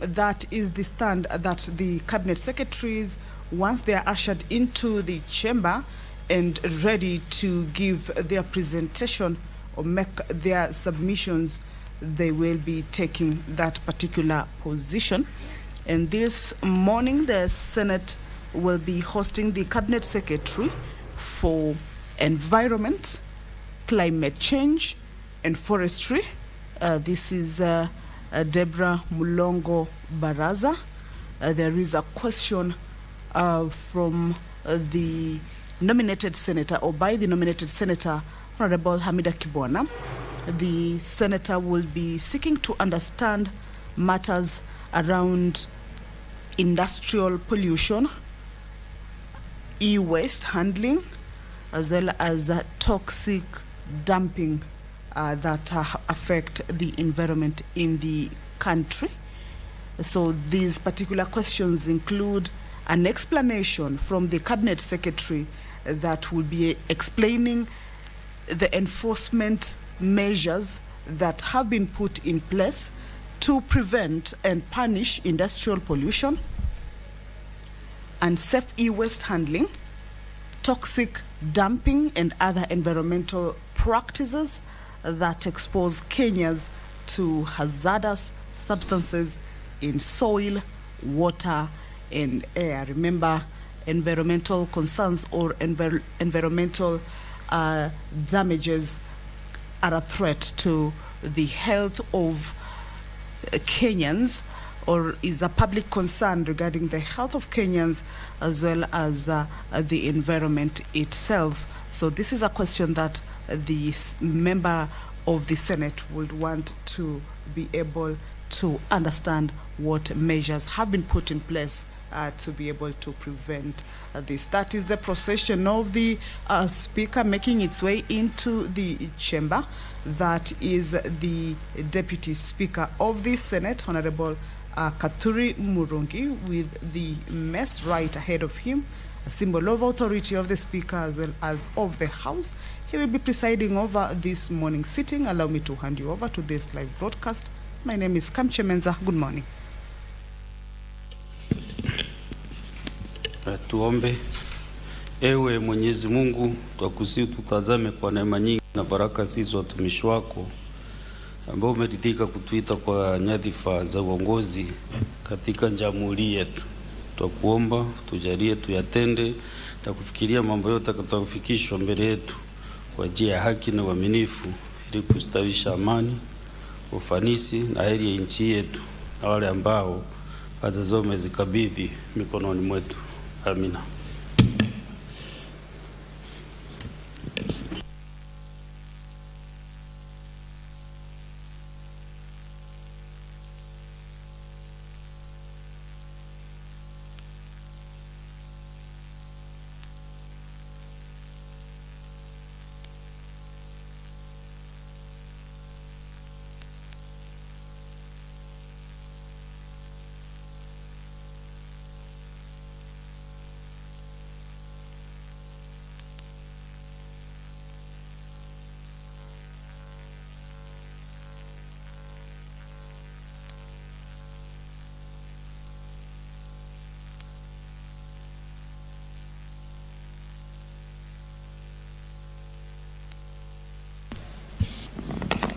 That is the stand that the cabinet secretaries, once they are ushered into the chamber and ready to give their presentation or make their submissions, they will be taking that particular position. And this morning, the Senate will be hosting the cabinet secretary for environment, climate change and forestry. This is Deborah Mulongo Baraza. There is a question from the nominated senator, or by the nominated senator, Honorable Hamida Kibwana. The senator will be seeking to understand matters around industrial pollution, e-waste handling, as well as toxic dumping that affect the environment in the country. So these particular questions include an explanation from the Cabinet Secretary that will be explaining the enforcement measures that have been put in place to prevent and punish industrial pollution, unsafe e-waste handling, toxic dumping, and other environmental practices that expose Kenyans to hazardous substances in soil, water, and air. Remember, environmental concerns or environmental damages are a threat to the health of Kenyans, or is a public concern regarding the health of Kenyans as well as the environment itself. So this is a question that the member of the Senate would want to be able to understand what measures have been put in place to be able to prevent this. That is the procession of the Speaker making its way into the chamber. That is the Deputy Speaker of the Senate, Honorable Katuri Murungi, with the mess right ahead of him, a symbol of authority of the Speaker as well as of the House. He will be presiding over this morning sitting. Allow me to hand you over to this live broadcast. My name is Kamche Menza. Good morning. Tuombe. Ewe Mwenyezi Mungu, twakusihi tutazame kwa neema nyingi na baraka sisi watumishi wako ambao umeridhika kutuita kwa nyadhifa za uongozi katika jamhuri yetu. Twakuomba tujalie tuyatende na kufikiria mambo yote yatakayofikishwa mbele yetu kwa njia ya haki na uaminifu, ili kustawisha amani, ufanisi na heri ya nchi yetu na wale ambao kazi zao umezikabidhi mikononi mwetu. Amina.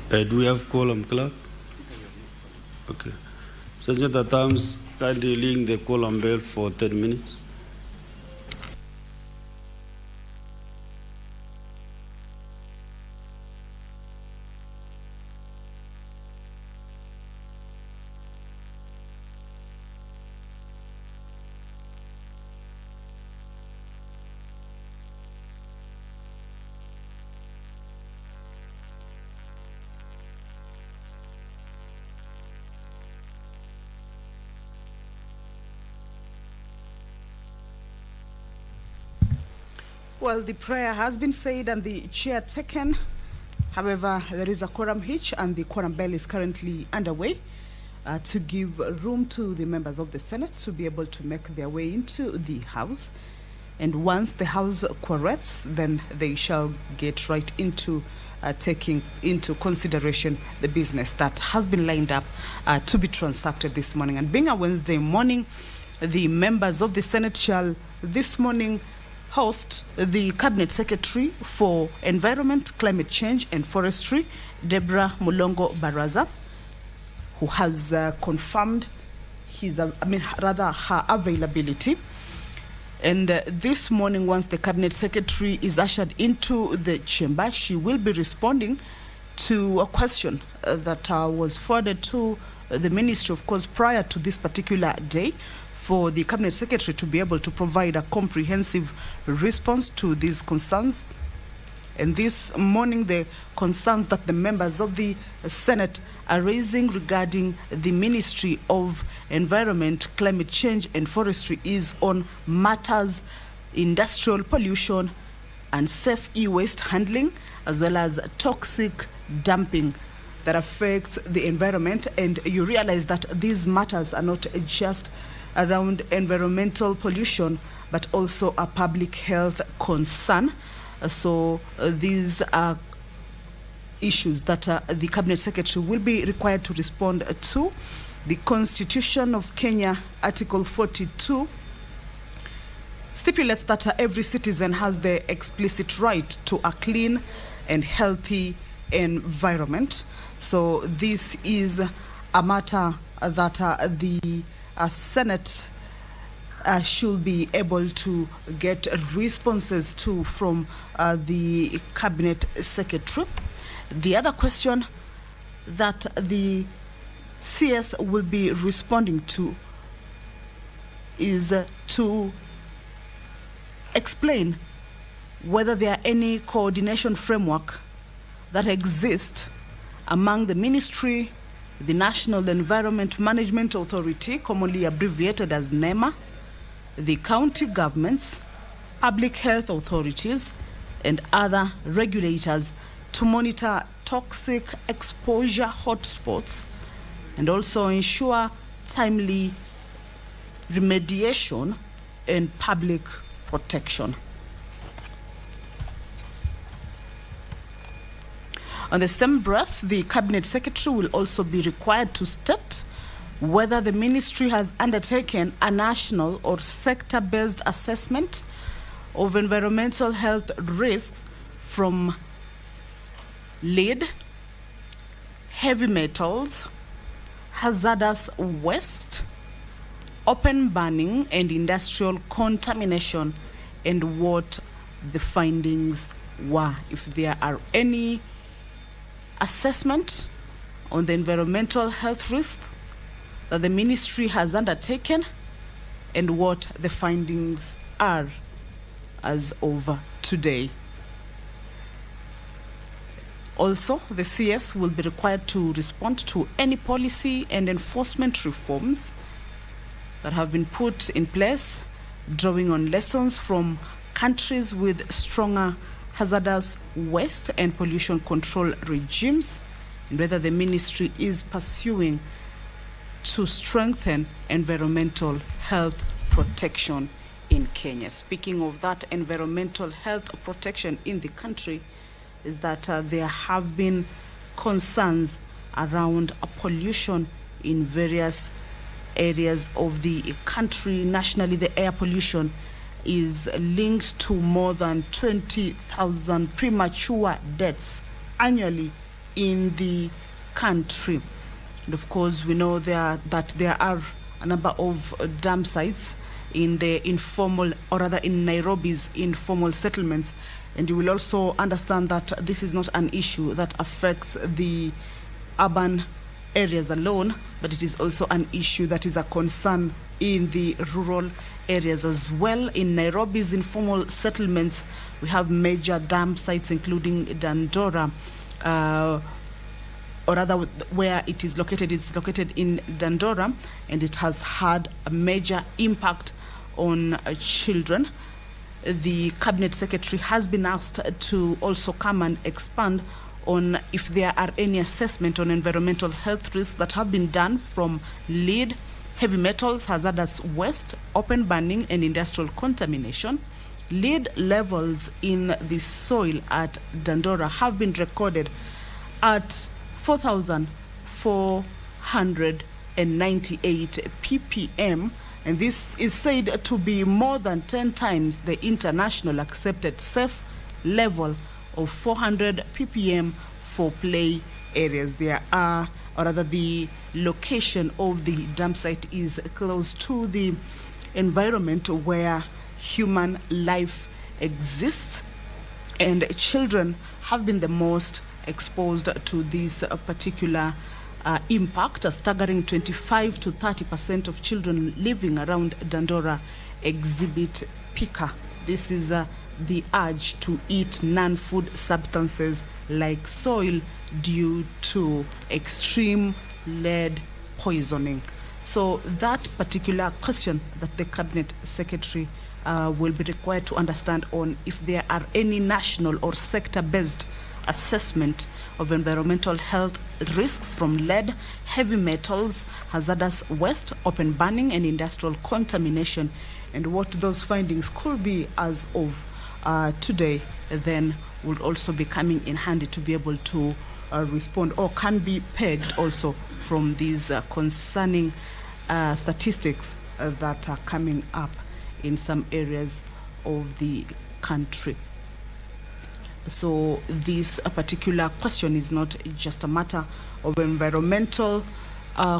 Do we have quorum, clerk? Okay. Sergeant at Arms, kindly ring the quorum bell for 10 minutes. Well, the prayer has been said and the chair taken. However, there is a quorum hitch and the quorum bell is currently underway to give room to the members of the Senate to be able to make their way into the House. And once the House quorates, then they shall get right into taking into consideration the business that has been lined up to be transacted this morning. And being a Wednesday morning, the members of the Senate shall this morning host the Cabinet Secretary for Environment, Climate Change and Forestry, Deborah Mulongo Baraza, who has confirmed her availability. And this morning, once the Cabinet Secretary is ushered into the chamber, she will be responding to a question that was forwarded to the Ministry, of course, prior to this particular day, for the Cabinet Secretary to be able to provide a comprehensive response to these concerns And this morning, the concerns that the members of the Senate are raising regarding the Ministry of Environment, Climate Change and Forestry is on matters industrial pollution and safe e-waste handling, as well as toxic dumping that affects the environment. And you realize that these matters are not just around environmental pollution, but also a public health concern. So these are issues that the Cabinet Secretary will be required to respond to. The Constitution of Kenya, Article 42, stipulates that every citizen has the explicit right to a clean and healthy environment. So this is a matter that the Senate should be able to get responses to from the Cabinet Secretary. The other question that the CS will be responding to is to explain whether there are any coordination framework that exists among the ministry, the National Environment Management Authority, commonly abbreviated as NEMA, the county governments, public health authorities, and other regulators to monitor toxic exposure hotspots and also ensure timely remediation and public protection. On the same breath, the Cabinet Secretary will also be required to state whether the ministry has undertaken a national or sector-based assessment of environmental health risks from lead, heavy metals, hazardous waste, open burning, and industrial contamination, and what the findings were. If there are any assessment on the environmental health risk that the ministry has undertaken and what the findings are as of today. Also, the CS will be required to respond to any policy and enforcement reforms that have been put in place, drawing on lessons from countries with stronger hazardous waste and pollution control regimes, and whether the ministry is pursuing to strengthen environmental health protection in Kenya. Speaking of that environmental health protection in the country, is that there have been concerns around pollution in various areas of the country. Nationally, the air pollution is linked to more than 20,000 premature deaths annually in the country. And of course, we know that there are a number of dump sites in the informal, or rather in Nairobi's informal settlements. And you will also understand that this is not an issue that affects the urban areas alone, but it is also an issue that is a concern in the rural areas as well. In Nairobi's informal settlements, we have major dump sites, including Dandora, or rather where it is located. It's located in Dandora, and it has had a major impact on children. The Cabinet Secretary has been asked to also come and expand on if there are any assessment on environmental health risks that have been done from lead, heavy metals, hazardous waste, open burning, and industrial contamination. Lead levels in the soil at Dandora have been recorded at 4,498 ppm, and this is said to be more than 10 times the international accepted safe level of 400 ppm for play areas. There are, or rather the location of the dump site is close to the environment where human life exists, and children have been the most exposed to this particular impact. A staggering 25 to 30% of children living around Dandora exhibit pica. This is the urge to eat non-food substances like soil due to extreme lead poisoning. So that particular question that the Cabinet Secretary will be required to understand on if there are any national or sector-based assessment of environmental health risks from lead, heavy metals, hazardous waste, open burning, and industrial contamination, and what those findings could be as of today, then will also be coming in handy to be able to respond, or can be pegged also from these concerning statistics that are coming up in some areas of the country. So this particular question is not just a matter of environmental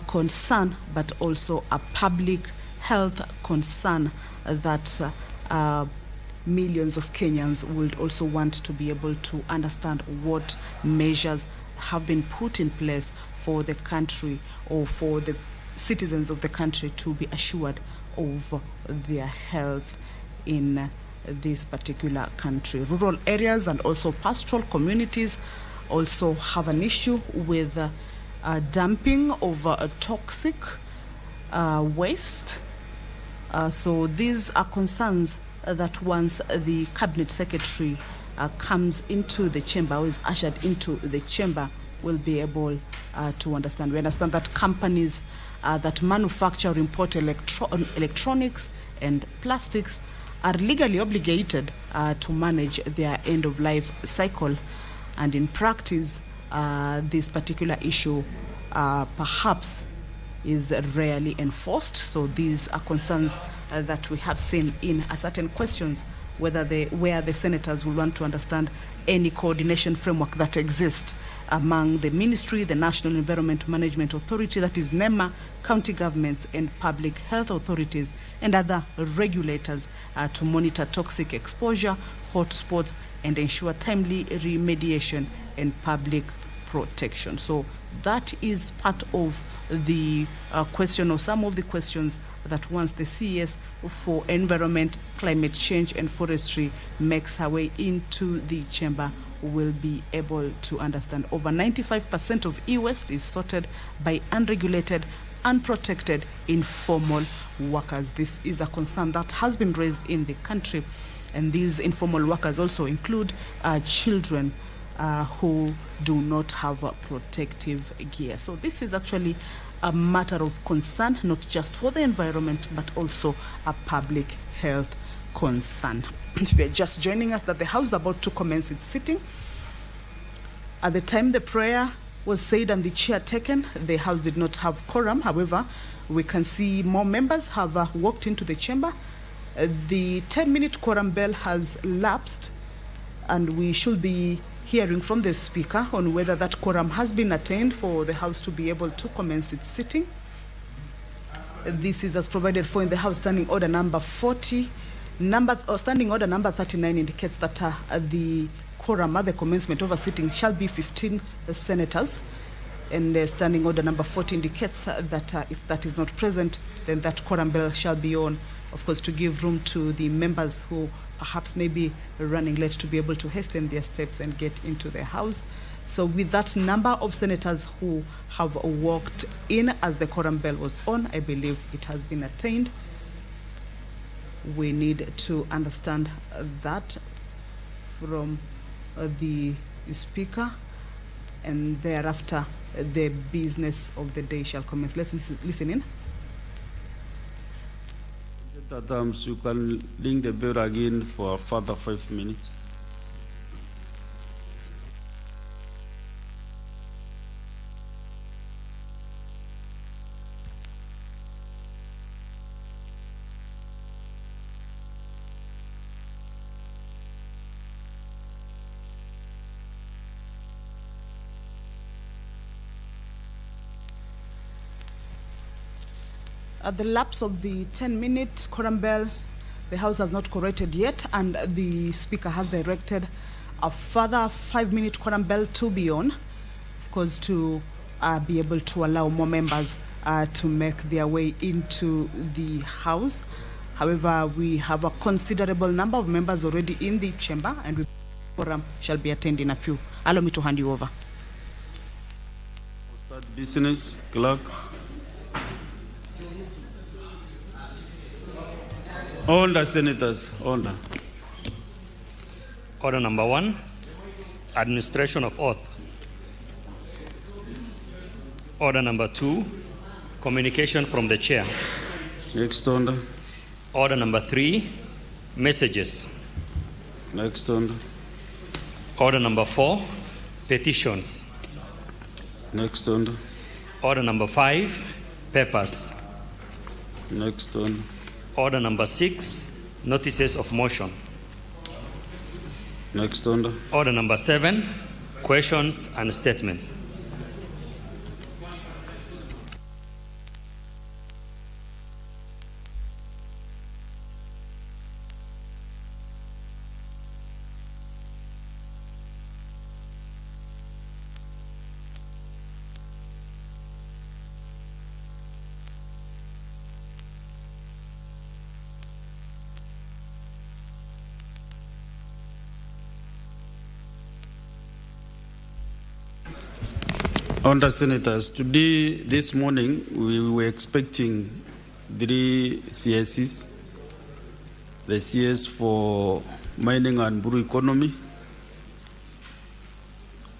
concern, but also a public health concern that millions of Kenyans would also want to be able to understand what measures have been put in place for the country, or for the citizens of the country, to be assured of their health in this particular country. Rural areas and also pastoral communities also have an issue with dumping of toxic waste. So these are concerns that once the Cabinet Secretary comes into the chamber, or is ushered into the chamber, will be able to understand. We understand that companies that manufacture or import electronics and plastics are legally obligated to manage their end-of-life cycle, and in practice, this particular issue perhaps is rarely enforced. So these are concerns that we have seen in certain questions, where the senators will want to understand any coordination framework that exists among the ministry, the National Environment Management Authority, that is NEMA, county governments and public health authorities and other regulators to monitor toxic exposure, hotspots, and ensure timely remediation and public protection. So that is part of the question, or some of the questions that once the CES for Environment, Climate Change and Forestry makes her way into the chamber, will be able to understand. Over 95% of e-waste is sorted by unregulated, unprotected, informal workers. This is a concern that has been raised in the country, and these informal workers also include children who do not have protective gear. So this is actually a matter of concern, not just for the environment, but also a public health concern. If you're just joining us, that the House is about to commence its sitting. At the time the prayer was said and the chair taken, the House did not have quorum. However, we can see more members have walked into the chamber. The 10-minute quorum bell has lapsed, and we should be hearing from the Speaker on whether that quorum has been attained for the House to be able to commence its sitting. This is as provided for in the House Standing Order number 40. Standing Order number 39 indicates that the quorum at the commencement of a sitting shall be 15 senators. And Standing Order number 40 indicates that if that is not present, then that quorum bell shall be on, of course, to give room to the members who perhaps may be running late to be able to hasten their steps and get into the House. So with that number of senators who have walked in as the quorum bell was on, I believe it has been attained. We need to understand that from the Speaker, and thereafter the business of the day shall commence. Let's listen in. Adams, you can ring the bell again for a further 5 minutes. At the lapse of the 10-minute quorum bell, the House has not corrected yet, and the Speaker has directed a further 5-minute quorum bell to be on, of course, to be able to allow more members to make their way into the House. However, we have a considerable number of members already in the chamber, and the forum shall be attained in a few. Allow me to hand you over. Start business, clerk. Order, senators, order. Order number 1, administration of oath. Order number 2, communication from the chair. Next order. Order number 3, messages. Next order. Order number 4, petitions. Next order. Order number 5, papers. Next order. Order number 6, notices of motion. Next order. Order number 7, questions and statements. Honourable Senators, today, this morning, we were expecting 3 CSs. The CS for mining and brew economy.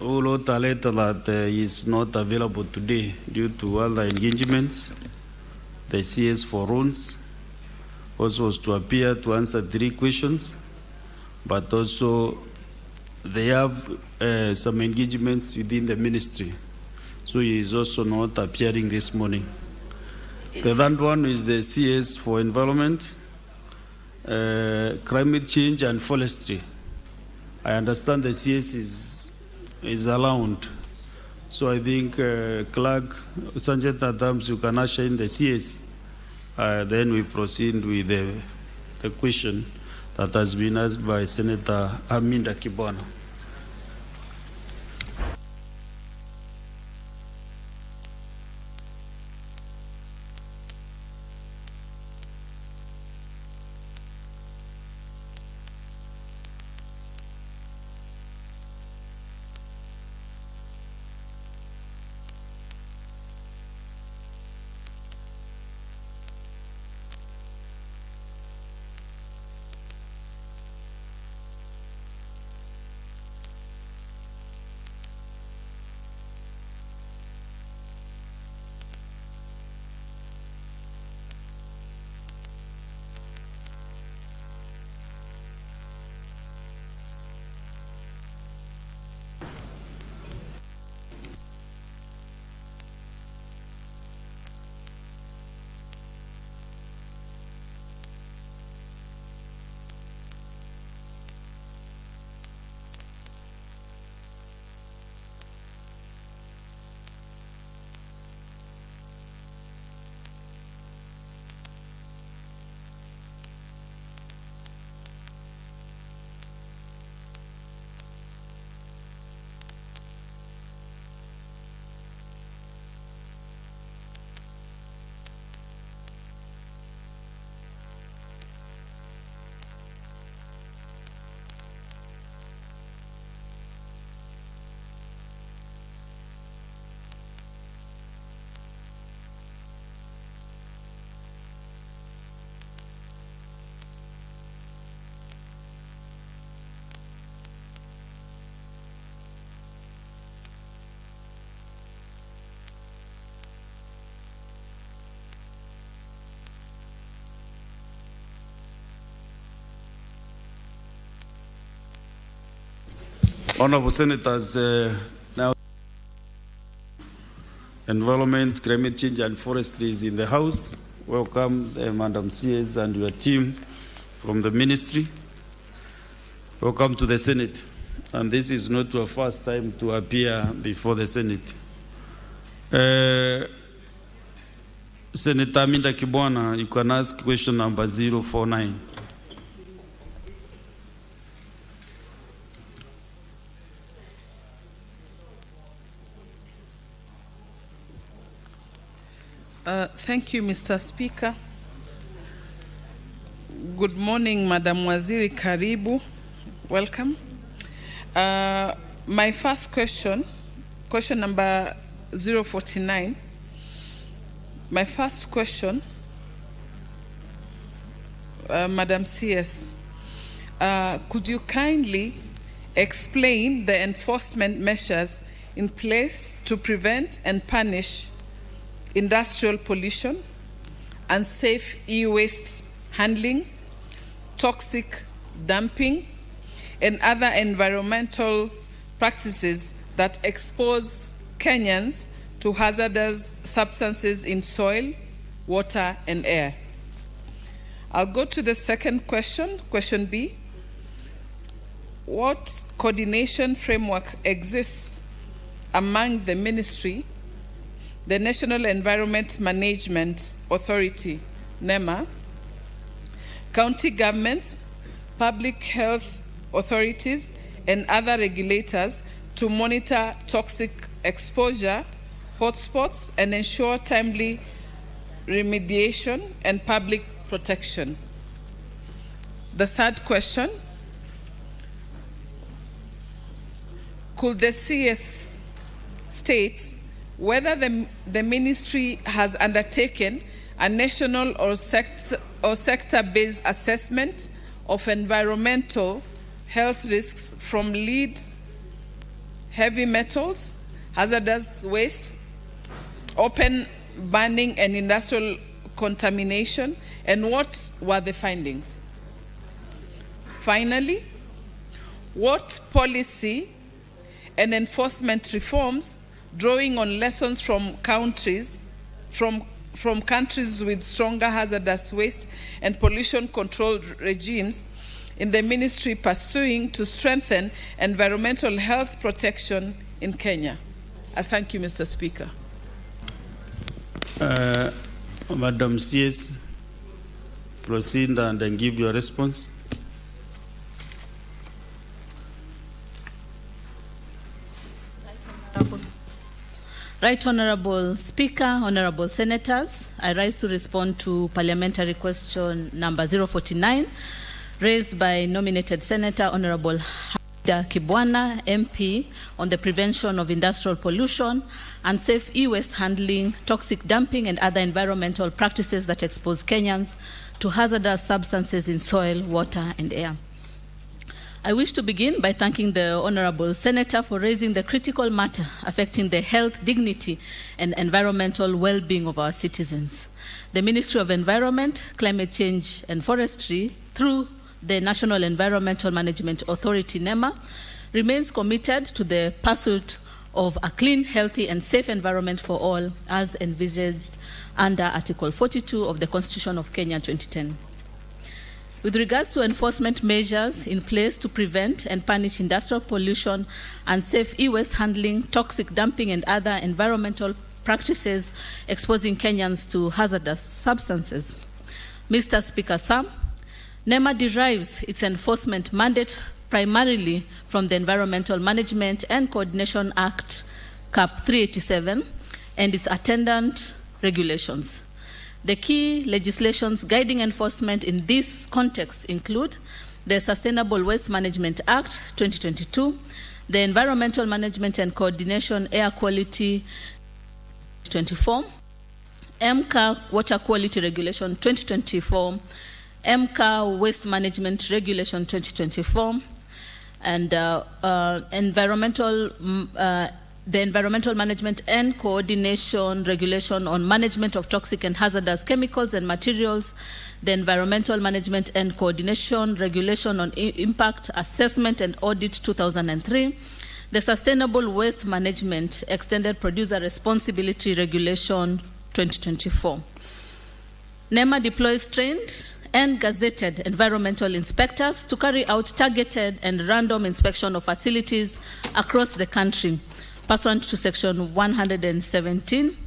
All later that is not available today due to other engagements. The CS for roads also was to appear to answer 3 questions, but also they have some engagements within the ministry. So he is also not appearing this morning. The third one is the CS for environment, climate change and forestry. I understand the CS is around. So I think Clerk Sanjay Tatams, you can usher in the CS. Then we proceed with the question that has been asked by Senator Aminda Kibwana. Honorable Senators, now Environment, Climate Change and Forestry is in the House. Welcome, Madam CS and your team from the Ministry. Welcome to the Senate. And this is not your first time to appear before the Senate. Senator Aminda Kibwana, you can ask question number 049. Thank you, Mr. Speaker. Good morning, Madam Waziri. Karibu. Welcome. My first question number 049. My first question, Madam CS, could you kindly explain the enforcement measures in place to prevent and punish industrial pollution, unsafe e-waste handling, toxic dumping, and other environmental practices that expose Kenyans to hazardous substances in soil, water, and air? I'll go to the second question, question B. What coordination framework exists among the ministry, the National Environment Management Authority, NEMA, county governments, public health authorities, and other regulators to monitor toxic exposure, hotspots, and ensure timely remediation and public protection? The third question, could the CS state whether the ministry has undertaken a national or sector-based assessment of environmental health risks from lead, heavy metals, hazardous waste, open burning, and industrial contamination, and what were the findings? Finally, what policy and enforcement reforms, drawing on lessons from countries with stronger hazardous waste and pollution control regimes, in the ministry pursuing to strengthen environmental health protection in Kenya? I thank you, Mr. Speaker. Madam CS, proceed and then give your response. Right Honorable Speaker, Honorable Senators, I rise to respond to parliamentary question number 049 raised by nominated Senator Honorable Kibwana, MP, on the prevention of industrial pollution, unsafe e-waste handling, toxic dumping, and other environmental practices that expose Kenyans to hazardous substances in soil, water, and air. I wish to begin by thanking the Honorable Senator for raising the critical matter affecting the health, dignity, and environmental well-being of our citizens. The Ministry of Environment, Climate Change, and Forestry, through the National Environmental Management Authority, NEMA, remains committed to the pursuit of a clean, healthy, and safe environment for all, as envisaged under Article 42 of the Constitution of Kenya 2010. With regards to enforcement measures in place to prevent and punish industrial pollution, unsafe e-waste handling, toxic dumping, and other environmental practices exposing Kenyans to hazardous substances, Mr. Speaker, sir, NEMA derives its enforcement mandate primarily from the Environmental Management and Coordination Act, CAP 387, and its attendant regulations. The key legislations guiding enforcement in this context include the Sustainable Waste Management Act 2022, the Environmental Management and Coordination Air Quality 2024, MCA Water Quality Regulation 2024, MCA Waste Management Regulation 2024, and the Environmental Management and Coordination Regulation on Management of Toxic and Hazardous Chemicals and Materials, the Environmental Management and Coordination Regulation on Impact Assessment and Audit 2003, the Sustainable Waste Management Extended Producer Responsibility Regulation 2024. NEMA deploys trained and gazetted environmental inspectors to carry out targeted and random inspection of facilities across the country, pursuant to Section 117,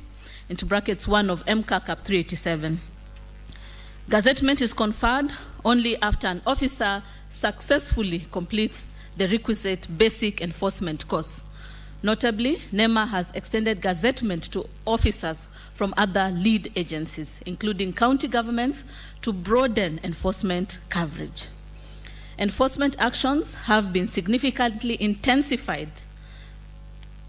into brackets 1 of MCA Cap 387. Gazettement is conferred only after an officer successfully completes the requisite basic enforcement course. Notably, NEMA has extended gazettement to officers from other lead agencies, including county governments, to broaden enforcement coverage. Enforcement actions have been significantly intensified.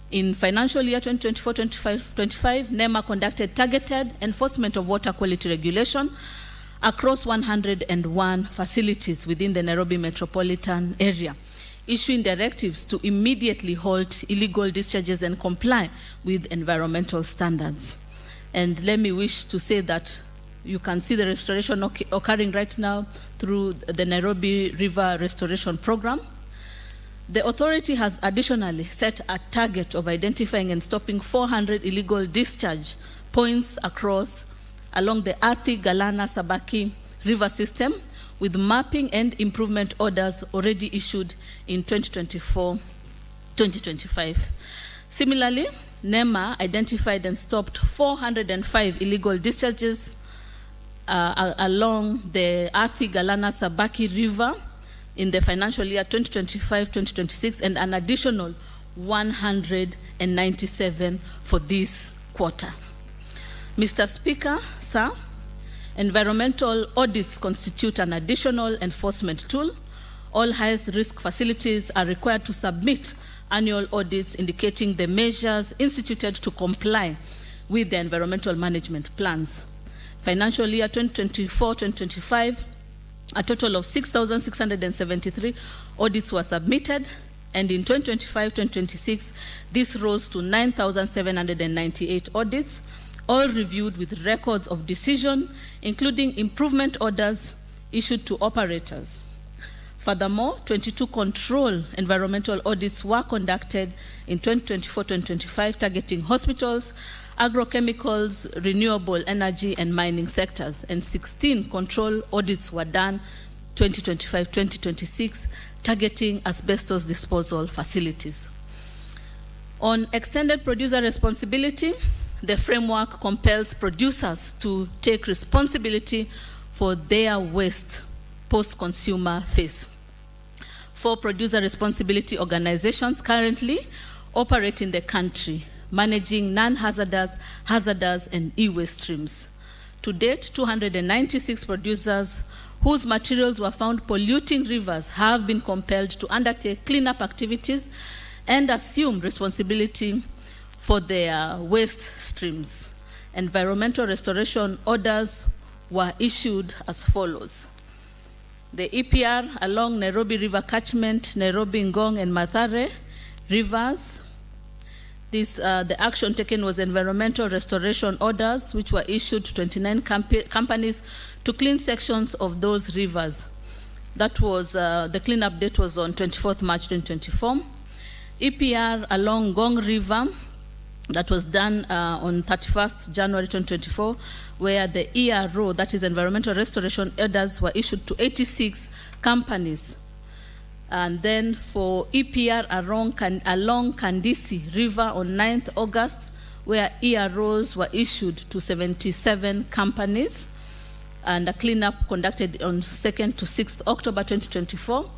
In financial year 2024-25, NEMA conducted targeted enforcement of water quality regulation across 101 facilities within the Nairobi metropolitan area, issuing directives to immediately halt illegal discharges and comply with environmental standards. And let me wish to say that you can see the restoration occurring right now through the Nairobi River Restoration Program. The authority has additionally set a target of identifying and stopping 400 illegal discharge points along the Athi, Galana, Sabaki river system, with mapping and improvement orders already issued in 2024-2025. Similarly, NEMA identified and stopped 405 illegal discharges along the Athi, Galana, Sabaki river in the financial year 2025-2026, and an additional 197 for this quarter. Mr. Speaker, sir, environmental audits constitute an additional enforcement tool. All highest-risk facilities are required to submit annual audits indicating the measures instituted to comply with the environmental management plans. Financial year 2024-2025, a total of 6,673 audits were submitted, and in 2025-2026, this rose to 9,798 audits, all reviewed with records of decision, including improvement orders issued to operators. Furthermore, 22 control environmental audits were conducted in 2024-2025, targeting hospitals, agrochemicals, renewable energy, and mining sectors, and 16 control audits were done 2025-2026, targeting asbestos disposal facilities. On extended producer responsibility, the framework compels producers to take responsibility for their waste post-consumer phase. 4 producer responsibility organizations currently operate in the country, managing non-hazardous, hazardous, and e-waste streams. To date, 296 producers whose materials were found polluting rivers have been compelled to undertake cleanup activities and assume responsibility for their waste streams. Environmental restoration orders were issued as follows. The EPR along Nairobi River catchment, Nairobi, Ngong, and Mathare rivers. The action taken was environmental restoration orders, which were issued to 29 companies to clean sections of those rivers. That was, the cleanup date was on 24th March 2024. EPR along Ngong River, that was done on 31st January 2024, where the ERO, that is environmental restoration orders, were issued to 86 companies. And then for EPR along Kandisi River on 9th August, where EROs were issued to 77 companies, and a cleanup conducted on 2nd to 6th October 2024.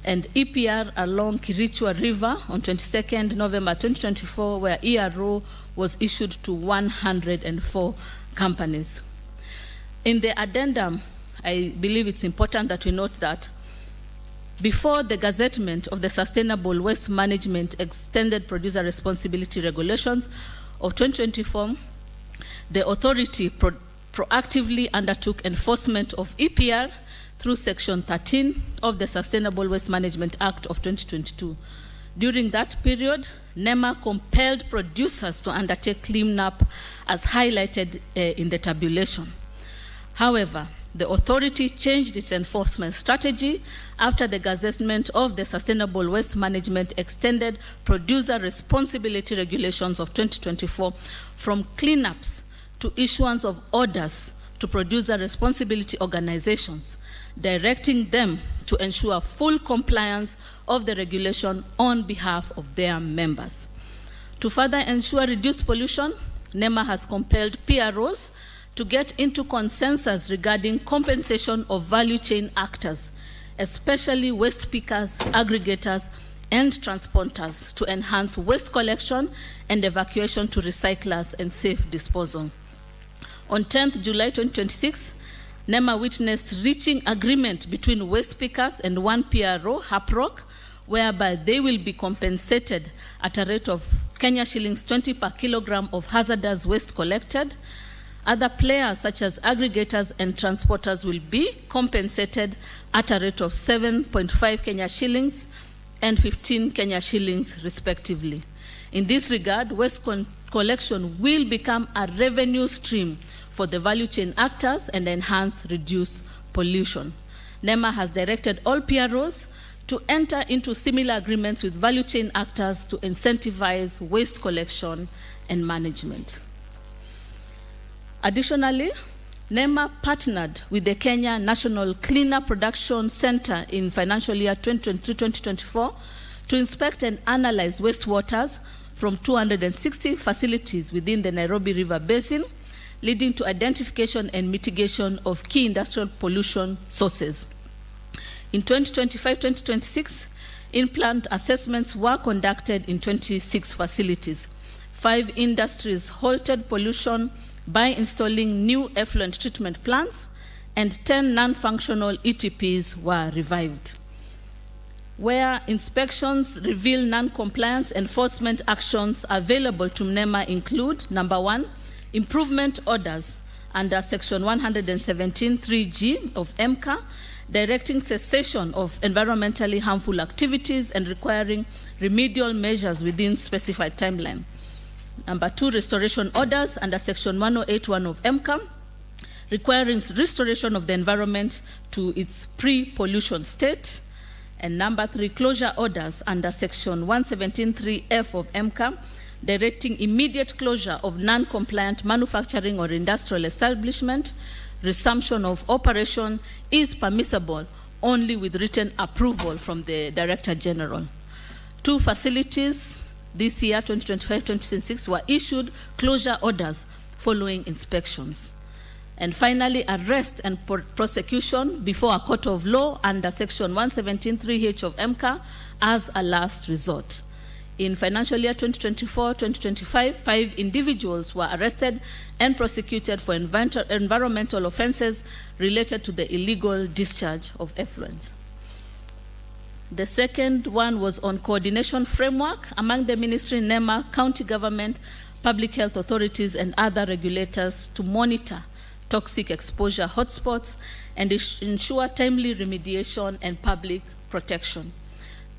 And EPR along Kirichwa River on 22nd November 2024, where ERO was issued to 104 companies. In the addendum, I believe it's important that we note that before the gazettement of the Sustainable Waste Management Extended Producer Responsibility Regulations of 2024, the authority proactively undertook enforcement of EPR through Section 13 of the Sustainable Waste Management Act of 2022. During that period, NEMA compelled producers to undertake cleanup as highlighted in the tabulation. However, the authority changed its enforcement strategy after the gazettement of the Sustainable Waste Management Extended Producer Responsibility Regulations of 2024 from cleanups to issuance of orders to producer responsibility organizations, directing them to ensure full compliance of the regulation on behalf of their members. To further ensure reduced pollution, NEMA has compelled PROs to get into consensus regarding compensation of value chain actors, especially waste pickers, aggregators, and transporters to enhance waste collection and evacuation to recyclers and safe disposal. On 10th July 2026, NEMA witnessed reaching agreement between waste pickers and one PRO, HAPROC, whereby they will be compensated at a rate of Kenya shillings 20 per kilogram of hazardous waste collected. Other players such as aggregators and transporters will be compensated at a rate of 7.5 Kenya shillings and 15 Kenya shillings respectively. In this regard, waste collection will become a revenue stream for the value chain actors and enhance reduce pollution. NEMA has directed all PROs to enter into similar agreements with value chain actors to incentivize waste collection and management. Additionally, NEMA partnered with the Kenya National Cleaner Production Center in financial year 2023-2024 to inspect and analyze wastewaters from 260 facilities within the Nairobi River Basin, leading to identification and mitigation of key industrial pollution sources. In 2025-2026, in-plant assessments were conducted in 26 facilities. 5 industries halted pollution by installing new effluent treatment plants, and 10 non-functional ETPs were revived. Where inspections reveal non-compliance, enforcement actions available to NEMA include: number 1, improvement orders under Section 117(3)(g) of MCA, directing cessation of environmentally harmful activities and requiring remedial measures within specified timeline. Number 2, restoration orders under Section 108(1) of MCA, requiring restoration of the environment to its pre-pollution state. And number 3, closure orders under Section 117(3)(f) of MCA, directing immediate closure of non-compliant manufacturing or industrial establishment. Resumption of operation is permissible only with written approval from the Director General. 2 facilities this year, 2025-2026, were issued closure orders following inspections. And finally, arrest and prosecution before a court of law under Section 117(3)(h) of MCA as a last resort. In financial year 2024-2025, 5 individuals were arrested and prosecuted for environmental offenses related to the illegal discharge of effluents. The second one was on coordination framework among the ministry, NEMA, county government, public health authorities, and other regulators to monitor toxic exposure hotspots and ensure timely remediation and public protection.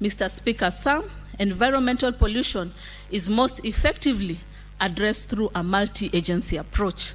Mr. Speaker, sir, environmental pollution is most effectively addressed through a multi-agency approach.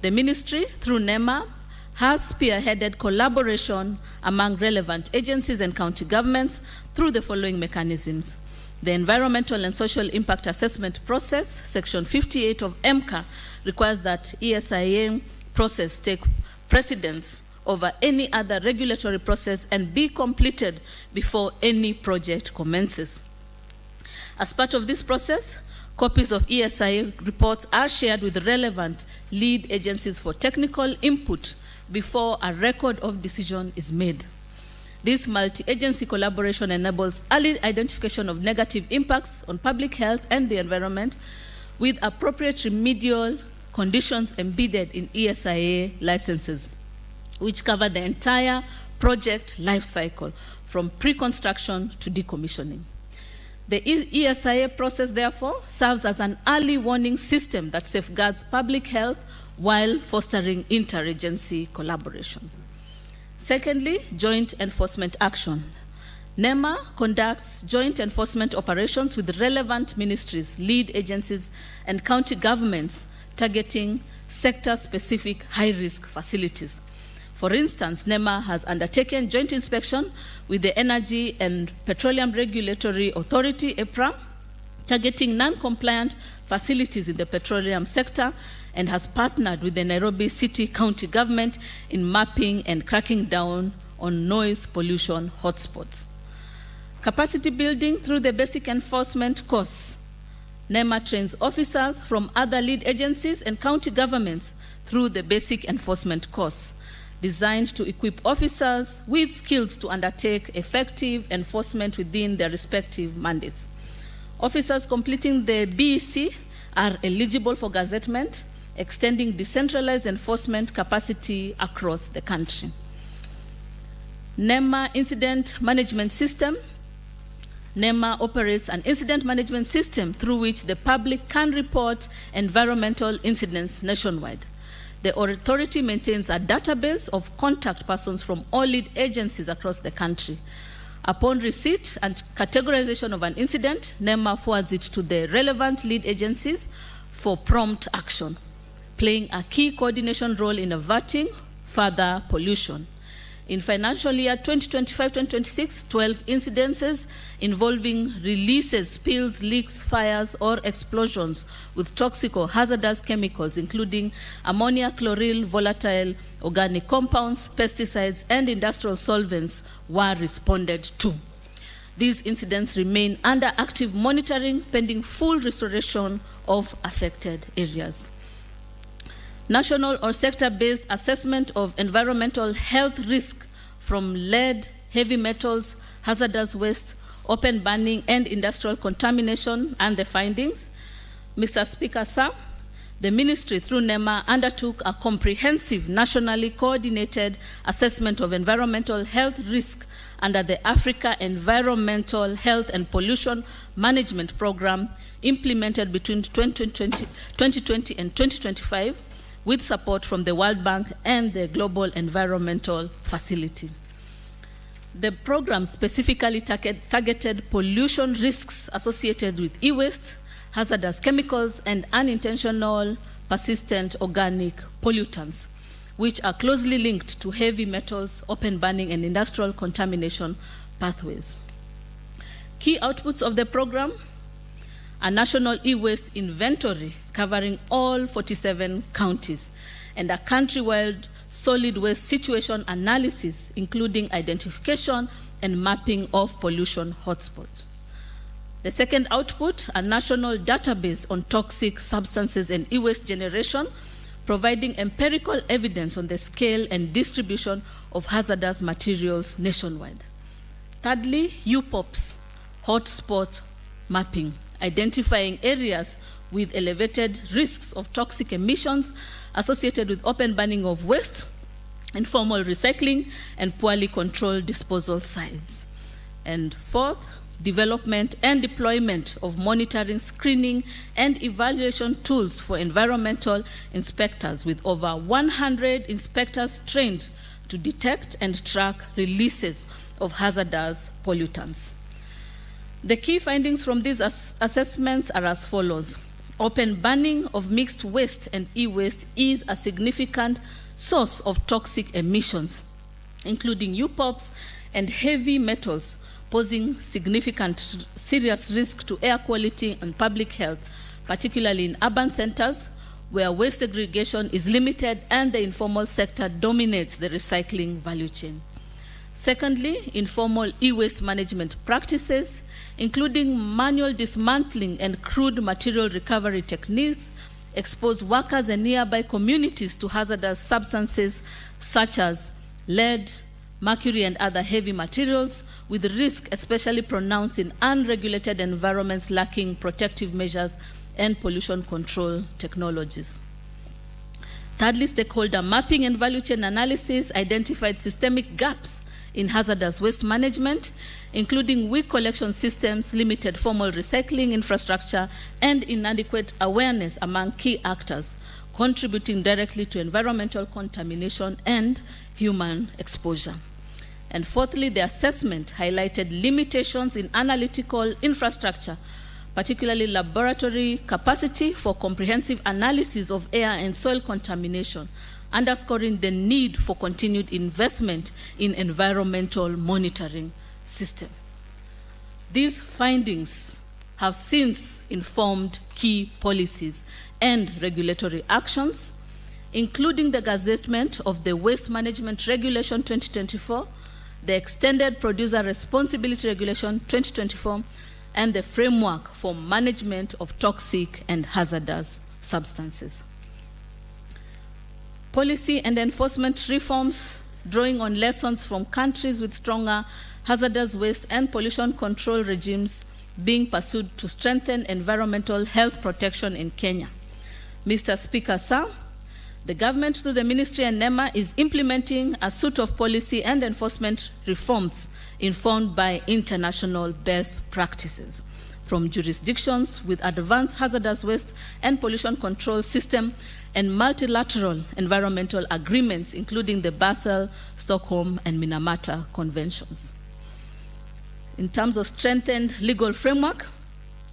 The ministry, through NEMA, has spearheaded collaboration among relevant agencies and county governments through the following mechanisms. The environmental and social impact assessment process, Section 58 of MCA, requires that ESIA process take precedence over any other regulatory process and be completed before any project commences. As part of this process, copies of ESIA reports are shared with relevant lead agencies for technical input before a record of decision is made. This multi-agency collaboration enables early identification of negative impacts on public health and the environment, with appropriate remedial conditions embedded in ESIA licenses, which cover the entire project life cycle, from pre-construction to decommissioning. The ESIA process, therefore, serves as an early warning system that safeguards public health while fostering interagency collaboration. Secondly, joint enforcement action. NEMA conducts joint enforcement operations with relevant ministries, lead agencies, and county governments targeting sector-specific high-risk facilities. For instance, NEMA has undertaken joint inspection with the Energy and Petroleum Regulatory Authority, EPRA, targeting non-compliant facilities in the petroleum sector, and has partnered with the Nairobi City County Government in mapping and cracking down on noise pollution hotspots. Capacity building through the basic enforcement course. NEMA trains officers from other lead agencies and county governments through the basic enforcement course. designed to equip officers with skills to undertake effective enforcement within their respective mandates. Officers completing the BEC are eligible for gazettement, extending decentralized enforcement capacity across the country. NEMA Incident Management System. NEMA operates an incident management system through which the public can report environmental incidents nationwide. The authority maintains a database of contact persons from all lead agencies across the country. Upon receipt and categorization of an incident, NEMA forwards it to the relevant lead agencies for prompt action, playing a key coordination role in averting further pollution. In financial year 2025-2026, 12 incidences involving releases, spills, leaks, fires, or explosions with toxic or hazardous chemicals, including ammonia, chloryl, volatile organic compounds, pesticides, and industrial solvents, were responded to. These incidents remain under active monitoring pending full restoration of affected areas. National or sector-based assessment of environmental health risk from lead, heavy metals, hazardous waste, open burning, and industrial contamination, and the findings. Mr. Speaker, sir, the ministry through NEMA undertook a comprehensive nationally coordinated assessment of environmental health risk under the Africa Environmental Health and Pollution Management Program implemented between 2020 and 2025, with support from the World Bank and the Global Environmental Facility. The program specifically targeted pollution risks associated with e-waste, hazardous chemicals, and unintentional persistent organic pollutants, which are closely linked to heavy metals, open burning, and industrial contamination pathways. Key outputs of the program: a national e-waste inventory covering all 47 counties, and a countrywide solid waste situation analysis, including identification and mapping of pollution hotspots. The second output, a national database on toxic substances and e-waste generation, providing empirical evidence on the scale and distribution of hazardous materials nationwide. Thirdly, UPOPs, hotspot mapping, identifying areas with elevated risks of toxic emissions associated with open burning of waste, informal recycling, and poorly controlled disposal sites. And fourth, development and deployment of monitoring, screening, and evaluation tools for environmental inspectors, with over 100 inspectors trained to detect and track releases of hazardous pollutants. The key findings from these assessments are as follows. Open burning of mixed waste and e-waste is a significant source of toxic emissions, including UPOPs and heavy metals, posing significant serious risk to air quality and public health, particularly in urban centers where waste segregation is limited and the informal sector dominates the recycling value chain. Secondly, informal e-waste management practices, including manual dismantling and crude material recovery techniques, expose workers and nearby communities to hazardous substances such as lead, mercury, and other heavy materials, with risk especially pronounced in unregulated environments lacking protective measures and pollution control technologies. Thirdly, stakeholder mapping and value chain analysis identified systemic gaps in hazardous waste management, including weak collection systems, limited formal recycling infrastructure, and inadequate awareness among key actors, contributing directly to environmental contamination and human exposure. And fourthly, the assessment highlighted limitations in analytical infrastructure, particularly laboratory capacity for comprehensive analysis of air and soil contamination, underscoring the need for continued investment in environmental monitoring system. These findings have since informed key policies and regulatory actions, including the gazettement of the Waste Management Regulation 2024, the Extended Producer Responsibility Regulation 2024, and the Framework for Management of Toxic and Hazardous Substances. Policy and enforcement reforms drawing on lessons from countries with stronger hazardous waste and pollution control regimes being pursued to strengthen environmental health protection in Kenya. Mr. Speaker, sir, the government through the ministry and NEMA is implementing a suite of policy and enforcement reforms informed by international best practices from jurisdictions with advanced hazardous waste and pollution control system and multilateral environmental agreements, including the Basel, Stockholm, and Minamata conventions. In terms of strengthened legal framework,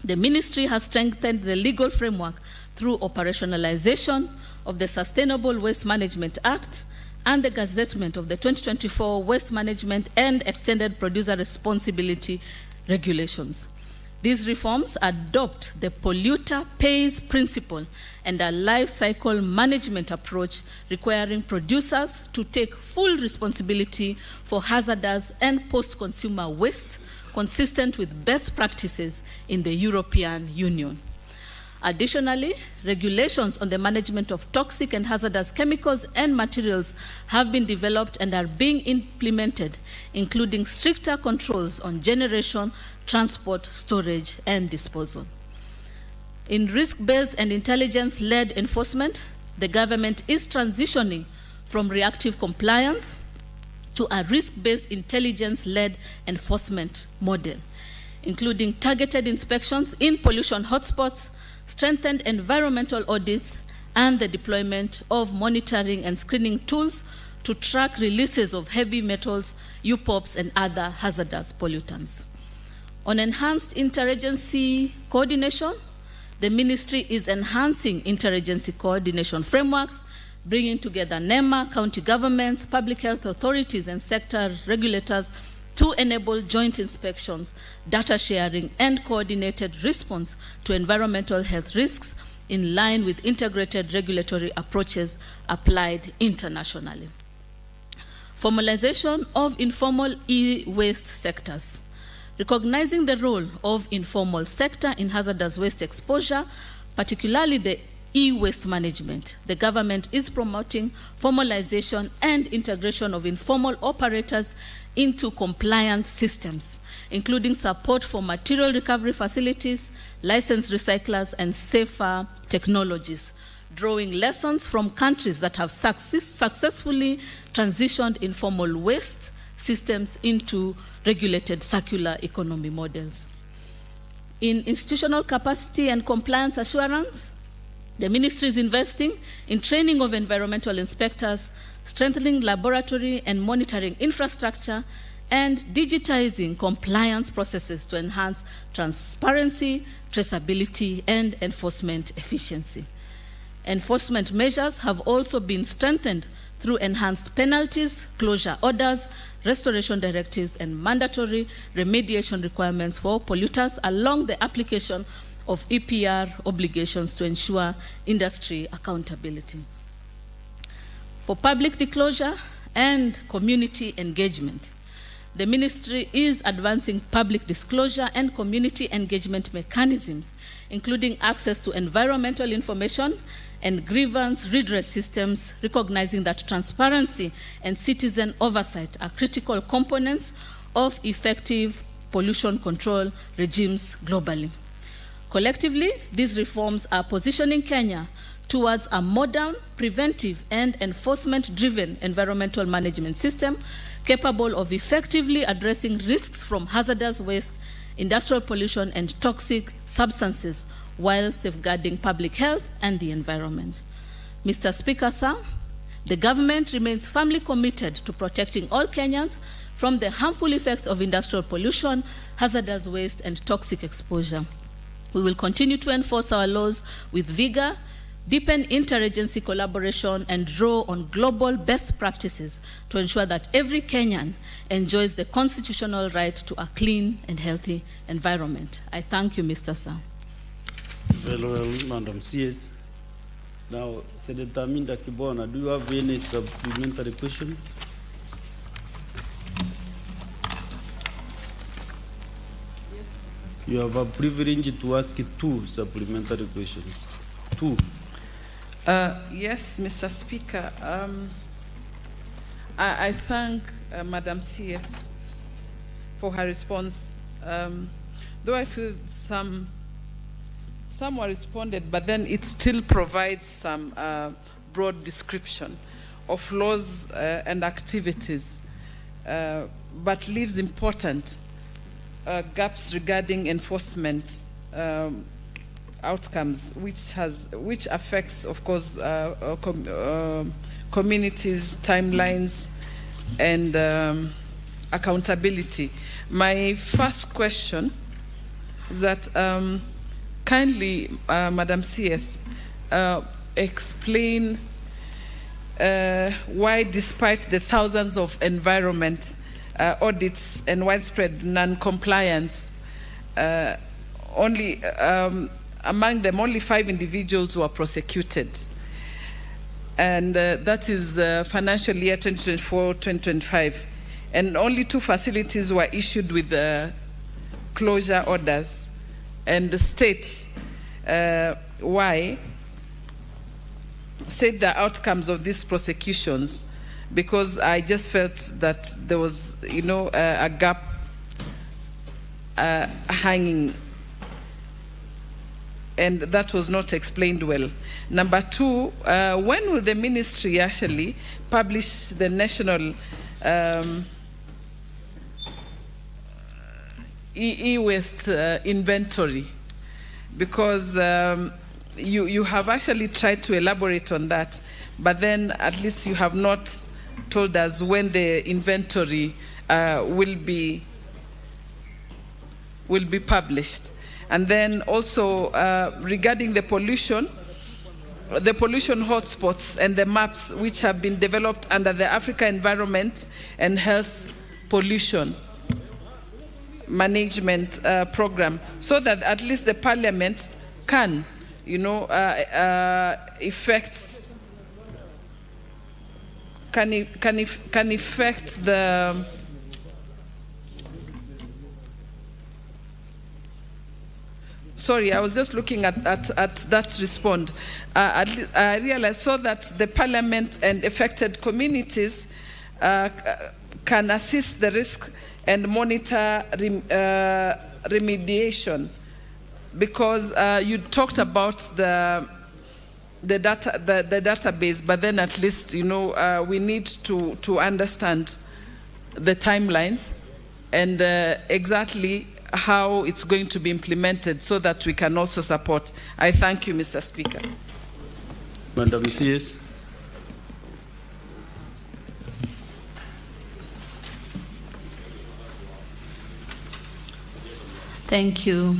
the ministry has strengthened the legal framework through operationalization of the Sustainable Waste Management Act and the gazettement of the 2024 Waste Management and Extended Producer Responsibility Regulations. These reforms adopt the polluter pays principle and a life cycle management approach requiring producers to take full responsibility for hazardous and post-consumer waste consistent with best practices in the European Union. Additionally, regulations on the management of toxic and hazardous chemicals and materials have been developed and are being implemented, including stricter controls on generation, transport, storage, and disposal. In risk-based and intelligence-led enforcement, the government is transitioning from reactive compliance to a risk-based intelligence-led enforcement model, including targeted inspections in pollution hotspots, strengthened environmental audits, and the deployment of monitoring and screening tools to track releases of heavy metals, UPOPs, and other hazardous pollutants. On enhanced interagency coordination, the ministry is enhancing interagency coordination frameworks, bringing together NEMA, county governments, public health authorities, and sector regulators to enable joint inspections, data sharing, and coordinated response to environmental health risks in line with integrated regulatory approaches applied internationally. Formalization of informal e-waste sectors. Recognizing the role of informal sector in hazardous waste exposure, particularly the e-waste management, the government is promoting formalization and integration of informal operators into compliant systems, including support for material recovery facilities, licensed recyclers, and safer technologies, drawing lessons from countries that have successfully transitioned informal waste systems into regulated circular economy models. In institutional capacity and compliance assurance, the ministry is investing in training of environmental inspectors, strengthening laboratory and monitoring infrastructure, and digitizing compliance processes to enhance transparency, traceability, and enforcement efficiency. Enforcement measures have also been strengthened through enhanced penalties, closure orders, restoration directives, and mandatory remediation requirements for polluters along the application of EPR obligations to ensure industry accountability. For public disclosure and community engagement, the ministry is advancing public disclosure and community engagement mechanisms, including access to environmental information and grievance redress systems, recognizing that transparency and citizen oversight are critical components of effective pollution control regimes globally. Collectively, these reforms are positioning Kenya towards a modern, preventive, and enforcement-driven environmental management system capable of effectively addressing risks from hazardous waste, industrial pollution, and toxic substances while safeguarding public health and the environment. Mr. Speaker, sir, the government remains firmly committed to protecting all Kenyans from the harmful effects of industrial pollution, hazardous waste, and toxic exposure. We will continue to enforce our laws with vigor, deepen interagency collaboration, and draw on global best practices to ensure that every Kenyan enjoys the constitutional right to a clean and healthy environment. I thank you, Mr. Sir. Very well, Madam CS. Now, Senator Minda Kibona, do you have any supplementary questions? You have a privilege to ask 2 supplementary questions. 2. Yes, Mr. Speaker. I thank Madam CS for her response. Though I feel some were responded, but then it still provides some broad description of laws and activities, but leaves important gaps regarding enforcement outcomes, which affects, of course, communities, timelines, and accountability. My first question is that kindly, Madam CS, explain why, despite the thousands of environment audits and widespread non-compliance, among them only 5 individuals were prosecuted. And that is financial year 2024-2025. And only 2 facilities were issued with closure orders. And the state state the outcomes of these prosecutions, because I just felt that there was, a gap hanging, and that was not explained well. Number 2, when will the ministry actually publish the national e-waste inventory? Because you have actually tried to elaborate on that, but then at least you have not told us when the inventory will be published. And then also regarding the pollution hotspots and the maps which have been developed under the Africa Environment and Health Pollution Management Program, so that at least the Parliament can, affect the sorry, I was just looking at that response. I realized so that the Parliament and affected communities can assist the risk and monitor remediation, because you talked about the database, but then at least we need to understand the timelines and exactly how it's going to be implemented, so that we can also support. I thank you, Mr. Speaker. Madam CS. Thank you.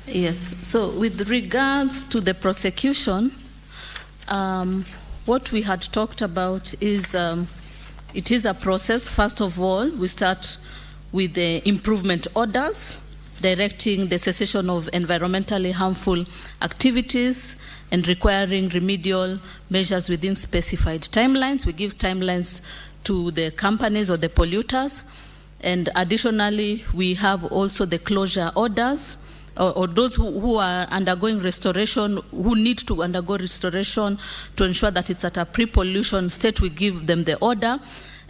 Yes, so with regards to the prosecution, what we had talked about is it is a process. First of all, we start with the improvement orders, directing the cessation of environmentally harmful activities and requiring remedial measures within specified timelines. We give timelines to the companies or the polluters. And additionally, we have also the closure orders, or those who are undergoing restoration, who need to undergo restoration to ensure that it's at a pre-pollution state. We give them the order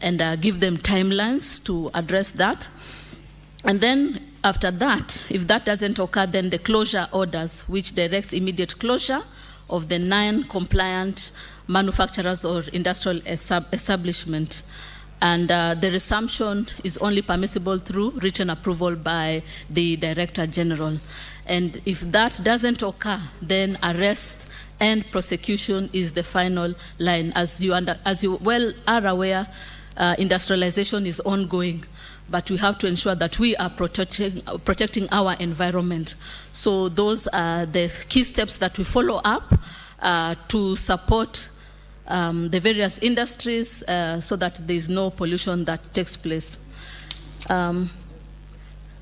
and give them timelines to address that. And then after that, if that doesn't occur, then the closure orders, which directs immediate closure of the non-compliant manufacturers or industrial establishment. And the resumption is only permissible through written approval by the Director General. And if that doesn't occur, then arrest and prosecution is the final line. As you well are aware, industrialization is ongoing, but we have to ensure that we are protecting our environment. So those are the key steps that we follow up to support the various industries so that there is no pollution that takes place.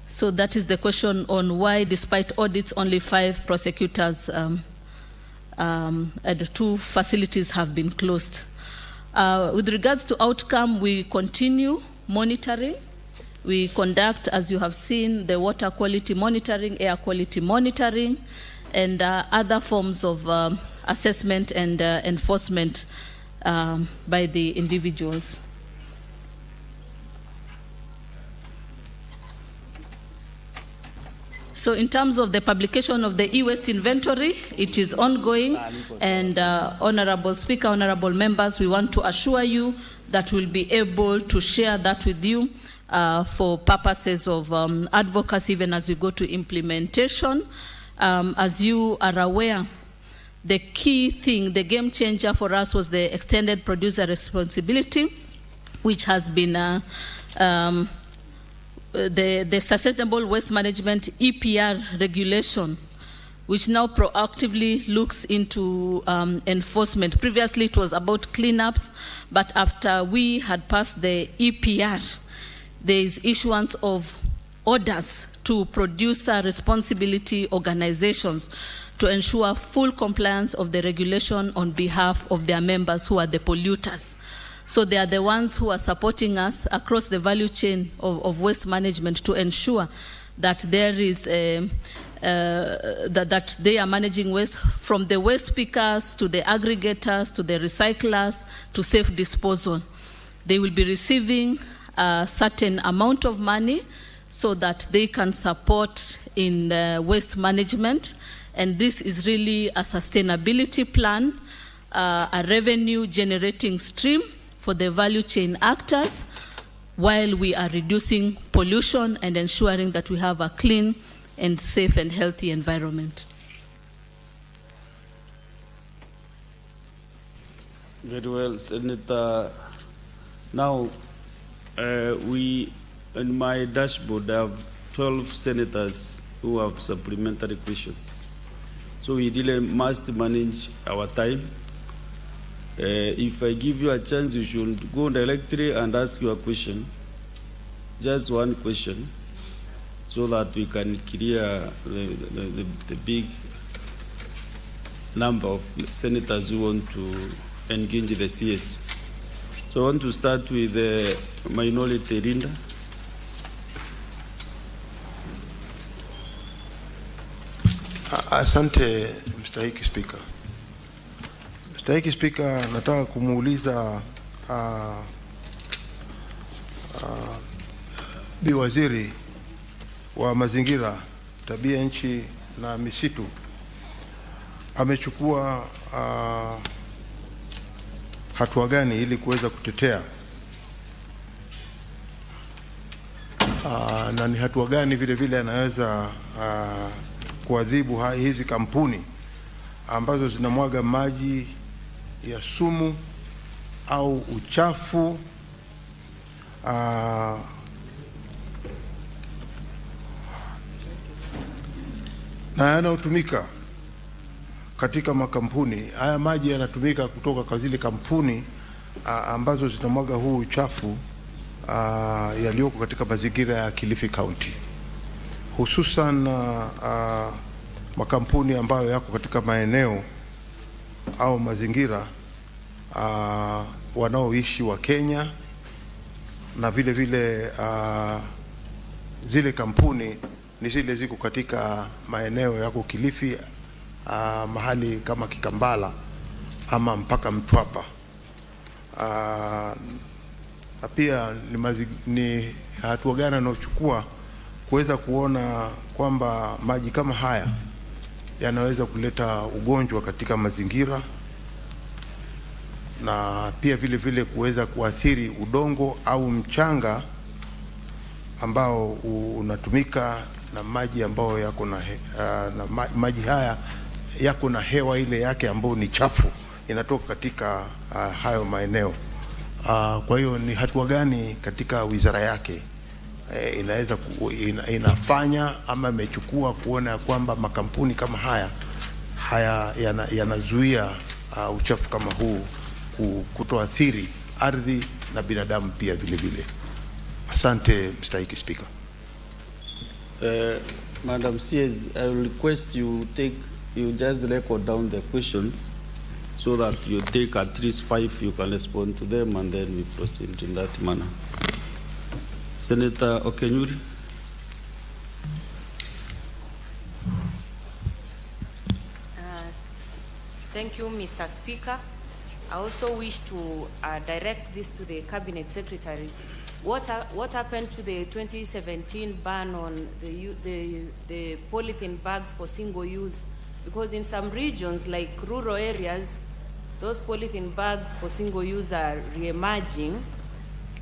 So that is the question on why, despite audits, only 5 prosecutors and 2 facilities have been closed. With regards to outcome, we continue monitoring. We conduct, as you have seen, the water quality monitoring, air quality monitoring, and other forms of assessment and enforcement by the individuals. So in terms of the publication of the e-waste inventory, it is ongoing, and Honorable Speaker, honorable members, we want to assure you that we'll be able to share that with you for purposes of advocacy, even as we go to implementation. As you are aware, the key thing, the game changer for us was the extended producer responsibility, which has been the Sustainable Waste Management EPR regulation, which now proactively looks into enforcement. Previously, it was about cleanups, but after we had passed the EPR, there is issuance of orders to producer responsibility organizations to ensure full compliance of the regulation on behalf of their members who are the polluters. So they are the ones who are supporting us across the value chain of waste management to ensure that there is that they are managing waste from the waste pickers to the aggregators to the recyclers to safe disposal. They will be receiving a certain amount of money so that they can support in waste management, and this is really a sustainability plan, a revenue generating stream for the value chain actors, while we are reducing pollution and ensuring that we have a clean and safe and healthy environment. Very well, Senator. Now, we, in my dashboard, I have 12 senators who have supplementary questions. So we really must manage our time. If I give you a chance, you should go directly and ask your question. Just one question, so that we can clear the big number of senators who want to engage the CS. So I want to start with the minority Linda. Asante Mstahiki Speaker. Mstahiki Speaker, nataka kumuuliza Bi Waziri wa Mazingira, Tabia Nchi na Misitu amechukua hatua gani ili kuweza kutetea na ni hatua gani vile vile anaweza kuadhibu hizi kampuni ambazo zinamwaga maji ya sumu au uchafu na yanayotumika katika makampuni. Haya maji yanatumika kutoka kwa zile kampuni ambazo zinamwaga huu uchafu yaliyoko katika mazingira ya Kilifi County, hususan makampuni ambayo yako katika maeneo au mazingira wanaoishi wa Kenya, na vile vile zile kampuni ni zile ziko katika maeneo yako Kilifi, mahali kama Kikambala ama mpaka Mtwapa. Na pia ni hatua gani anaochukua kuweza kuona kwamba maji kama haya yanaweza kuleta ugonjwa katika mazingira, na pia vile vile kuweza kuathiri udongo au mchanga ambao unatumika na maji ambayo yako na maji haya yako na hewa ile yake ambayo ni chafu inatoka katika hayo maeneo. Kwa hiyo ni hatua gani katika wizara yake inaweza inafanya ama imechukua kuona kwamba makampuni kama haya yanazuia uchafu kama huu kutoathiri ardhi na binadamu pia vile vile? Asante Mstahiki Speaker. Madam CS, I will request you just record down the questions so that you take at least 5, you can respond to them, and then we proceed in that manner. Senator Okenyuri. Thank you, Mr. Speaker. I also wish to direct this to the Cabinet Secretary. What happened to the 2017 ban on the polythene bags for single use? Because in some regions, like rural areas, those polythene bags for single use are re-emerging,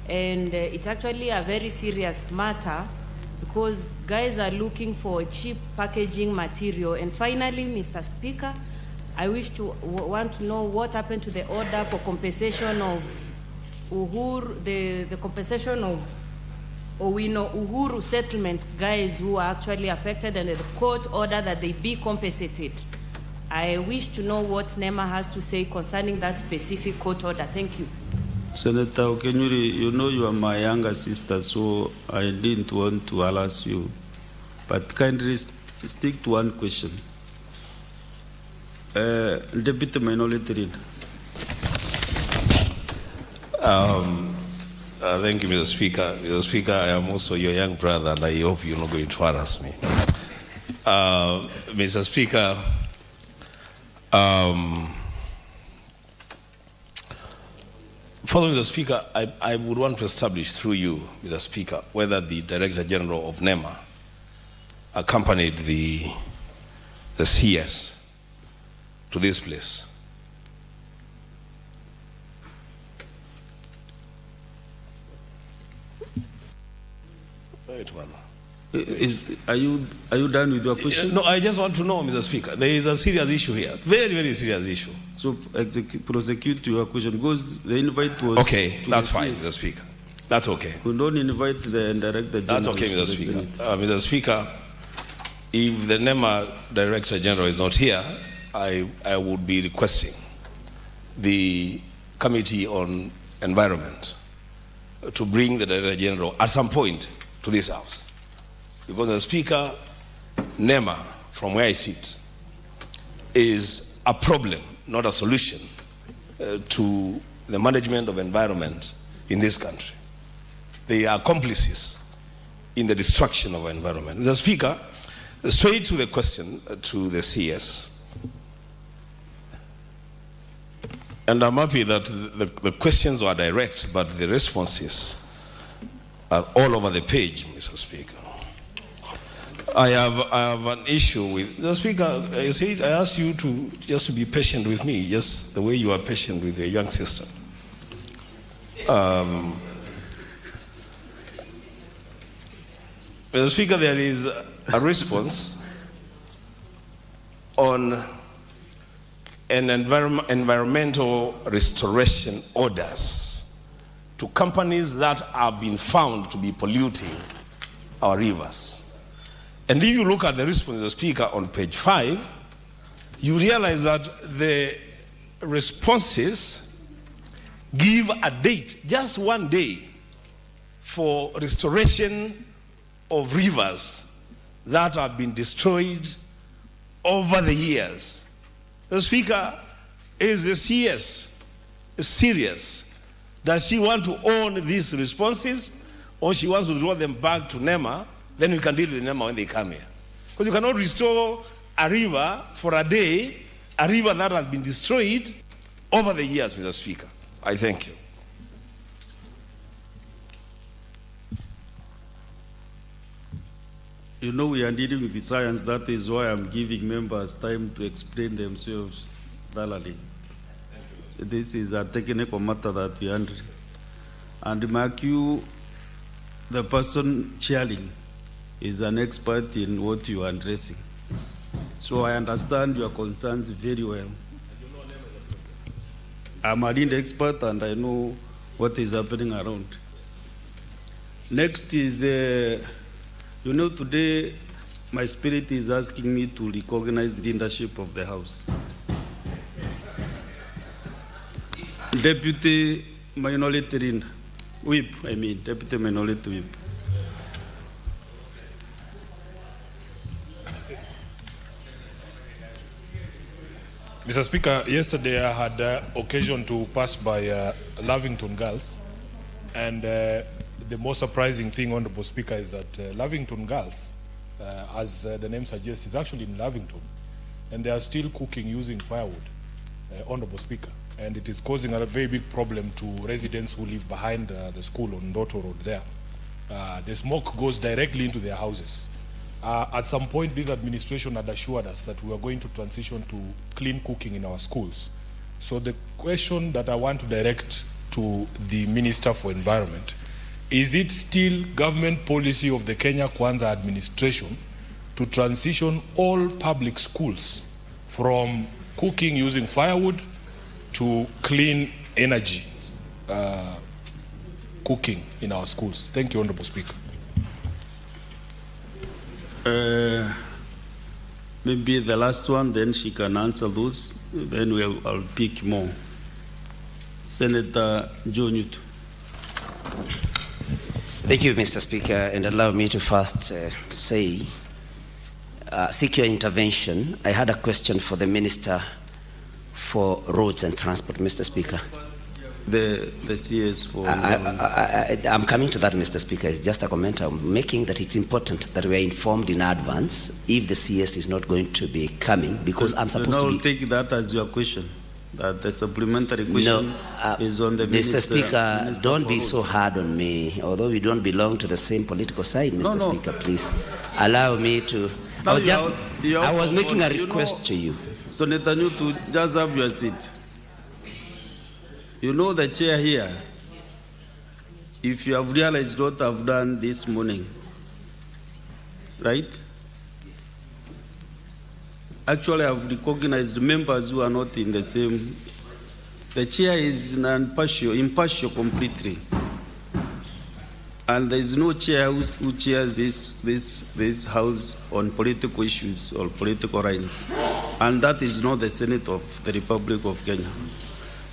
and it's actually a very serious matter because guys are looking for cheap packaging material. And finally, Mr. Speaker, I want to know what happened to the order for compensation of Uhuru, the compensation of Uhuru settlement guys who are actually affected, and the court order that they be compensated. I wish to know what NEMA has to say concerning that specific court order. Thank you. Senator Okenyuri, you know you are my younger sister, so I didn't want to harass you. But kindly stick to one question. Deputy Minority Leader. Thank you, Mr. Speaker. Mr. Speaker, I am also your young brother, and I hope you're not going to harass me. Mr. Speaker, following the Speaker, I would want to establish through you, Mr. Speaker, whether the Director General of NEMA accompanied the CS to this place. Wait one. Are you done with your question? No, I just want to know, Mr. Speaker. There is a serious issue here. Very, very serious issue. So prosecute your question because the invite was. Okay, that's fine, Mr. Speaker. That's okay. We don't invite the Director General. That's okay, Mr. Speaker. Mr. Speaker, if the NEMA Director General is not here, I would be requesting the Committee on Environment to bring the Director General at some point to this House. Because the Speaker, NEMA, from where I sit, is a problem, not a solution to the management of environment in this country. They are accomplices in the destruction of our environment. Mr. Speaker, straight to the question to the CS. And I'm happy that the questions are direct, but the responses are all over the page, Mr. Speaker. I have an issue with the Speaker. I asked you to just be patient with me, just the way you are patient with your young sister. Mr. Speaker, there is a response on an environmental restoration orders to companies that have been found to be polluting our rivers. And if you look at the response, the Speaker, on page 5, you realize that the responses give a date, just one day, for restoration of rivers that have been destroyed over the years. The Speaker, is the CS serious? Does she want to own these responses, or she wants to draw them back to NEMA? Then we can deal with NEMA when they come here. Because you cannot restore a river for a day, a river that has been destroyed over the years, Mr. Speaker. I thank you. You know, we are dealing with the science. That is why I'm giving members time to explain themselves thoroughly. This is a technical matter that we handle. And mark you, the person chairing is an expert in what you are addressing. So I understand your concerns very well. I'm a marine expert and I know what is happening around. Next is, you know, today my spirit is asking me to recognize the leadership of the House. Deputy Minority Whip, Deputy Minority Whip. Mr. Speaker, yesterday I had occasion to pass by Lavington Girls, and the most surprising thing, Honorable Speaker, is that Lavington Girls, as the name suggests, is actually in Lavington, and they are still cooking using firewood. Honorable Speaker, and it is causing a very big problem to residents who live behind the school on Ndoto Road there. The smoke goes directly into their houses. At some point, this administration had assured us that we are going to transition to clean cooking in our schools. So the question that I want to direct to the Minister for Environment, is it still government policy of the Kenya Kwanza administration to transition all public schools from cooking using firewood to clean energy cooking in our schools? Thank you, Honorable Speaker. Maybe the last one, then she can answer those. Then I'll pick more. Senator Joe Newton. Thank you, Mr. Speaker, and allow me to first seek your intervention. I had a question for the Minister for Roads and Transport, Mr. Speaker. The CS for... I'm coming to that, Mr. Speaker. It's just a comment I'm making, that it's important that we are informed in advance if the CS is not going to be coming, because I'm supposed to be... I'll take that as your question, that the supplementary question is on the Minister. Mr. Speaker, don't be so hard on me, although we don't belong to the same political side, Mr. Speaker, please. Allow me to... I was making a request to you. So Netanyahu, just have your seat. You know the chair here, if you have realized what I've done this morning, right? Actually, I've recognized members who are not in the same. The chair is impartial completely. And there is no chair who chairs this house on political issues or political lines. And that is not the Senate of the Republic of Kenya.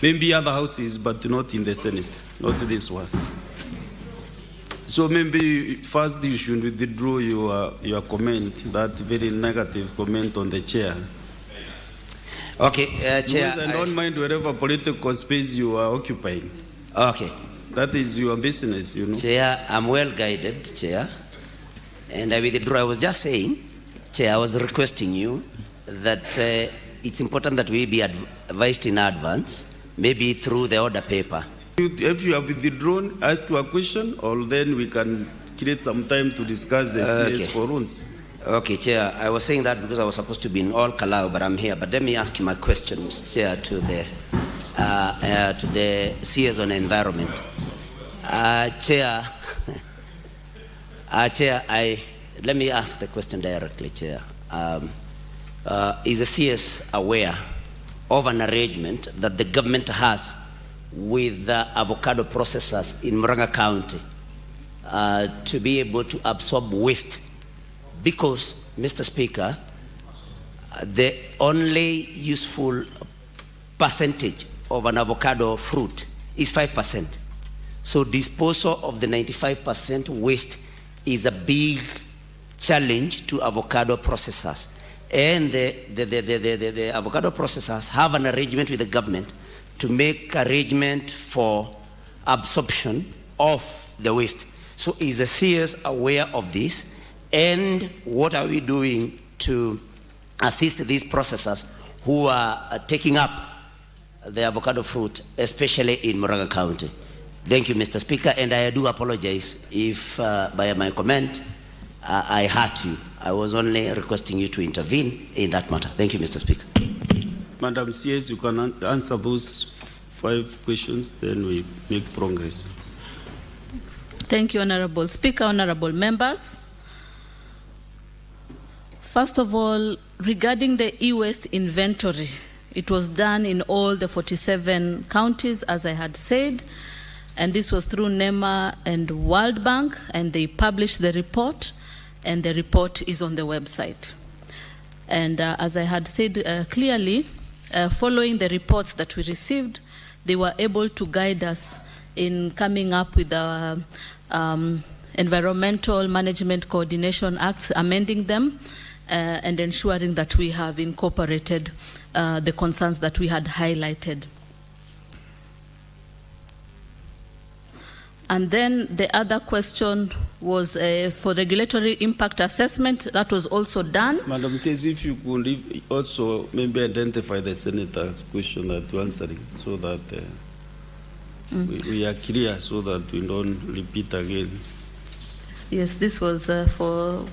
Maybe other houses, but not in the Senate, not this one. So maybe first you should withdraw your comment, that very negative comment on the chair. Okay, Chair. I don't mind whatever political space you are occupying. Okay. That is your business, you know. Chair, I'm well guided, Chair. And I withdraw. I was just saying, Chair, I was requesting you that it's important that we be advised in advance, maybe through the order paper. If you have withdrawn, ask your question, or then we can create some time to discuss the CS for rules. Okay, Chair. I was saying that because I was supposed to be in all Kalau, but I'm here. But let me ask you my questions, Chair, to the CS on environment. Chair, let me ask the question directly, Chair. Is the CS aware of an arrangement that the government has with avocado processors in Murang'a County to be able to absorb waste? Because, Mr. Speaker, the only useful percentage of an avocado fruit is 5%. So disposal of the 95% waste is a big challenge to avocado processors. And the avocado processors have an arrangement with the government to make arrangement for absorption of the waste. So is the CS aware of this? And what are we doing to assist these processors who are taking up the avocado fruit, especially in Murang'a County? Thank you, Mr. Speaker, and I do apologize if by my comment I hurt you. I was only requesting you to intervene in that matter. Thank you, Mr. Speaker. Madam CS, you can answer those 5 questions, then we make progress. Thank you, Honorable Speaker, honorable members. First of all, regarding the e-waste inventory, it was done in all the 47 counties, as I had said, and this was through NEMA and World Bank, and they published the report, and the report is on the website. And as I had said clearly, following the reports that we received, they were able to guide us in coming up with the Environmental Management Coordination Acts, amending them, and ensuring that we have incorporated the concerns that we had highlighted. And then the other question was for regulatory impact assessment. That was also done. Madam says if you could also maybe identify the senator's question that you're answering so that we are clear so that we don't repeat again. Yes, this was for...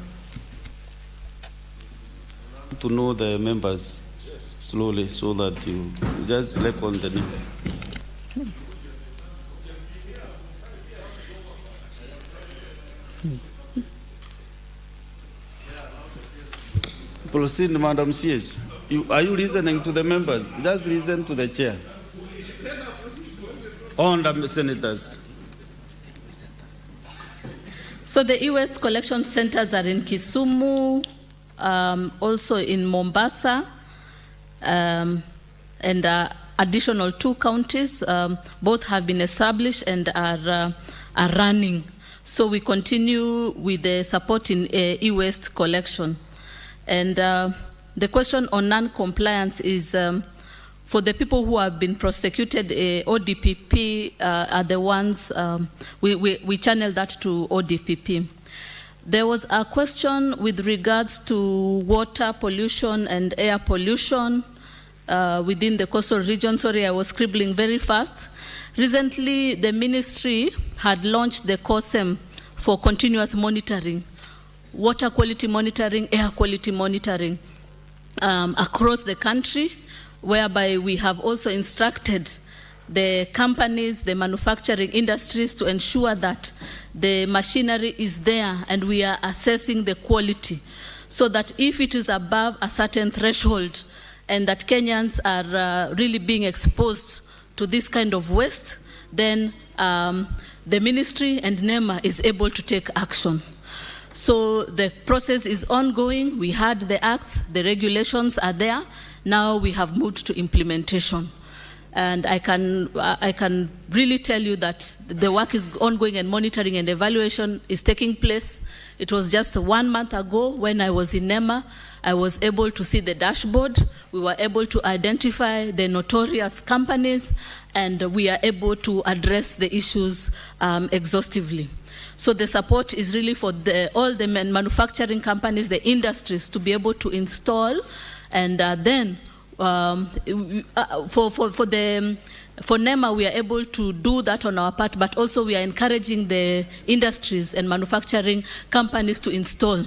To know the members slowly so that you just select on the name. Proceed, Madam CS. Are you listening to the members? Just listen to the chair. On the senators. So the e-waste collection centers are in Kisumu, also in Mombasa, and additional 2 counties. Both have been established and are running. So we continue with the support in e-waste collection. And the question on non-compliance is for the people who have been prosecuted, ODPP are the ones, we channel that to ODPP. There was a question with regards to water pollution and air pollution within the coastal region. Sorry, I was scribbling very fast. Recently, the ministry had launched the COSEM for continuous monitoring, water quality monitoring, air quality monitoring across the country, whereby we have also instructed the companies, the manufacturing industries to ensure that the machinery is there and we are assessing the quality so that if it is above a certain threshold and that Kenyans are really being exposed to this kind of waste, then the ministry and NEMA is able to take action. So the process is ongoing. We had the acts, the regulations are there. Now we have moved to implementation. And I can really tell you that the work is ongoing and monitoring and evaluation is taking place. It was just 1 month ago when I was in NEMA, I was able to see the dashboard. We were able to identify the notorious companies and we are able to address the issues exhaustively. So the support is really for all the manufacturing companies, the industries to be able to install and then for NEMA, we are able to do that on our part, but also we are encouraging the industries and manufacturing companies to install.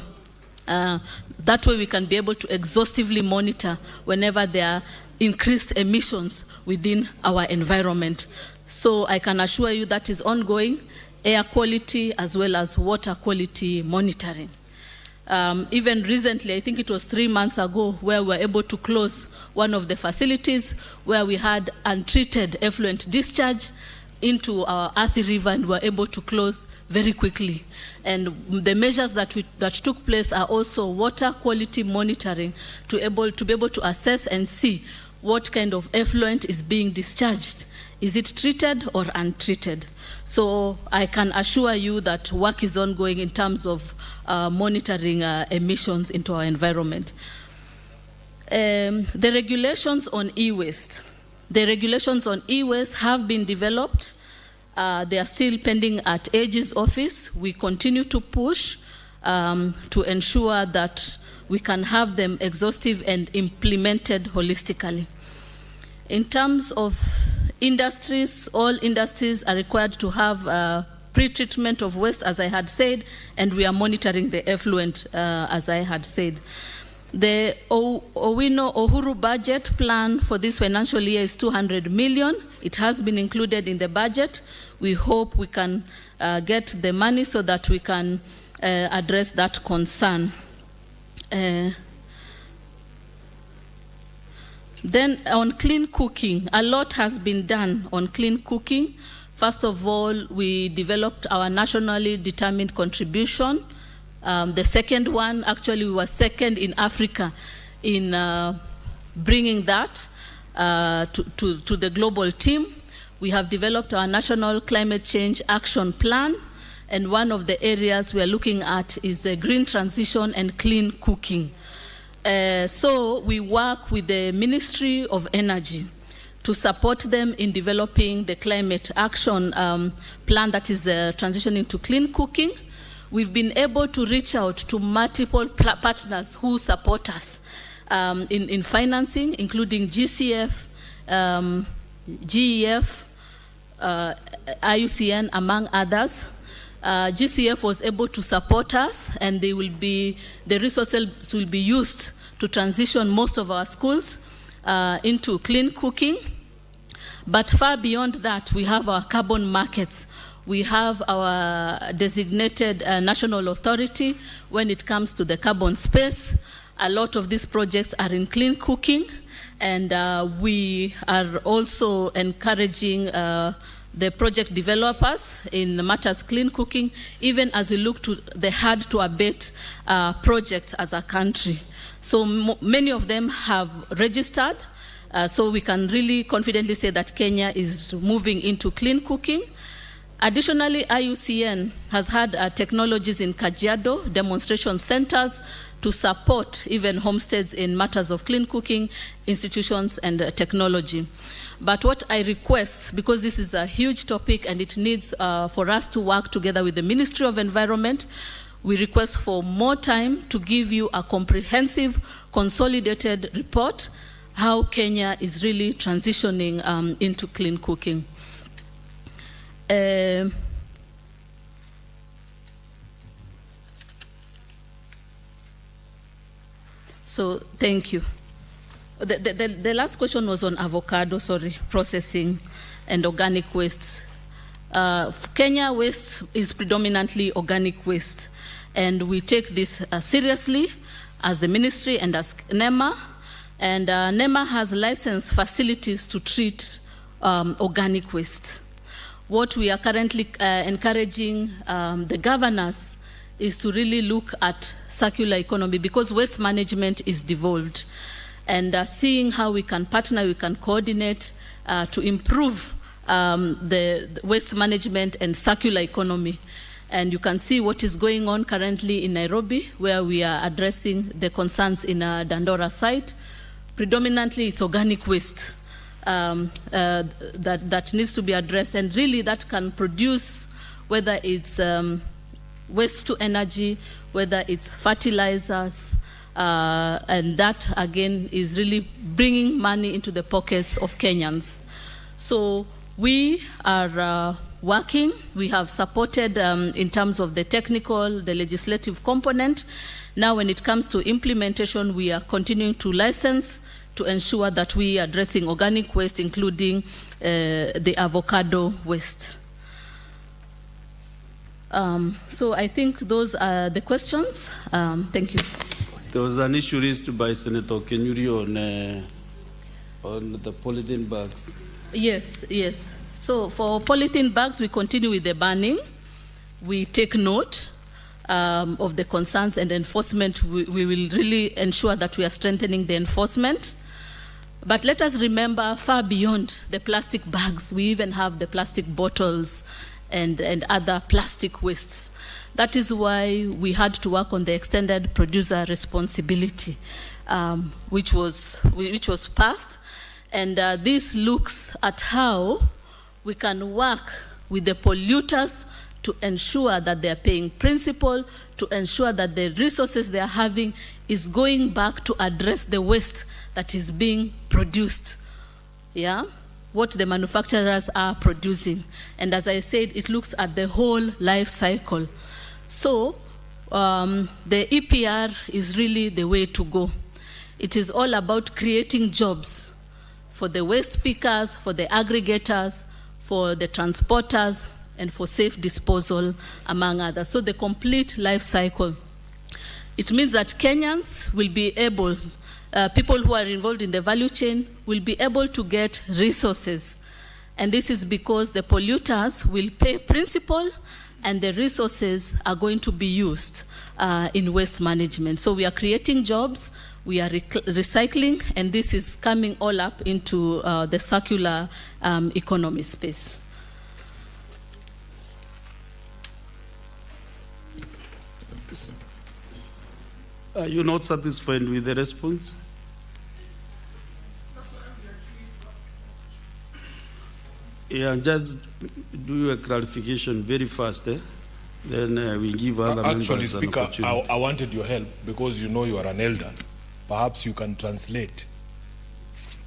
That way we can be able to exhaustively monitor whenever there are increased emissions within our environment. So I can assure you that is ongoing, air quality as well as water quality monitoring. Even recently, I think it was 3 months ago, where we were able to close one of the facilities where we had untreated effluent discharge into our Athi River and were able to close very quickly. And the measures that took place are also water quality monitoring to be able to assess and see what kind of effluent is being discharged. Is it treated or untreated? So I can assure you that work is ongoing in terms of monitoring emissions into our environment. The regulations on e-waste. The regulations on e-waste have been developed. They are still pending at AG's office. We continue to push to ensure that we can have them exhaustive and implemented holistically. In terms of industries, all industries are required to have pre-treatment of waste, as I had said, and we are monitoring the effluent, as I had said. The Owino Uhuru budget plan for this financial year is 200 million. It has been included in the budget. We hope we can get the money so that we can address that concern. Then on clean cooking, a lot has been done on clean cooking. First of all, we developed our nationally determined contribution. The second one, actually, we were second in Africa in bringing that to the global team. We have developed our national climate change action plan, and one of the areas we are looking at is green transition and clean cooking. So we work with the Ministry of Energy to support them in developing the climate action plan that is transitioning to clean cooking. we've been able to reach out to multiple partners who support us in financing, including GCF, GEF, IUCN, among others. GCF was able to support us, and the resources will be used to transition most of our schools into clean cooking. But far beyond that, we have our carbon markets. We have our designated national authority when it comes to the carbon space. A lot of these projects are in clean cooking, and we are also encouraging the project developers in matters clean cooking, even as we look to the hard to abate projects as a country. So many of them have registered, so we can really confidently say that Kenya is moving into clean cooking. Additionally, IUCN has had technologies in Kajiado, demonstration centers, to support even homesteads in matters of clean cooking, institutions, and technology. But what I request, because this is a huge topic and it needs for us to work together with the Ministry of Environment, we request for more time to give you a comprehensive, consolidated report how Kenya is really transitioning into clean cooking. So thank you. The last question was on avocado, processing and organic waste. Kenya waste is predominantly organic waste, and we take this seriously as the ministry and as NEMA. And NEMA has licensed facilities to treat organic waste. What we are currently encouraging the governors is to really look at circular economy, because waste management is devolved, and seeing how we can partner, we can coordinate to improve the waste management and circular economy. And you can see what is going on currently in Nairobi, where we are addressing the concerns in a Dandora site. Predominantly, it's organic waste that needs to be addressed, and really that can produce, whether it's waste to energy, whether it's fertilizers, and that again is really bringing money into the pockets of Kenyans. So we are working. We have supported in terms of the technical, the legislative component. Now when it comes to implementation, we are continuing to license to ensure that we are addressing organic waste, including the avocado waste. So I think those are the questions. Thank you. There was an issue raised by Senator Kenyuri on the polythene bags. Yes. So for polythene bags, we continue with the banning. We take note of the concerns and enforcement. We will really ensure that we are strengthening the enforcement. But let us remember, far beyond the plastic bags, we even have the plastic bottles and other plastic wastes. That is why we had to work on the extended producer responsibility, which was passed. And this looks at how we can work with the polluters to ensure that they are paying principal, to ensure that the resources they are having is going back to address the waste that is being produced. What the manufacturers are producing. And as I said, it looks at the whole life cycle. So the EPR is really the way to go. It is all about creating jobs for the waste pickers, for the aggregators, for the transporters, and for safe disposal, among others. So the complete life cycle. It means that Kenyans will be able, people who are involved in the value chain will be able to get resources. And this is because the polluters will pay principal and the resources are going to be used in waste management. So we are creating jobs, we are recycling, and this is coming all up into the circular economy space. Are you not satisfied with the response? Yeah, just do a clarification very fast. Then we give other Actually, members an Speaker, opportunity. I wanted your help because you know you are an elder. Perhaps you can translate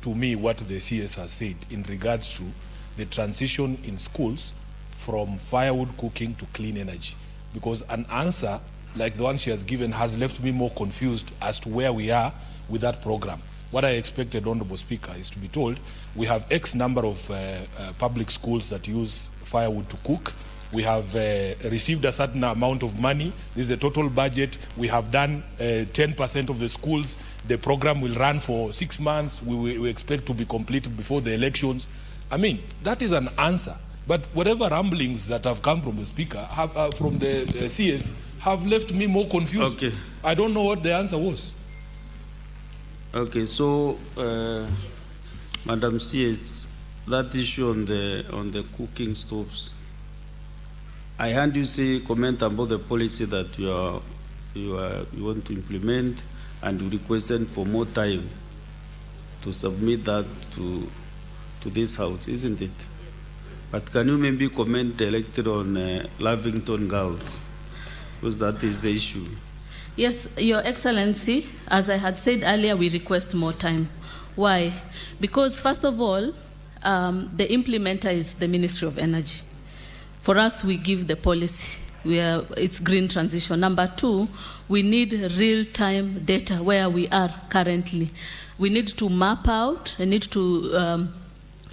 to me what the CS has said in regards to the transition in schools from firewood cooking to clean energy. Because an answer like the one she has given has left me more confused as to where we are with that program. What I expected, Honorable Speaker, is to be told we have X number of public schools that use firewood to cook. We have received a certain amount of money. This is the total budget. We have done 10% of the schools. The program will run for 6 months. We expect to be completed before the elections. I mean, that is an answer. But whatever rumblings that have come from the Speaker, from the CS, have left me more confused. Okay. I don't know what the answer was. Okay, so Madam CS, that issue on the cooking stoves, I heard you say comment about the policy that you want to implement, and you requested for more time to submit that to this House, isn't it? But can you maybe comment elected on Lavington girls, because that is the issue. Yes, Your Excellency, as I had said earlier, we request more time. Why? Because first of all, the implementer is the Ministry of Energy. For us, we give the policy. It's green transition. Number two, we need real-time data where we are currently. We need to map out, we need to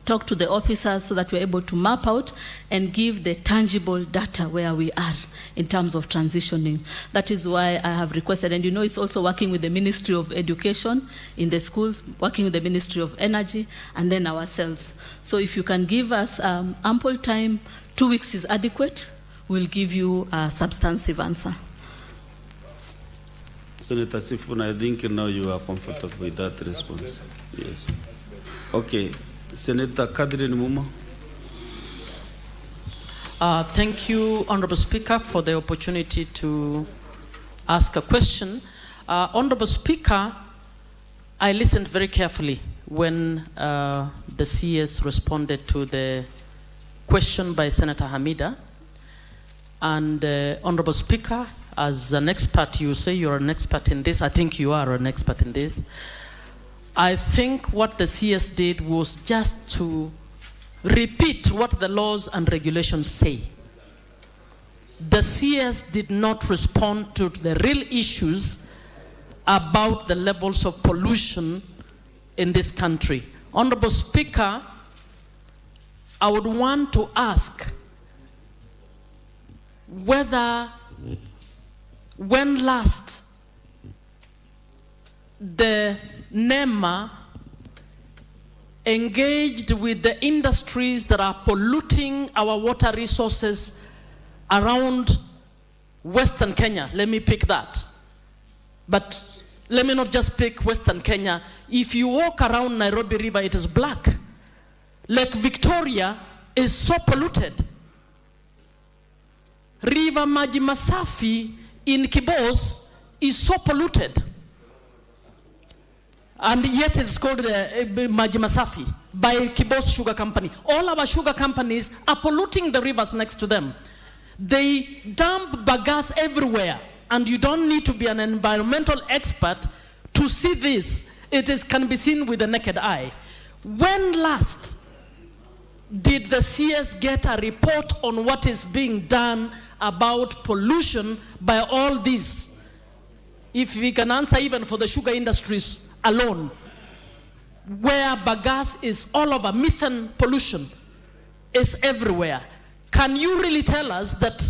talk to the officers so that we're able to map out and give the tangible data where we are in terms of transitioning. That is why I have requested, and you know it's also working with the Ministry of Education in the schools, working with the Ministry of Energy, and then ourselves. So if you can give us ample time, 2 weeks is adequate, we'll give you a substantive answer. Senator Sifuna, I think now you are comfortable with that response. Yes. Okay. Senator Kadri Muma. Thank you, Honorable Speaker, for the opportunity to ask a question. Honorable Speaker, I listened very carefully when the CS responded to the question by Senator Hamida. And Honorable Speaker, as an expert, you say you're an expert in this. I think you are an expert in this. I think what the CS did was just to repeat what the laws and regulations say. The CS did not respond to the real issues about the levels of pollution in this country. Honorable Speaker, I would want to ask whether when last the NEMA engaged with the industries that are polluting our water resources around Western Kenya. Let me pick that. But let me not just pick Western Kenya. If you walk around Nairobi River, it is black. Lake Victoria is so polluted. River Maji Masafi in Kibos is so polluted. And yet it's called Maji Masafi by Kibos Sugar Company. All our sugar companies are polluting the rivers next to them. They dump bagasse everywhere, and you don't need to be an environmental expert to see this. Can be seen with the naked eye. When last did the CS get a report on what is being done about pollution by all these? If we can answer even for the sugar industries alone, where bagasse is all over, methane pollution is everywhere. Can you really tell us that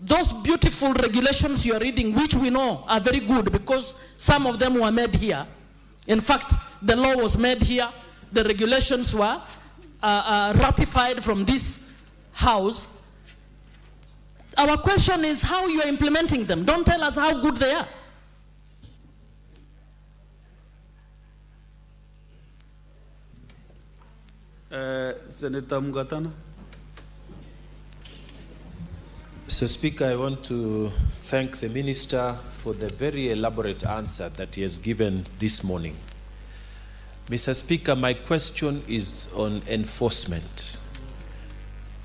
those beautiful regulations you are reading, which we know are very good because some of them were made here, in fact, the law was made here, the regulations were ratified from this House. Our question is how you are implementing them. Don't tell us how good they are. Senator Mugatana. Mr. Speaker, I want to thank the Minister for the very elaborate answer that he has given this morning. Mr. Speaker, my question is on enforcement.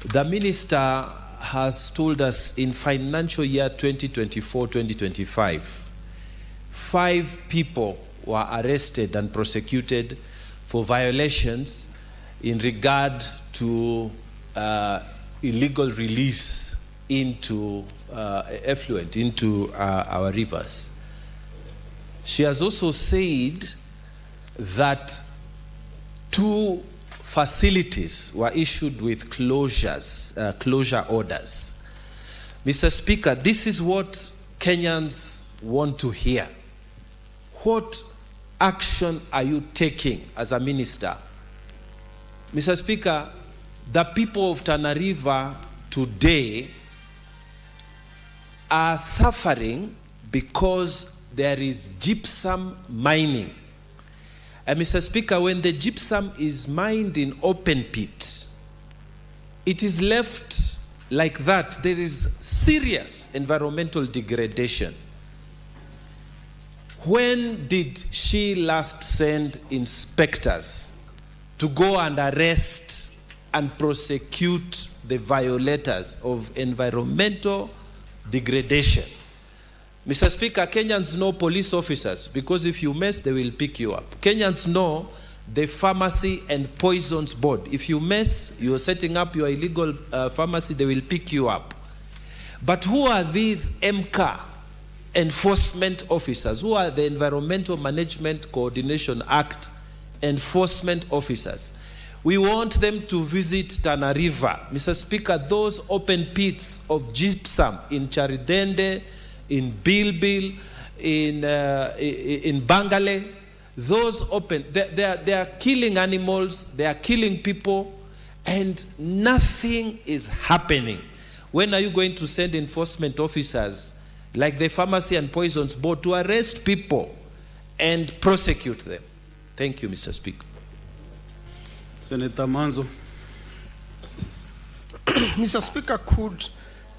The Minister has told us in financial year 2024-2025, 5 people were arrested and prosecuted for violations in regard to illegal release into effluent into our rivers. She has also said that 2 facilities were issued with closure orders. Mr. Speaker, this is what Kenyans want to hear. What action are you taking as a minister? Mr. Speaker, the people of Tana River today are suffering because there is gypsum mining. And Mr. Speaker, when the gypsum is mined in open pit, it is left like that. There is serious environmental degradation. When did she last send inspectors to go and arrest and prosecute the violators of environmental degradation? Mr. Speaker, Kenyans know police officers because if you mess, they will pick you up. Kenyans know the Pharmacy and Poisons Board. If you mess, you are setting up your illegal pharmacy, they will pick you up. But who are these MCA enforcement officers? Who are the Environmental Management Coordination Act enforcement officers? We want them to visit Tana River. Mr. Speaker, those open pits of gypsum in Charidende, in Bilbil, in Bangale, those open, they are killing animals, they are killing people, and nothing is happening. When are you going to send enforcement officers like the Pharmacy and Poisons Board to arrest people and prosecute them? Thank you, Mr. Speaker. Senator Manzo. Mr. Speaker, could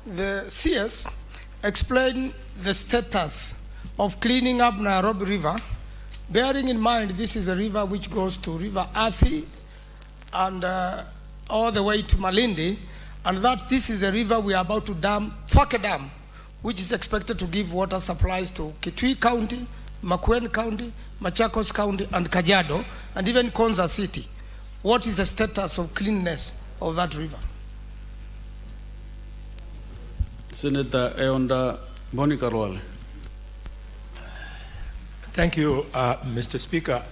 the CS explain the status of cleaning up Nairobi River, bearing in mind this is a river which goes to River Athi and all the way to Malindi, and that this is the river we are about to dam, Thwake Dam, which is expected to give water supplies to Kitui County, Makueni County, Machakos County, and Kajiado, and even Konza City. What is the status of cleanness of that river? Senator Eonda Bonikarwale. Thank you, Mr. Speaker.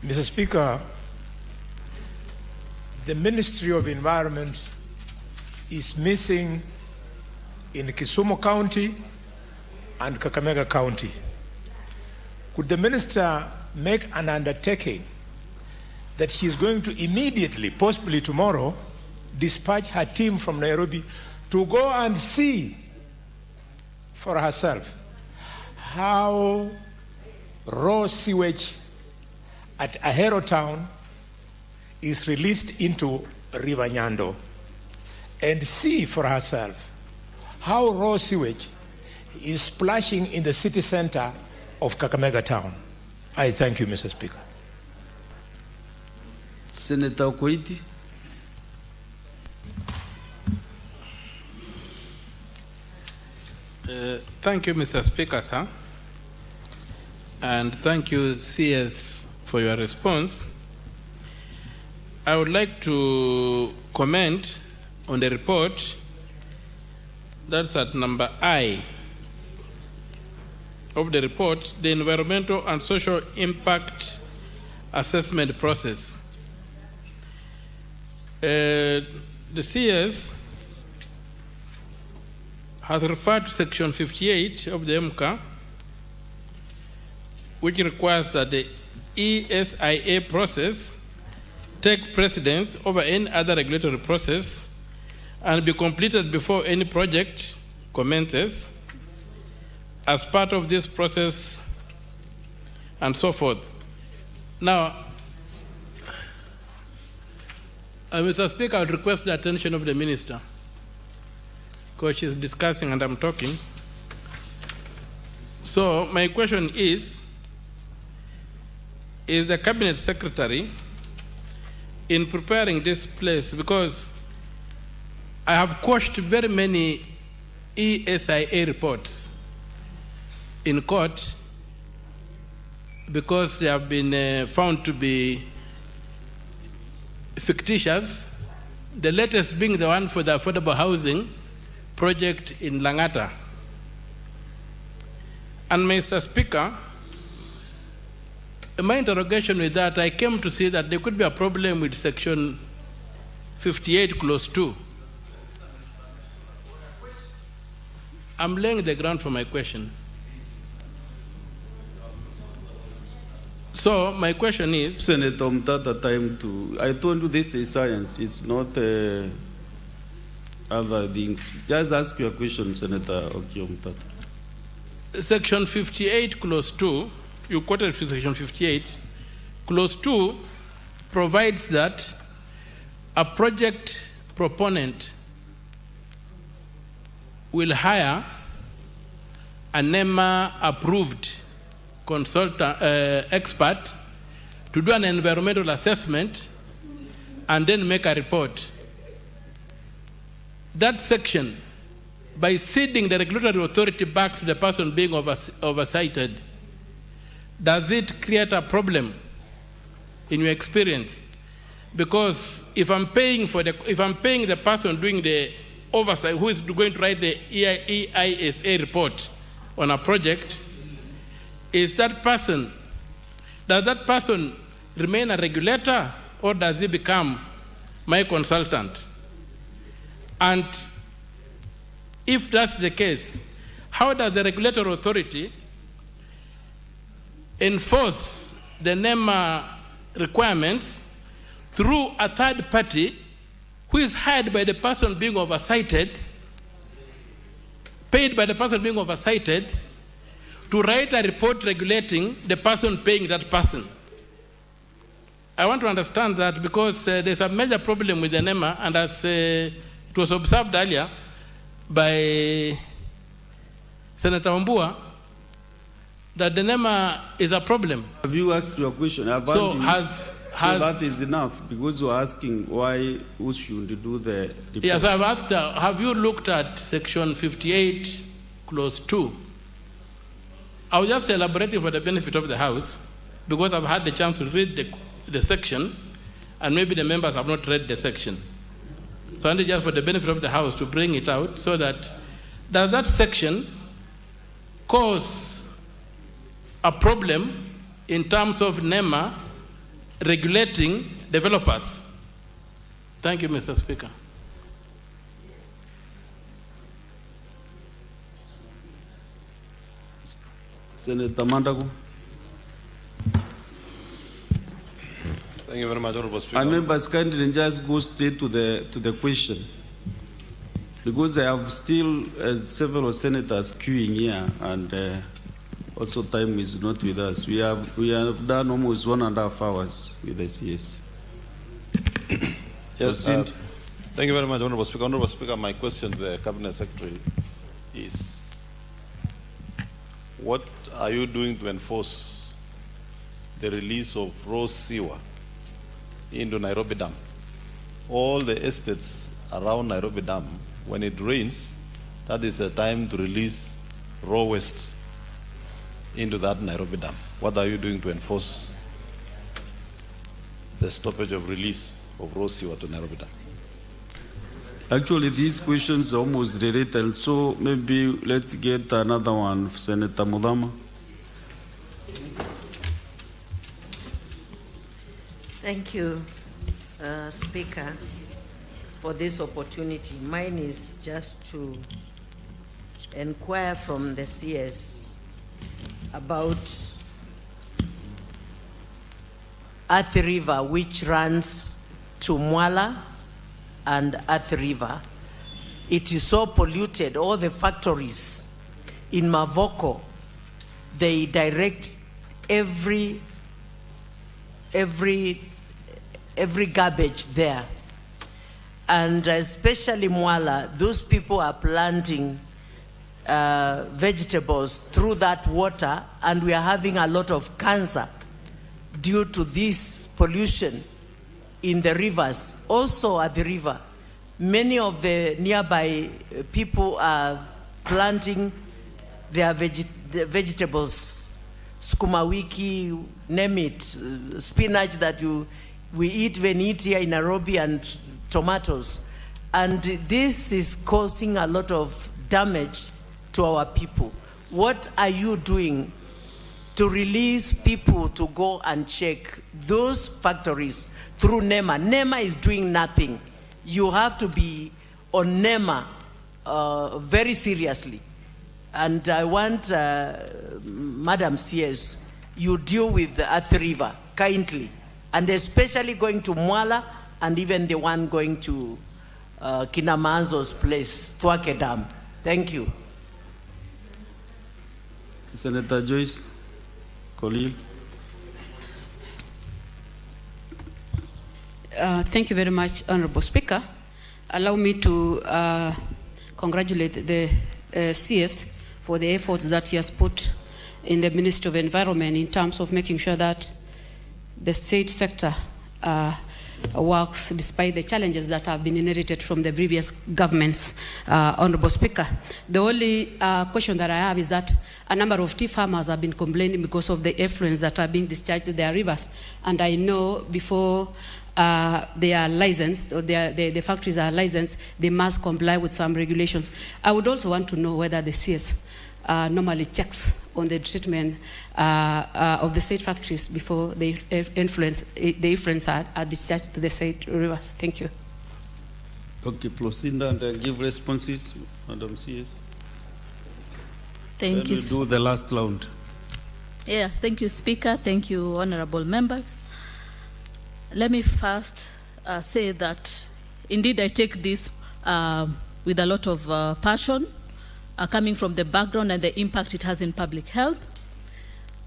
Mr. Speaker, the Ministry of Environment is missing in Kisumu County and Kakamega County. Could the minister make an undertaking that she is going to immediately, possibly tomorrow, dispatch her team from Nairobi to go and see for herself how raw sewage at Ahero town is released into River Nyando, and see for herself how raw sewage is splashing in the city center of Kakamega town. I thank you, Mr. Speaker. Senator Okoiti. Thank you, Mr. Speaker, sir. And thank you, CS, for your response. I would like to comment on the report that's at number I of the report, the environmental and social impact assessment process. The CS has referred to section 58 of the MCA, which requires that the ESIA process take precedence over any other regulatory process and be completed before any project commences as part of this process and so forth. Now, Mr. Speaker, I would request the attention of the Minister because she's discussing and I'm talking. So my question is the Cabinet Secretary in preparing this place, because I have quashed very many ESIA reports in court because they have been found to be fictitious, the latest being the one for the affordable housing project in Langata. And Mr. Speaker, in my interrogation with that, I came to see that there could be a problem with section 58 clause 2. I'm laying the ground for my question. So my question is, Senator Mtata, I told you this is science, it's not other things. Just ask your question, Senator Okio Mtata. Section 58, clause 2, you quoted section 58, clause 2 provides that a project proponent will hire a NEMA-approved consultant, expert to do an environmental assessment and then make a report. That section, by ceding the regulatory authority back to the person being oversighted, does it create a problem in your experience? Because if I'm paying the person doing the oversight, who is going to write the EISA report on a project, does that person remain a regulator or does he become my consultant? And if that's the case, how does the regulatory authority enforce the NEMA requirements through a third party who is hired by the person being oversighted, paid by the person being oversighted, to write a report regulating the person paying that person? I want to understand that because there's a major problem with the NEMA, and as it was observed earlier by Senator Wambua, that the NEMA is a problem. Have you asked your question? So that is enough, because you're asking who should do the report. Yes, I've asked, have you looked at section 58, clause 2? I was just elaborating for the benefit of the House, because I've had the chance to read the section, and maybe the members have not read the section. So I need just for the benefit of the House to bring it out, so that does that section cause a problem in terms of NEMA regulating developers? Thank you, Mr. Speaker. Senator Mandago. Thank you very much, Honorable Speaker. And members, kindly just go straight to the question, because I have still several senators queuing here, and also time is not with us. We have done almost 1.5 hours with the CS. Yes, thank you very much, Honorable Speaker. Honorable Speaker, my question to the Cabinet Secretary is, what are you doing to enforce the release of raw sewer into Nairobi Dam? All the estates around Nairobi Dam, when it rains, that is the time to release raw waste into that Nairobi Dam. What are you doing to enforce the stoppage of release of raw sewer to Nairobi Dam? Actually, these questions are almost related, so maybe let's get another one, Senator Mudama. Thank you, Speaker, for this opportunity. Mine is just to inquire from the CS about Athi River, which runs to Mwala and Athi River. It is so polluted. All the factories in Mavoko, they direct every garbage there. And especially Mwala, those people are planting vegetables through that water, and we are having a lot of cancer due to this pollution in the rivers. Also at the river, Many of the nearby people are planting their vegetables, sukuma wiki, name it, spinach that we eat here in Nairobi, and tomatoes. And this is causing a lot of damage to our people. What are you doing to release people to go and check those factories through NEMA? NEMA is doing nothing. You have to be on NEMA very seriously. And I want, Madam CS, you deal with the Athi River kindly, and especially going to Mwala, and even the one going to Kinamanzo's place, Thwake Dam. Thank you. Senator Joyce Colil. Thank you very much, Honorable Speaker. Allow me to congratulate the CS for the efforts that he has put in the Ministry of Environment in terms of making sure that the state sector works despite the challenges that have been inherited from the previous governments, Honorable Speaker. The only question that I have is that a number of tea farmers have been complaining because of the effluents that are being discharged to their rivers. And I know before they are licensed, or the factories are licensed, they must comply with some regulations. I would also want to know whether the CS normally checks on the treatment of the state factories before the effluents are discharged to the state rivers. Thank you. Okay, proceed and give responses, Madam CS. Thank you. Then we'll do the last round. Yes, thank you, Speaker. Thank you, honorable members. Let me first say that indeed I take this with a lot of passion, coming from the background and the impact it has in public health.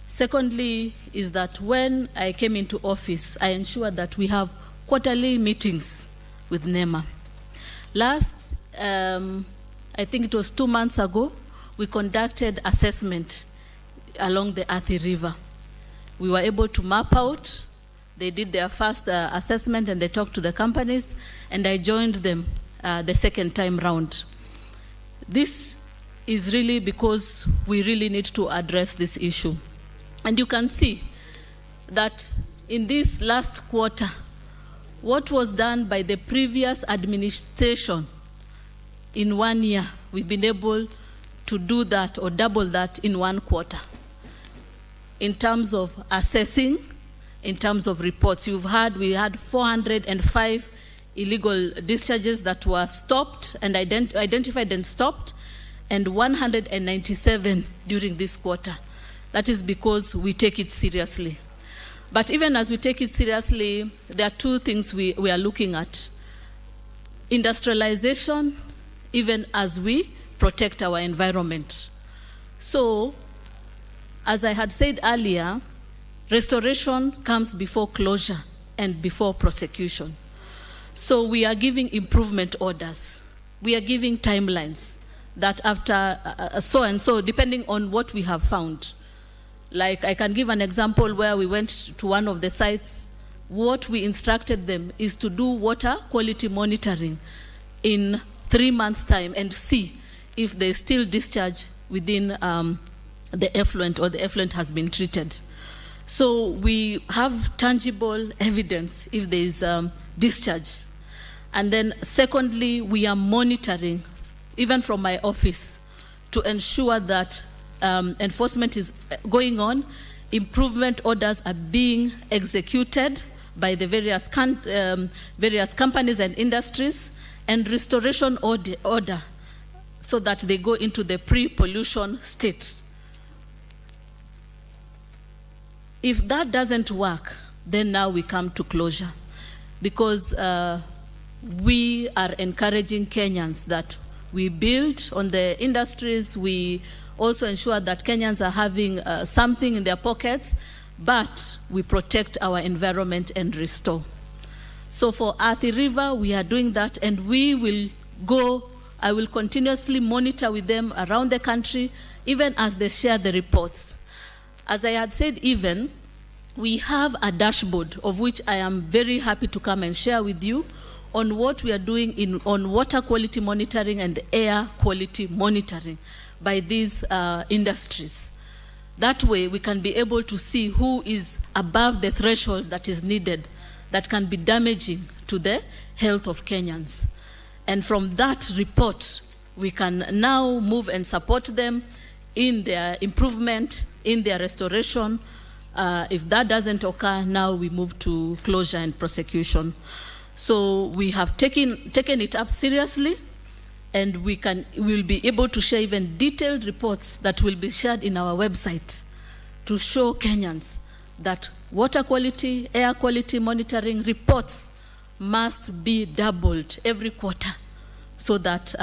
Secondly, is that when I came into office, I ensured that we have quarterly meetings with NEMA. Last, I think it was 2 months ago, we conducted assessment along the Athi River. We were able to map out. They did their first assessment and they talked to the companies, and I joined them the second time round. This is really because we really need to address this issue. And you can see that in this last quarter, what was done by the previous administration in 1 year, we've been able to do that or double that in 1 quarter. In terms of assessing, in terms of reports, we had 405 illegal discharges that were stopped and identified and stopped, and 197 during this quarter. That is because we take it seriously. But even as we take it seriously, there are 2 things we are looking at. Industrialization, even as we protect our environment. So, as I had said earlier, restoration comes before closure and before prosecution. So we are giving improvement orders. We are giving timelines that after so and so, depending on what we have found. Like I can give an example where we went to one of the sites. What we instructed them is to do water quality monitoring in 3 months' time and see if they still discharge within the effluent or the effluent has been treated. So we have tangible evidence if there is discharge. And then secondly, we are monitoring, even from my office, to ensure that enforcement is going on, improvement orders are being executed by the various companies and industries, and restoration order so that they go into the pre-pollution state. If that doesn't work, then now we come to closure, because we are encouraging Kenyans that we build on the industries. We also ensure that Kenyans are having something in their pockets, but we protect our environment and restore. So for Athi River, we are doing that, and I will continuously monitor with them around the country, even as they share the reports. As I had said, we have a dashboard of which I am very happy to come and share with you on what we are doing on water quality monitoring and air quality monitoring by these industries. That way we can be able to see who is above the threshold that is needed, that can be damaging to the health of Kenyans. And from that report, we can now move and support them in their improvement, in their restoration. If that doesn't occur, now we move to closure and prosecution. So we have taken it up seriously, and we'll be able to share even detailed reports that will be shared in our website to show Kenyans that water quality, air quality monitoring reports must be doubled every quarter so that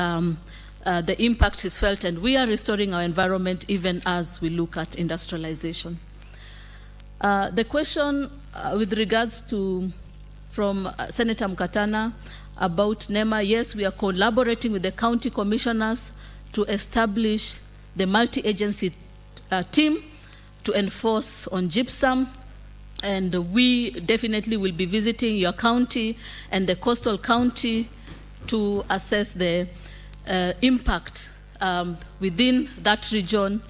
the impact is felt and we are restoring our environment even as we look at industrialization. The question with regards to, from Senator Mkatana about NEMA, yes, we are collaborating with the county commissioners to establish the multi-agency team to enforce on gypsum. And we definitely will be visiting your county and the coastal county to assess the impact within that region.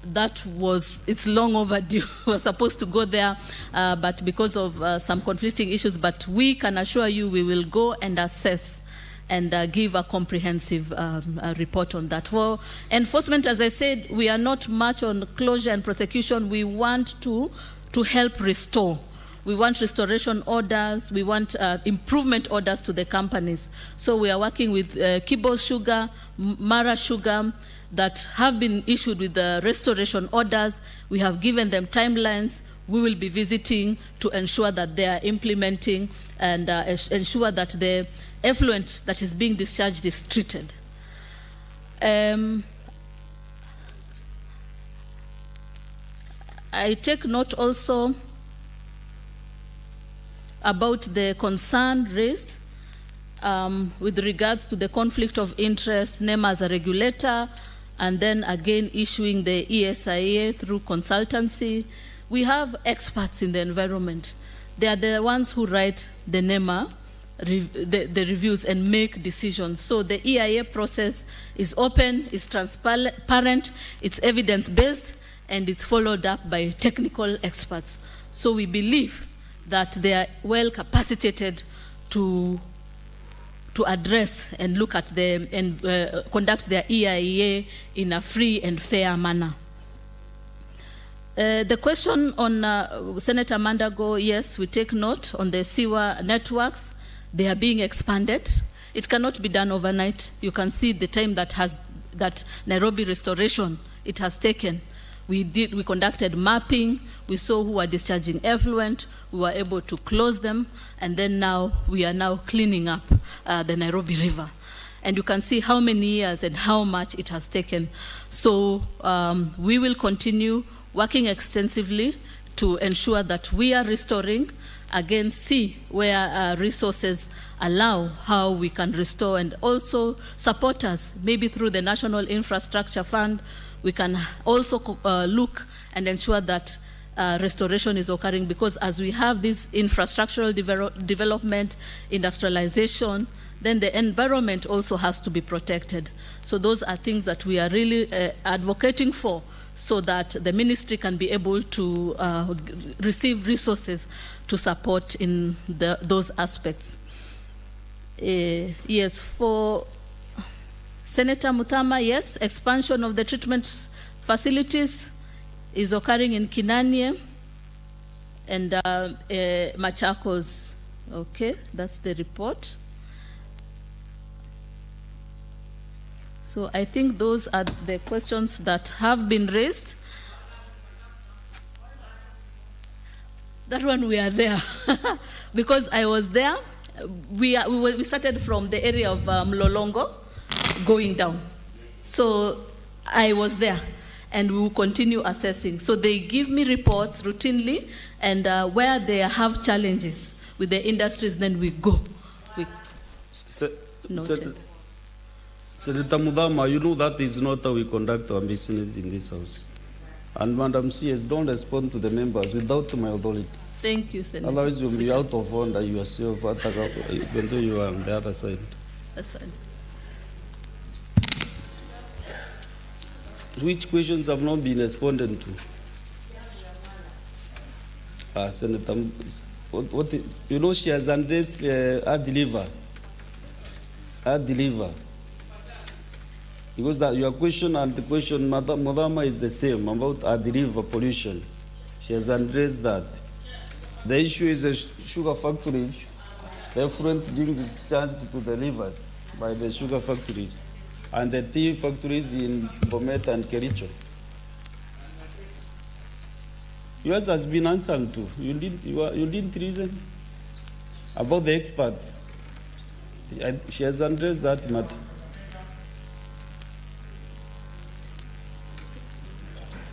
It's long overdue. We're supposed to go there, but because of some conflicting issues, but we can assure you we will go and assess and give a comprehensive report on that. For enforcement, as I said, we are not much on closure and prosecution. We want to help restore. We want restoration orders. We want improvement orders to the companies. So we are working with KBC Sugar, Mara Sugar, that have been issued with the restoration orders. We have given them timelines. We will be visiting to ensure that they are implementing and ensure that the effluent that is being discharged is treated. I take note also about the concern raised with regards to the conflict of interest, NEMA as a regulator, and then again issuing the ESIA through consultancy. We have experts in the environment. They are the ones who write the NEMA, the reviews and make decisions. So the EIA process is open, it's transparent, it's evidence-based, and it's followed up by technical experts. So we believe that they are well capacitated to address and look at and conduct their EIA in a free and fair manner. The question on Senator Mandago, yes, we take note on the sewer networks. They are being expanded. It cannot be done overnight. You can see the time that Nairobi restoration it has taken. We conducted mapping. We saw who are discharging effluent. We were able to close them, and then now we are now cleaning up the Nairobi River. And you can see how many years and how much it has taken. So we will continue working extensively to ensure that we are restoring, again, see where resources allow how we can restore, and also support us, maybe through the National Infrastructure Fund. We can also look and ensure that restoration is occurring, because as we have this infrastructural development, industrialization, then the environment also has to be protected. So those are things that we are really advocating for, so that the ministry can be able to receive resources to support in those aspects. Yes, for Senator Muthama, yes, expansion of the treatment facilities is occurring in Kinanie and Machakos. Okay, that's the report. So I think those are the questions that have been raised. That one we are there because I was there. We started from the area of Mlolongo going down. So I was there, and we will continue assessing. So they give me reports routinely, and where they have challenges with the industries, then we go. Senator Mudama, you know that is not how we conduct our business in this house. And Madam CS, don't respond to the members without my authority. Thank you, Senator. Otherwise, you'll be out of order yourself, even though you are on the other side. Asante. Which questions have not been responded to? Senator, you know, she has addressed our deliver. Because that your question and the question, Madama, is the same about our deliver pollution. She has addressed that. The issue is the sugar factories, the effluent being discharged to the rivers by the sugar factories, and the tea factories in Bomet and Kericho. Yours has been answered too. You didn't reason about the experts. She has addressed that matter.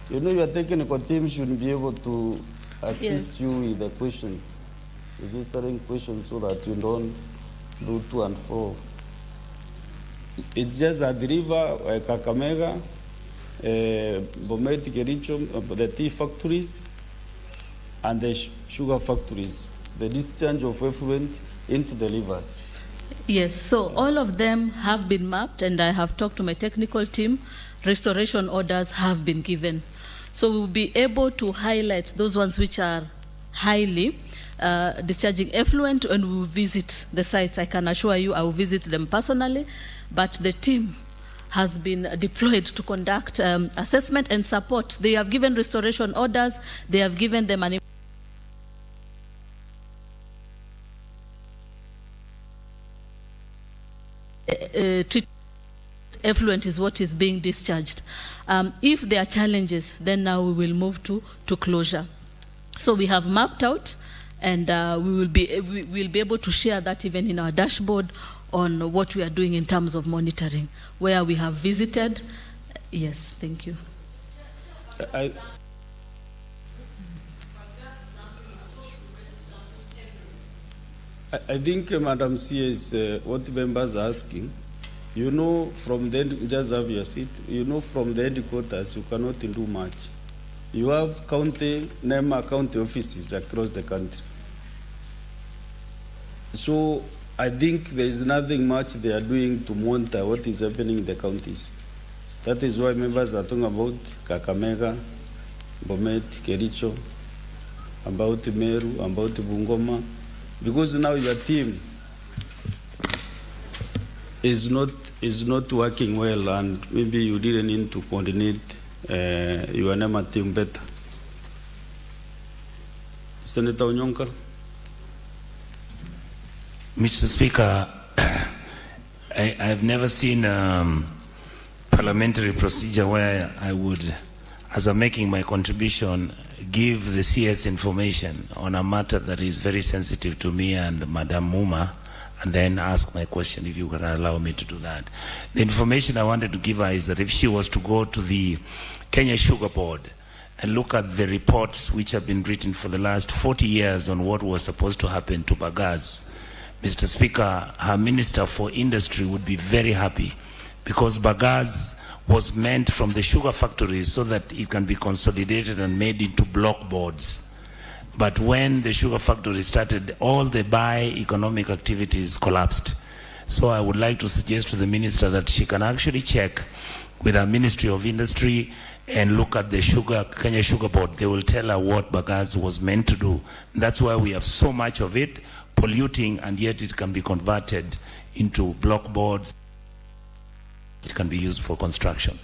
You know, your technical team should be able to assist you with the questions, registering questions so that you don't do to and fro. It's just at the river, Kakamega, Bomet, Kericho, the tea factories, and the sugar factories, the discharge of effluent into the rivers. Yes, so all of them have been mapped, and I have talked to my technical team. Restoration orders have been given. So we'll be able to highlight those ones which are highly discharging effluent, and we will visit the sites. I can assure you I will visit them personally, but the team has been deployed to conduct assessment and support. They have given restoration orders. They have given them an effluent is what is being discharged. If there are challenges, then now we will move to closure. So we have mapped out, and we will be able to share that even in our dashboard on what we are doing in terms of monitoring, where we have visited. Yes, thank you. I think, Madam CS, what members are asking, you know, from the, just have your seat, you know, from the headquarters, you cannot do much. You have county offices across the country. So I think there is nothing much they are doing to monitor what is happening in the counties. That is why members are talking about Kakamega, Bomet, Kericho, about Meru, about Bungoma, because now your team is not working well, and maybe you didn't need to coordinate your NEMA team better. Senator Onyonka. Mr. Speaker, I've never seen parliamentary procedure where I would, as I'm making my contribution, give the CS information on a matter that is very sensitive to me and Madam Muma, and then ask my question, if you can allow me to do that. The information I wanted to give her is that if she was to go to the Kenya Sugar Board and look at the reports which have been written for the last 40 years on what was supposed to happen to Bagasse, Mr. Speaker, her Minister for Industry would be very happy, because Bagasse was meant from the sugar factories so that it can be consolidated and made into block boards. But when the sugar factory started, all the economic activities collapsed. So I would like to suggest to the Minister that she can actually check with our Ministry of Industry and look at the Kenya Sugar Board. They will tell her what Bagasse was meant to do. That's why we have so much of it polluting, and yet it can be converted into block boards. It can be used for construction.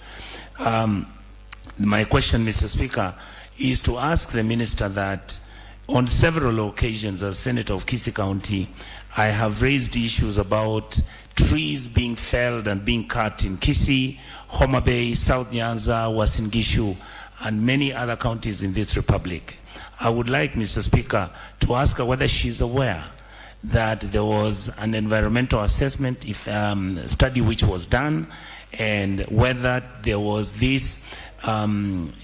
My question, Mr. Speaker, is to ask the Minister that on several occasions as Senator of Kisii County, I have raised issues about trees being felled and being cut in Kisii, Homa Bay, South Nyanza, Uasin Gishu, and many other counties in this republic. I would like, Mr. Speaker, to ask her whether she's aware that there was an environmental assessment study which was done, and whether there was this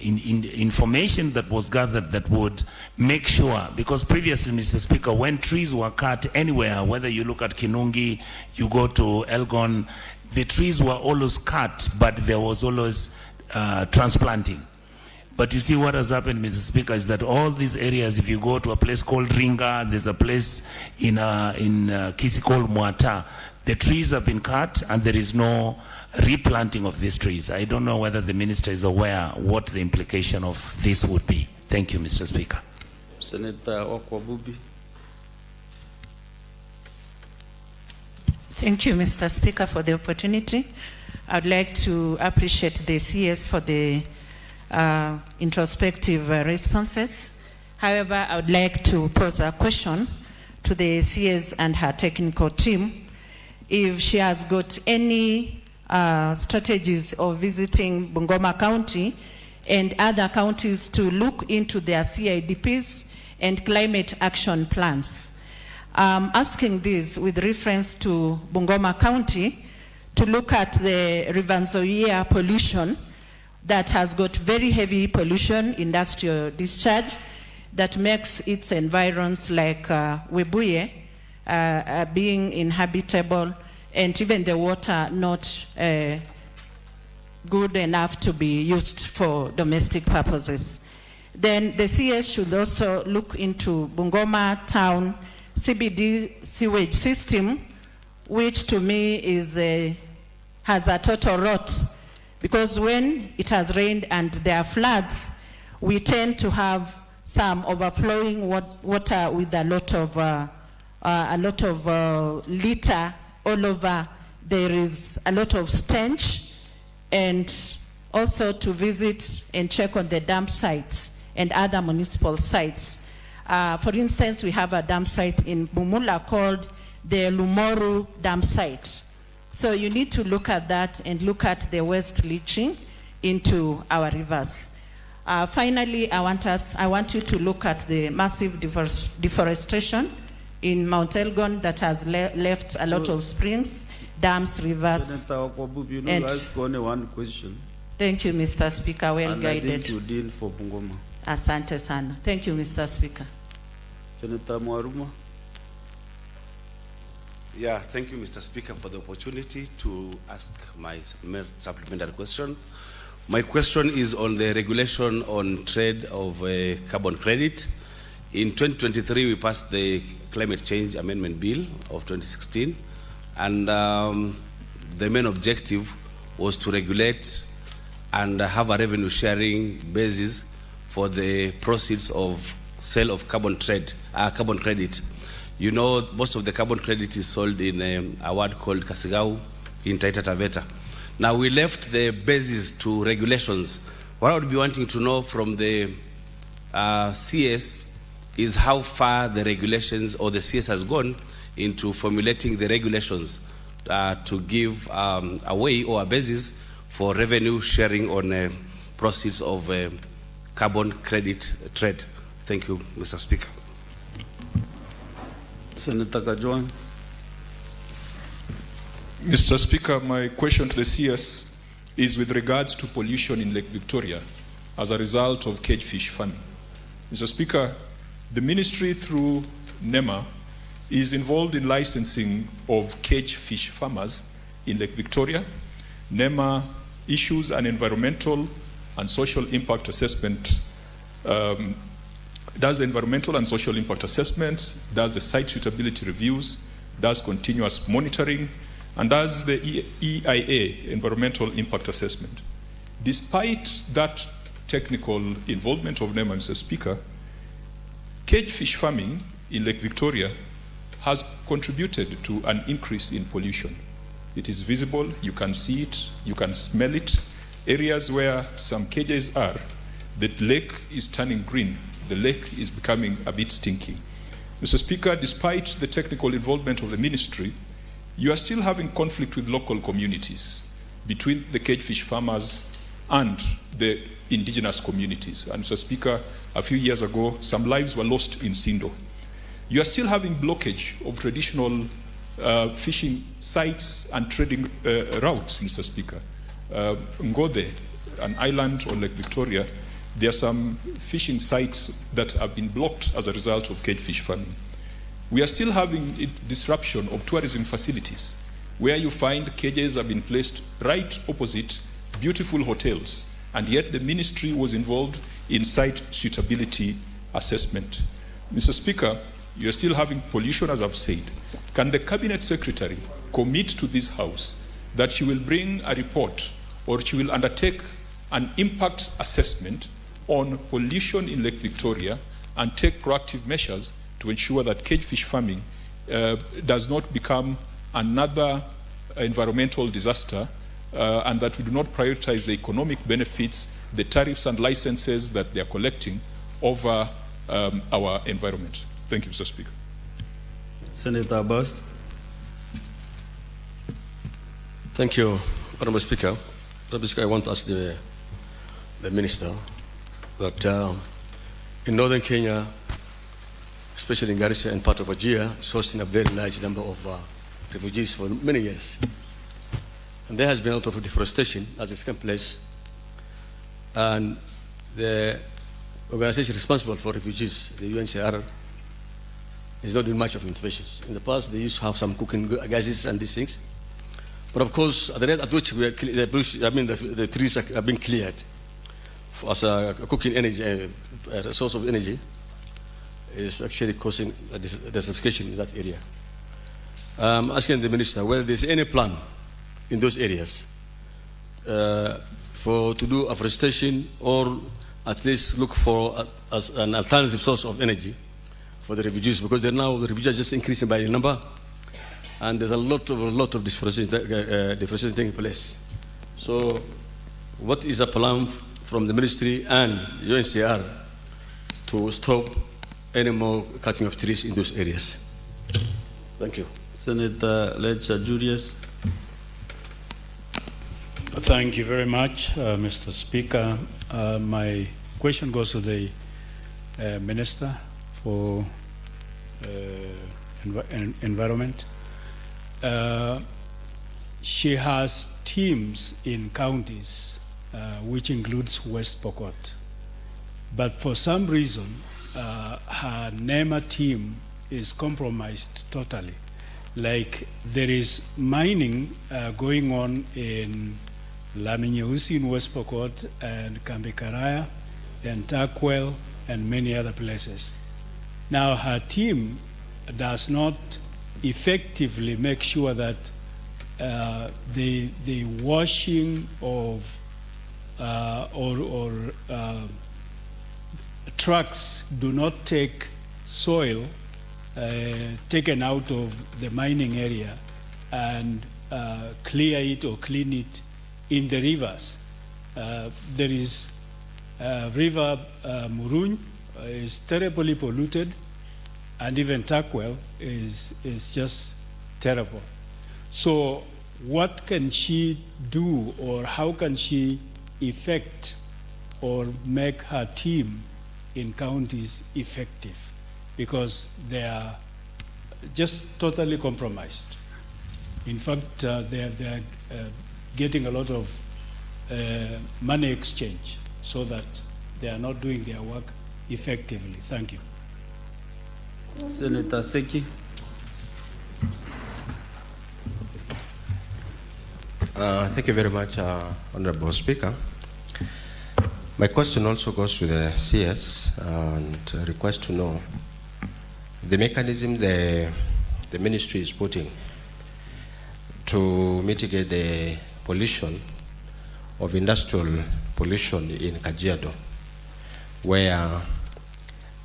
information that was gathered that would make sure, because previously, Mr. Speaker, when trees were cut anywhere, whether you look at Kinungi, you go to Elgon, the trees were always cut, but there was always transplanting. But you see what has happened, Mr. Speaker, is that all these areas, if you go to a place called Ringa, there's a place in Kisi called Muata, the trees have been cut and there is no replanting of these trees. I don't know whether the minister is aware what the implication of this would be. Thank you, Mr. Speaker. Senator Okwabubi. Thank you, Mr. Speaker, for the opportunity. I'd like to appreciate the CS for the introspective responses. However, I would like to pose a question to the CS and her technical team. If she has got any strategies of visiting Bungoma County and other counties to look into their CIDPs and climate action plans. Asking this with reference to Bungoma County to look at the River Nzoia pollution that has got very heavy pollution, industrial discharge, that makes its environs like Webuye being inhabitable, and even the water not good enough to be used for domestic purposes. Then the CS should also look into Bungoma town CBD sewage system, which to me is has a total rot, because when it has rained and there are floods, we tend to have some overflowing water with a lot of litter all over. There is a lot of stench, and also to visit and check on the dump sites and other municipal sites. For instance, we have a dump site in Bumula called the Lumoru dump site. So you need to look at that and look at the waste leaching into our rivers. Finally, I want you to look at the massive deforestation in Mount Elgon that has left a lot of springs, dams, rivers. Senator Okwabubi, you will ask only one question. Thank you, Mr. Speaker. Well and guided. I think you deal for Bungoma. Asante sana. Thank you, Mr. Speaker. Senator Mwaruma. Yeah, thank you, Mr. Speaker, for the opportunity to ask my supplementary question. My question is on the regulation on trade of carbon credit. In 2023, we passed the Climate Change Amendment Bill of 2016, and the main objective was to regulate and have a revenue sharing basis for the proceeds of sale of carbon credit. You know, most of the carbon credit is sold in a ward called Kasigau in Taita Taveta. Now, we left the basis to regulations. What I would be wanting to know from the CS is how far the regulations or the CS has gone into formulating the regulations to give a way or a basis for revenue sharing on proceeds of carbon credit trade. Thank you, Mr. Speaker. Senator Kajwang. Mr. Speaker, my question to the CS is with regards to pollution in Lake Victoria as a result of cagefish farming. Mr. Speaker, the ministry through NEMA is involved in licensing of cagefish farmers in Lake Victoria. NEMA issues an environmental and social impact assessment, does the environmental and social impact assessments, does the site suitability reviews, does continuous monitoring, and does the EIA, environmental impact assessment. Despite that technical involvement of NEMA, Mr. Speaker, cagefish farming in Lake Victoria has contributed to an increase in pollution. It is visible, you can see it, you can smell it. Areas where some cages are, the lake is turning green, the lake is becoming a bit stinky. Mr. Speaker, despite the technical involvement of the ministry, you are still having conflict with local communities between the cagefish farmers and the indigenous communities. And Mr. Speaker, a few years ago, some lives were lost in Sindo. You are still having blockage of traditional fishing sites and trading routes, Mr. Speaker. Ngode, an island on Lake Victoria, there are some fishing sites that have been blocked as a result of cagefish farming. We are still having a disruption of tourism facilities where you find cages have been placed right opposite beautiful hotels and yet the ministry was involved in site suitability assessment. Mr. Speaker, you're still having pollution, as I've said. Can the Cabinet Secretary commit to this House that she will bring a report or she will undertake an impact assessment on pollution in Lake Victoria and take proactive measures to ensure that cagefish farming does not become another environmental disaster and that we do not prioritize the economic benefits, the tariffs and licenses that they are collecting over our environment? Thank you, Mr. Speaker. Senator Abbas. Thank you, Honourable Speaker. Honourable Speaker, I want to ask the Minister that in northern Kenya, especially in Garissa and part of Wajir, is hosting a very large number of refugees for many years. And there has been a lot of deforestation as it's taken place. And the organization responsible for refugees, the UNHCR, is not doing much of interventions. In the past, they used to have some cooking gases and these things. But of course, at the rate at which we are the trees are being cleared as a cooking energy, a source of energy, is actually causing a desertification in that area. I'm asking the Minister whether there's any plan in those areas to do afforestation or at least look for as an alternative source of energy for the refugees, because the refugees are just increasing by number, and there's a lot of deforestation taking place. So, what is the plan from the Ministry and UNHCR to stop any more cutting of trees in those areas? Thank you. Senator Lecha Julius. Thank you very much, Mr. Speaker. My question goes to the Minister for Environment. She has teams in counties, which includes West Pokot. But for some reason, her NEMA team is compromised totally. Like there is mining going on in Laminyeusi in West Pokot and Kambikaraya and Takwel and many other places. Now her team does not effectively make sure that the washing of trucks do not take soil taken out of the mining area and clear it or clean it in the rivers. There is river Muruny is terribly polluted, and even Takwel is just terrible. So what can she do, or how can she effect or make her team in counties effective? Because they are just totally compromised. In fact, they are getting a lot of money exchange so that they are not doing their work effectively. Thank you. Senator Seki. Thank you very much, Honorable Speaker. My question also goes to the CS and request to know the mechanism the ministry is putting to mitigate the pollution of industrial pollution in Kajiado, where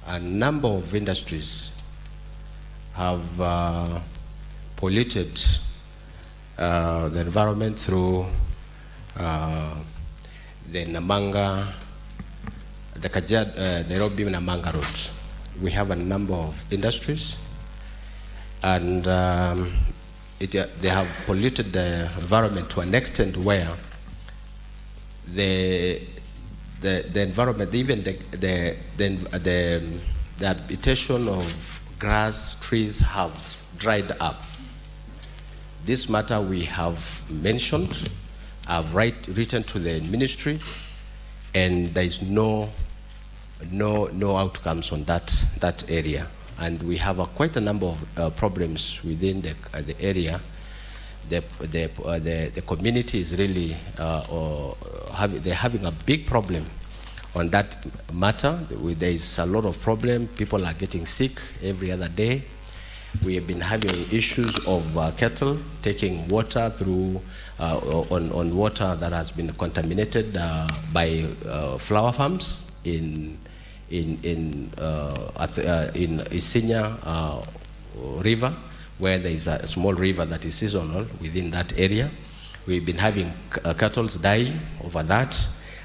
a number of industries have polluted the environment through the Namanga, the Kajiado, Nairobi Namanga route. We have a number of industries, and they have polluted the environment to an extent where the environment, even the habitation of grass, trees have dried up. This matter we have mentioned, I've written to the ministry, and there is no outcomes on that area. And we have quite a number of problems within the area, the community is really they're having a big problem on that matter. There is a lot of problem. People are getting sick every other day. We have been having issues of cattle taking water through on water that has been contaminated by flower farms in Isinya River, where there is a small river that is seasonal within that area. We've been having cattle dying over that,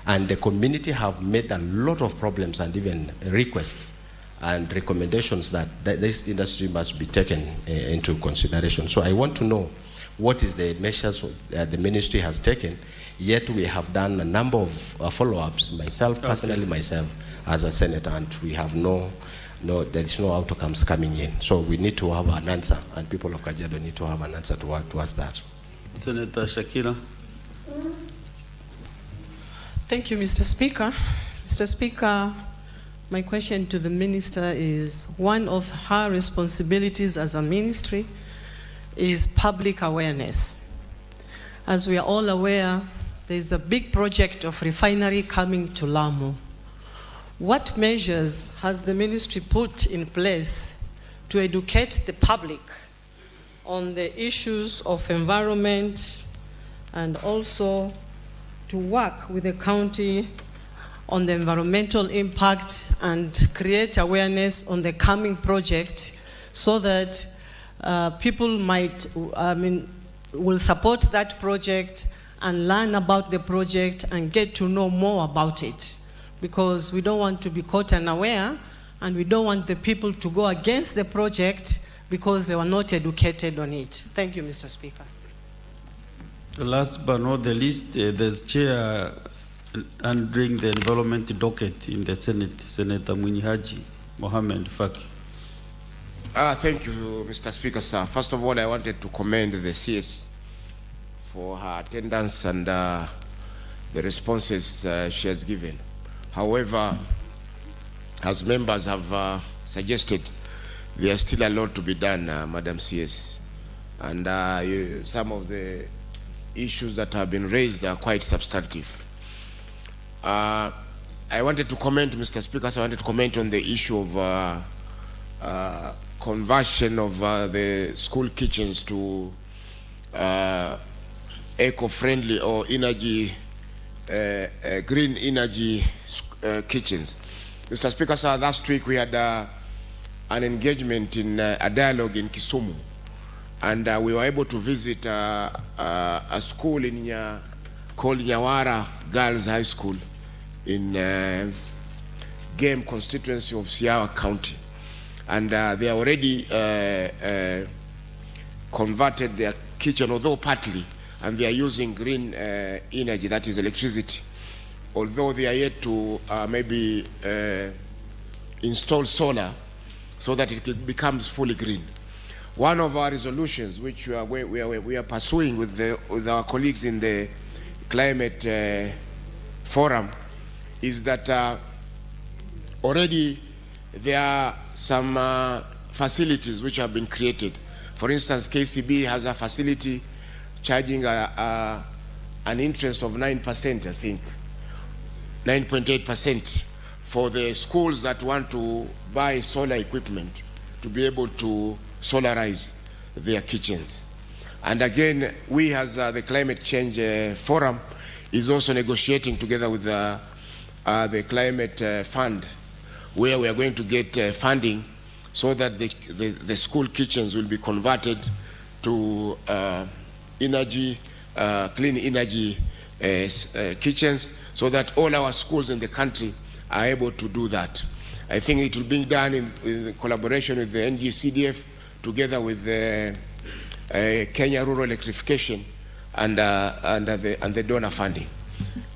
and the community have made a lot of problems and even requests and recommendations that this industry must be taken into consideration. So I want to know what is the measures the ministry has taken, yet we have done a number of follow-ups, personally myself as a senator, and we have there is no outcomes coming in. So we need to have an answer, and people of Kajiado need to have an answer towards that. Senator Shakira. Thank you, Mr. Speaker. Mr. Speaker, my question to the minister is, one of her responsibilities as a ministry is public awareness. As we are all aware, there is a big project of refinery coming to Lamu. What measures has the ministry put in place to educate the public on the issues of environment, and also to work with the county on the environmental impact and create awareness on the coming project, so that people will support that project and learn about the project and get to know more about it? Because we don't want to be caught unaware, and we don't want the people to go against the project because they were not educated on it. Thank you, Mr. Speaker. Last but not the least, the chair handling the environment docket in the Senate, Senator Munyihaji Mohammed Faki. Thank you, Mr. Speaker, sir. First of all, I wanted to commend the CS for her attendance and the responses she has given. However, as members have suggested, there's still a lot to be done, Madam CS. And some of the issues that have been raised are quite substantive. I wanted to comment, Mr. Speaker, so I wanted to comment on the issue of conversion of the school kitchens to eco-friendly or energy, green energy kitchens. Mr. Speaker, sir, last week we had an engagement in a dialogue in Kisumu, and we were able to visit a school called Nyawara Girls High School in Game constituency of Siaya County. And they already converted their kitchen, although partly, and they are using green energy, that is electricity. Although they are yet to maybe install solar so that it becomes fully green. One of our resolutions, which we are pursuing with our colleagues in the climate forum, is that already there are some facilities which have been created. For instance, KCB has a facility charging an interest of 9%, I think, 9.8% for the schools that want to buy solar equipment to be able to solarize their kitchens. And again, we as the Climate Change Forum is also negotiating together with the Climate Fund, where we are going to get funding so that the school kitchens will be converted to energy, clean energy kitchens, so that all our schools in the country are able to do that. I think it will be done in collaboration with the NGCDF, together with the Kenya Rural Electrification and the donor funding.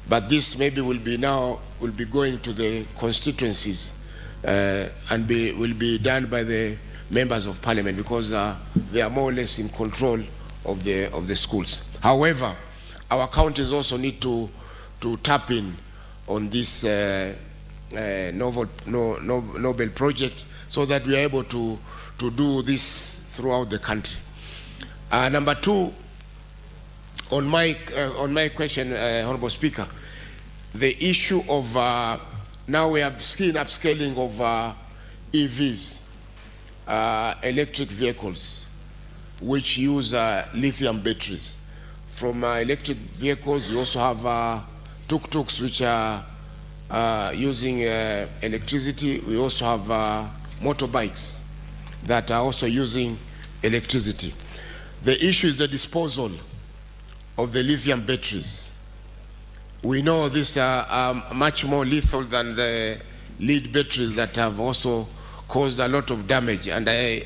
But this maybe will be going to the constituencies and will be done by the members of parliament, because they are more or less in control of the schools. However, our counties also need to tap in on this Nobel project, so that we are able to do this throughout the country. Number two, on my question, Honorable Speaker, the issue of now we have seen upscaling of EVs, electric vehicles, which use lithium batteries. From electric vehicles, we also have tuk-tuks, which are using electricity. We also have motorbikes that are also using electricity. The issue is the disposal of the lithium batteries. We know these are much more lethal than the lead batteries that have also caused a lot of damage. And I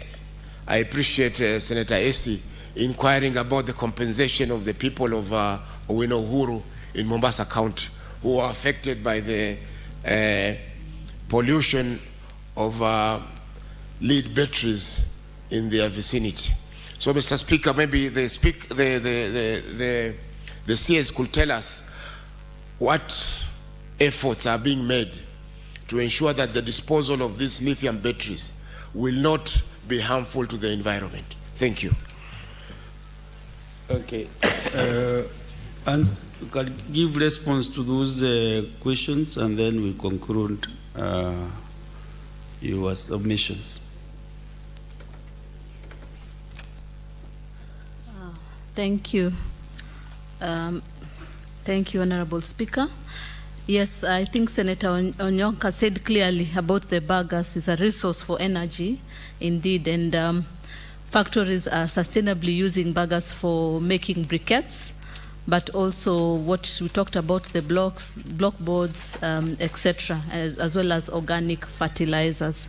appreciate Senator Esi inquiring about the compensation of the people of Owino-Uhuru in Mombasa County who are affected by the pollution of lead batteries in their vicinity. So, Mr. Speaker, maybe the CS could tell us what efforts are being made to ensure that the disposal of these lithium batteries will not be harmful to the environment. Thank you. Okay. And you can give response to those questions, and then we conclude your submissions. Thank you. Thank you, Honorable Speaker. Yes, I think Senator Onyonka said clearly about the biogas is a resource for energy, indeed, and factories are sustainably using biogas for making briquettes, but also what we talked about, the blocks, block boards, etc., as well as organic fertilizers.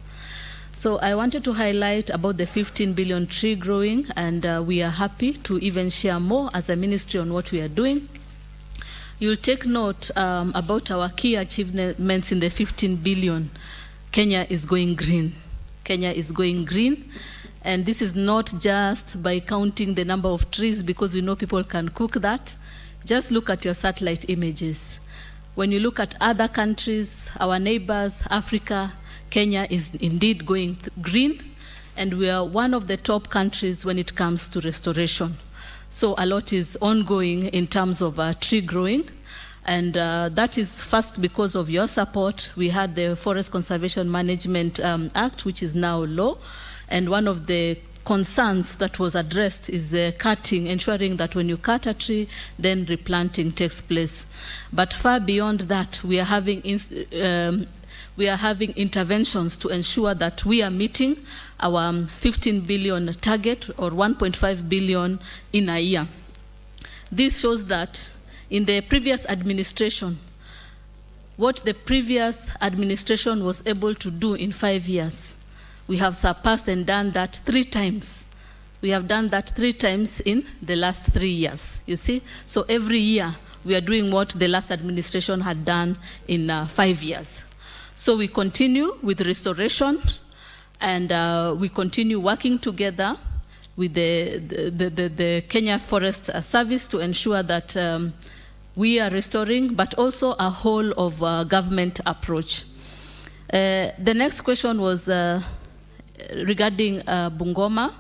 So I wanted to highlight about the 15 billion tree growing, and we are happy to even share more as a ministry on what we are doing. You'll take note about our key achievements in the 15 billion. Kenya is going green. Kenya is going green. And this is not just by counting the number of trees, because we know people can cook that. Just look at your satellite images. When you look at other countries, our neighbors, Africa, Kenya is indeed going green, and we are one of the top countries when it comes to restoration. So a lot is ongoing in terms of tree growing, and that is first because of your support. We had the Forest Conservation Management Act, which is now law, and one of the concerns that was addressed is cutting, ensuring that when you cut a tree, then replanting takes place. But far beyond that, we are having interventions to ensure that we are meeting our 15 billion target, or 1.5 billion in a year. This shows that in the previous administration, what the previous administration was able to do in 5 years, we have surpassed and done that 3 times. We have done that 3 times in the last 3 years, you see? So every year, we are doing what the last administration had done in 5 years. So we continue with restoration, and we continue working together with the Kenya Forest Service to ensure that we are restoring, but also a whole of government approach. The next question was regarding Bungoma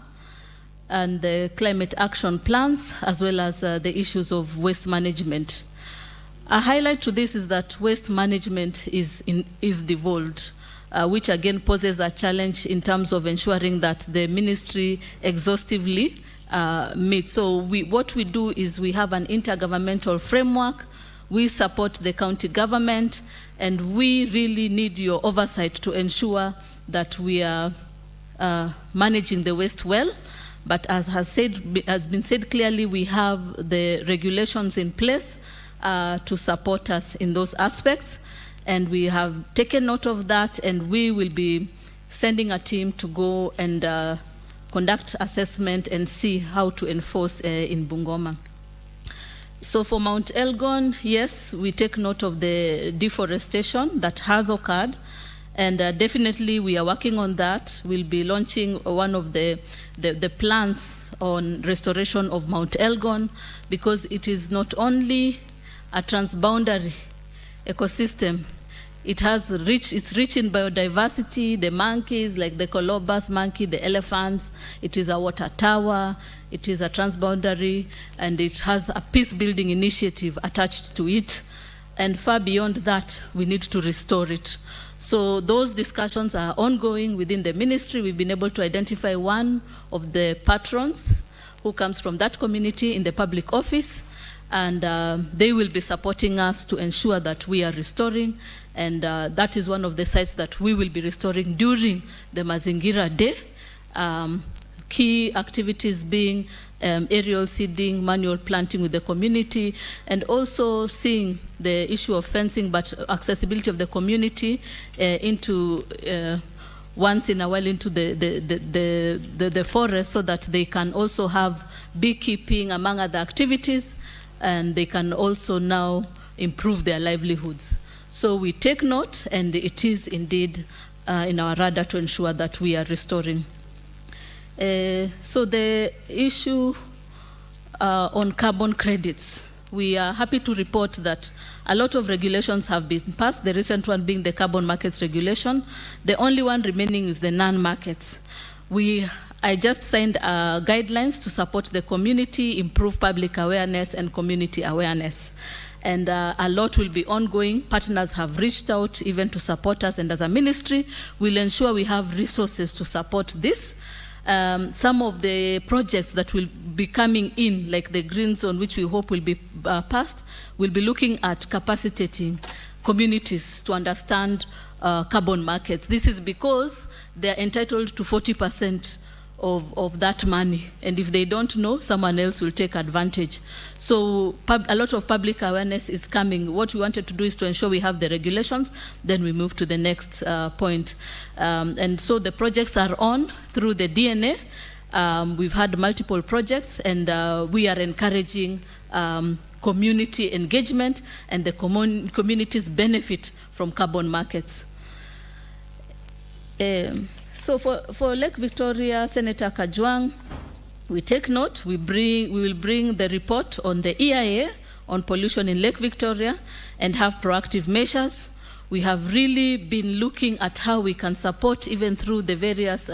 and the climate action plans, as well as the issues of waste management. A highlight to this is that waste management is devolved, which again poses a challenge in terms of ensuring that the ministry exhaustively meets. So what we do is we have an intergovernmental framework, we support the county government, and we really need your oversight to ensure that we are managing the waste well. But as has been said clearly, we have the regulations in place to support us in those aspects, and we have taken note of that, and we will be sending a team to go and conduct assessment and see how to enforce in Bungoma. So for Mount Elgon, yes, we take note of the deforestation that has occurred, and definitely we are working on that. We'll be launching one of the plans on restoration of Mount Elgon, because it is not only a transboundary ecosystem, It's rich in biodiversity, the monkeys, like the colobus monkey, the elephants. It is a water tower. It is a transboundary, and it has a peace-building initiative attached to it. And far beyond that, we need to restore it. So those discussions are ongoing within the ministry. We've been able to identify one of the patrons who comes from that community in the public office, and they will be supporting us to ensure that we are restoring. And that is one of the sites that we will be restoring during the Mazingira Day. Key activities being aerial seeding, manual planting with the community, and also seeing the issue of fencing, but accessibility of the community into once in a while into the forest, so that they can also have beekeeping among other activities, and they can also now improve their livelihoods. So we take note, and it is indeed in our radar to ensure that we are restoring. So the issue on carbon credits, we are happy to report that a lot of regulations have been passed, the recent one being the carbon markets regulation. The only one remaining is the non-markets. I just signed guidelines to support the community, improve public awareness and community awareness. And a lot will be ongoing. Partners have reached out even to support us, and as a ministry, we'll ensure we have resources to support this. Some of the projects that will be coming in, like the green zone, which we hope will be passed, will be looking at capacitating communities to understand carbon markets. This is because they're entitled to 40% of that money, and if they don't know, someone else will take advantage. So a lot of public awareness is coming. What we wanted to do is to ensure we have the regulations, then we move to the next point. And so the projects are on through the DNA. We've had multiple projects, and we are encouraging community engagement, and the communities benefit from carbon markets. So for Lake Victoria, Senator Kajwang, we take note. We will bring the report on the EIA on pollution in Lake Victoria and have proactive measures. We have really been looking at how we can support even through the various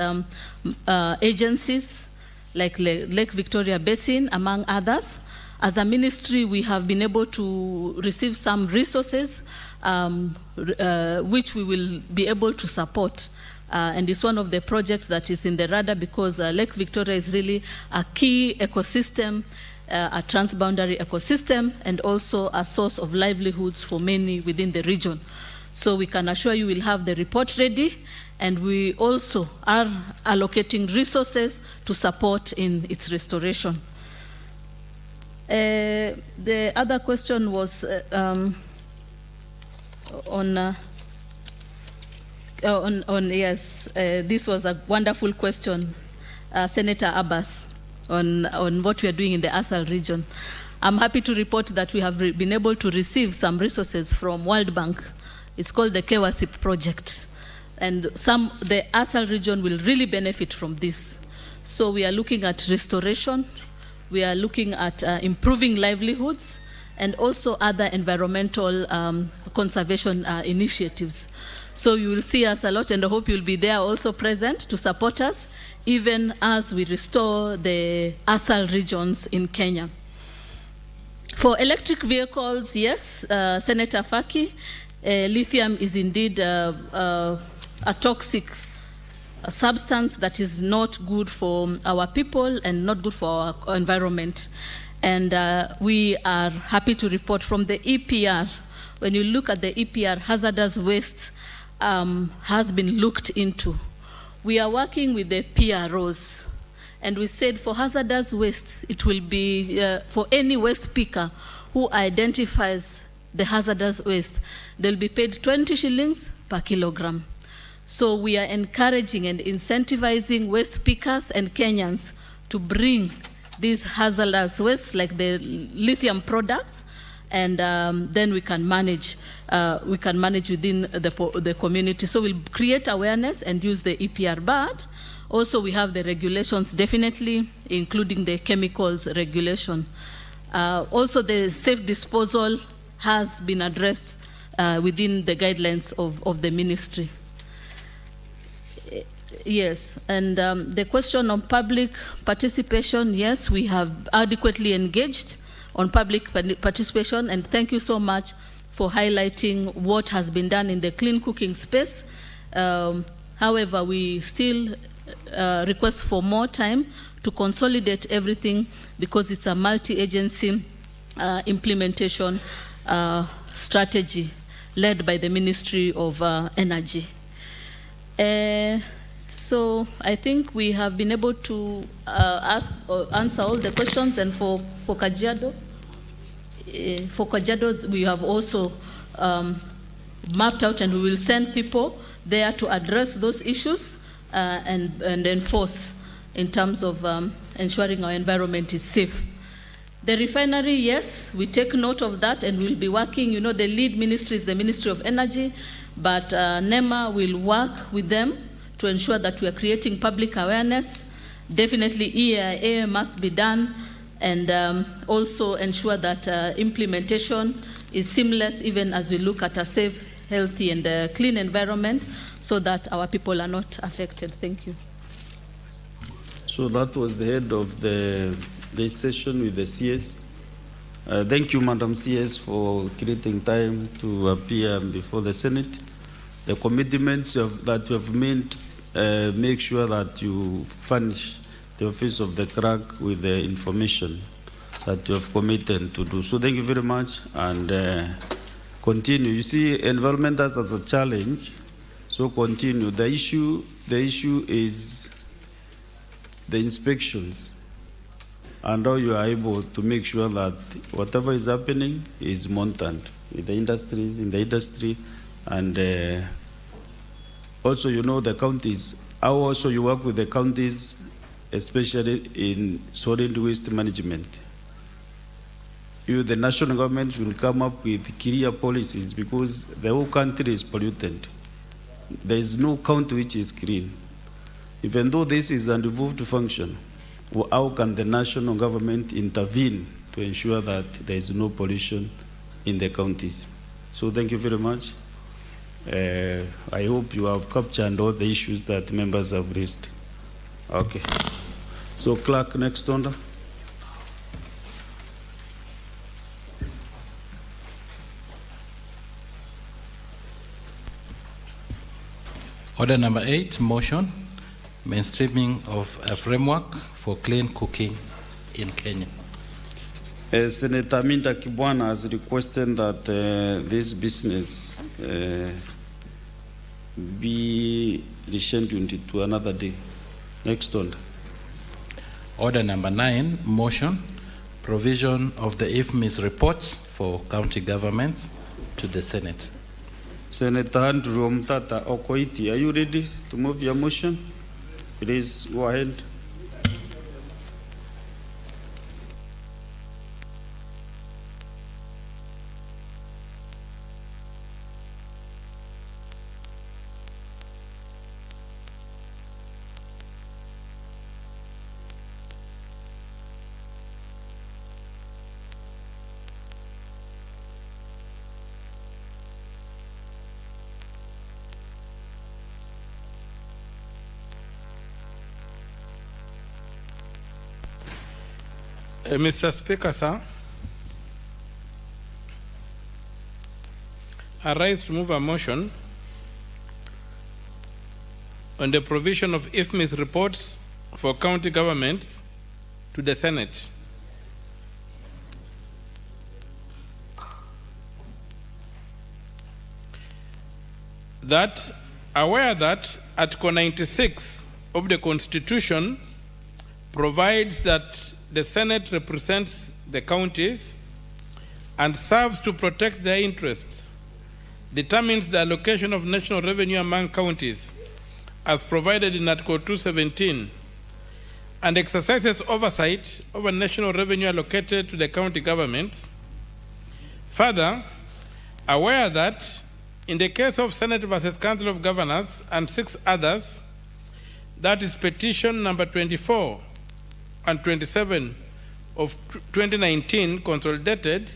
agencies like Lake Victoria Basin, among others. As a ministry, we have been able to receive some resources which we will be able to support. And it's one of the projects that is in the radar, because Lake Victoria is really a key ecosystem, a transboundary ecosystem, and also a source of livelihoods for many within the region. So we can assure you we'll have the report ready, and we also are allocating resources to support in its restoration. The other question was yes, this was a wonderful question, Senator Abbas, on what we are doing in the ASAL region. I'm happy to report that we have been able to receive some resources from World Bank. It's called the KWASIP project. And the ASAL region will really benefit from this. So we are looking at restoration, we are looking at improving livelihoods, and also other environmental conservation initiatives. So you will see us a lot, and I hope you'll be there also present to support us, even as we restore the ASAL regions in Kenya. For electric vehicles, yes, Senator Faki, lithium is indeed a toxic substance that is not good for our people and not good for our environment. And we are happy to report from the EPR. When you look at the EPR, hazardous waste has been looked into. We are working with the PROs, and we said for hazardous waste, it will be for any waste picker who identifies the hazardous waste, they'll be paid 20 shillings per kilogram. So we are encouraging and incentivizing waste pickers and Kenyans to bring these hazardous waste, like the lithium products, and then we can manage within the community. So we'll create awareness and use the EPR, but also we have the regulations, definitely, including the chemicals regulation. Also the safe disposal has been addressed within the guidelines of the ministry. Yes, and the question on public participation, yes, we have adequately engaged on public participation, and thank you so much for highlighting what has been done in the clean cooking space. However, we still request for more time to consolidate everything because it's a multi-agency implementation strategy led by the Ministry of Energy. So I think we have been able to answer all the questions, and for Kajiado, we have also mapped out, and we will send people there to address those issues and enforce in terms of ensuring our environment is safe. The refinery, yes, we take note of that, and we'll be working. The lead ministry is the Ministry of Energy, but NEMA will work with them to ensure that we are creating public awareness. Definitely EIA must be done, and also ensure that implementation is seamless, even as we look at a safe, healthy, and clean environment, so that our people are not affected. Thank you. So that was the head of this session with the CS. Thank you, Madam CS, for creating time to appear before the Senate. The commitments that you have made, make sure that you furnish the Office of the Clerk with the information that you have committed to do. So thank you very much, and continue. You see, environment as a challenge, so continue. The issue is the inspections, and how you are able to make sure that whatever is happening is monitored with the industries, in the industry, and also, the counties, how also you work with the counties, especially in solid waste management. The national government will come up with clear policies, because the whole country is polluted. There is no county which is clean. Even though this is an devolved function, how can the national government intervene to ensure that there is no pollution in the counties? So thank you very much. I hope you have captured all the issues that members have raised. Okay. So clerk, next order. Order number 8, motion, mainstreaming of a framework for clean cooking in Kenya. Senator Minda Kibwana has requested that this business be rescheduled to another day. Next order. Order number 9, motion, provision of the IFMIS reports for county governments to the Senate. Senator Andrew Mtata Okoiti, are you ready to move your motion? Please go ahead. Mr. Speaker, sir, I rise to move a motion on the provision of IFMIS reports for county governments to the Senate. That, aware that Article 96 of the Constitution provides that the Senate represents the counties and serves to protect their interests, determines the allocation of national revenue among counties as provided in Article 217, and exercises oversight over national revenue allocated to the county governments. Further, aware that in the case of Senate versus Council of Governors and 6 others, that is petition number 24 and 27 of 2019 consolidated,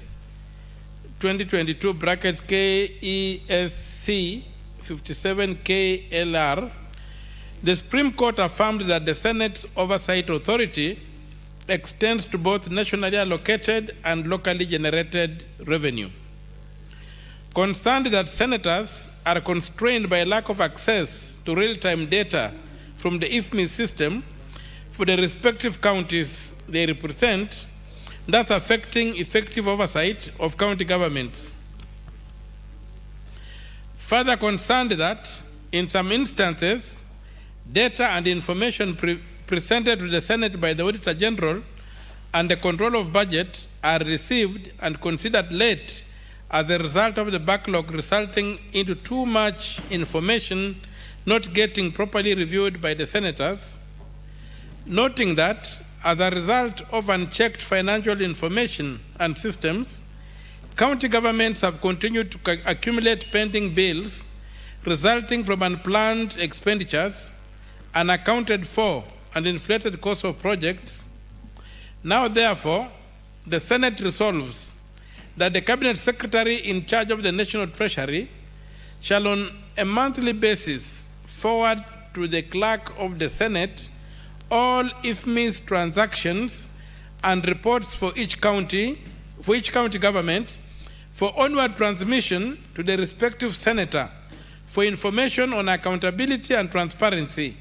2022 brackets KESC 57 KLR, the Supreme Court affirmed that the Senate's oversight authority extends to both nationally allocated and locally generated revenue. Concerned that senators are constrained by lack of access to real-time data from the IFMI system for the respective counties they represent, thus affecting effective oversight of county governments. Further concerned that, in some instances, data and information presented to the Senate by the Auditor General and the Control of Budget are received and considered late as a result of the backlog, resulting into too much information not getting properly reviewed by the senators, noting that as a result of unchecked financial information and systems, county governments have continued to accumulate pending bills resulting from unplanned expenditures, unaccounted for and inflated costs of projects. Now, therefore, the Senate resolves that the Cabinet Secretary in charge of the National Treasury shall on a monthly basis forward to the Clerk of the Senate all IFMI's transactions and reports for each county government for onward transmission to the respective senator for information on accountability and transparency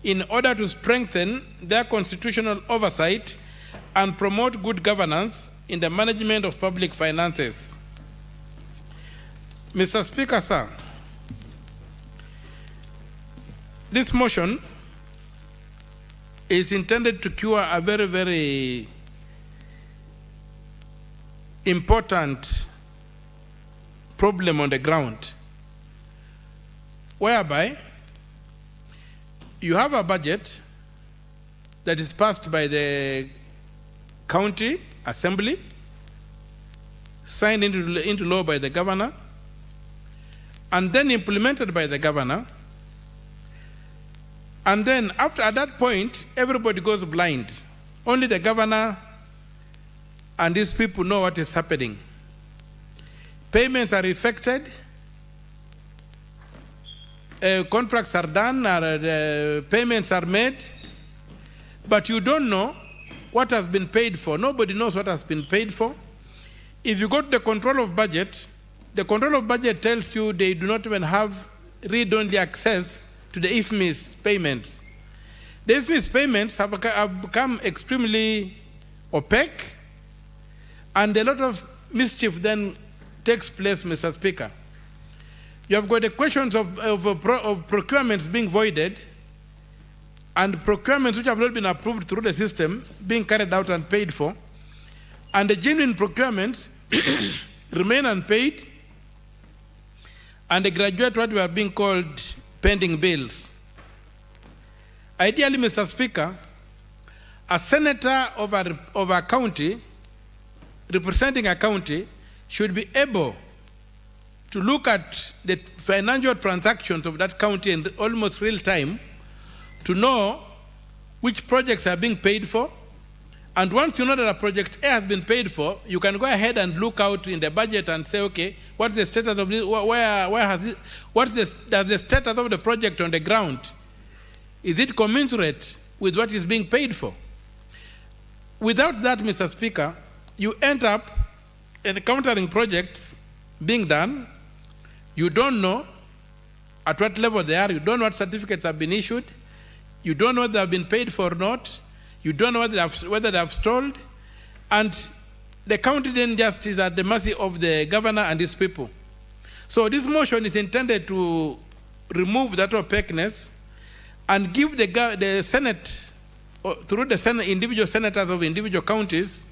in order to strengthen their constitutional oversight and promote good governance in the management of public finances. Mr. Speaker, sir, this motion is intended to cure a very, very important problem on the ground, whereby you have a budget that is passed by the county assembly, signed into law by the governor, and then implemented by the governor. And then at that point, everybody goes blind. Only the governor and these people know what is happening. Payments are effected, contracts are done, payments are made, but you don't know what has been paid for. Nobody knows what has been paid for. If you go to the control of budget, the control of budget tells you they do not even have read-only access to the IFMI's payments. The IFMI's payments have become extremely opaque, and a lot of mischief then takes place, Mr. Speaker. You have got the questions of procurements being voided, and procurements which have not been approved through the system being carried out and paid for, and the genuine procurements remain unpaid, and they graduate what we are being called pending bills. Ideally, Mr. Speaker, a senator of a county, representing a county, should be able to look at the financial transactions of that county in almost real time to know which projects are being paid for. And once you know that a project A has been paid for, you can go ahead and look out in the budget and say, okay, what's the status of this? Does the status of the project on the ground? Is it commensurate with what is being paid for? Without that, Mr. Speaker, you end up encountering projects being done. You don't know at what level they are. You don't know what certificates have been issued. You don't know whether they have been paid for or not. You don't know whether they have stalled. And the county then just is at the mercy of the governor and his people. So this motion is intended to remove that opaqueness and give the Senate, through the Senate, individual senators of individual counties,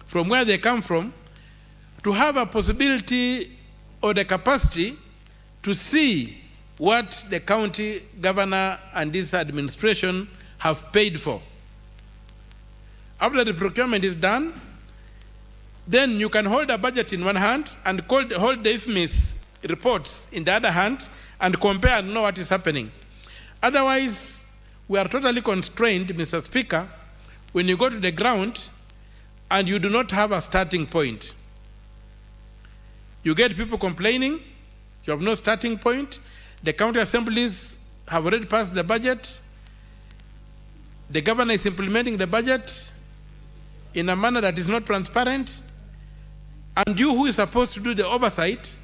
from where they come from, to have a possibility or the capacity to see what the county governor and this administration have paid for. After the procurement is done, then you can hold a budget in one hand and hold the IFMI's reports in the other hand and compare and know what is happening. Otherwise, we are totally constrained, Mr. Speaker, when you go to the ground and you do not have a starting point. You get people complaining, you have no starting point. The county assemblies have already passed the budget. The governor is implementing the budget in a manner that is not transparent. And you, who is supposed to do the oversight,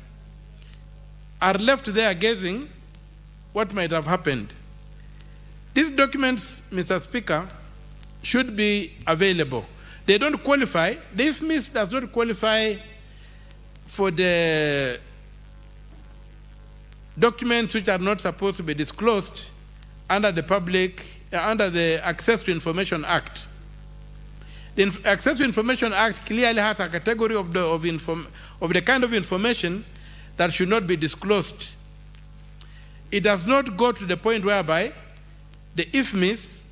are left there gazing what might have happened. These documents, Mr. Speaker, should be available. They don't qualify. The IFMIS does not qualify for the documents which are not supposed to be disclosed under the Access to Information Act. The Access to Information Act clearly has a category of the kind of information that should not be disclosed. It does not go to the point whereby the IFMIS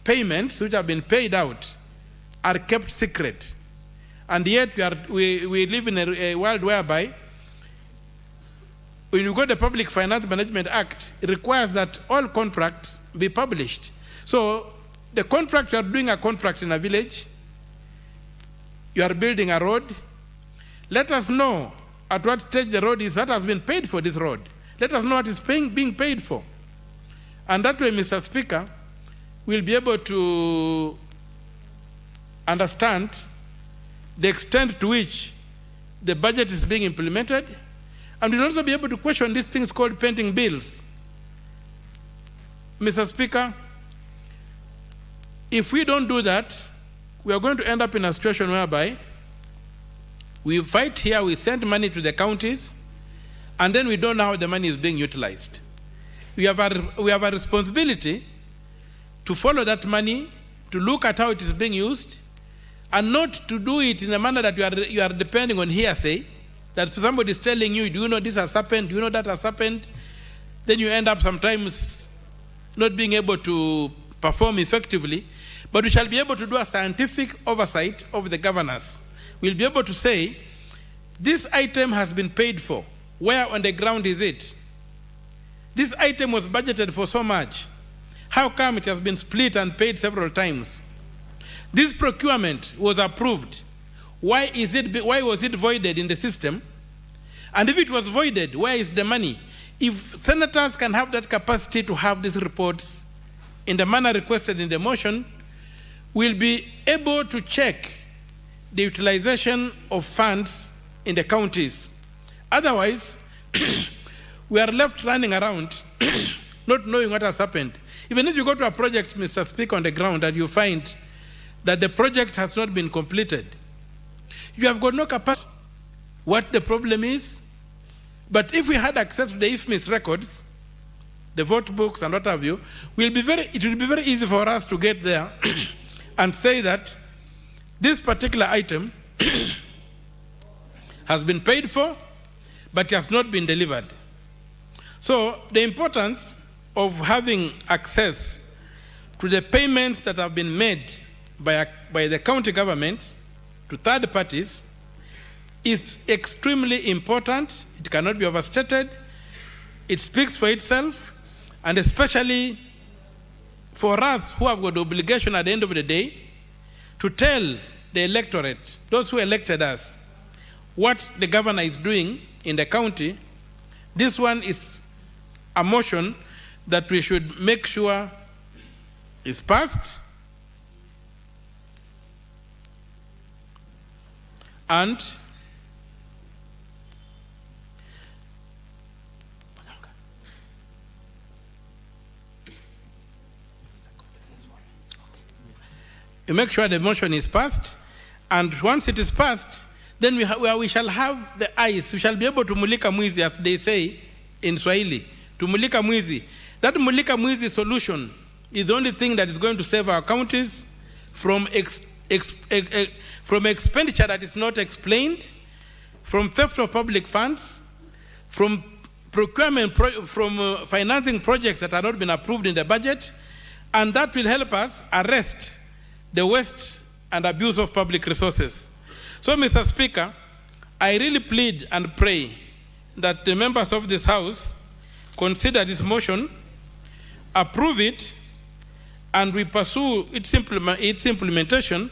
payments which have been paid out are kept secret. And yet we live in a world whereby when you go to the Public Finance Management Act, it requires that all contracts be published. So the contract, you are doing a contract in a village, you are building a road, let us know at what stage the road is that has been paid for this road. Let us know what is being paid for. And that way, Mr. Speaker, we'll be able to understand the extent to which the budget is being implemented, and we'll also be able to question these things called pending bills. Mr. Speaker, if we don't do that, we are going to end up in a situation whereby we fight here, we send money to the counties, and then we don't know how the money is being utilized. We have a responsibility to follow that money, to look at how it is being used, and not to do it in a manner that you are depending on hearsay, that somebody is telling you, do you know this has happened, do you know that has happened? Then you end up sometimes not being able to perform effectively, but we shall be able to do a scientific oversight of the governors. We'll be able to say, this item has been paid for. Where on the ground is it? This item was budgeted for so much. How come it has been split and paid several times? This procurement was approved. Why was it voided in the system? And if it was voided, where is the money? If senators can have that capacity to have these reports in the manner requested in the motion, we'll be able to check the utilization of funds in the counties. Otherwise, we are left running around not knowing what has happened. Even if you go to a project, Mr. Speaker, on the ground, and you find that the project has not been completed, you have got no capacity what the problem is. But if we had access to the IFMIS records, the vote books and what have you, it will be very easy for us to get there and say that this particular item has been paid for, but has not been delivered. So the importance of having access to the payments that have been made by the county government to third parties is extremely important. It cannot be overstated. It speaks for itself, and especially for us who have got the obligation at the end of the day to tell the electorate, those who elected us, what the governor is doing in the county. This one is a motion that we should make sure is passed, and you make sure the motion is passed, and once it is passed, then we shall have the eyes, we shall be able to mulika mwizi, as they say in Swahili, to mulika mwizi. That mulika mwizi solution is the only thing that is going to save our counties from expenditure that is not explained, from theft of public funds, from procurement, from financing projects that have not been approved in the budget, and that will help us arrest the waste and abuse of public resources. So, Mr. Speaker, I really plead and pray that the members of this House consider this motion, approve it, and we pursue its implementation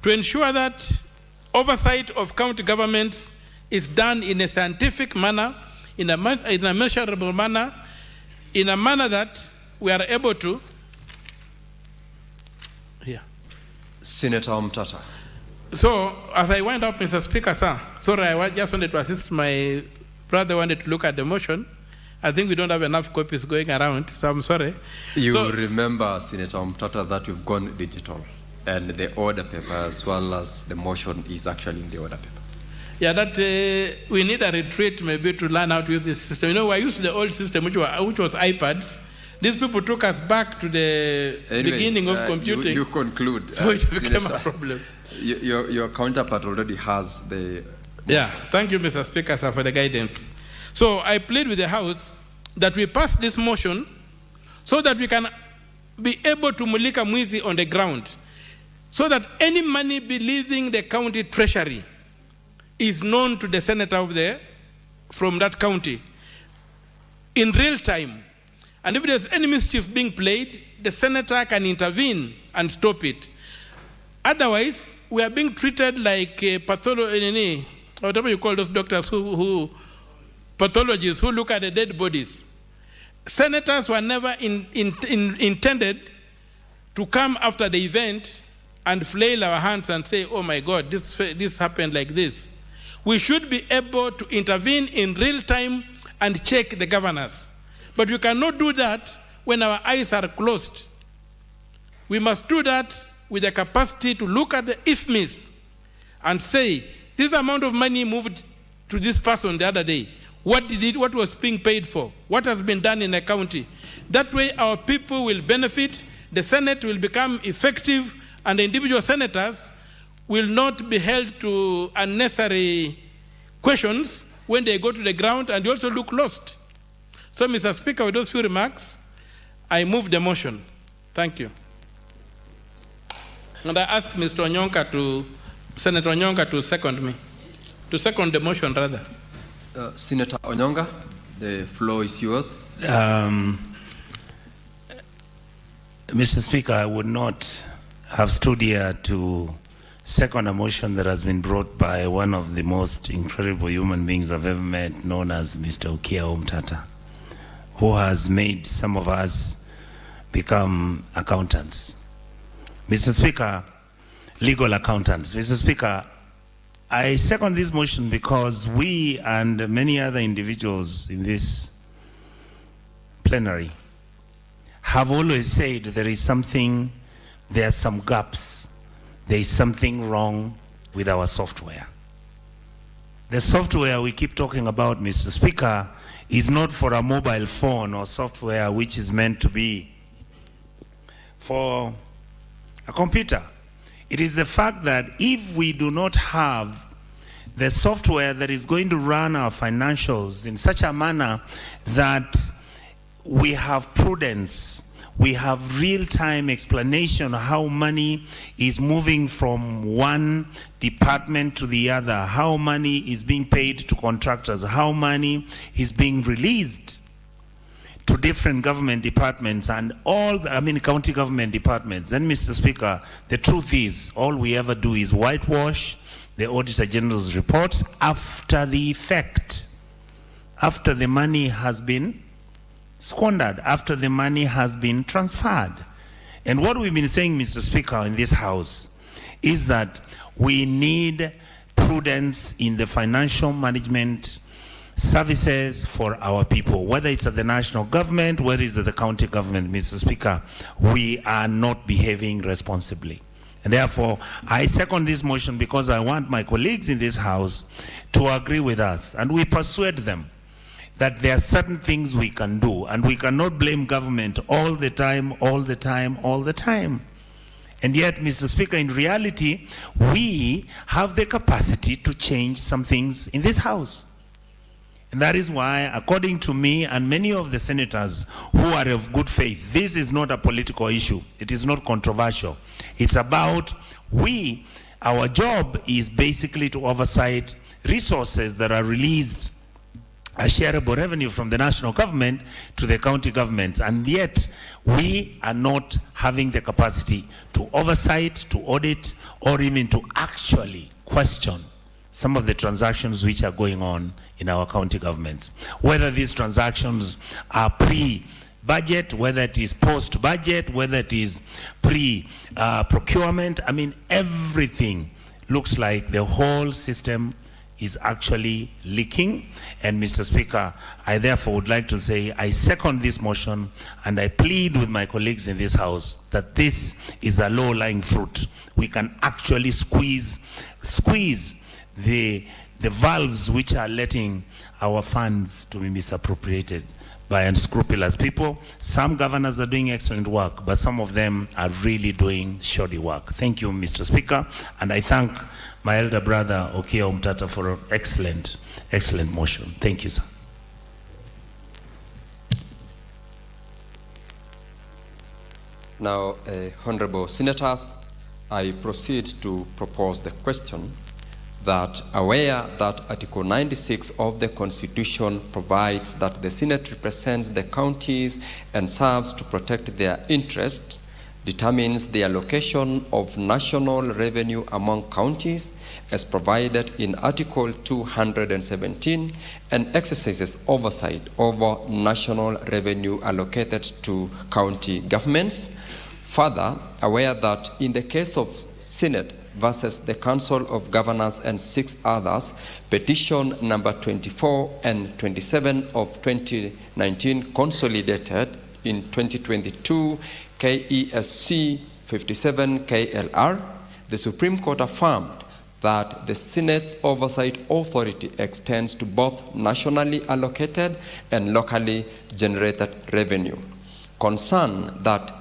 to ensure that oversight of county governments is done in a scientific manner, in a measurable manner, in a manner that we are able to. Yeah. Senator Omtata. So, as I wind up, Mr. Speaker, sir, sorry, I just wanted to assist my brother wanted to look at the motion. I think we don't have enough copies going around, so I'm sorry. You remember, Senator Omtata, that we've gone digital, and the order paper as well as the motion is actually in the order paper. Yeah, that we need a retreat maybe to learn how to use this system. You know, we're used to the old system, which was iPads. These people took us back to the beginning of computing. You conclude. So it became a problem. Your counterpart already has the... Yeah, thank you, Mr. Speaker, sir, for the guidance. So I plead with the House that we pass this motion so that we can be able to mulika mwizi on the ground, so that any money be leaving the county treasury is known to the senator from that county in real time. And if there's any mischief being played, the senator can intervene and stop it. Otherwise, we are being treated like whatever you call those doctors pathologists who look at the dead bodies. Senators were never intended to come after the event and flail our hands and say, oh my God, this happened like this. We should be able to intervene in real time and check the governors. But we cannot do that when our eyes are closed. We must do that with the capacity to look at the IFMIS and say, this amount of money moved to this person the other day. What was being paid for? What has been done in the county? That way our people will benefit, the Senate will become effective, and the individual senators will not be held to unnecessary questions when they go to the ground and they also look lost. So, Mr. Speaker, with those few remarks, I move the motion. Thank you. And I ask Mr. Onyonka Senator Onyonka to second the motion rather. Senator Onyonga, the floor is yours. Mr. Speaker, I would not have stood here to second a motion that has been brought by one of the most incredible human beings I've ever met, known as Mr. Okia Omtata, who has made some of us become accountants. Mr. Speaker, legal accountants. Mr. Speaker, I second this motion because we and many other individuals in this plenary have always said there are some gaps, there is something wrong with our software. The software we keep talking about, Mr. Speaker, is not for a mobile phone or software which is meant to be for a computer. It is the fact that if we do not have the software that is going to run our financials in such a manner that we have prudence, we have real-time explanation of how money is moving from one department to the other, how money is being paid to contractors, how money is being released to different government departments and county government departments. Then, Mr. Speaker, the truth is, all we ever do is whitewash the Auditor General's reports after the effect, after the money has been squandered, after the money has been transferred. And what we've been saying, Mr. Speaker, in this House is that we need prudence in the financial management services for our people, whether it's at the national government, whether it's at the county government, Mr. Speaker. We are not behaving responsibly. And therefore, I second this motion because I want my colleagues in this House to agree with us, and we persuade them that there are certain things we can do, and we cannot blame government all the time. And yet, Mr. Speaker, in reality, we have the capacity to change some things in this House. And that is why, according to me and many of the senators who are of good faith, this is not a political issue. It is not controversial. It's about our job is basically to oversight resources that are released as shareable revenue from the national government to the county governments. And yet, we are not having the capacity to oversight, to audit, or even to actually question some of the transactions which are going on in our county governments. Whether these transactions are pre-budget, whether it is post-budget, whether it is pre-procurement, I mean, everything looks like the whole system is actually leaking. And Mr. Speaker, I therefore would like to say I second this motion, and I plead with my colleagues in this House that this is a low-lying fruit. We can actually squeeze the valves which are letting our funds to be misappropriated by unscrupulous people. Some governors are doing excellent work, but some of them are really doing shoddy work. Thank you, Mr. Speaker, and I thank my elder brother, Okiya Omtata, for an excellent motion. Thank you, sir. Now, honorable senators, I proceed to propose the question that, aware that Article 96 of the Constitution provides that the Senate represents the counties and serves to protect their interests, determines the allocation of national revenue among counties as provided in Article 217, and exercises oversight over national revenue allocated to county governments. Further, aware that in the case of Senate versus the Council of Governors and 6 others, petition number 24 and 27 of 2019 consolidated in 2022 KESC 57 KLR, the Supreme Court affirmed that the Senate's oversight authority extends to both nationally allocated and locally generated revenue. Concern that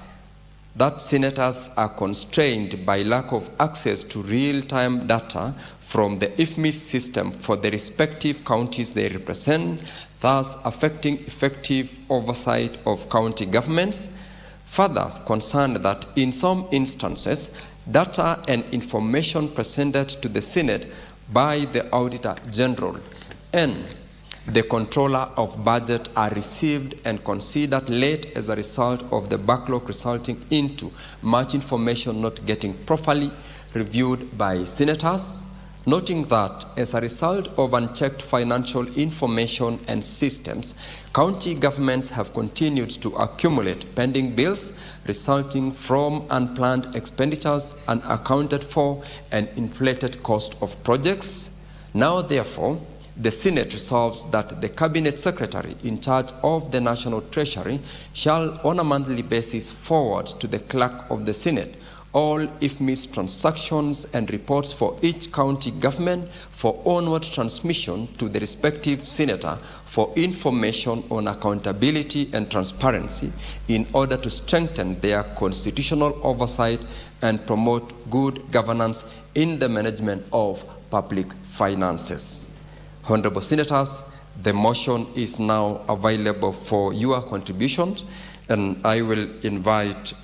senators are constrained by lack of access to real-time data from the IFMIS system for the respective counties they represent, thus affecting effective oversight of county governments. Further, concerned that in some instances, data and information presented to the Senate by the Auditor General and the Controller of Budget are received and considered late as a result of the backlog, resulting into much information not getting properly reviewed by senators. Noting that as a result of unchecked financial information and systems, county governments have continued to accumulate pending bills resulting from unplanned expenditures, unaccounted for, and inflated cost of projects. Now, therefore, the Senate resolves that the Cabinet Secretary in charge of the National Treasury shall on a monthly basis forward to the Clerk of the Senate all IFMIS transactions and reports for each county government for onward transmission to the respective senator for information on accountability and transparency in order to strengthen their constitutional oversight and promote good governance in the management of public finances. Honorable Senators, the motion is now available for your contributions, and I will invite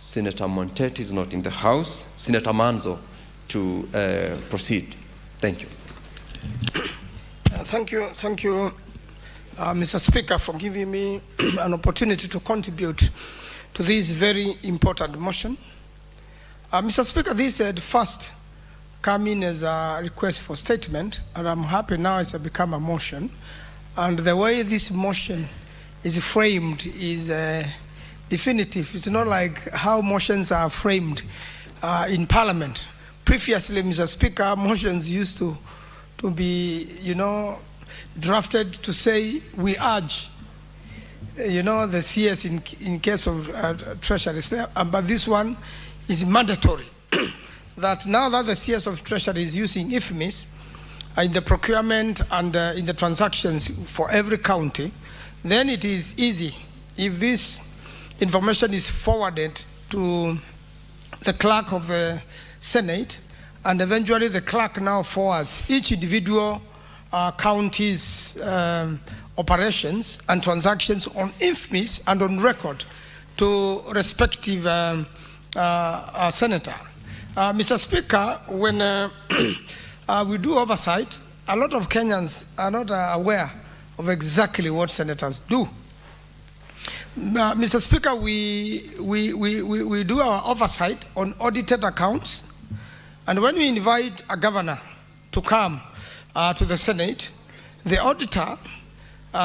Senator Montete is not in the House, Senator Manzo to proceed. Thank you. Thank you, Mr. Speaker, for giving me an opportunity to contribute to this very important motion. Mr. Speaker, this had first come in as a request for statement, and I'm happy now it's become a motion. And the way this motion is framed is definitive. It's not like how motions are framed in Parliament. Previously, Mr. Speaker, motions used to be, drafted to say we urge, the CS in case of Treasury. But this one is mandatory. That now that the CS of Treasury is using IFMIS in the procurement and in the transactions for every county, then it is easy if this information is forwarded to the clerk of the Senate, and eventually the clerk now forwards each individual county's operations and transactions on IFMIS and on record to respective senator. Mr. Speaker, when we do oversight, a lot of Kenyans are not aware of exactly what senators do. Mr. Speaker, we do our oversight on audited accounts, And when we invite a governor to come to the Senate, the auditor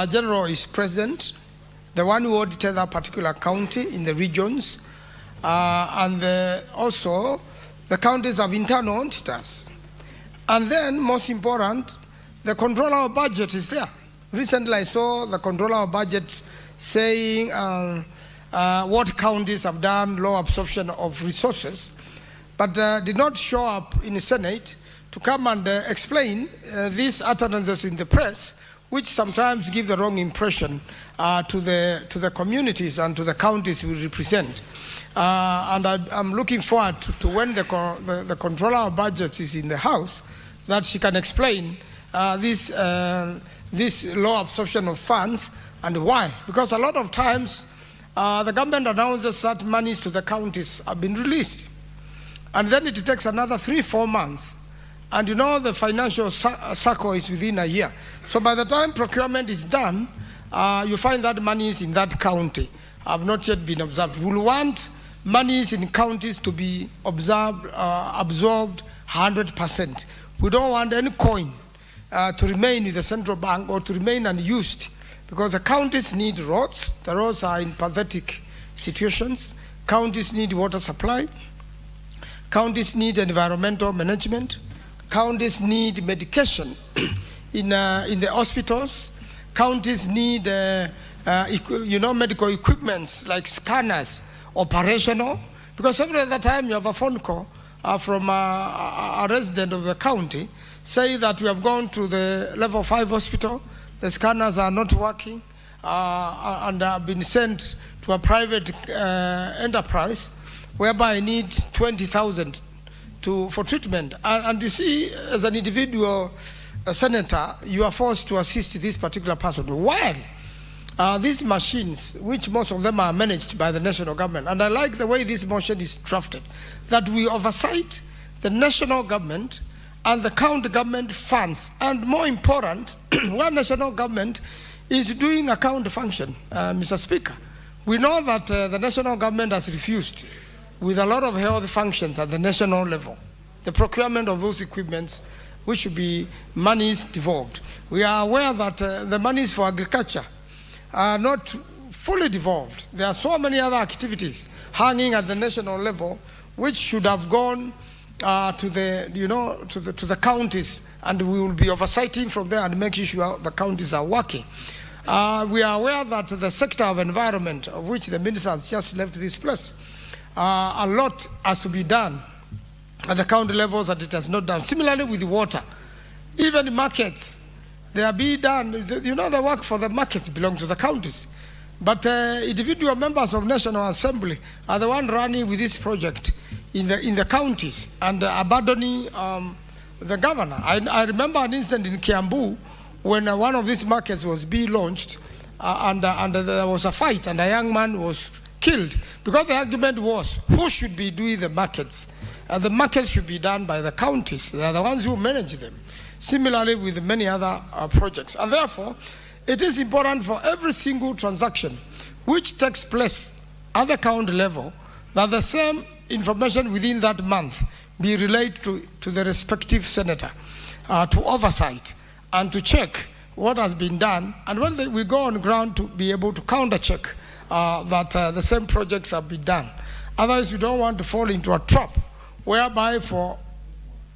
general is present, the one who audited that particular county in the regions, and also the counties have internal auditors. And then, most important, the controller of budget is there. Recently, I saw the controller of budget saying what counties have done low absorption of resources, but did not show up in the Senate to come and explain these utterances in the press, which sometimes give the wrong impression to the communities and to the counties we represent. And I'm looking forward to when the controller of budget is in the House, that she can explain this low absorption of funds and why. Because a lot of times the government announces that monies to the counties have been released, and then it takes another 3-4 months. And you know the financial cycle is within a year. So by the time procurement is done, you find that monies in that county have not yet been absorbed. We want monies in counties to be absorbed 100%. We don't want any coin to remain with the central bank or to remain unused, because the counties need roads. The roads are in pathetic situations. Counties need water supply. Counties need environmental management. Counties need medication in the hospitals. Counties need medical equipments like scanners, operational, because every other time you have a phone call from a resident of the county say that we have gone to the level 5 hospital, the scanners are not working, and have been sent to a private enterprise whereby I need 20,000 for treatment. And you see, as an individual senator, you are forced to assist this particular person. While these machines, which most of them are managed by the national government, and I like the way this motion is drafted, that we oversight the national government and the county government funds, and more important, one national government is doing a county function, Mr. Speaker. We know that the national government has refused, with a lot of health functions at the national level, the procurement of those equipments, which should be monies devolved. We are aware that the monies for agriculture are not fully devolved. There are so many other activities hanging at the national level, which should have gone to the counties, and we will be oversighting from there and making sure the counties are working. We are aware that the sector of environment, of which the minister has just left this place, a lot has to be done at the county levels that it has not done. Similarly with water, even markets, they are being done. The work for the markets belongs to the counties. But individual members of National Assembly are the one running with this project in the counties and abandoning the governor. I remember an incident in Kiambu when one of these markets was being launched and there was a fight and a young man was killed, because the argument was who should be doing the markets. The markets should be done by the counties. They are the ones who manage them. Similarly with many other projects. And therefore, it is important for every single transaction which takes place at the county level that the same information within that month be relayed to the respective senator to oversight and to check what has been done. And when we go on ground, to be able to counter-check that the same projects have been done. Otherwise, we don't want to fall into a trap whereby for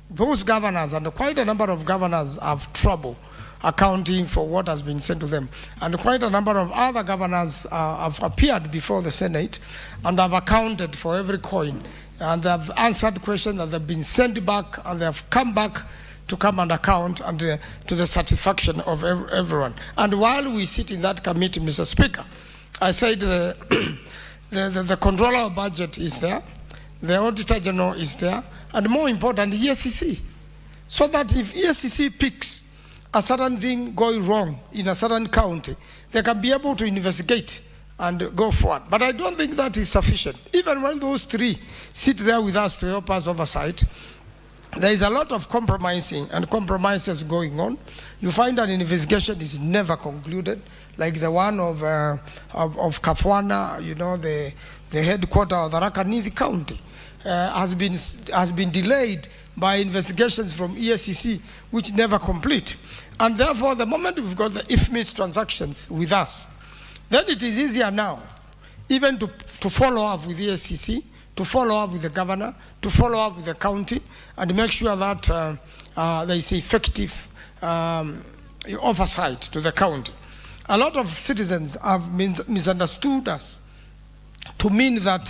those governors, and quite a number of governors have trouble accounting for what has been sent to them. And quite a number of other governors have appeared before the Senate and have accounted for every coin. And they have answered questions that have been sent back, and they have come back to come and account, and to the satisfaction of everyone. And while we sit in that committee, Mr. Speaker, I said the controller of budget is there, the auditor general is there, and more important, EACC. So that if EACC picks a certain thing going wrong in a certain county, they can be able to investigate and go forward. But I don't think that is sufficient. Even when those three sit there with us to help us oversight, there is a lot of compromising and compromises going on. You find an investigation is never concluded, like the one of Kathwana, the headquarters of the Tharaka Nithi County, has been delayed by investigations from ESCC, which never complete. And therefore, the moment we've got the IFMIS transactions with us, then it is easier now, even to follow up with ESCC, to follow up with the governor, to follow up with the county, and make sure that there is effective oversight to the county. A lot of citizens have misunderstood us to mean that,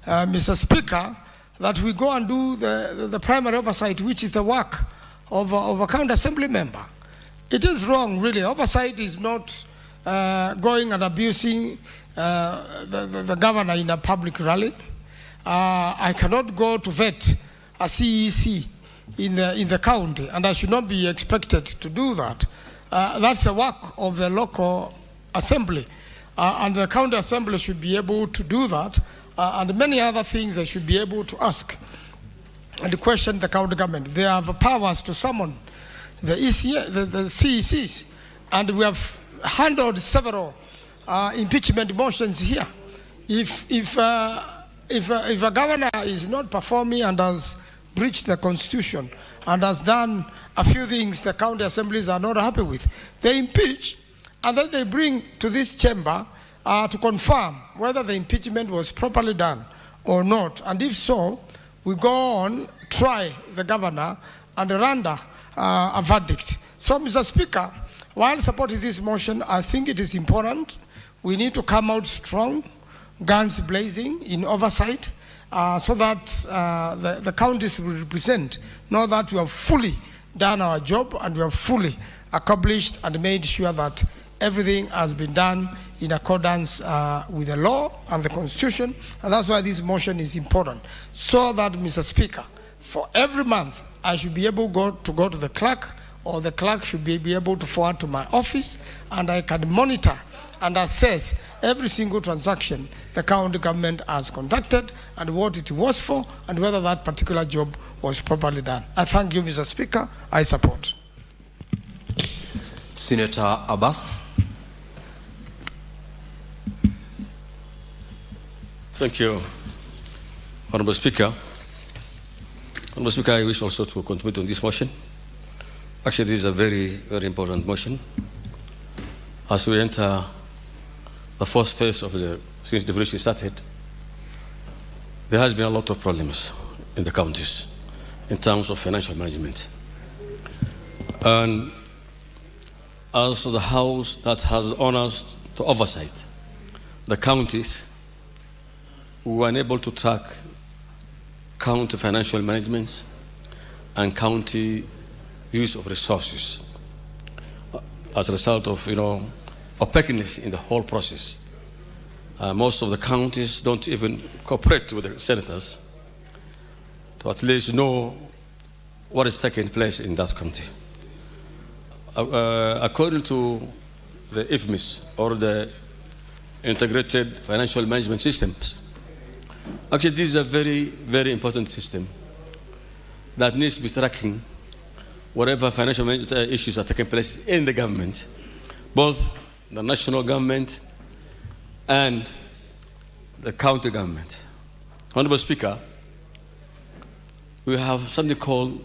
Mr. Speaker, that we go and do the primary oversight, which is the work of a county assembly member. It is wrong, really. Oversight is not going and abusing the governor in a public rally. I cannot go to vet a CEC in the county, and I should not be expected to do that. That's the work of the local assembly, and the county assembly should be able to do that, and many other things they should be able to ask and question the county government. They have powers to summon the CECs, and we have handled several impeachment motions here. If a governor is not performing and has breached the constitution and has done a few things the county assemblies are not happy with, they impeach, and then they bring to this chamber to confirm whether the impeachment was properly done or not. And if so, we go on, try the governor, and render a verdict. So, Mr. Speaker, while supporting this motion, I think it is important we need to come out strong, guns blazing in oversight, so that the counties will represent, know that we have fully done our job and we have fully accomplished and made sure that everything has been done in accordance with the law and the constitution. And that's why this motion is important. So that, Mr. Speaker, for every month, I should be able to go to the clerk, or the clerk should be able to forward to my office, and I can monitor and assess every single transaction the county government has conducted and what it was for and whether that particular job was properly done. I thank you, Mr. Speaker. I support. Senator Abbas. Thank you, Honorable Speaker. Honorable Speaker, I wish also to contribute on this motion. Actually, this is a very, very important motion. As we enter the first phase of since devolution started, there has been a lot of problems in the counties in terms of financial management. And as the House that has honors to oversight the counties, we were unable to track county financial management and county use of resources as a result of, opaqueness in the whole process. Most of the counties don't even cooperate with the senators to at least know what is taking place in that county. According to the IFMIS, or the Integrated Financial Management Systems, actually this is a very, very important system that needs to be tracking whatever financial management issues are taking place in the government, both the national government and the county government. Honorable Speaker, we have something called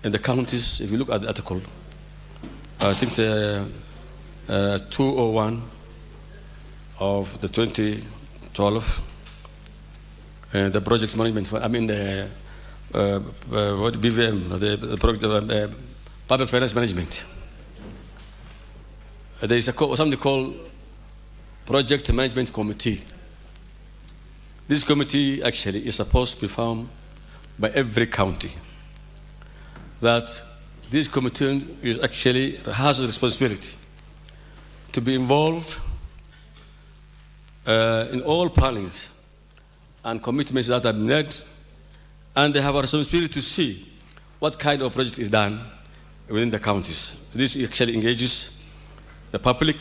in the counties, if you look at the article, I think the 201 of the 2012, the project management, the BVM, the project, public finance management. There is something called Project Management Committee. This committee actually is supposed to be formed by every county. That this committee has a responsibility to be involved in all plannings and commitments that have been made, and they have a responsibility to see what kind of project is done within the counties. This actually engages the public,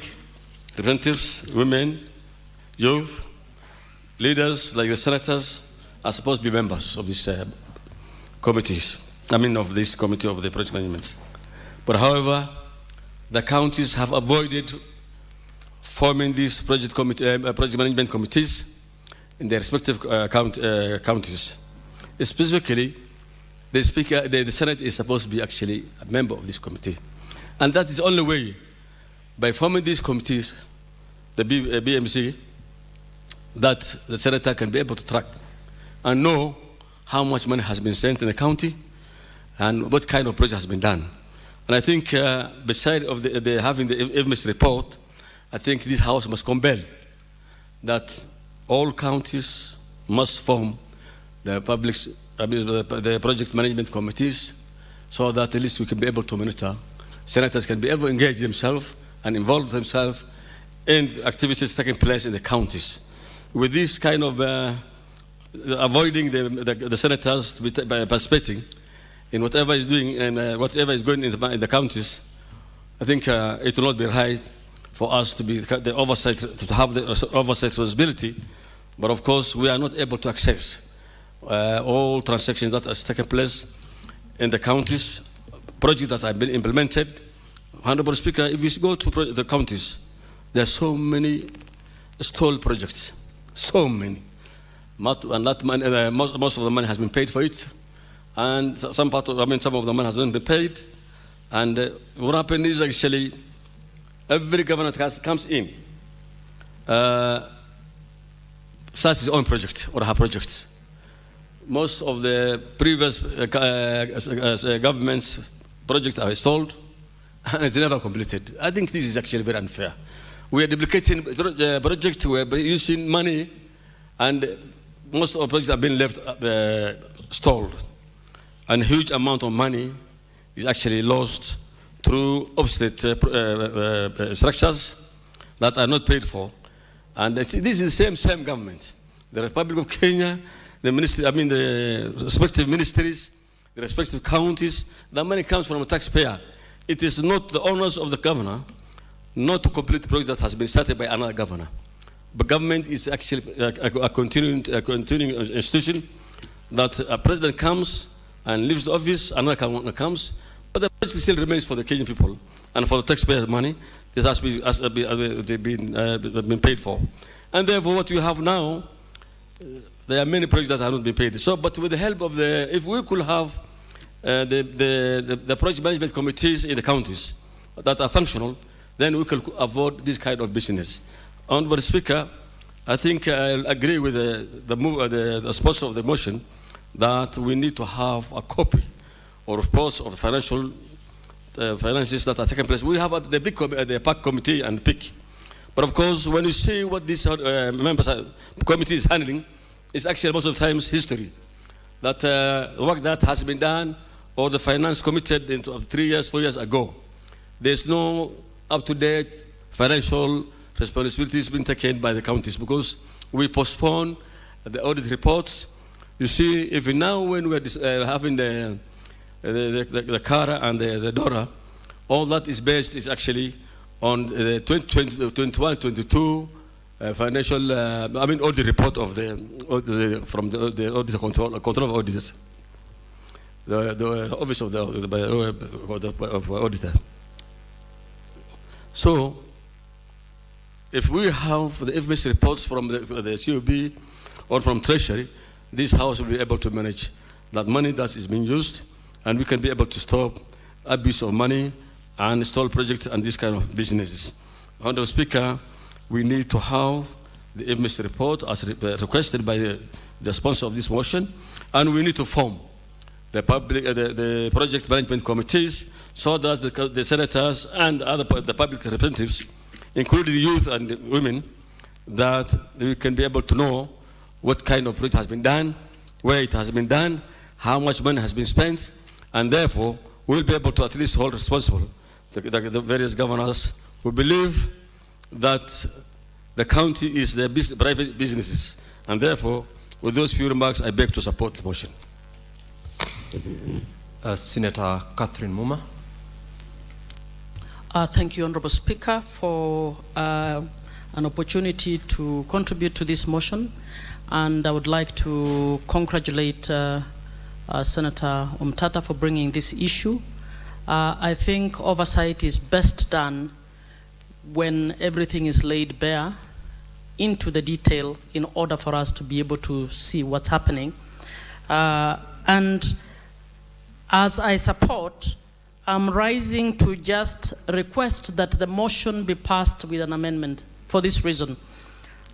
representatives, women, youth, leaders like the senators are supposed to be members of these committees. Of this committee of the project management. But however, the counties have avoided forming these project management committees in their respective counties. Specifically, the Speaker, the Senate is supposed to be actually a member of this committee. And that is the only way, by forming these committees, the BMC, that the Senator can be able to track and know how much money has been sent in the county and what kind of project has been done. And I think beside of having the IFMIS report, I think this House must compel that all counties must form the the project management committees, so that at least we can be able to monitor. Senators can be able to engage themselves and involve themselves in activities taking place in the counties. With this kind of avoiding the senators to be participating in whatever is doing and whatever is going in the counties, I think it will not be right for us to be the oversight, to have the oversight responsibility. But of course, we are not able to access all transactions that are taking place in the counties, projects that have been implemented. Honorable Speaker, if you go to the counties, there are so many stalled projects, so many. And that money, most of the money has been paid for it, and some of the money hasn't been paid. And what happened is actually every government comes in, starts his own project or her projects. Most of the previous government's projects are stalled and it's never completed. I think this is actually very unfair. We are duplicating projects, we are using money, and most of the projects have been left stalled. And a huge amount of money is actually lost through obsolete structures that are not paid for. And this is the same government, the Republic of Kenya, the respective ministries, the respective counties. The money comes from a taxpayer. It is not the honors of the governor not to complete the project that has been started by another governor. But government is actually a continuing institution that a president comes and leaves the office, another comes, but the project still remains for the Kenyan people and for the taxpayers' money. This has been paid for. And therefore, what you have now, there are many projects that have not been paid. So, but with the help of if we could have the project management committees in the counties that are functional, then we could avoid this kind of business. Honorable Speaker, I think I agree with the sponsor of the motion that we need to have a copy or reports of financial finances that are taking place. We have the big the PAC committee and PIC. But of course, when you see what this committee is handling, it's actually most of the times history. That work that has been done or the finance committed into 3 years, 4 years ago. There's no up-to-date financial responsibilities being taken by the counties because we postpone the audit reports. You see, even now when we're having the CARA and the DORA, all that is based is actually on the 21-22 financial, audit report of from the auditor control of auditors, the office of the auditor. So, if we have the IFMIS reports from the COB or from Treasury, this House will be able to manage that money that is being used, and we can be able to stop abuse of money and stall projects and this kind of businesses. Honorable Speaker, we need to have the IFMIS report as requested by the sponsor of this motion, and we need to form the project management committees so that the senators and the public representatives, including youth and women, that we can be able to know what kind of project has been done, where it has been done, how much money has been spent, and therefore we'll be able to at least hold responsible the various governors who believe that the county is their private businesses. And therefore, with those few remarks, I beg to support the motion. Senator Catherine Muma. Thank you, Honorable Speaker, for an opportunity to contribute to this motion. And I would like to congratulate Senator Umtata for bringing this issue. I think oversight is best done when everything is laid bare into the detail in order for us to be able to see what's happening. And As I support, I'm rising to just request that the motion be passed with an amendment for this reason.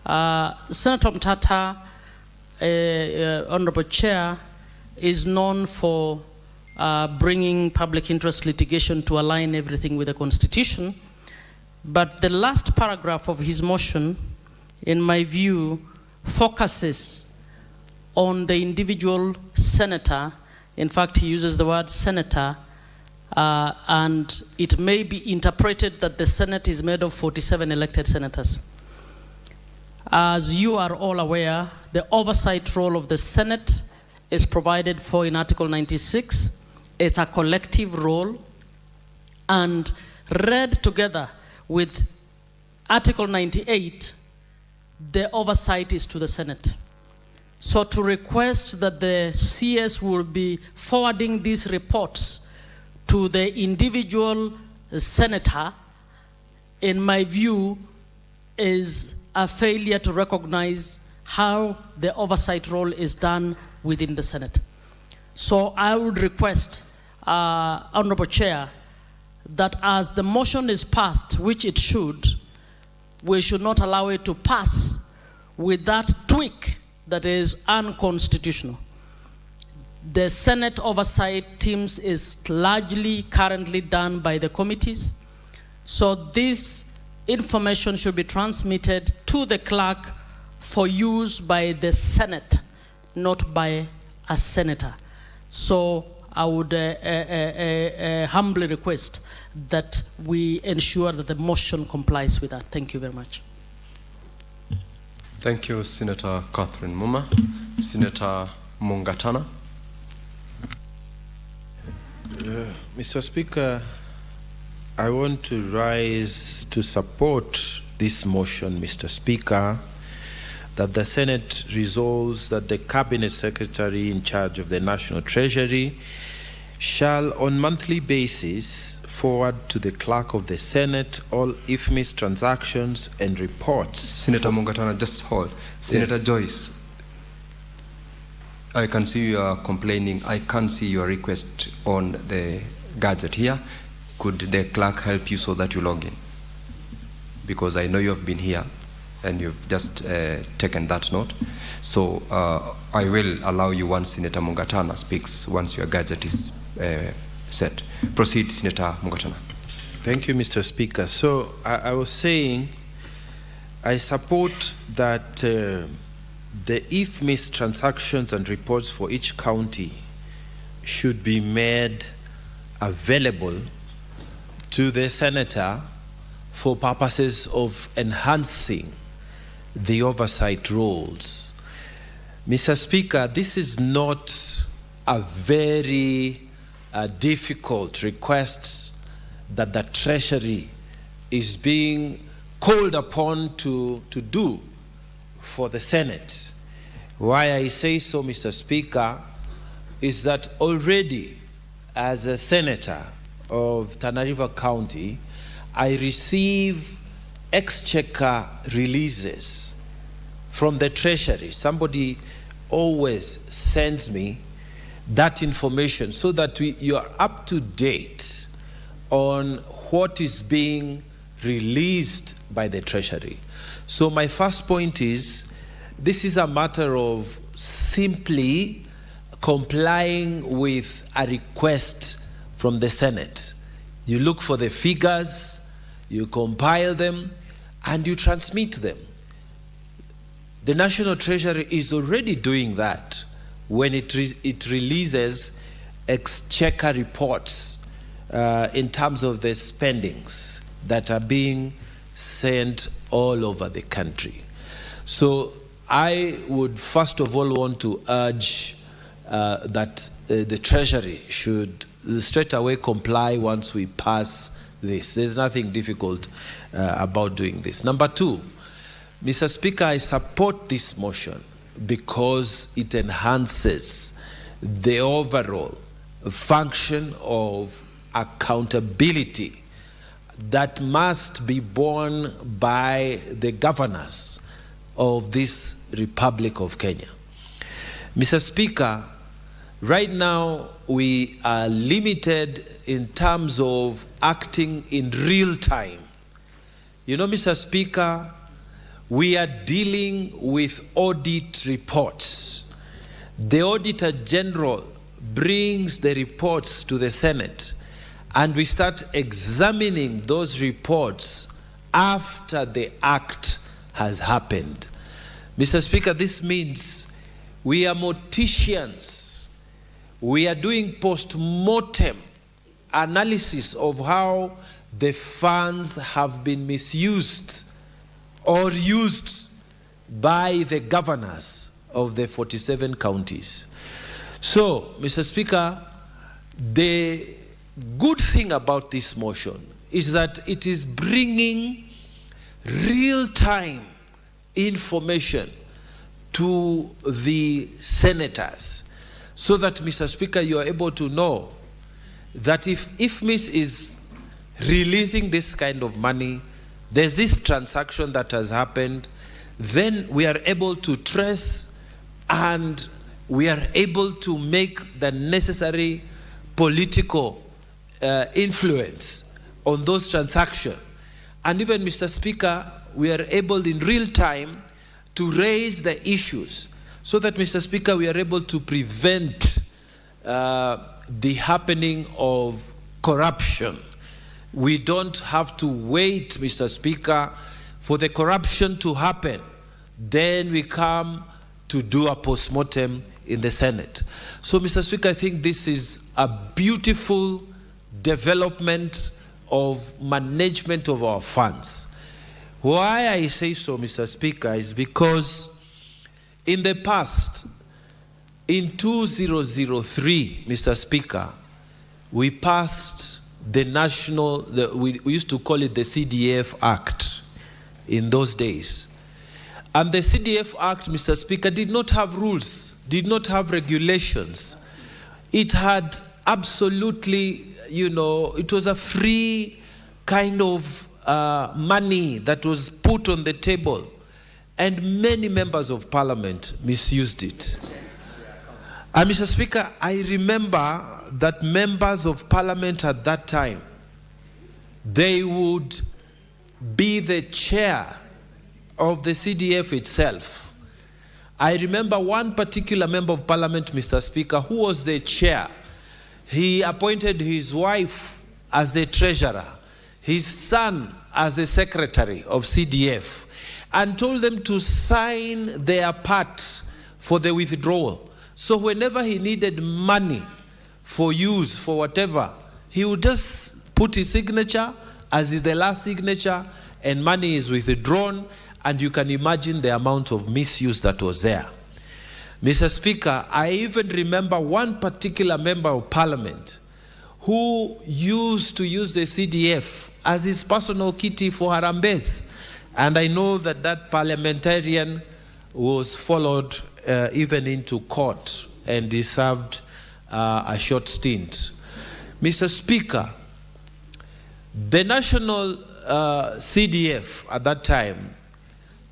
Senator Mtata, Honorable Chair, is known for bringing public interest litigation to align everything with the Constitution. But the last paragraph of his motion, in my view, focuses on the individual senator. In fact, he uses the word senator, and it may be interpreted that the Senate is made of 47 elected senators. As you are all aware, the oversight role of the Senate is provided for in Article 96. It's a collective role, and read together with Article 98, the oversight is to the Senate. So to request that the CS will be forwarding these reports to the individual senator, in my view, is a failure to recognize how the oversight role is done within the Senate. So I would request, Honorable Chair, that as the motion is passed, which it should, we should not allow it to pass with that tweak that is unconstitutional. The Senate oversight teams is largely currently done by the committees. So this information should be transmitted to the clerk for use by the Senate, not by a senator. So I would humbly request that we ensure that the motion complies with that. Thank you very much. Thank you, Senator Catherine Muma. Senator Mungatana. Mr. Speaker, I want to rise to support this motion, Mr. Speaker, that the Senate resolves that the Cabinet Secretary in charge of the National Treasury shall on monthly basis forward to the Clerk of the Senate all IFMIS transactions and reports. Senator Mungatana, just hold. Senator Joyce, I can see you are complaining. I can't see your request on the gadget here. Could the clerk help you so that you log in? Because I know you have been here and you've just taken that note. So I will allow you once Senator Mungatana speaks, once your gadget is set. Proceed, Senator Mungatana. Thank you, Mr. Speaker. So I was saying I support that the IFMIS transactions and reports for each county should be made available to the senator for purposes of enhancing the oversight roles. Mr. Speaker, this is not a very difficult request that the Treasury is being called upon to do for the Senate. Why I say so, Mr. Speaker, is that already as a senator of Tana River County, I receive exchequer releases from the Treasury. Somebody always sends me that information so that you are up to date on what is being released by the Treasury. So my first point is, this is a matter of simply complying with a request from the Senate. You look for the figures, you compile them, and you transmit them. The National Treasury is already doing that when it releases exchequer reports in terms of the spendings that are being sent all over the country. So I would first of all want to urge that the Treasury should straight away comply once we pass this. There's nothing difficult about doing this. Number two, Mr. Speaker, I support this motion because it enhances the overall function of accountability that must be borne by the governors of this Republic of Kenya. Mr. Speaker, Right now, we are limited in terms of acting in real time. You know, Mr. Speaker, we are dealing with audit reports. The Auditor General brings the reports to the Senate, and we start examining those reports after the act has happened. Mr. Speaker, this means we are morticians. We are doing post-mortem analysis of how the funds have been misused or used by the governors of the 47 counties. So, Mr. Speaker, the good thing about this motion is that it is bringing real-time information to the senators, so that, Mr. Speaker, you are able to know that if IFMIS is releasing this kind of money, there's this transaction that has happened, then we are able to trace and we are able to make the necessary political influence on those transactions. And even, Mr. Speaker, we are able in real time to raise the issues, so that, Mr. Speaker, we are able to prevent the happening of corruption. We don't have to wait, Mr. Speaker, for the corruption to happen. Then we come to do a postmortem in the Senate. So, Mr. Speaker, I think this is a beautiful development of management of our funds. Why I say so, Mr. Speaker, is because in the past, in 2003, Mr. Speaker, we passed the national, we used to call it the CDF Act in those days. And the CDF Act, Mr. Speaker, did not have rules, did not have regulations. It had absolutely, you know, it was a free kind of money that was put on the table. And many members of parliament misused it. And Mr. Speaker, I remember that members of parliament at that time, they would be the chair of the CDF itself. I remember one particular member of parliament, Mr. Speaker, who was the chair. He appointed his wife as the treasurer, his son as the secretary of CDF, and told them to sign their part for the withdrawal. So whenever he needed money for use, for whatever, he would just put his signature as is the last signature, and money is withdrawn, and you can imagine the amount of misuse that was there. Mr. Speaker, I even remember one particular member of parliament who used to use the CDF as his personal kitty for Harambes. And I know that that parliamentarian was followed even into court, and he served a short stint. Mr. Speaker, the national CDF at that time,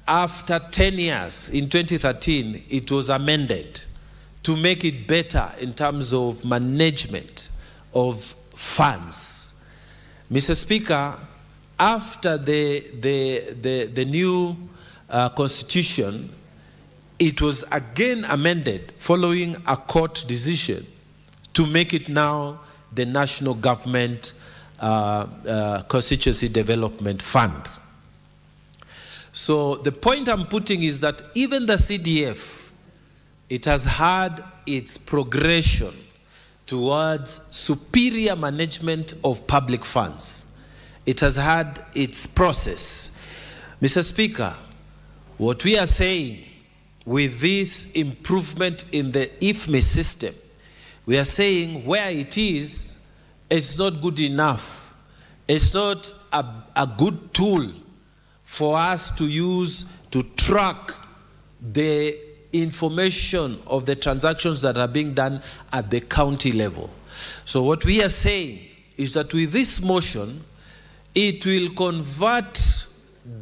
after 10 years, in 2013, it was amended to make it better in terms of management of funds. Mr. Speaker, after the new constitution, it was again amended following a court decision to make it now the National Government Constituency Development Fund. So the point I'm putting is that even the CDF, it has had its progression towards superior management of public funds. It has had its process. Mr. Speaker, what we are saying with this improvement in the IFMIS system, we are saying where it is, it's not good enough. It's not a good tool for us to use to track the information of the transactions that are being done at the county level. So what we are saying is that with this motion, it will convert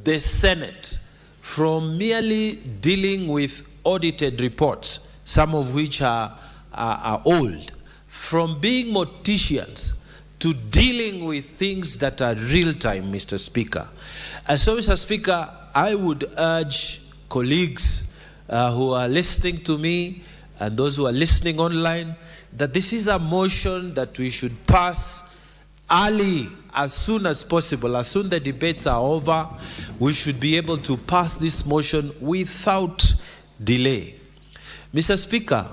the Senate from merely dealing with audited reports, some of which are are old, from being morticians to dealing with things that are real time, Mr. Speaker. And so, Mr. Speaker, I would urge colleagues who are listening to me and those who are listening online that this is a motion that we should pass early, as soon as possible. As soon as the debates are over, we should be able to pass this motion without delay. Mr. Speaker,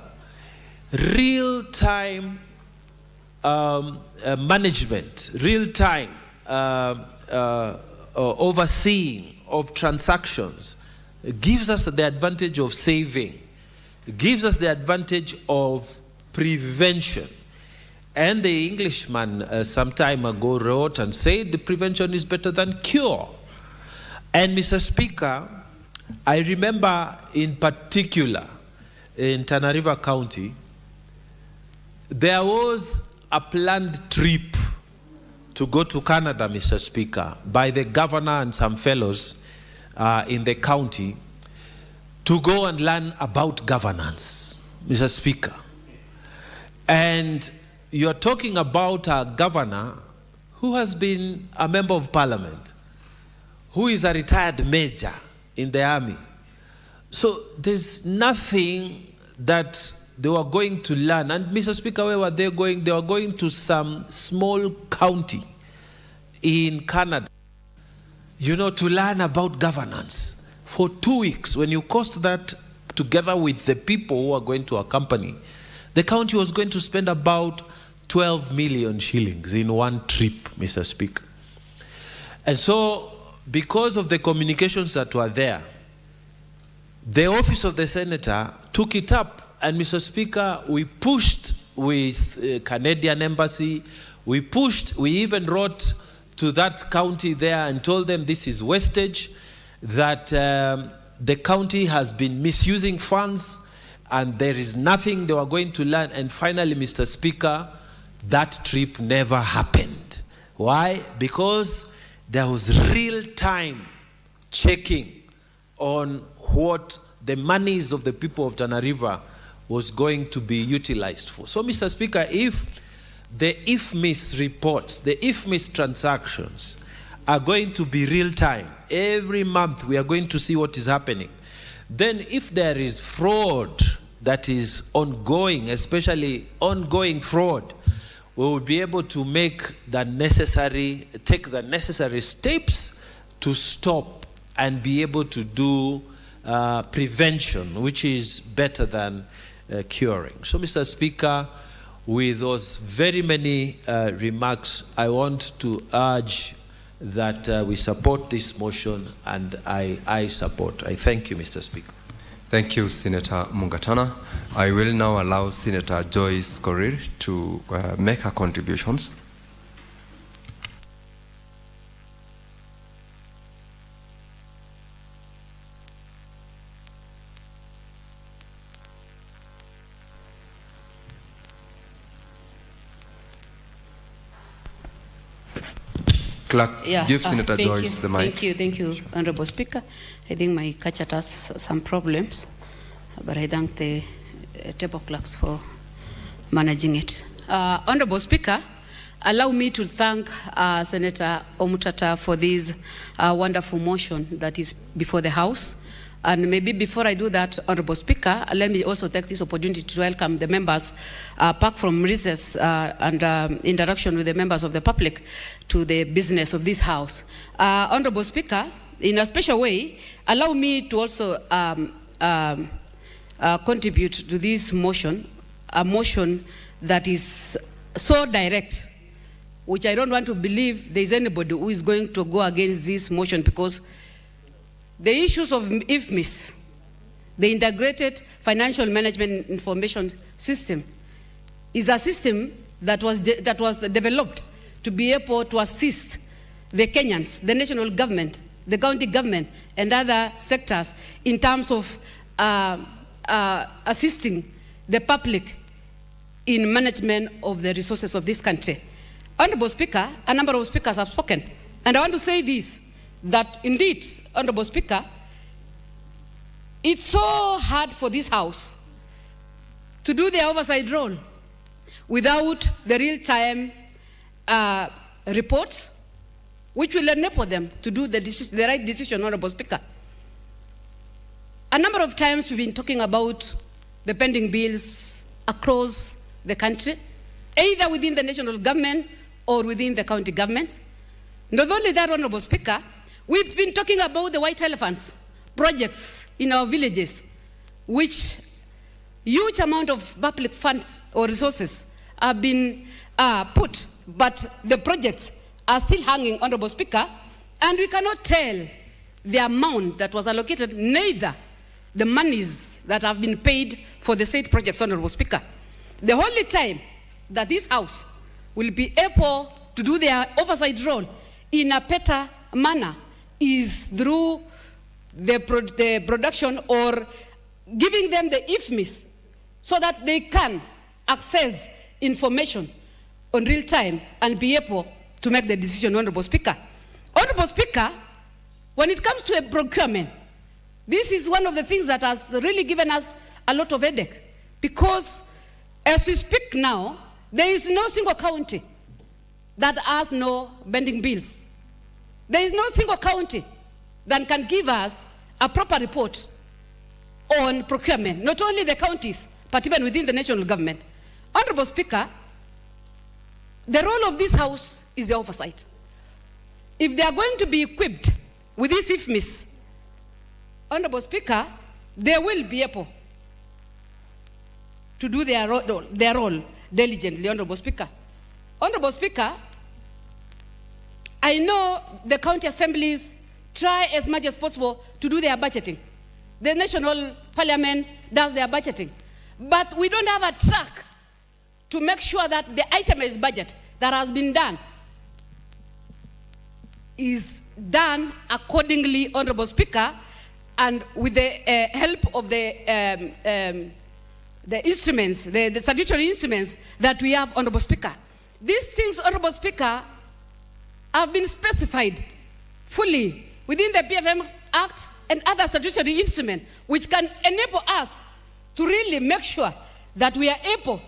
real-time management, real-time overseeing of transactions gives us the advantage of saving, gives us the advantage of prevention. And the Englishman some time ago wrote and said the prevention is better than cure. And Mr. Speaker, I remember in particular in Tana River County, there was a planned trip to go to Canada, Mr. Speaker, by the governor and some fellows in the county to go and learn about governance, Mr. Speaker. And you're talking about a governor who has been a member of parliament, who is a retired major in the army. So there's nothing that they were going to learn. And Mr. Speaker, where were they going? They were going to some small county in Canada, to learn about governance for 2 weeks. When you cost that together with the people who are going to accompany, the county was going to spend about 12 million shillings in one trip, Mr. Speaker. And so, because of the communications that were there, the office of the senator took it up. And Mr. Speaker, we pushed with Canadian embassy, we even wrote to that county there and told them this is wastage, that the county has been misusing funds and there is nothing they were going to learn. And finally, Mr. Speaker, that trip never happened. Why? Because there was real-time checking on what the monies of the people of Tana River was going to be utilized for. So, Mr. Speaker, if the IFMIS reports, the IFMIS transactions are going to be real-time, every month we are going to see what is happening, then if there is fraud that is ongoing, especially ongoing fraud, we will be able to take the necessary steps to stop and be able to do prevention, which is better than curing. So, Mr. Speaker, with those very many remarks, I want to urge that we support this motion, and I support. I thank you, Mr. Speaker. Thank you, Senator Mungatana. I will now allow Senator Joyce Korir to make her contributions. Clerk, give Senator Joyce the mic. Thank you, Honorable Speaker. I think my catchet has some problems, but I thank the table clerks for managing it. Honorable Speaker, allow me to thank Senator Omutata for this wonderful motion that is before the House. And maybe before I do that, Honorable Speaker, let me also take this opportunity to welcome the members back from recess and interaction with the members of the public to the business of this House. Honorable Speaker, in a special way, allow me to also contribute to this motion, a motion that is so direct, which I don't want to believe there is anybody who is going to go against this motion, because the issues of IFMIS, the Integrated Financial Management Information System, is a system that was developed to be able to assist the Kenyans, the national government, the county government, and other sectors in terms of assisting the public in management of the resources of this country. Honorable Speaker, a number of speakers have spoken, and I want to say this, that indeed, Honorable Speaker, it's so hard for this House to do their oversight role without the real-time reports, which will enable them to do the right decision, Honorable Speaker. A number of times we've been talking about the pending bills across the country, either within the national government or within the county governments. Not only that, Honorable Speaker, we've been talking about the white elephants projects in our villages, which huge amount of public funds or resources have been put, but the projects are still hanging, Honorable Speaker, and we cannot tell the amount that was allocated, neither the monies that have been paid for the said projects, Honorable Speaker. The only time that this House will be able to do their oversight role in a better manner is through the production or giving them the IFMIS so that they can access information on real time and be able to make the decision, Honorable Speaker. Honorable Speaker, when it comes to a procurement, this is one of the things that has really given us a lot of headache, because as we speak now, there is no single county that has no pending bills. There is no single county that can give us a proper report on procurement, not only the counties, but even within the national government. Honorable Speaker, the role of this House is the oversight. If they are going to be equipped with this IFMIS, Honorable Speaker, they will be able to do their role diligently, Honorable Speaker. Honorable Speaker, I know the county assemblies try as much as possible to do their budgeting. The national parliament does their budgeting. But we don't have a track to make sure that the itemized budget that has been done is done accordingly, Honorable Speaker, and with the help of the instruments, the statutory instruments that we have, Honorable Speaker. These things, Honorable Speaker, have been specified fully within the PFM Act and other statutory instruments, which can enable us to really make sure that we are able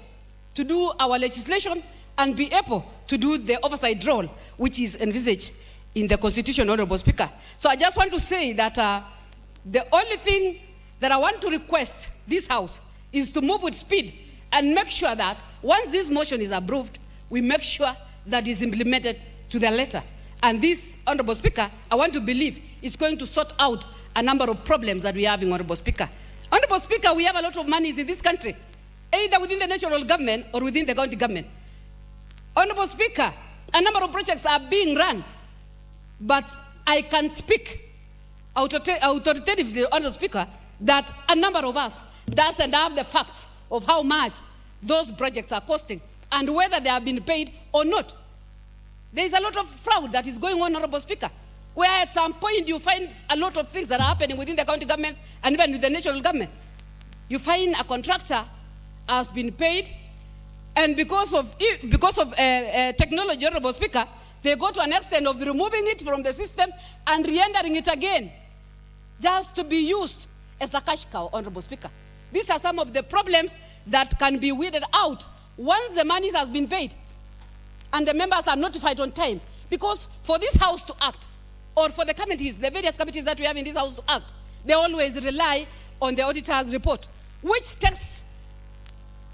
to do our legislation and be able to do the oversight role, which is envisaged in the Constitution, Honorable Speaker. So I just want to say that the only thing that I want to request this House is to move with speed and make sure that once this motion is approved, we make sure that is implemented to the letter. And this, Honorable Speaker, I want to believe is going to sort out a number of problems that we have in Honorable Speaker. Honorable Speaker, we have a lot of monies in this country, either within the national government or within the county government. Honorable Speaker, a number of projects are being run, but I can speak authoritatively, Honorable Speaker, that a number of us doesn't have the facts of how much those projects are costing and whether they have been paid or not. There is a lot of fraud that is going on, Honorable Speaker, where at some point you find a lot of things that are happening within the county governments and even with the national government. You find a contractor has been paid, and because of technology, Honorable Speaker, they go to an extent of removing it from the system and re-entering it again, just to be used as a cash cow, Honorable Speaker. These are some of the problems that can be weeded out once the money has been paid and the members are notified on time. Because for this House to act, or for the committees, the various committees that we have in this House to act, they always rely on the auditor's report, which takes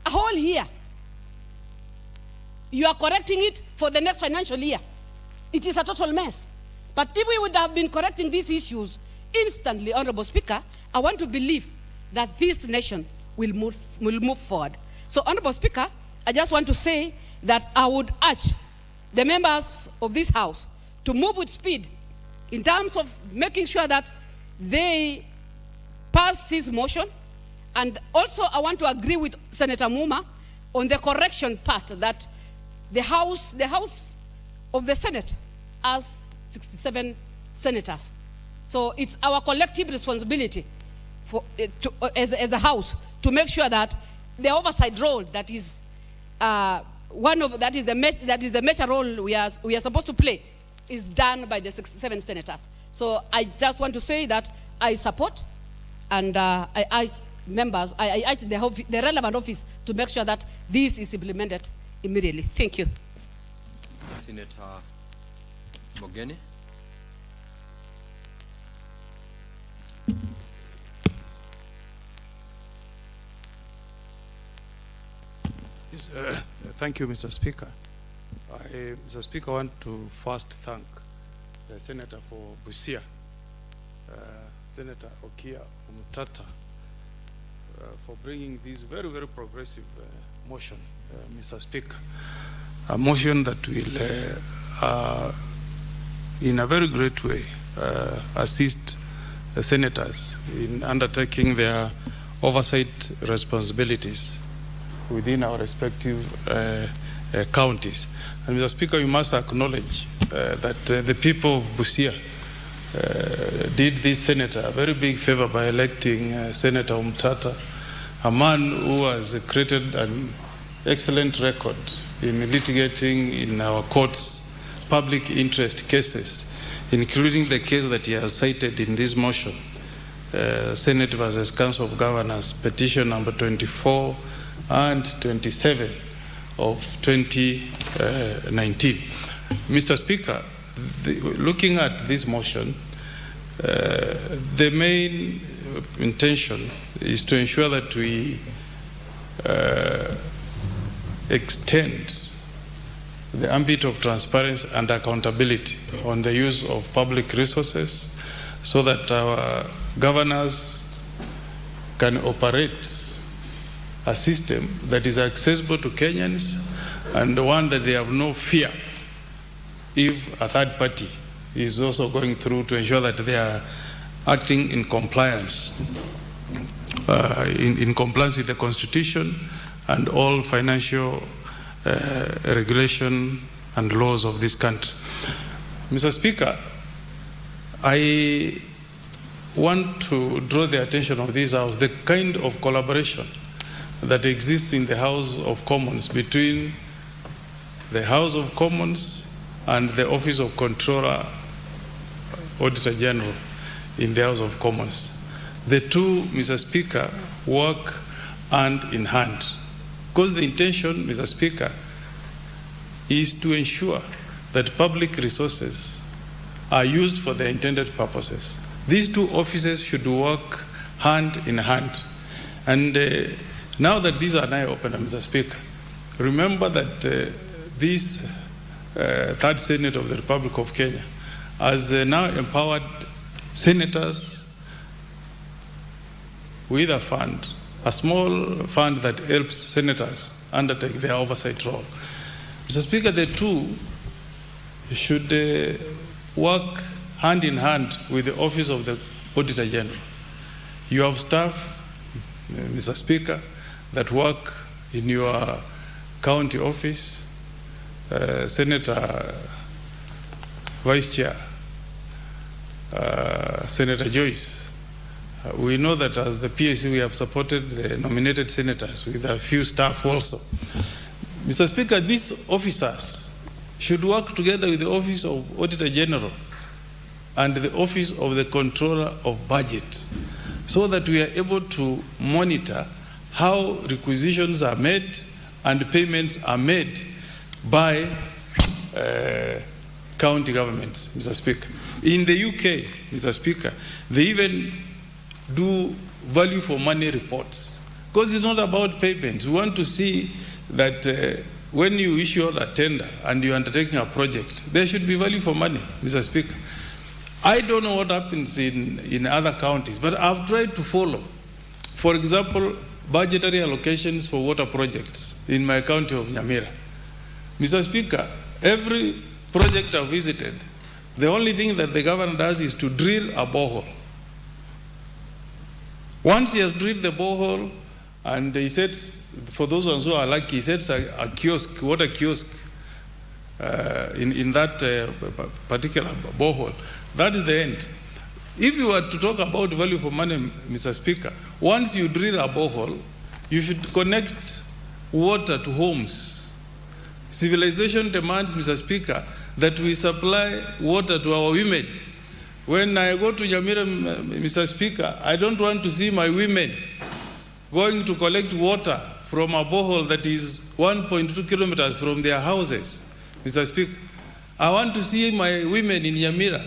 a whole year. You are correcting it for the next financial year. It is a total mess. But if we would have been correcting these issues instantly, Honorable Speaker, I want to believe that this nation will move forward. So, Honorable Speaker, I just want to say that I would urge the members of this House to move with speed in terms of making sure that they pass this motion. And also, I want to agree with Senator Muma on the correction part that the House of the Senate has 67 senators. So it's our collective responsibility as a House to make sure that the oversight role that is the major role we are supposed to play is done by the 67 senators. So I just want to say that I support and I urge members, I urge the relevant office to make sure that this is implemented immediately. Thank you. Senator Mogeni. Yes, thank you, Mr. Speaker. Mr. Speaker, I want to first thank the Senator for Busia, Senator Okia Omtata, for bringing this very, very progressive motion, Mr. Speaker. A motion that will, in a very great way, assist the senators in undertaking their oversight responsibilities within our respective counties. And Mr. Speaker, you must acknowledge that the people of Busia did this senator a very big favor by electing Senator Umtata, a man who has created an excellent record in litigating in our courts public interest cases, including the case that he has cited in this motion, Senate versus Council of Governors, petition number 24 and 27 of 2019. Mr. Speaker, looking at this motion, the main intention is to ensure that we extend the ambit of transparency and accountability on the use of public resources so that our governors can operate a system that is accessible to Kenyans and one that they have no fear if a third party is also going through to ensure that they are acting in compliance, in compliance with the Constitution and all financial regulation and laws of this country. Mr. Speaker, I want to draw the attention of this House, the kind of collaboration that exists in the House of Commons between the House of Commons and the Office of Comptroller Auditor General in the House of Commons. The two, Mr. Speaker, work hand in hand. Because the intention, Mr. Speaker, is to ensure that public resources are used for their intended purposes. These two offices should work hand in hand. And now that these are now open, Mr. Speaker, remember that this Third Senate of the Republic of Kenya has now empowered senators with a fund, a small fund that helps senators undertake their oversight role. Mr. Speaker, the two should work hand in hand with the Office of the Auditor General. You have staff, Mr. Speaker, that work in your county office, Senator Vice Chair, Senator Joyce. We know that as the PSC we have supported the nominated senators with a few staff also. Mr. Speaker, these officers should work together with the Office of Auditor General and the Office of the Controller of Budget so that we are able to monitor how requisitions are made and payments are made by county governments, Mr. Speaker. In the UK, Mr. Speaker, they even do value for money reports because it's not about payments. We want to see that when you issue a tender and you're undertaking a project, there should be value for money, Mr. Speaker. I don't know what happens in other counties, but I've tried to follow. For example, budgetary allocations for water projects in my county of Nyamira. Mr. Speaker, every project I've visited, the only thing that the governor does is to drill a borehole. Once he has drilled the borehole, and he sets, for those ones who are lucky, he sets a kiosk, water kiosk, in that particular borehole. That is the end. If you were to talk about value for money, Mr. Speaker, once you drill a borehole, you should connect water to homes. Civilization demands, Mr. Speaker, that we supply water to our women. When I go to Nyamira, Mr. Speaker, I don't want to see my women going to collect water from a borehole that is 1.2 kilometers from their houses. Mr. Speaker, I want to see my women in Nyamira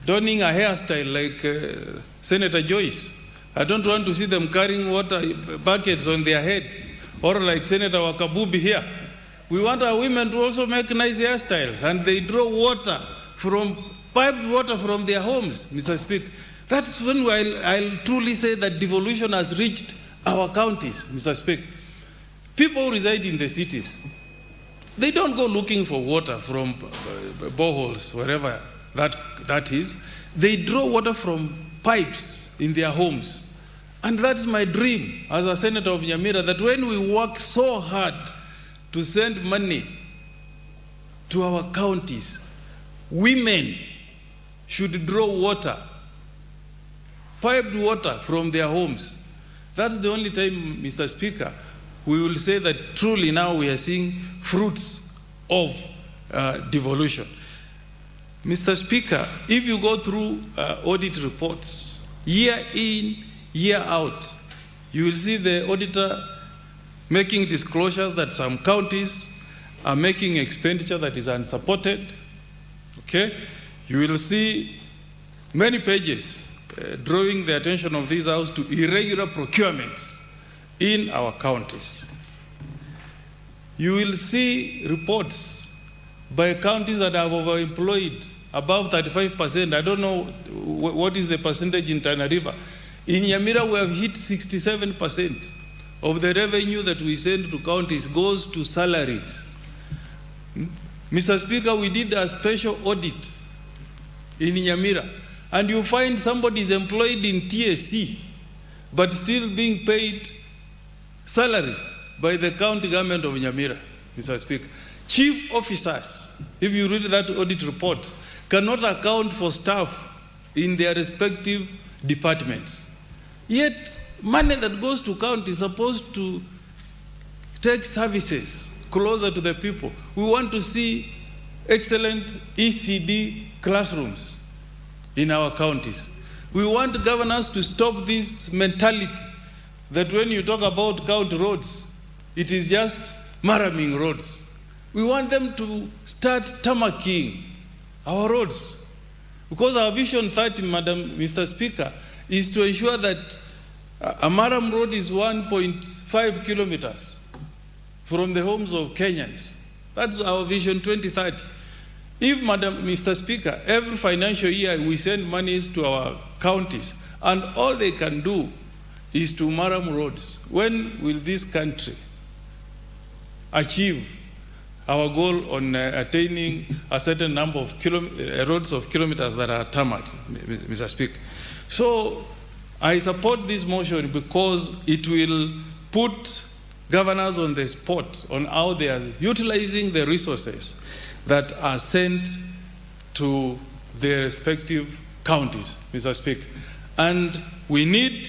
donning a hairstyle like Senator Joyce. I don't want to see them carrying water buckets on their heads, or like Senator Wakabubi here. We want our women to also make nice hairstyles, and they draw water from piped water from their homes, Mr. Speaker. That's when I'll truly say that devolution has reached our counties, Mr. Speaker. People who reside in the cities, they don't go looking for water from boreholes, wherever that is. They draw water from pipes in their homes. And that's my dream as a senator of Nyamira, that when we work so hard to send money to our counties, women should draw water, piped water from their homes. That's the only time, Mr. Speaker, we will say that truly now we are seeing fruits of devolution. Mr. Speaker, if you go through audit reports, year in, year out, you will see the auditor making disclosures that some counties are making expenditure that is unsupported. Okay? You will see many pages drawing the attention of this House to irregular procurements in our counties. You will see reports by counties that have overemployed above 35%. I don't know what is the percentage in Tana River. In Nyamira, we have hit 67% of the revenue that we send to counties goes to salaries. Mr. Speaker, we did a special audit in Nyamira, and you find somebody is employed in TSC, but still being paid salary by the county government of Nyamira, Mr. Speaker. Chief officers, if you read that audit report, cannot account for staff in their respective departments. Yet, money that goes to county is supposed to take services closer to the people. We want to see excellent ECD classrooms in our counties. We want governors to stop this mentality that when you talk about county roads, it is just maraming roads. We want them to start tarmacking our roads. Because our Vision 30, Mr. Speaker, is to ensure that a Maram road is 1.5 kilometers from the homes of Kenyans. That's our Vision 2030. If, Mr. Speaker, every financial year we send monies to our counties, and all they can do is to Maram roads, when will this country achieve our goal on attaining a certain number of roads of kilometers that are tarmac, Mr. Speaker? So I support this motion because it will put governors on the spot on how they are utilizing the resources that are sent to their respective counties, Mr. Speaker. And we need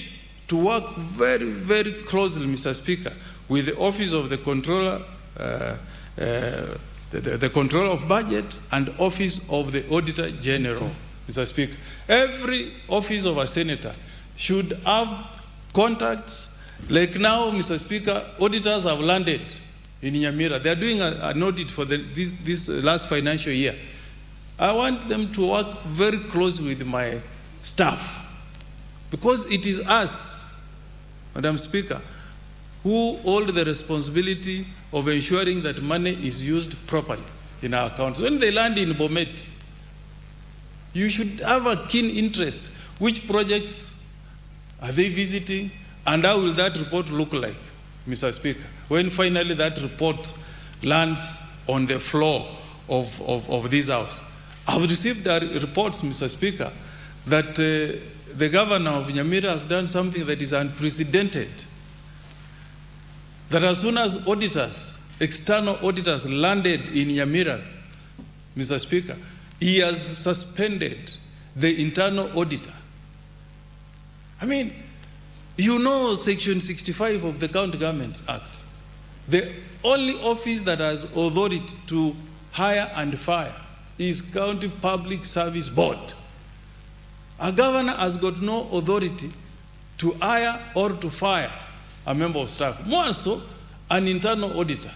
to work very, very closely, Mr. Speaker, with the Office of the Controller, the Controller of Budget, and Office of the Auditor General, Mr. Speaker. Every office of a senator should have contacts. Like now, Mr. Speaker, auditors have landed in Nyamira. They are doing an audit for this last financial year. I want them to work very closely with my staff, because it is us, Madam Speaker, who hold the responsibility of ensuring that money is used properly in our accounts. When they land in Bomet, you should have a keen interest. Which projects are they visiting, and how will that report look like, Mr. Speaker, when finally that report lands on the floor of this House? I've received reports, Mr. Speaker, that the governor of Nyamira has done something that is unprecedented. That as soon as auditors, external auditors landed in Nyamira, Mr. Speaker, he has suspended the internal auditor. I mean, you know Section 65 of the County Governments Act. The only office that has authority to hire and fire is County Public Service Board. A governor has got no authority to hire or to fire a member of staff. More so, an internal auditor.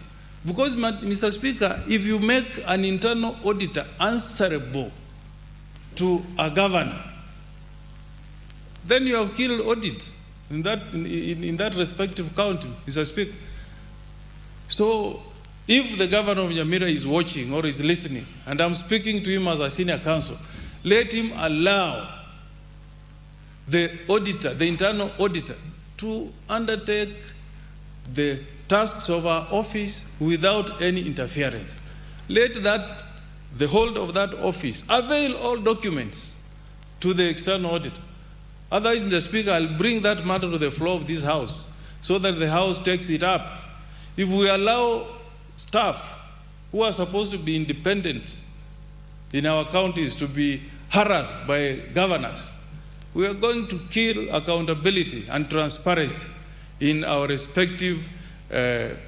Because, Mr. Speaker, if you make an internal auditor answerable to a governor, then you have killed audit in that respective county, Mr. Speaker. So, if the governor of Nyamira is watching or is listening, and I'm speaking to him as a senior counsel, let him allow the auditor, the internal auditor, to undertake the tasks of our office without any interference. Let the hold of that office avail all documents to the external auditor. Otherwise, Mr. Speaker, I'll bring that matter to the floor of this House so that the House takes it up. If we allow staff who are supposed to be independent in our counties to be harassed by governors, we are going to kill accountability and transparency in our respective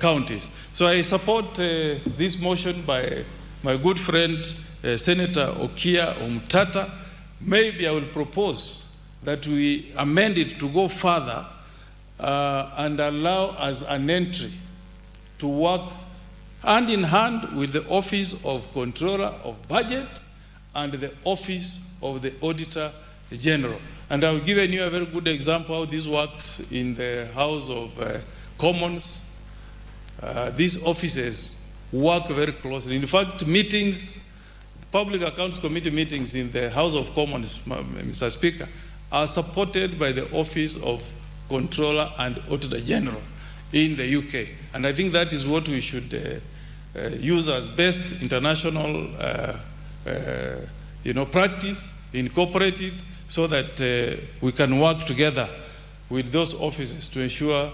counties. So I support this motion by my good friend, Senator Okia Omtata. Maybe I will propose that we amend it to go further and allow us an entry to work hand in hand with the Office of Controller of Budget and the Office of the Auditor General. And I've given you a very good example how this works in the House of Commons. These offices work very closely. In fact, meetings, Public Accounts Committee meetings in the House of Commons, Mr. Speaker, are supported by the Office of Controller and Auditor General in the UK. And I think that is what we should use as best international practice, incorporate it, so that we can work together with those offices to ensure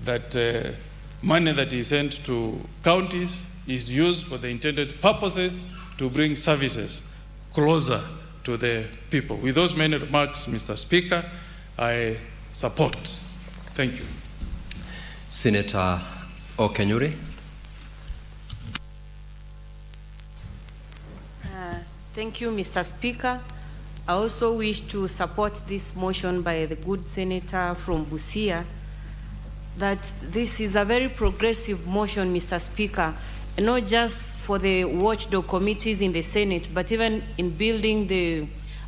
that money that is sent to counties is used for the intended purposes to bring services closer to the people. With those many remarks, Mr. Speaker, I support. Thank you. Senator Okenyuri. Thank you, Mr. Speaker. I also wish to support this motion by the good senator from Busia, that this is a very progressive motion, Mr. Speaker, and not just for the watchdog committees in the Senate, but even in building the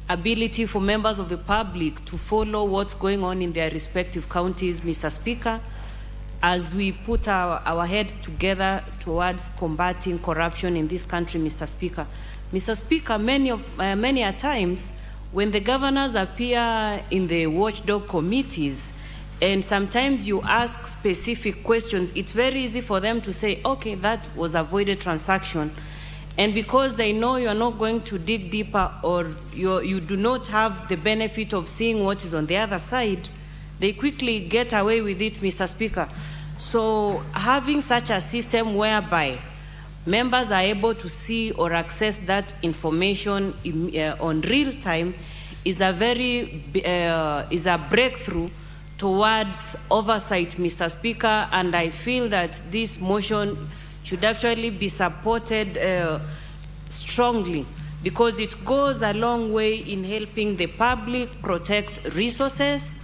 ability for members of the public to follow what's going on in their respective counties, Mr. Speaker, as we put our heads together towards combating corruption in this country, Mr. Speaker. Mr. Speaker, many a times when the governors appear in the watchdog committees, and sometimes you ask specific questions, it's very easy for them to say, okay, that was avoided transaction. And because they know you're not going to dig deeper, or you do not have the benefit of seeing what is on the other side, they quickly get away with it, Mr. Speaker. So having such a system whereby members are able to see or access that information on real time is a breakthrough towards oversight, Mr. Speaker, and I feel that this motion should actually be supported strongly, because it goes a long way in helping the public protect resources,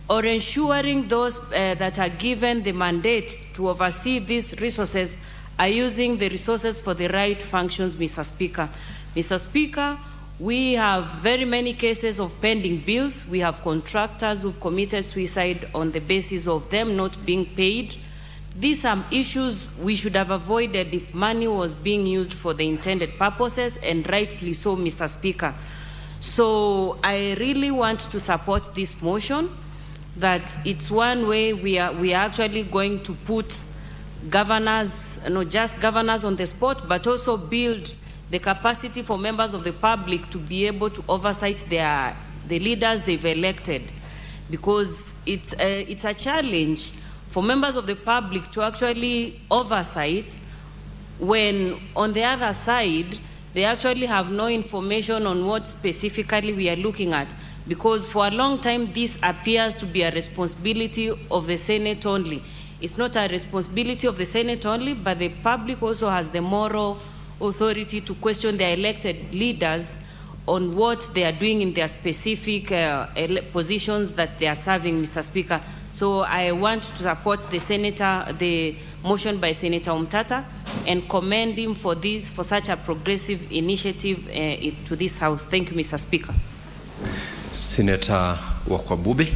or ensuring those that are given the mandate to oversee these resources are using the resources for the right functions, Mr. Speaker. Mr. Speaker, we have very many cases of pending bills. We have contractors who've committed suicide on the basis of them not being paid. These are issues we should have avoided if money was being used for the intended purposes, and rightfully so, Mr. Speaker. So I really want to support this motion, that it's one way we are actually going to put governors, not just governors on the spot, but also build the capacity for members of the public to be able to oversight the leaders they've elected, because it's a challenge for members of the public to actually oversight when on the other side they actually have no information on what specifically we are looking at, because for a long time this appears to be a responsibility of the Senate only. It's not a responsibility of the Senate only, but the public also has the moral authority to question their elected leaders on what they are doing in their specific positions that they are serving, Mr. Speaker. So I want to support the motion by Senator Umtata and commend him for such a progressive initiative to this House. Thank you, Mr. Speaker. Senator Wakwabubi.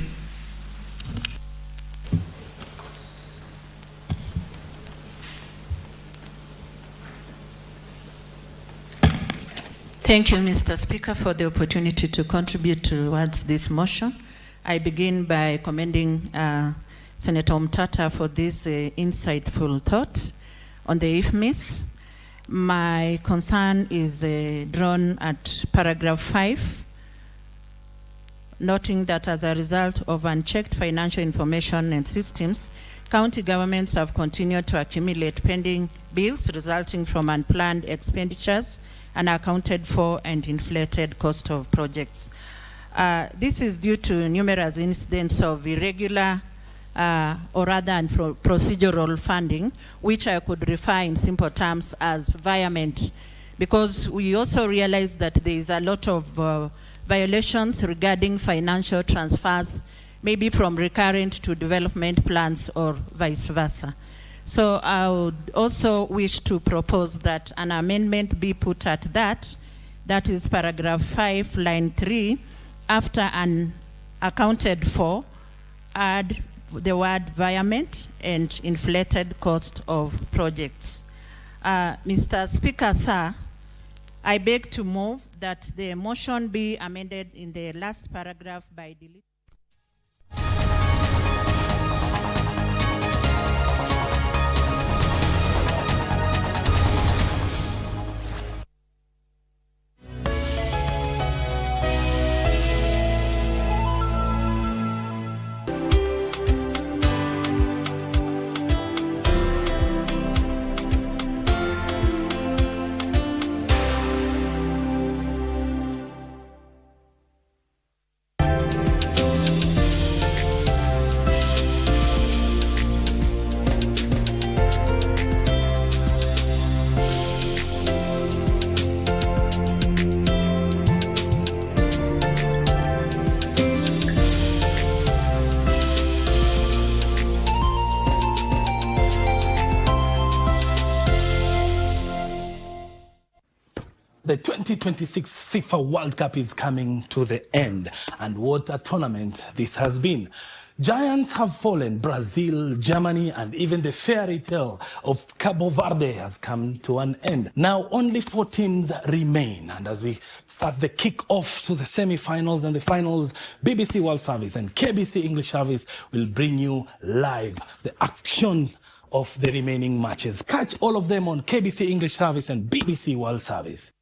Thank you, Mr. Speaker, for the opportunity to contribute towards this motion. I begin by commending Senator Umtata for this insightful thought on the IFMIS. My concern is drawn at paragraph 5, noting that as a result of unchecked financial information and systems, county governments have continued to accumulate pending bills resulting from unplanned expenditures, unaccounted for and inflated cost of projects. This is due to numerous incidents of irregular or rather procedural funding, which I could refer in simple terms as virement, because we also realize that there is a lot of violations regarding financial transfers, maybe from recurrent to development plans or vice versa. So I would also wish to propose that an amendment be put at that is paragraph 5, line 3, after unaccounted for, add the word virement and inflated cost of projects. Mr. Speaker, sir, I beg to move that the motion be amended in the last paragraph by deleting. The 2026 FIFA World Cup is coming to the end, and what a tournament this has been. Giants have fallen. Brazil, Germany, and even the fairy tale of Cabo Verde has come to an end. Now only 4 teams remain, and as we start the kick-off to the semi-finals and the finals, BBC World Service and KBC English Service will bring you live the action of the remaining matches. Catch all of them on KBC English Service and BBC World Service.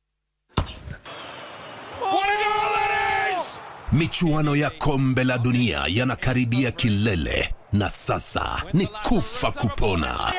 Michuano ya kombe la dunia yanakaribia kilele, na sasa ni kufa kupona.